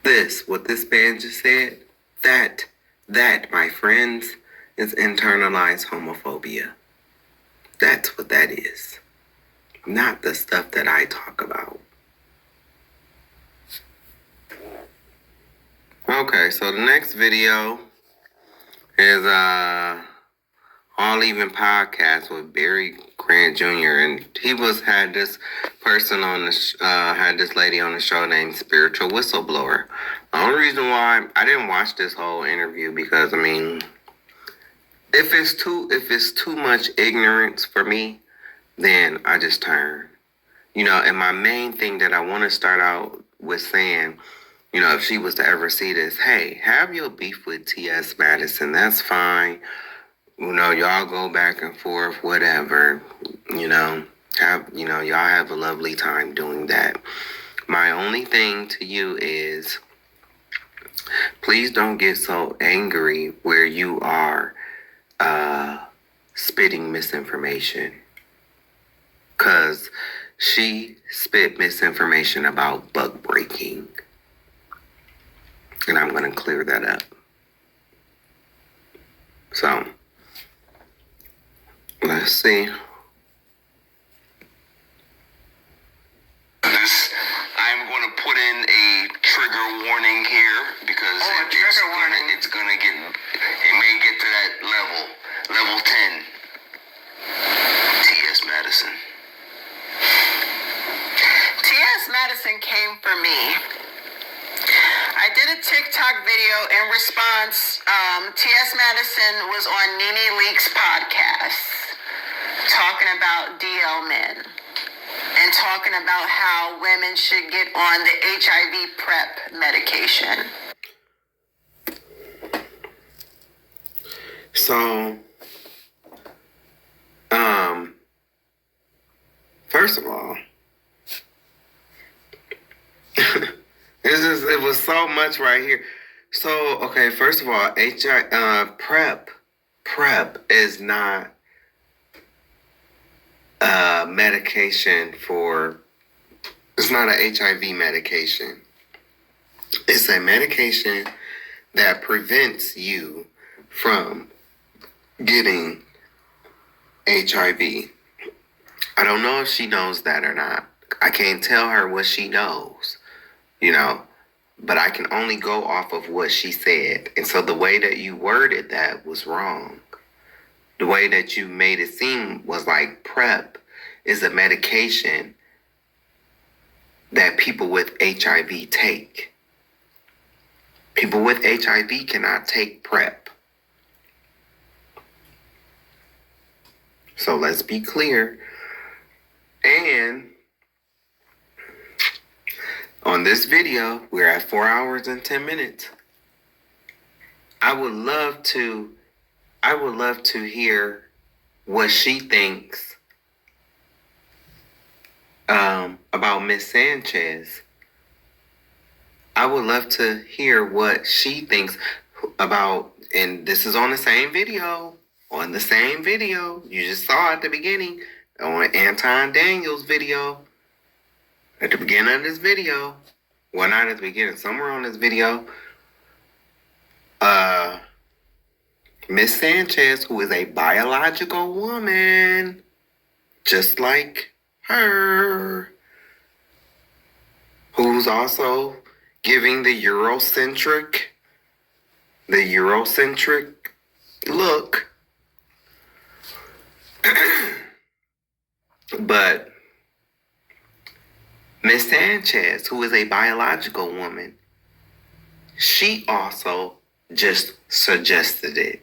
This, what this man just said, that, my friends, is internalized homophobia. That's what that is. Not the stuff that I talk about. Okay, so the next video is All Even podcast with Barry Grant Jr. and he had this person on the had this lady on the show named Spiritual Whistleblower. The only reason why I didn't watch this whole interview because I mean, if it's too much ignorance for me, then I just turn. You know, and my main thing that I want to start out with saying, you know, if she was to ever see this, hey, have your beef with T.S. Madison. That's fine. You know, y'all go back and forth, whatever. You know, y'all have a lovely time doing that. My only thing to you is, please don't get so angry where you are spitting misinformation. Because she spit misinformation about buck breaking. And I'm going to clear that up. So, let's see. I'm going to put in a trigger warning here because it's going to get, it may get to that level 10. T.S. Madison. T.S. Madison came for me. I did a TikTok video in response. T.S. Madison was on Nene Leakes' podcast talking about DL men and talking about how women should get on the HIV PrEP medication. So, first of all, it was so much right here. So, okay, first of all, PrEP is not a medication it's not an HIV medication. It's a medication that prevents you from getting HIV. I don't know if she knows that or not. I can't tell her what she knows, you know, but I can only go off of what she said. And so the way that you worded that was wrong. The way that you made it seem was like PrEP is a medication that people with HIV take. People with HIV cannot take PrEP. So let's be clear. And on this video, we're at 4 hours and 10 minutes. I would love to hear what she thinks about Miss Sanchez. I would love to hear what she thinks about, and this is on the same video. On the same video. You just saw at the beginning on Anton Daniels' video. At the beginning of this video. Well, not at the beginning. Somewhere on this video. Miss Sanchez, who is a biological woman, just like her, who's also giving the Eurocentric look. But Miss Sanchez, who is a biological woman, she also just suggested it.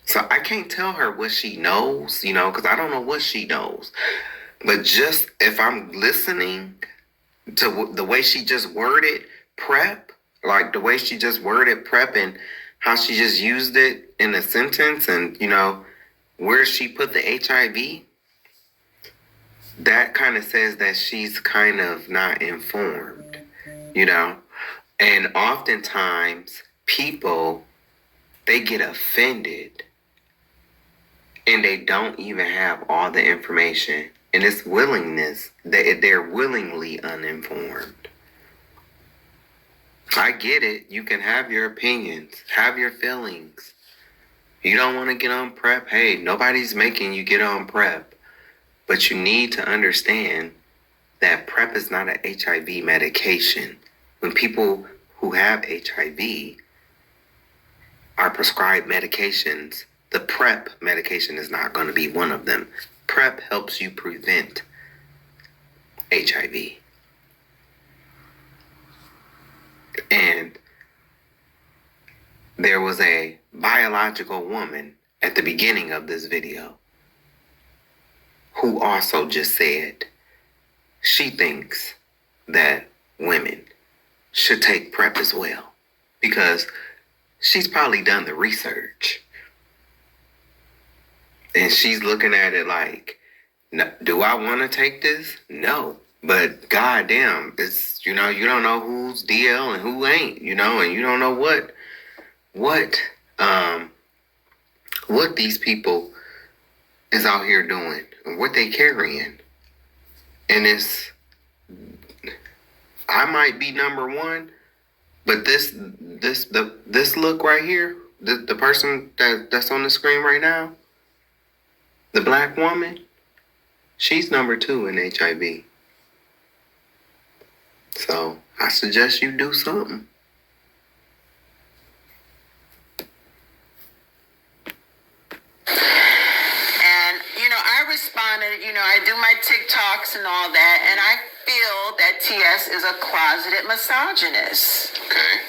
So I can't tell her what she knows, you know, because I don't know what she knows. But just if I'm listening to the way she just worded PrEP, like the way she just worded PrEP and how she just used it in a sentence, and where she put the HIV, that kind of says that she's kind of not informed, and oftentimes people, they get offended and they don't even have all the information, and it's willingness that they're willingly uninformed. I get it. You can have your opinions, have your feelings. You don't want to get on PrEP. Hey, nobody's making you get on PrEP. But you need to understand that PrEP is not an HIV medication. When people who have HIV are prescribed medications, the PrEP medication is not going to be one of them. PrEP helps you prevent HIV. And there was a biological woman at the beginning of this video who also just said she thinks that women should take PrEP as well, because she's probably done the research. And she's looking at it like, do I want to take this? No. But goddamn, it's, you don't know who's DL and who ain't, and you don't know what these people is out here doing and what they carrying. And I might be number one, but this look right here, the person that's on the screen right now, the black woman, she's number 2 in HIV. So I suggest you do something. And, I responded, I do my TikToks and all that, and I feel that TS is a closeted misogynist. Okay.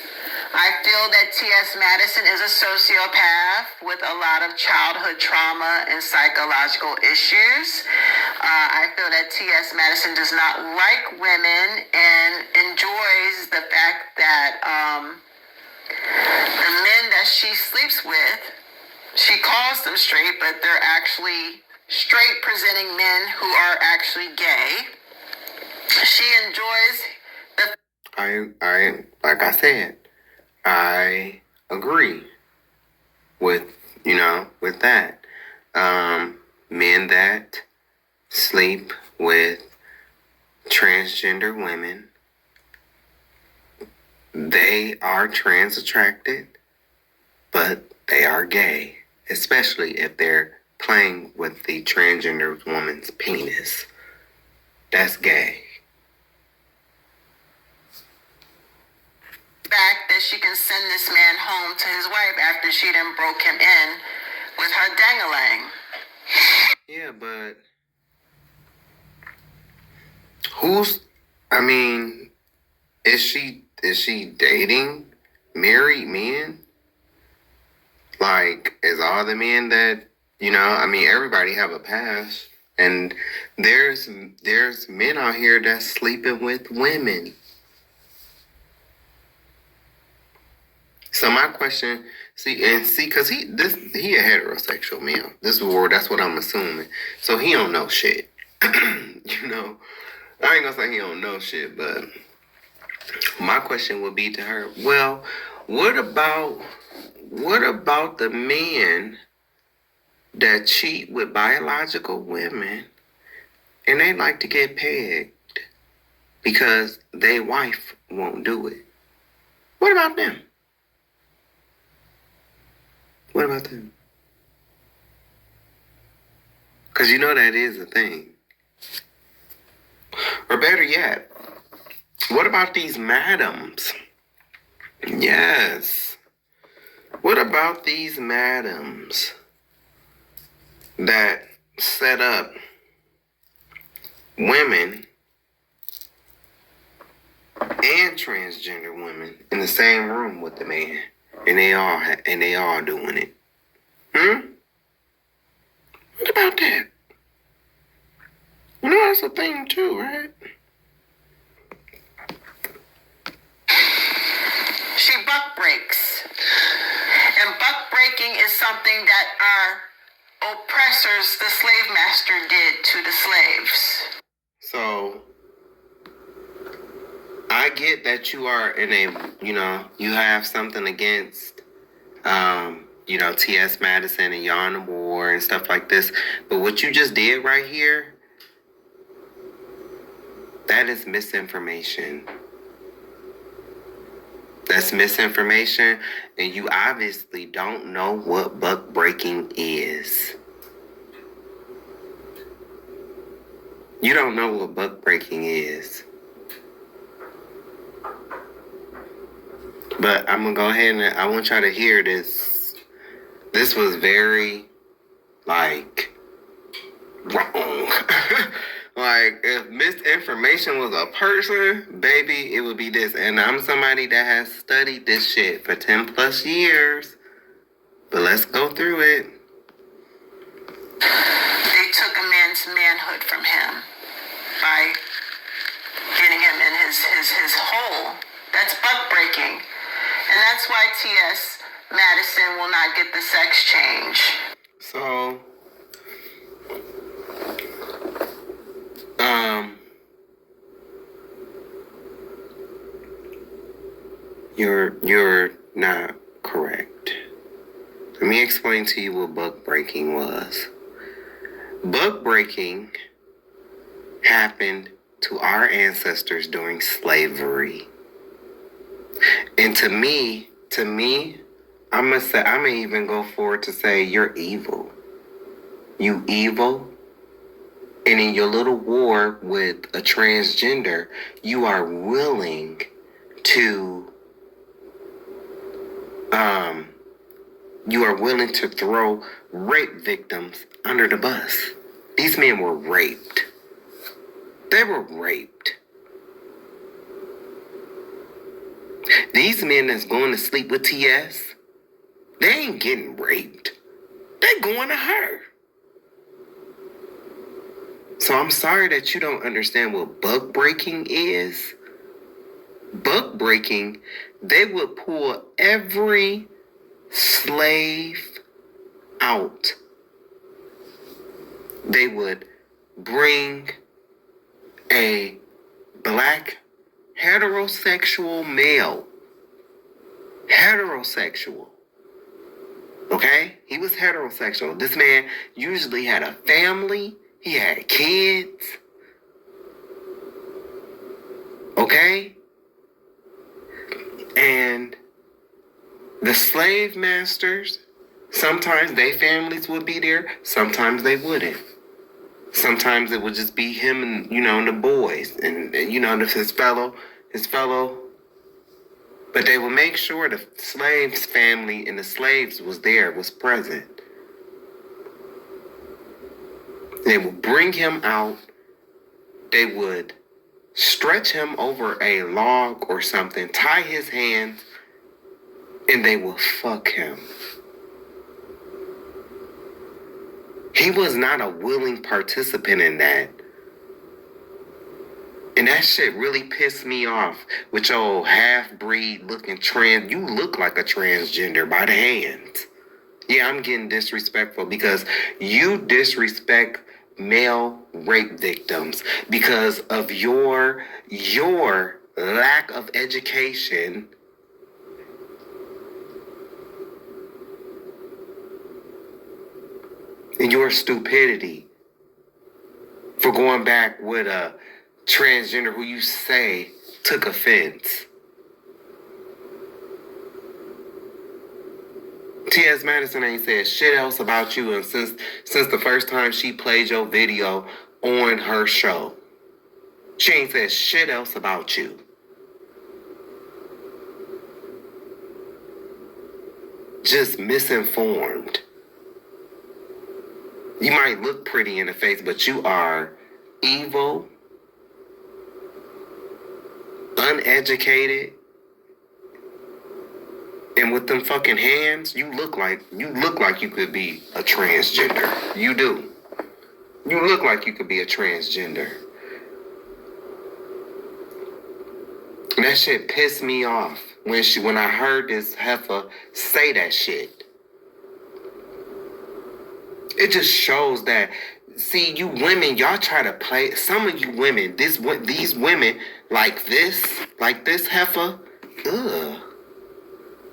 I feel that T.S. Madison is a sociopath with a lot of childhood trauma and psychological issues. I feel that T.S. Madison does not like women and enjoys the fact that the men that she sleeps with, she calls them straight, but they're actually straight presenting men who are actually gay. She enjoys the... I like I said, I agree with that. Men that sleep with transgender women, they are trans attracted, but they are gay, especially if they're playing with the transgender woman's penis. That's gay. Fact that she can send this man home to his wife after she done broke him in with her dang-a-lang. Yeah, but is she dating married men? Like, is all the men that, everybody have a past, and there's men out here that's sleeping with women. So my question, because he a heterosexual male. That's what I'm assuming. So he don't know shit. I ain't gonna say he don't know shit, but my question would be to her, well, what about the men that cheat with biological women and they like to get pegged because their wife won't do it? What about them? What about them? Because that is a thing. Or better yet, what about these madams? Yes. What about these madams that set up women and transgender women in the same room with the man? And they all doing it. What about that? That's a thing too, right? She buck breaks. And buck breaking is something that our oppressors, the slave master, did to the slaves. So, I get that you are in a, you have something against, T.S. Madison and y'all in the war and stuff like this. But what you just did right here, that is misinformation. That's misinformation, and you obviously don't know what buck breaking is. You don't know what buck breaking is. But I'm going to go ahead and I want y'all to hear this. This was very, wrong. Like, if misinformation was a person, baby, it would be this. And I'm somebody that has studied this shit for 10 plus years. But let's go through it. They took a man's manhood from him by getting him in his hole. That's buck breaking. And that's why T.S. Madison will not get the sex change. So, you're not correct. Let me explain to you what buck breaking was. Buck breaking happened to our ancestors during slavery. And to me, I'm gonna even go forward to say you're evil. You evil. And in your little war with a transgender, you are willing to throw rape victims under the bus. These men were raped. They were raped. These men that's going to sleep with TS, they ain't getting raped. They going to her. So I'm sorry that you don't understand what buck breaking is. Buck breaking, they would pull every slave out. They would bring a black heterosexual male. Heterosexual. Okay? He was heterosexual. This man usually had a family. He had kids. Okay? And the slave masters, sometimes their families would be there, sometimes they wouldn't. Sometimes it would just be him and, and the boys and his fellow. But they would make sure the slave's family and the slaves was present. They would bring him out. They would stretch him over a log or something, tie his hands, and they would fuck him. He was not a willing participant in that. And that shit really pissed me off with your half-breed looking trans. You look like a transgender by the hands. Yeah, I'm getting disrespectful because you disrespect male rape victims because of your lack of education and your stupidity for going back with a transgender who you say took offense. T.S. Madison ain't said shit else about you, and since the first time she played your video on her show, she ain't said shit else about you. Just misinformed. You might look pretty in the face, but you are evil, uneducated, and with them fucking hands, you look like you could be a transgender. You do. You look like you could be a transgender. And that shit pissed me off when I heard this heifer say that shit. It just shows that, see, you women, y'all try to play, some of you women, these women like this heifer, ugh,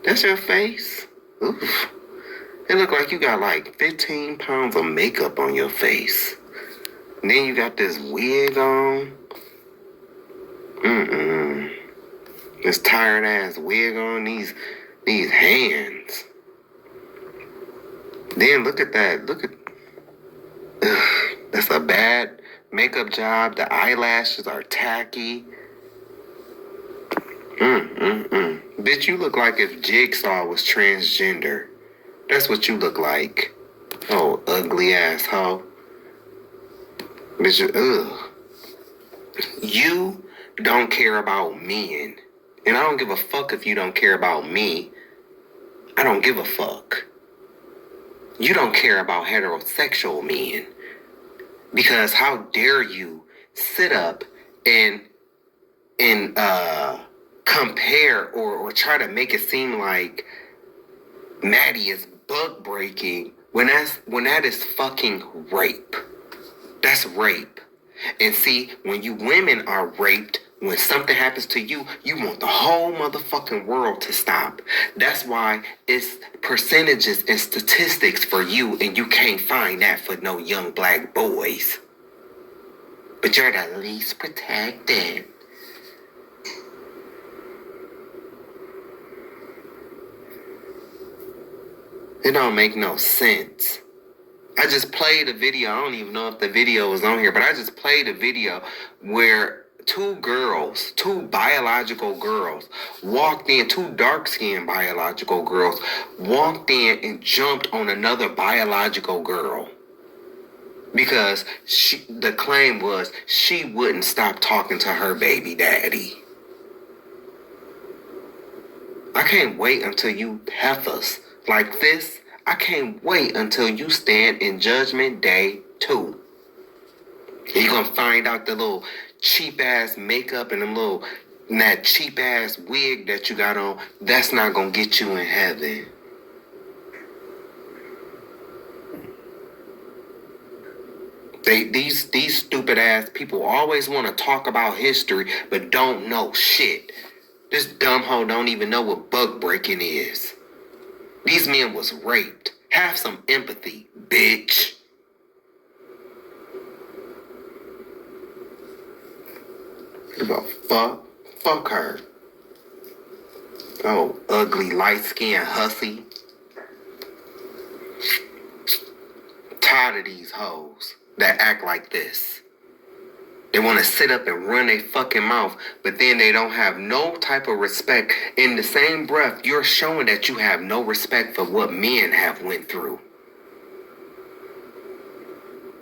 that's your face? Oof. It look like you got like 15 pounds of makeup on your face. And then you got this wig on. This tired ass wig on, these hands. Then look at that. That's a bad makeup job. The eyelashes are tacky. Bitch, you look like if Jigsaw was transgender. That's what you look like. Oh, ugly asshole. Bitch, ugh. You don't care about men. And I don't give a fuck if you don't care about me. I don't give a fuck. You don't care about heterosexual men. Because how dare you sit up and compare or try to make it seem like Maddie is bug breaking when that is fucking rape. That's rape. And see, when you women are raped, when something happens to you, you want the whole motherfucking world to stop. That's why it's percentages and statistics for you, and you can't find that for no young black boys. But you're the least protected. It don't make no sense. I just played a video. I don't even know if the video was on here, but I just played a video where two biological girls walked in, two dark-skinned biological girls walked in and jumped on another biological girl. Because the claim was she wouldn't stop talking to her baby daddy. I can't wait until you heifers like this. I can't wait until you stand in Judgment Day 2. You're going to find out the little cheap-ass makeup and that cheap-ass wig that you got on. That's not going to get you in heaven. These stupid-ass people always want to talk about history, but don't know shit. This dumb hoe don't even know what bug breaking is. These men was raped. Have some empathy, bitch. Give a fuck. Fuck her. Oh, ugly, light-skinned hussy. Tired of these hoes that act like this. They want to sit up and run their fucking mouth, but then they don't have no type of respect. In the same breath, you're showing that you have no respect for what men have went through.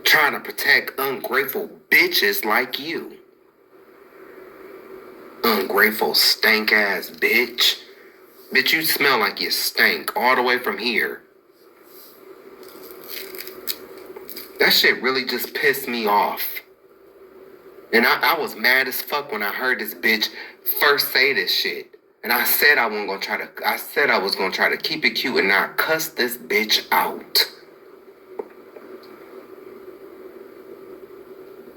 Trying to protect ungrateful bitches like you. Ungrateful stank ass bitch. Bitch, you smell like you stank all the way from here. That shit really just pissed me off. And I was mad as fuck when I heard this bitch first say this shit. And I said I was gonna try to keep it cute and not cuss this bitch out.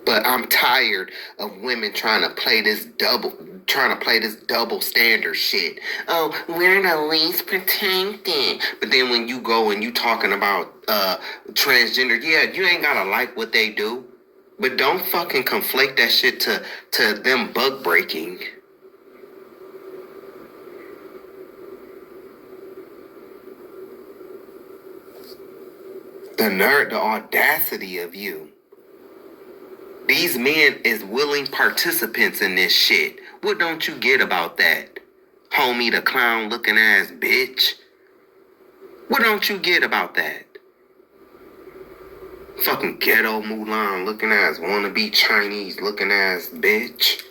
But I'm tired of women trying to play this double standard shit. Oh, we're the least protected. But then when you go and you talking about transgender, yeah, you ain't gotta like what they do. But don't fucking conflate that shit to them bug breaking. The nerve, the audacity of you. These men is willing participants in this shit. What don't you get about that? Homie the clown looking ass bitch. What don't you get about that? Fucking ghetto Mulan looking ass wannabe Chinese looking ass bitch.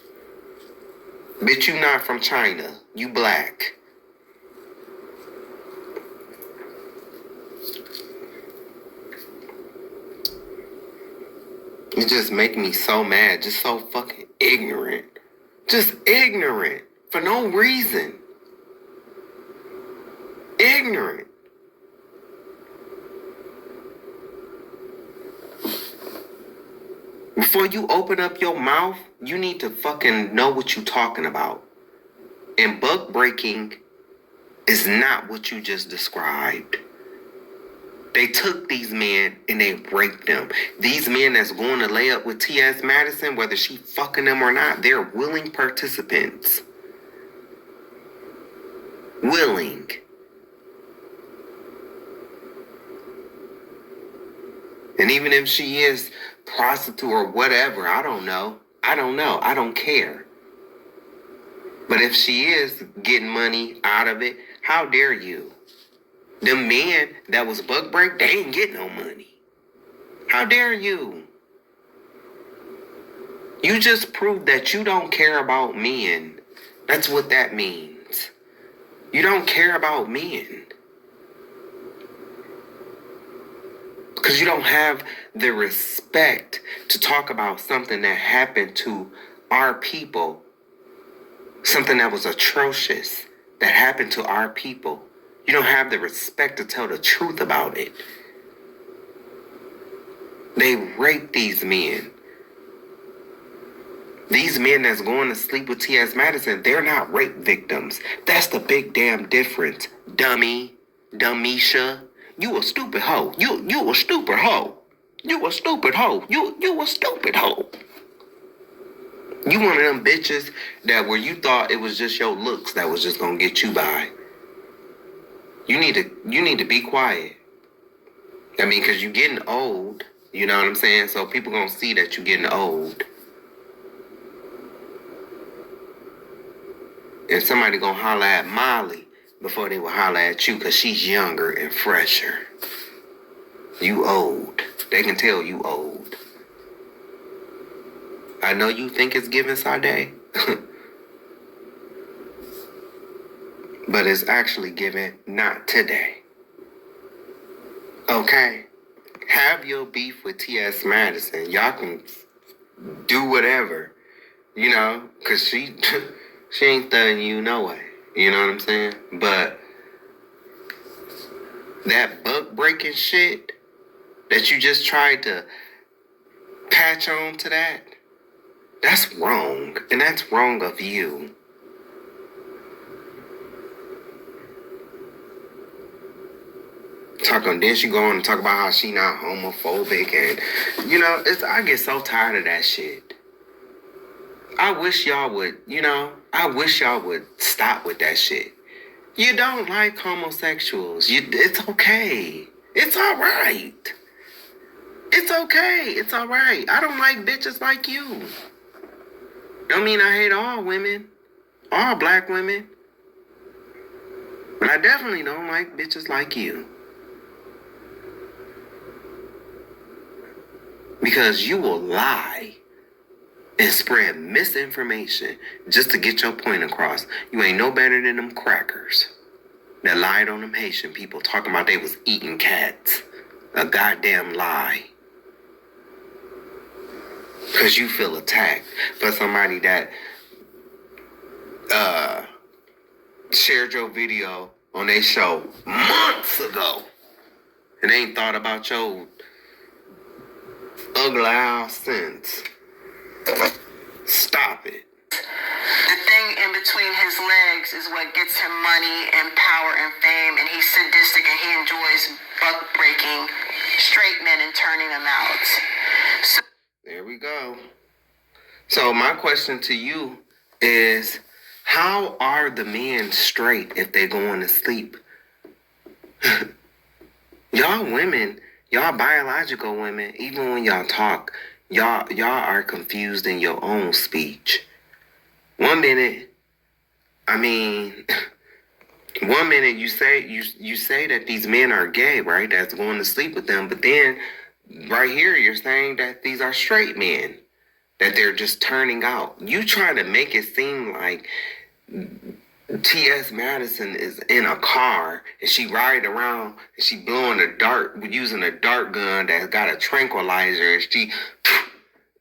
Bitch, you not from China. You black. It just make me so mad. Just so fucking ignorant. Just ignorant. for no reason. Ignorant. Before you open up your mouth, you need to fucking know what you're talking about. And buck breaking is not what you just described. They took these men and they raped them. These men that's going to lay up with T.S. Madison, whether she fucking them or not, they're willing participants. Willing. And even if she is prostitute or whatever, I don't know. I don't care. But if she is getting money out of it, how dare you? The men that was buck break, they ain't get no money. How dare you? You just proved that you don't care about men. That's what that means. You don't care about men. Because you don't have the respect to talk about something that happened to our people. Something that was atrocious that happened to our people. You don't have the respect to tell the truth about it. They raped these men. These men that's going to sleep with T.S. Madison, they're not rape victims. That's the big damn difference. Dummy. Dummisha. You a stupid hoe. You a stupid hoe. You a stupid hoe. You a stupid hoe. You one of them bitches that where you thought it was just your looks that was just gonna get you by. You need to be quiet. I mean, because you're getting old. You know what I'm saying? So people gonna see that you're getting old. And somebody gonna holler at Molly before they will holler at you because she's younger and fresher. You old. They can tell you old. I know you think it's giving Sade. But it's actually given not today. Okay? Have your beef with T.S. Madison. Y'all can do whatever. You know? Because she ain't thugging you no way. You know what I'm saying? But that buck breaking shit that you just tried to patch on to that's wrong. And that's wrong of you. Then she go on and talk about how she not homophobic and, you know, I get so tired of that shit. I wish y'all would stop with that shit. You don't like homosexuals. It's okay. It's all right. It's okay. It's all right. I don't like bitches like you. Don't mean I hate all women, all black women. But I definitely don't like bitches like you. Because you will lie and spread misinformation just to get your point across. You ain't no better than them crackers that lied on them Haitian people talking about they was eating cats. A goddamn lie. Because you feel attacked for somebody that shared your video on their show months ago and ain't thought about your ugly ass since. Stop it. The thing in between his legs is what gets him money and power and fame, and he's sadistic and he enjoys buck breaking straight men and turning them out. So, there we go. So my question to you is, how are the men straight if they're going to sleep? Y'all women, y'all biological women, even when y'all talk, y'all are confused in your own speech. One minute you say that these men are gay, right? That's going to sleep with them, but then right here you're saying that these are straight men, that they're just turning out. You try to make it seem like T.S. Madison is in a car and she riding around and she blowing a dart, using a dart gun that's got a tranquilizer, and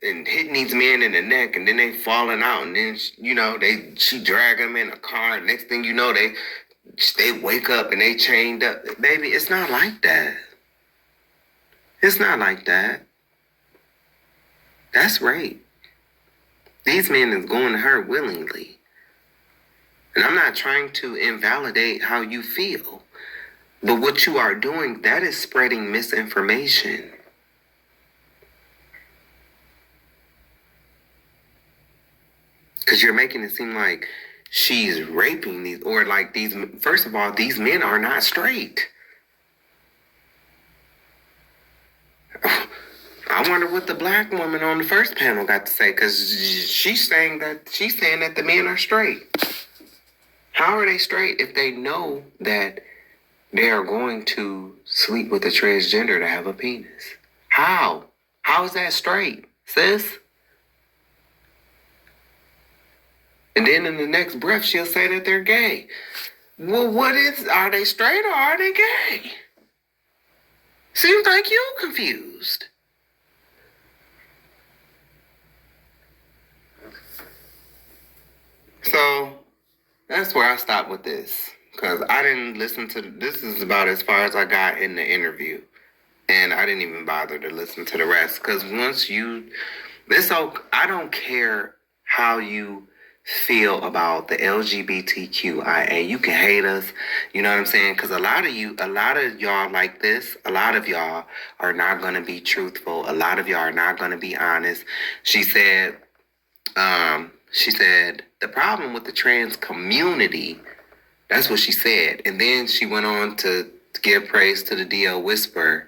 and hitting these men in the neck, and then they falling out, and then she drag them in a car. And next thing you know, they wake up and they chained up. Baby, it's not like that. It's not like that. That's rape. These men is going to her willingly. And I'm not trying to invalidate how you feel. But what you are doing, that is spreading misinformation. Because you're making it seem like she's raping these, or like these, first of all, these men are not straight. I wonder what the black woman on the first panel got to say, because she's saying that the men are straight. How are they straight if they know that they are going to sleep with a transgender to have a penis? How? How is that straight, sis? And then in the next breath, she'll say that they're gay. Well, are they straight or are they gay? Seems like you're confused. So, that's where I stopped with this. Because I didn't listen to, this is about as far as I got in the interview. And I didn't even bother to listen to the rest. Because I don't care how you feel about the LGBTQIA. You can hate us, you know what I'm saying? Because a lot of y'all like this, a lot of y'all are not going to be truthful. A lot of y'all are not going to be honest. She said, the problem with the trans community, that's what she said. And then she went on to give praise to the DL Whisperer.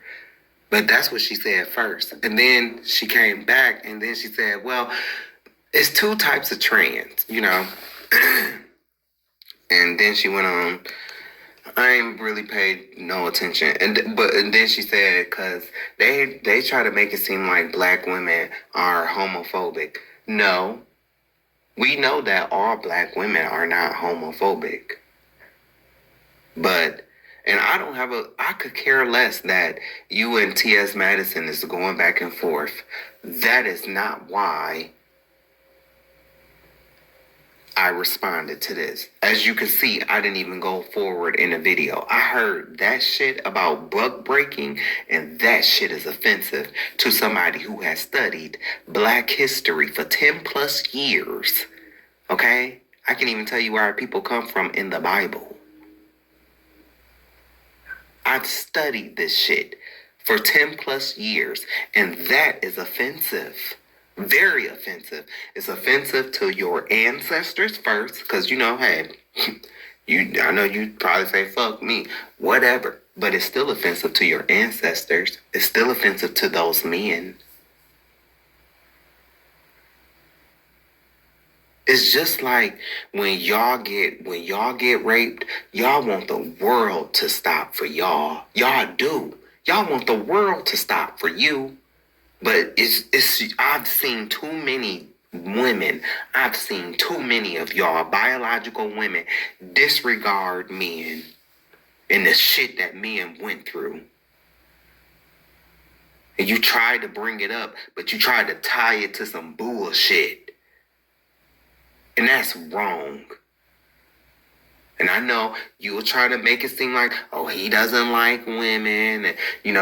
But that's what she said first. And then she came back and then she said, well, it's two types of trans, you know. And then she went on, I ain't really paid no attention. And then she said, because they try to make it seem like black women are homophobic. No, we know that all black women are not homophobic. But, and I could care less that you and T.S. Madison is going back and forth. That is not why I responded to this. As you can see, I didn't even go forward in the video. I heard that shit about buck breaking, and that shit is offensive to somebody who has studied black history for 10 plus years. Okay? I can even tell you where our people come from in the Bible. I've studied this shit for 10 plus years, and that is offensive. Very offensive. It's offensive to your ancestors first, because hey, I know you probably say fuck me, whatever, but it's still offensive to your ancestors. It's still offensive to those men. It's just like when y'all get raped, y'all want the world to stop for y'all. Y'all do. Y'all want the world to stop for you. But I've seen too many women, I've seen too many of y'all biological women disregard men and the shit that men went through. And you tried to bring it up, but you tried to tie it to some bullshit. And that's wrong. And I know you will try to make it seem like, oh, he doesn't like women, and,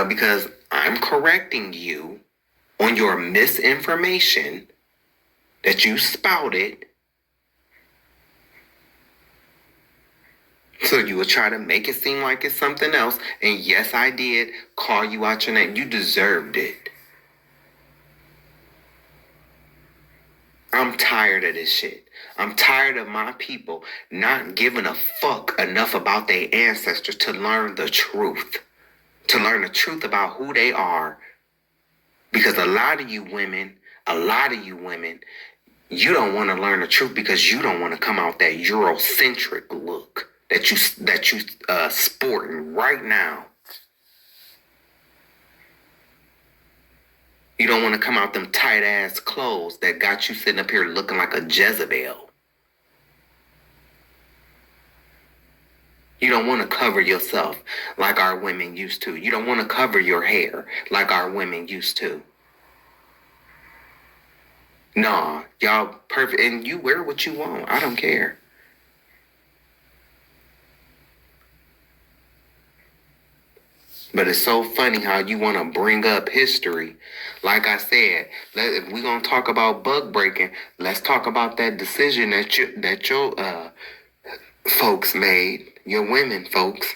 because I'm correcting you on your misinformation that you spouted. So you will try to make it seem like it's something else. And yes, I did call you out your name. You deserved it. I'm tired of this shit. I'm tired of my people not giving a fuck enough about their ancestors to learn the truth. To learn the truth about who they are. Because a lot of you women, you don't want to learn the truth because you don't want to come out that Eurocentric look that you sporting right now. You don't want to come out them tight ass clothes that got you sitting up here looking like a Jezebel. You don't want to cover yourself like our women used to. You don't want to cover your hair like our women used to. No, y'all perfect, and you wear what you want. I don't care. But it's so funny how you want to bring up history. Like I said, if we're gonna talk about bug breaking, let's talk about that decision that your folks made, your women folks.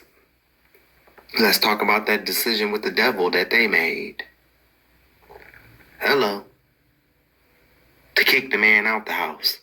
Let's talk about that decision with the devil that they made. Hello. To kick the man out the house.